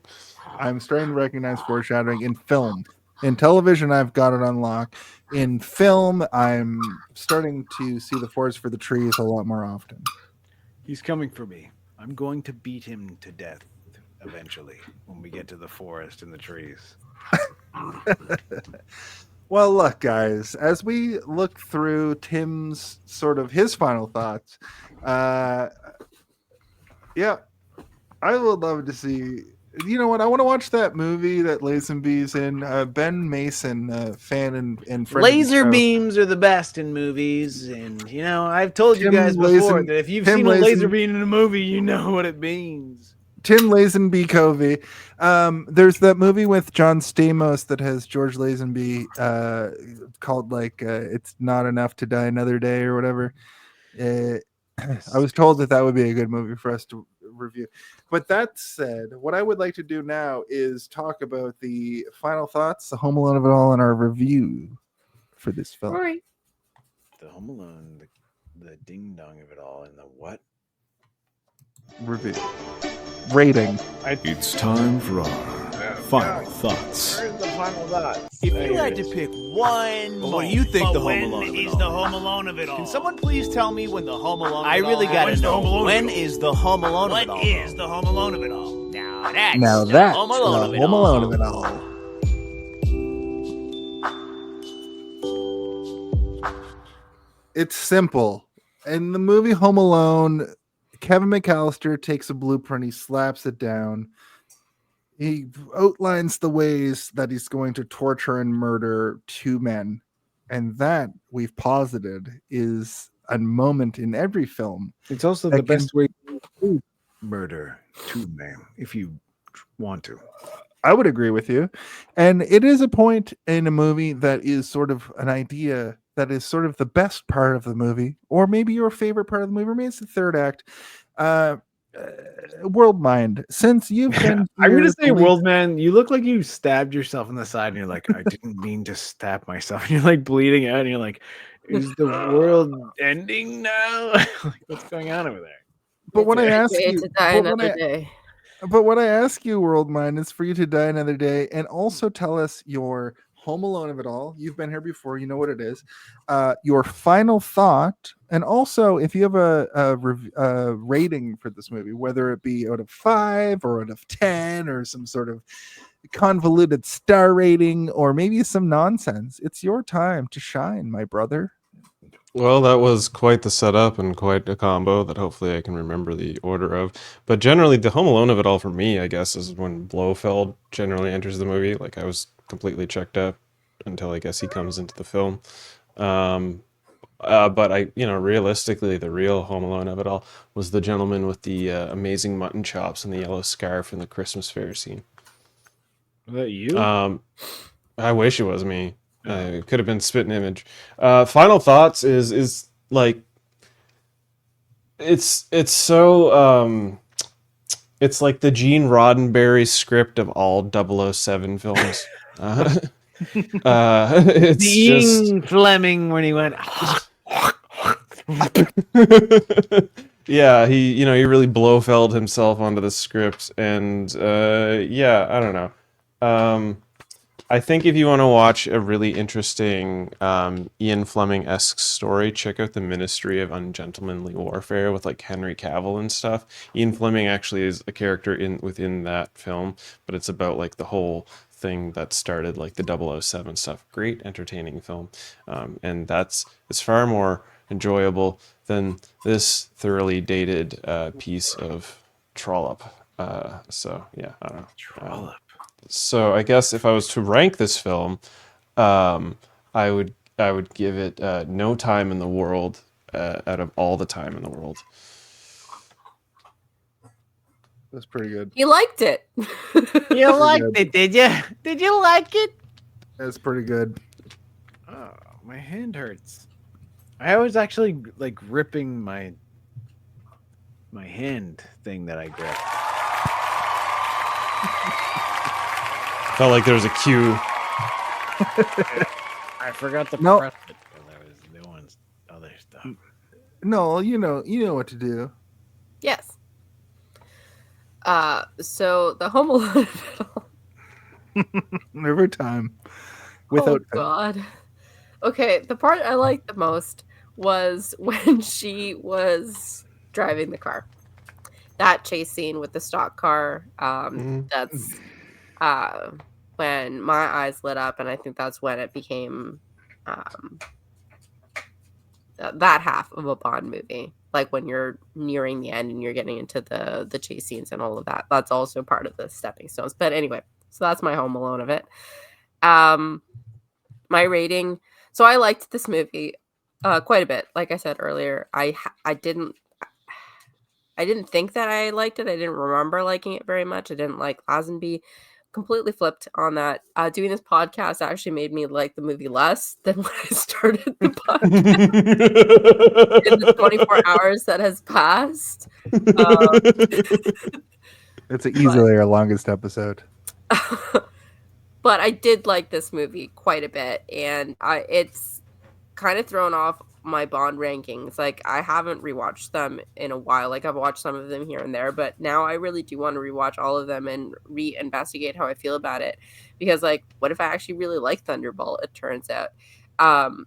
I'm starting to recognize foreshadowing in film. In television, I've got it on lock. In film, I'm starting to see the forest for the trees a lot more often. He's coming for me. I'm going to beat him to death eventually when we get to the forest and the trees. Well, look, guys, as we look through Tim's sort of his final thoughts, yeah, I would love to see. You know what? I want to watch that movie that Lazenby's in. Ben Mason, fan and friend. Laser beams are the best in movies, and I've told you guys before that if you've seen a laser beam in a movie, you know what it means. Tim Lazenby Covey. There's that movie with John Stamos that has George Lazenby called like "It's Not Enough to Die Another Day" or whatever. I was told that would be a good movie for us to review. But that said, what I would like to do now is talk about the final thoughts, the Home Alone of it all, and our review for this film. All right. The Home Alone, the ding dong of it all, and the what? Review. Rating. It's time for our final thoughts. Where's the final thought? If you had to pick one, what do you think the Home Alone is the Home Alone of it all? Can someone please tell me when the Home Alone? I really gotta know. When is the Home Alone of it all? What is the Home Alone of it all? Now that's Home Alone of it all. It's simple. In the movie Home Alone, Kevin McAllister takes a blueprint, he slaps it down. He outlines the ways that he's going to torture and murder two men. And that, we've posited, is a moment in every film. It's also the best way to murder two men, if you want to. I would agree with you. And it is a point in a movie that is sort of an idea that is sort of the best part of the movie, or maybe your favorite part of the movie, or maybe it's the third act. World Mind, since you've been I'm gonna say World Man, you look like you stabbed yourself in the side and you're like, I didn't mean to stab myself, and you're like bleeding out and you're like, is the world ending now? Like, what's going on over there? But when I ask you, World Mind, is for you to die another day, and also tell us your Home Alone of it all. You've been here before, you know what it is. Your final thought, and also if you have a rating for this movie, whether it be out of 5 or out of 10 or some sort of convoluted star rating, or maybe some nonsense. It's your time to shine, my brother. Well, that was quite the setup and quite a combo that hopefully I can remember the order of. But generally, the Home Alone of it all for me, I guess, is when Blofeld generally enters the movie. Like, I was completely checked out until I guess he comes into the film. But realistically, the real Home Alone of it all was the gentleman with the amazing mutton chops and the yellow scarf in the Christmas fair scene. Was that you? I wish it was me. It could have been spitting image. Final thoughts is like it's so it's like the Gene Roddenberry script of all 007 films. It's Ian Fleming when he went. Yeah, he really Blofeld himself onto the script, and yeah, I don't know. I think if you want to watch a really interesting Ian Fleming-esque story, check out The Ministry of Ungentlemanly Warfare with like Henry Cavill and stuff. Ian Fleming actually is a character within that film, but it's about like the whole thing that started like the 007 stuff. Great entertaining film, and it's far more enjoyable than this thoroughly dated piece of trollop. So yeah, I don't know. Trollop. So I guess if I was to rank this film, I would give it no time in the world out of all the time in the world. That's pretty good. You liked it. You liked it, did you? Did you like it? That's pretty good. Oh, my hand hurts. I was actually like ripping my hand thing that I gripped. Felt like there was a cue. I forgot to No. press it because I was doing other stuff. No, you know what to do. Yes. So the Home Alone Every time. Without oh God. Okay, the part I liked the most was when she was driving the car. That chase scene with the stock car. That's when my eyes lit up, and I think that's when it became that half of a Bond movie. Like when you're nearing the end and you're getting into the chase scenes and all of that. That's also part of the stepping stones. But anyway, so that's my Home Alone of it. My rating. So I liked this movie quite a bit. Like I said earlier, I didn't think that I liked it. I didn't remember liking it very much. I didn't like Lazenby. Completely flipped on that. Doing this podcast actually made me like the movie less than when I started the podcast. In the 24 hours that has passed. It's easily our longest episode. But I did like this movie quite a bit, and it's kind of thrown off my Bond rankings. Like, I haven't rewatched them in a while. Like, I've watched some of them here and there, but now I really do want to rewatch all of them and re-investigate how I feel about it. Because, like, what if I actually really like Thunderball, it turns out. So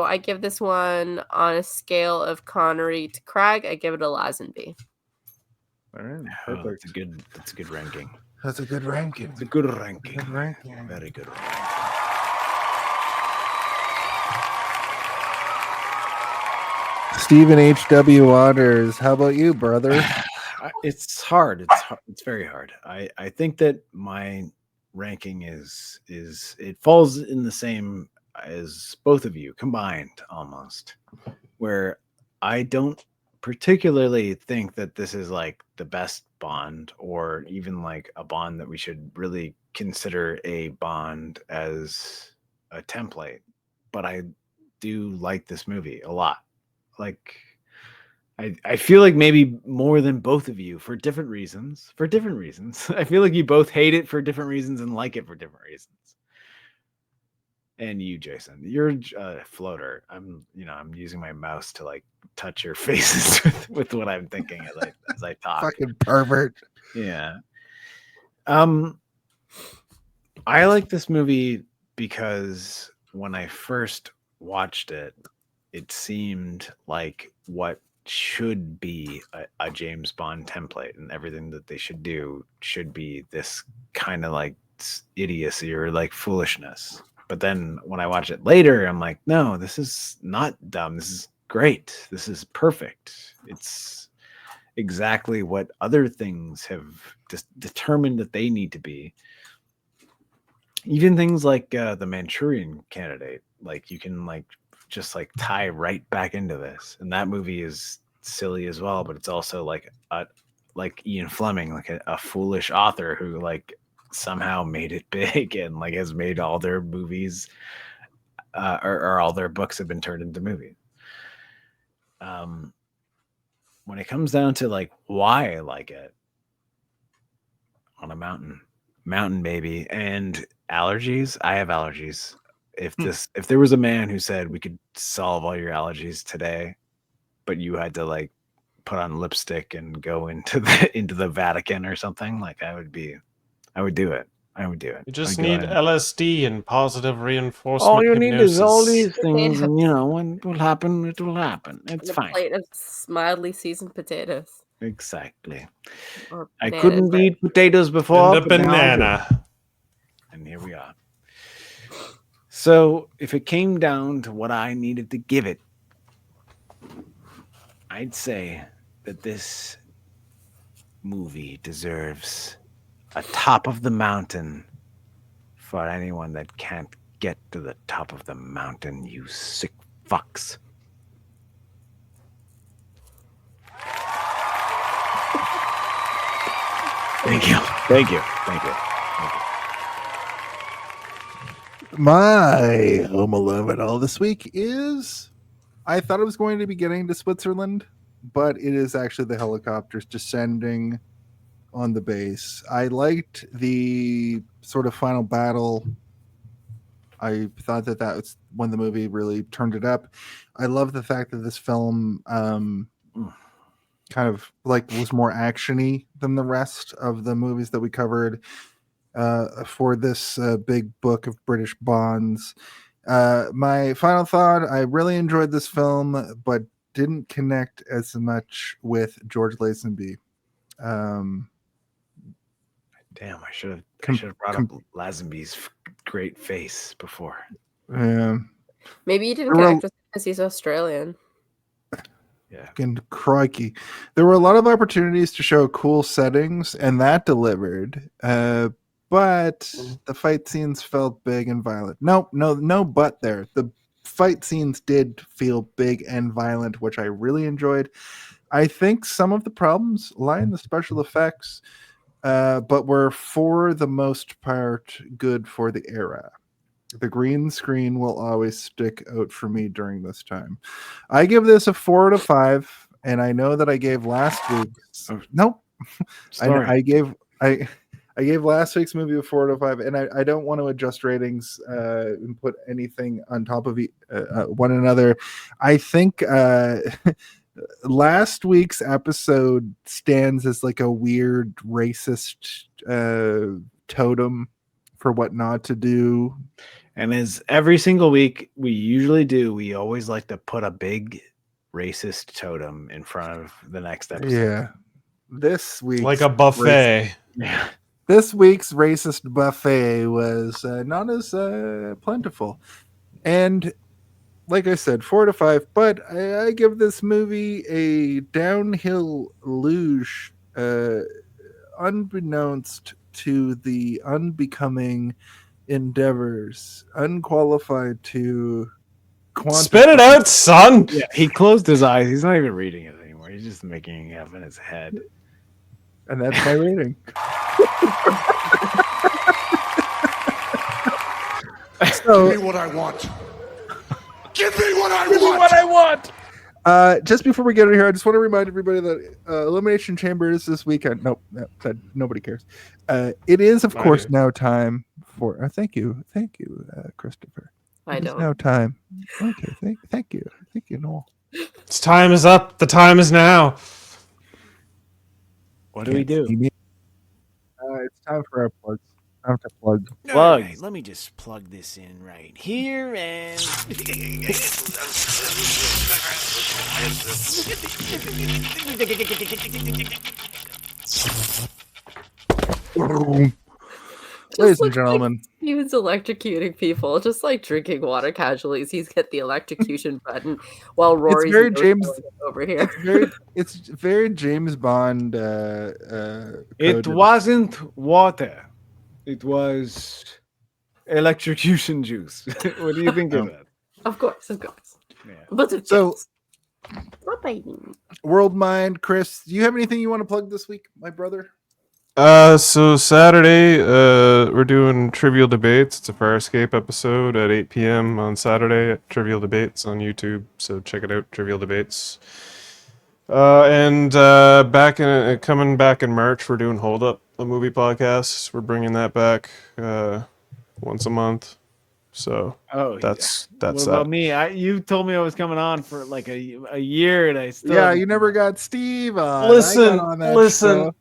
I give this one on a scale of Connery to Craig, I give it a Lazenby. All right, Oh, perfect. that's a good ranking. That's a good ranking. It's a good ranking. Good ranking. Very good ranking. Stephen H.W. Waters, how about you, brother? It's hard. It's very hard. I think that my ranking is it falls in the same as both of you combined almost, where I don't particularly think that this is like the best Bond or even like a Bond that we should really consider a Bond as a template, but I do like this movie a lot. Like I feel like maybe more than both of you for different reasons. I feel like you both hate it for different reasons and like it for different reasons. And you, Jason, you're a floater. I'm using my mouse to like touch your faces with what I'm thinking as I talk. Fucking pervert. Yeah. I like this movie because when I first watched it, it seemed like what should be a James Bond template, and everything that they should do should be this kind of like idiocy or like foolishness. But then when I watch it later, I'm like, no, this is not dumb. This is great. This is perfect. It's exactly what other things have determined that they need to be. Even things like the Manchurian Candidate, like you can like just like tie right back into this. And that movie is silly as well, but it's also like Ian Fleming, like a foolish author who like somehow made it big and like has made all their movies or all their books have been turned into movies. When it comes down to like why I like it, on a mountain baby, and allergies. I have allergies. If there was a man who said we could solve all your allergies today, but you had to like put on lipstick and go into the Vatican or something, like I would do it. I would do it. You just I'd go need in. LSD and positive reinforcement All you need is all hypnosis. these things, and when it will happen, it will happen. It's And a fine. plate of mildly seasoned potatoes. Exactly. Or I bananas, couldn't but- eat potatoes before, And a but now I do. banana. And here we are. So, if it came down to what I needed to give it, I'd say that this movie deserves a top of the mountain for anyone that can't get to the top of the mountain, you sick fucks. Thank you. Thank you. Thank you. Thank you. My Home Alone at all this week is, I thought it was going to be getting to Switzerland, but it is actually the helicopters descending on the base. I liked the sort of final battle. I thought that was when the movie really turned it up. I love the fact that this film kind of like was more actiony than the rest of the movies that we covered for this big book of British bonds. My final thought, I really enjoyed this film, but didn't connect as much with George Lazenby. Damn, I should have brought up Lazenby's great face before. Maybe you didn't connect with him because he's Australian. Yeah. And crikey. There were a lot of opportunities to show cool settings, and that delivered. But the fight scenes felt big and violent. No but there. The fight scenes did feel big and violent, which I really enjoyed. I think some of the problems lie in the special effects, but were for the most part good for the era. The green screen will always stick out for me during this time. I give this a 4 out of 5, and I know that I gave last week's. Nope. I gave last week's movie a 4 out of 5, and I don't want to adjust ratings and put anything on top of one another. I think last week's episode stands as like a weird racist totem for what not to do. And as every single week we usually do, we always like to put a big racist totem in front of the next episode. Yeah. This week, like a buffet. Yeah. This week's racist buffet was not as plentiful. And like I said, 4 out of 5, but I give this movie a downhill luge, unbeknownst to the unbecoming endeavors, unqualified to Spit it out, son. Yeah, he closed his eyes. He's not even reading it anymore. He's just making it up in his head. And that's my rating. So, Give me what I want. Give me what I want. Just before we get out of here, I just want to remind everybody that Elimination Chamber is this weekend. Nope, nobody cares. It is, of course, now time for. Thank you, Christopher. I don't. It's now time. Okay, thank you, Noel. Its time is up. The time is now. What do we do? It's time for our plugs. I have to plug. Plug. Right, let me just plug this in right here and. Ladies and gentlemen, He was electrocuting people, just like drinking water casually. He's hit the electrocution button while Rory's very James over here. it's very James Bond. It coded. wasn't water. It was electrocution juice. What do you think of that? Of course. Yeah. But So, not biting. World Mind, Chris, do you have anything you want to plug this week, my brother? So Saturday, we're doing Trivial Debates. It's a Fire Escape episode at 8 p.m. on Saturday at Trivial Debates on YouTube. So check it out, Trivial Debates. And coming back in March, we're doing Hold Up, a movie podcast. We're bringing that back once a month. So that's What that. about me? You told me I was coming on for like a year, and I still you never got Steve on. Listen, I got on that listen.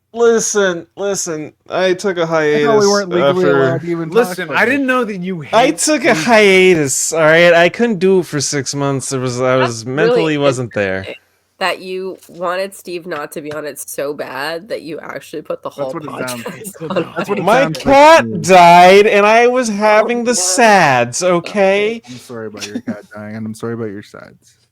I took a I hiatus. thought we weren't legally after... allowed to even Listen, talk I about didn't know that you. I took a hiatus. All right, I couldn't do it for 6 months. I was mentally wasn't there. That you wanted Steve not to be on it so bad that you actually put the whole what it sounds podcast like. on. That's what it My sounds cat like. died, and I was having the sads. Okay. I'm sorry about your cat dying, and I'm sorry about your sides.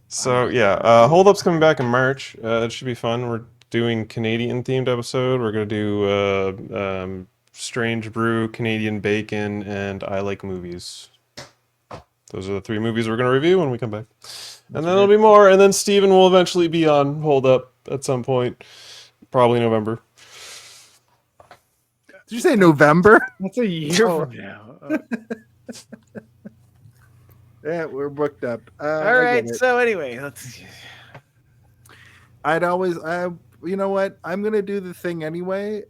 So yeah, Hold Up's coming back in March. It should be fun. We're doing Canadian themed episode. We're gonna do Strange Brew, Canadian Bacon, and I Like Movies. Those are the 3 movies we're gonna review when we come back. And then there'll be more, and then Steven will eventually be on Hold Up at some point, probably November. Did you say November? That's a year from now. Yeah, we're booked up. All right. So anyway, you know what? I'm gonna do the thing anyway,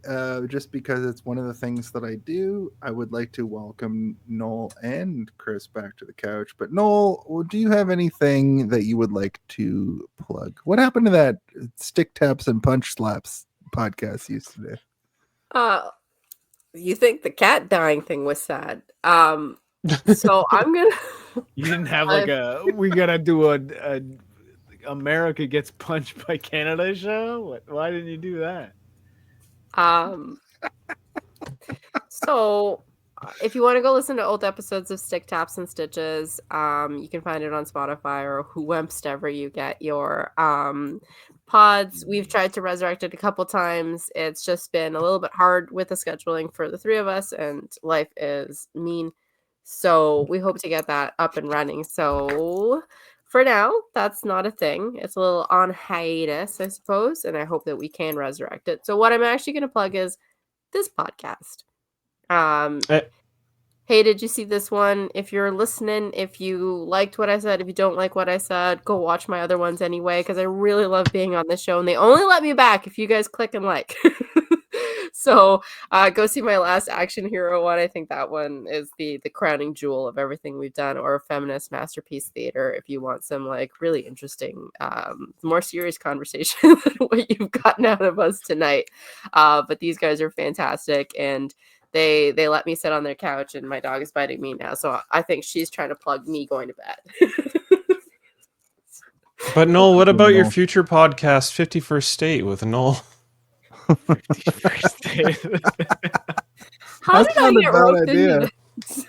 just because it's one of the things that I do. I would like to welcome Noel and Chris back to the couch. But Noel, do you have anything that you would like to plug? What happened to that Stick Taps and Punch Slaps podcast yesterday? You think the cat dying thing was sad? So I'm gonna. You didn't have like we gotta do a America Gets Punched by Canada show? Why didn't you do that? So if you want to go listen to old episodes of Stick Taps and Stitches, you can find it on Spotify or whoever you get your pods. We've tried to resurrect it a couple times. It's just been a little bit hard with the scheduling for the 3 of us, and life is mean. So we hope to get that up and running. So for now, that's not a thing. It's a little on hiatus, I suppose, and I hope that we can resurrect it. So what I'm actually going to plug is this podcast. Hey, did you see this one? If you're listening, if you liked what I said, if you don't like what I said, go watch my other ones anyway, because I really love being on this show, and they only let me back if you guys click and like. So go see my last Action Hero one. I think that one is the crowning jewel of everything we've done, or Feminist Masterpiece Theater, if you want some like really interesting, more serious conversation than what you've gotten out of us tonight. But these guys are fantastic, and they let me sit on their couch, and my dog is biting me now, so I think she's trying to plug me going to bed. But Noel, what about your future podcast, 51st State with Noel? 51st State. How did I get roped into this?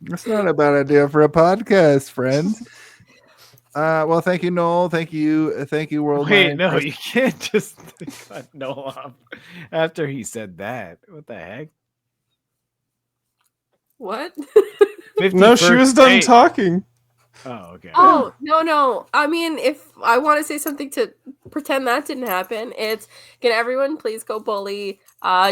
That's not a bad idea for a podcast, friends. Well, thank you, Noel. Thank you, World. Wait, no, you can't just cut Noel off after he said that. What the heck? What? No, she was done talking. Oh, okay. Oh, no. I mean, if I want to say something to pretend that didn't happen, it's can everyone please go bully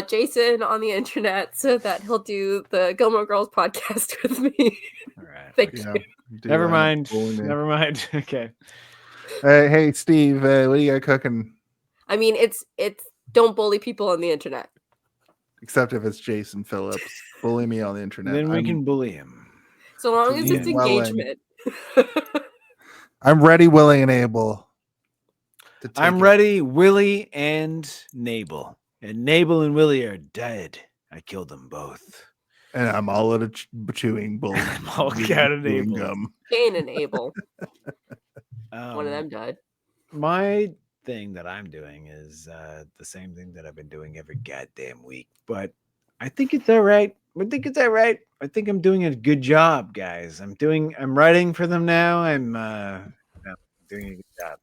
Jason on the internet so that he'll do the Gilmore Girls podcast with me. All right. Thank you. Never mind. Okay. Hey, Steve, what do you got cooking? I mean, it's don't bully people on the internet. Except if it's Jason Phillips. Bully me on the internet. Then we can bully him. So long as it's engagement. I'm ready, willing, and able. I'm ready, Willie and Nabel. And Nabel and Willie are dead. I killed them both. And I'm all out of chewing bull. I'm all out of Nabel. Gum. Cain and Abel. One of them died. My thing that I'm doing is the same thing that I've been doing every goddamn week. But I think it's all right. I think I'm doing a good job, guys. I'm writing for them now. I'm doing a good job.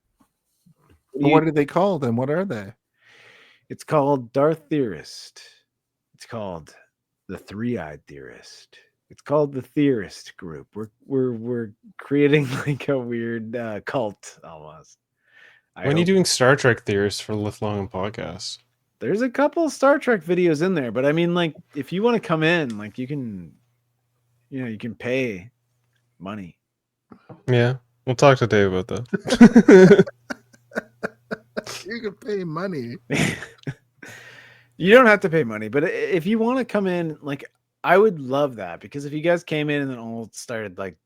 What are they called and what are they? It's called Darth Theorist. It's called the Three-Eyed Theorist. It's called the Theorist Group. We're creating like a weird cult almost. When are you doing Star Trek Theorists for Live Long and Podcast? There's a couple Star Trek videos in there, but I mean, like, if you want to come in, like, you can pay money. Yeah, we'll talk to Dave about that. You can pay money. You don't have to pay money, but if you want to come in, like, I would love that, because if you guys came in and then all started, like,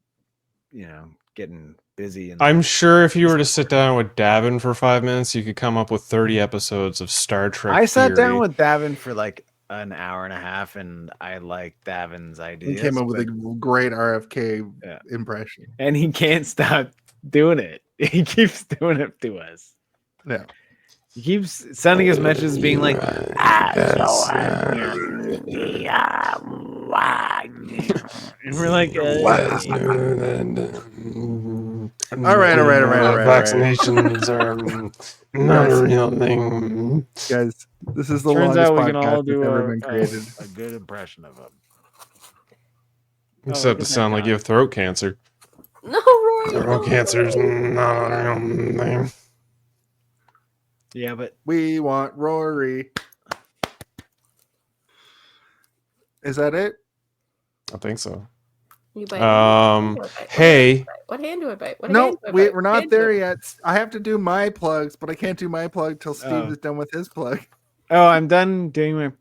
getting busy, and I'm sure if you were to sit down with Davin for 5 minutes, you could come up with 30 episodes of Star Trek. I sat down theory. with Davin for like an hour and a half, and I liked Davin's ideas. He came up with a great RFK impression, and he can't stop doing it. He keeps doing it to us. Yeah. He keeps sending us messages being like, and we're like, all right. Vaccinations are not a real thing. Guys, this is the turns longest out we can podcast all that's do ever been created. a good impression of him. Except to sound like you have throat cancer. No, Rory. Throat cancer is not a real thing. Yeah, but we want Rory. Is that it? I think so. You bite. Hey. What hand do I bite? No, we're not there yet. I have to do my plugs, but I can't do my plug till Steve is done with his plug. Oh, I'm done doing my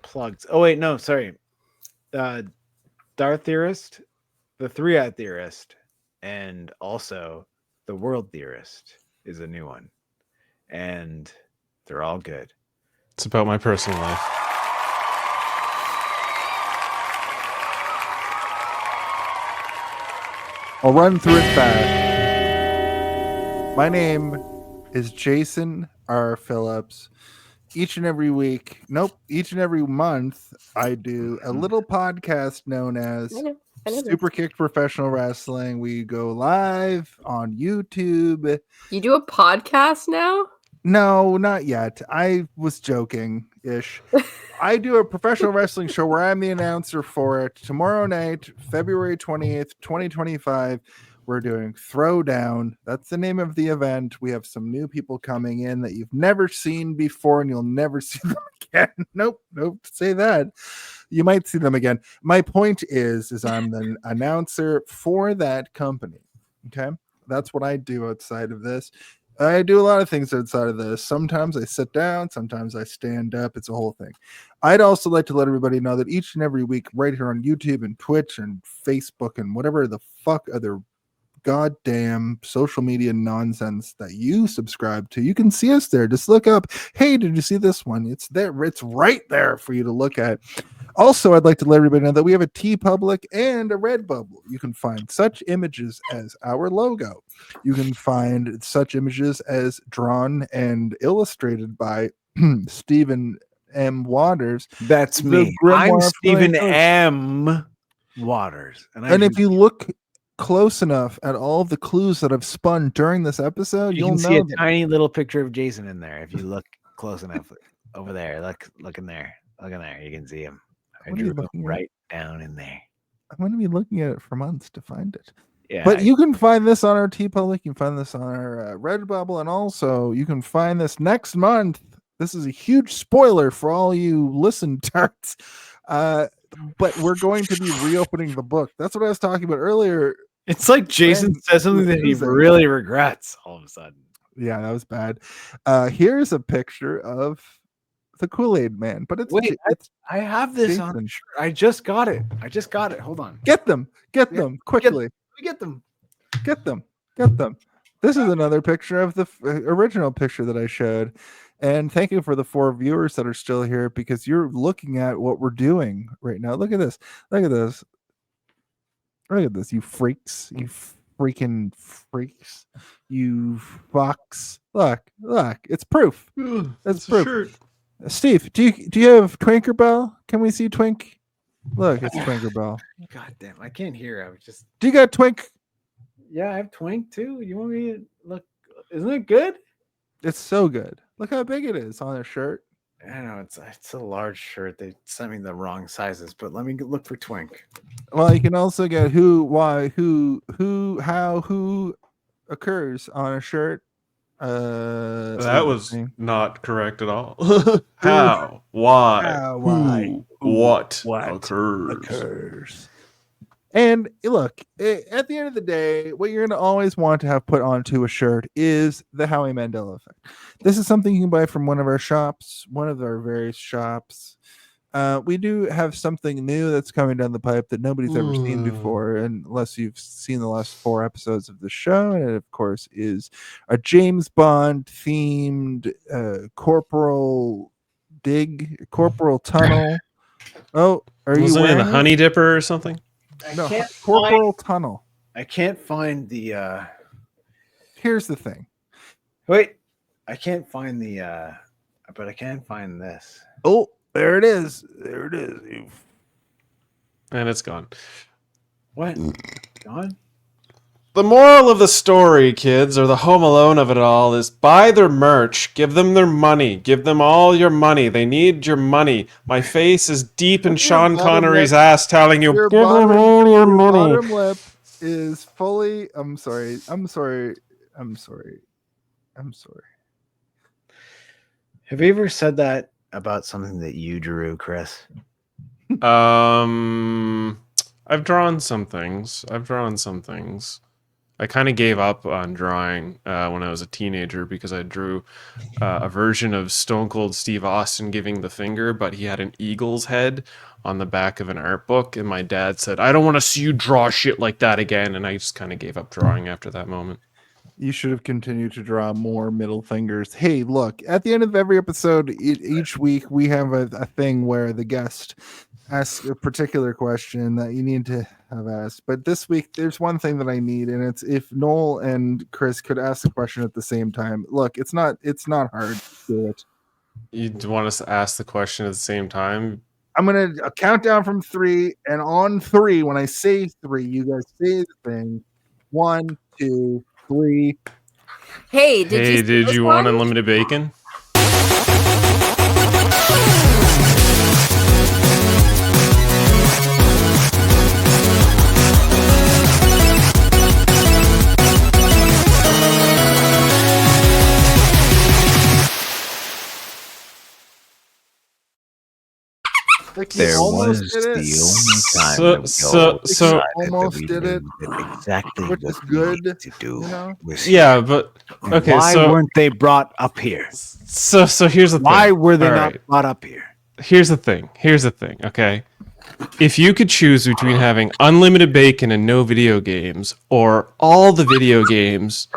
plugs. Oh wait, no, sorry. Darth Theorist, the 3-Eyed Theorist, and also the World Theorist is a new one. And they're all good. It's about my personal life. I'll run through it fast. My name is Jason R. Phillips. Each and every month, I do a little podcast known as Super Kick Professional Wrestling. We go live on YouTube. You do a podcast now? No, not yet. I was joking-ish. I do a professional wrestling show where I'm the announcer for it. Tomorrow night, February 20th, 2025, we're doing Throwdown. That's the name of the event. We have some new people coming in that you've never seen before, and you'll never see them again. Nope, say that. You might see them again. My point is I'm the announcer for that company. Okay? That's what I do outside of this. I do a lot of things outside of this. Sometimes I sit down, sometimes I stand up. It's a whole thing. I'd also like to let everybody know that each and every week, right here on YouTube and Twitch and Facebook and whatever the fuck other goddamn social media nonsense that you subscribe to, you can see us there. Just look up, hey, did you see this one? It's there. It's right there for you to look at. Also, I'd like to let everybody know that we have a TeePublic and a Redbubble. You can find such images as our logo. You can find such images as drawn and illustrated by Stephen M. Waters. That's me. I'm Stephen M. Waters. And if you look close enough at all the clues that I've spun during this episode, you can see a tiny little picture of Jason in there. If you look close enough over there, look in there. Look in there. You can see him. I drew him right down in there. I'm going to be looking at it for months to find it. Yeah, but you can find this on our TeePublic. You can find this on our Redbubble, and also you can find this next month. This is a huge spoiler for all you listen tarts. But we're going to be reopening the book. That's what I was talking about earlier. It's like Jason says something that he really regrets all of a sudden. Yeah, that was bad. Here's a picture of the Kool-Aid Man, but it's I have this Jason. on shirt. I just got it. Hold on. Get them quickly. Get them. This is another picture of the original picture that I showed. And thank you for the 4 viewers that are still here, because you're looking at what we're doing right now. Look at this. You freaks. You freaking freaks. You fucks. Look. It's proof. It's proof. Shirt. Steve, do you have Twinkerbell? Can we see Twink? Look, it's Twinkerbell. God damn, I can't hear. I was just. Do you got Twink? Yeah, I have Twink too. You want me to look? Isn't it good? It's so good. Look how big it is on their shirt. I know it's a large shirt. They sent me the wrong sizes, but let me look for Twink. Well, you can also get who, why, who, how, who occurs on a shirt. That was not correct at all. How? Why? Who? What occurs? And look, at the end of the day, what you're going to always want to have put onto a shirt is the Howie Mandel effect. This is something you can buy from one of our shops, one of our various shops. We do have something new that's coming down the pipe that nobody's ever seen before, unless you've seen the last 4 episodes of the show. And it, of course, is a James Bond themed corporal tunnel. Oh, are you Wasn't it wearing the Honey Dipper or something? No, corporal tunnel. I can't find the. Here's the thing. Wait, I can't find the. But I can find this. Oh, there it is. There it is. And it's gone. What? Gone? The moral of the story, kids, or the Home Alone of it all, is buy their merch, give them their money, give them all your money. They need your money. My face is deep in Sean Connery's ass telling you, give them all your money. Bottom lip is fully. I'm sorry. Have you ever said that about something that you drew, Chris? I've drawn some things. I kind of gave up on drawing when I was a teenager because I drew a version of Stone Cold Steve Austin giving the finger, but he had an eagle's head on the back of an art book. And my dad said, I don't want to see you draw shit like that again. And I just kind of gave up drawing after that moment. You should have continued to draw more middle fingers. Hey, look, at the end of every episode, each week, we have a thing where the guest asks a particular question that you need to have asked. But this week, there's one thing that I need, and it's if Noel and Chris could ask the question at the same time. Look, it's not hard to do it. You want us to ask the question at the same time? I'm going to count down from 3, and on 3, when I say 3, you guys say the thing. 1, 2, 3. Hey, did you want unlimited bacon? There was the only time so almost did it. Exactly which what is good we needed to do. You know? Yeah, but okay. Why weren't they brought up here? So here's the thing. Why were they All not right. brought up here? Here's the thing. Okay. If you could choose between having unlimited bacon and no video games, or all of the video games,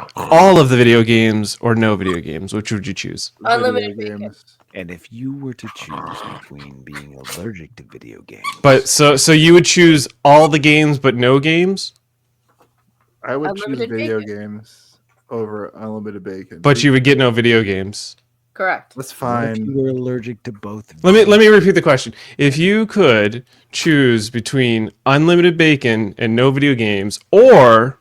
or no video games, which would you choose? Unlimited bacon. And if you were to choose between being allergic to video games, But so you would choose all the games but no games? I would choose Unlimited video bacon. games over unlimited bacon. But you would get no video games. Correct. That's what if you fine. were allergic to both? Let me repeat the question. If you could choose between unlimited bacon and no video games, or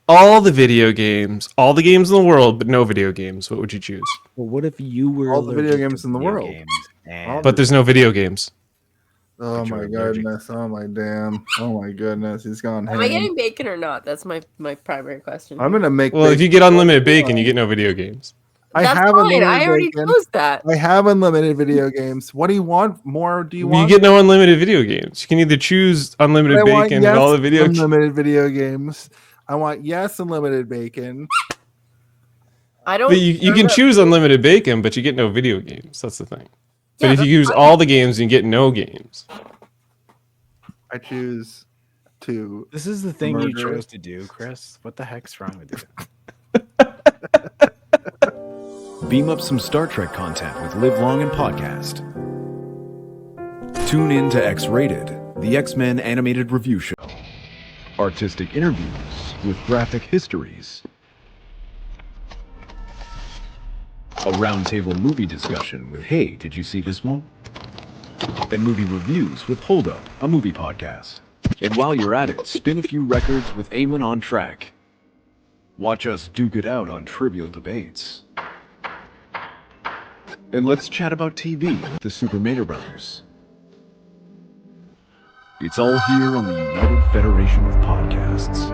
all the video games, all the games in the world but no video games, what would you choose? Well, what if you were All the video allergic games to in the video world. games and But there's no video games. Oh But my you're allergic. goodness. Oh my damn. Oh my goodness. He's gone. Am I ham. getting bacon or not? That's my primary question. I'm gonna make. Well, if you bacon. get unlimited bacon, you get no video games. That's have fine. unlimited I already bacon. chose that. I have unlimited video games. What do you want more? Do you You want? get no unlimited video games. You can either choose unlimited I want bacon and all the video unlimited video games. I want unlimited bacon. I don't. But you can choose unlimited bacon, but you get no video games. That's the thing. Yeah, But if you that's use fine. all the games, you get no games. I choose to. This is the thing you Murder. chose to do, Chris. What the heck's wrong with you? Beam up some Star Trek content with Live Long and Podcast. Tune in to X-Rated, the X-Men animated review show. Artistic interviews with graphic histories. A roundtable movie discussion with Hey, did you see this one? And movie reviews with Hold Up, a movie podcast. And while you're at it, spin a few records with Eamon on Track. Watch us duke it out on Trivial Debates. And let's chat about TV with the Super Mario Brothers. It's all here on the United Federation of Podcasts.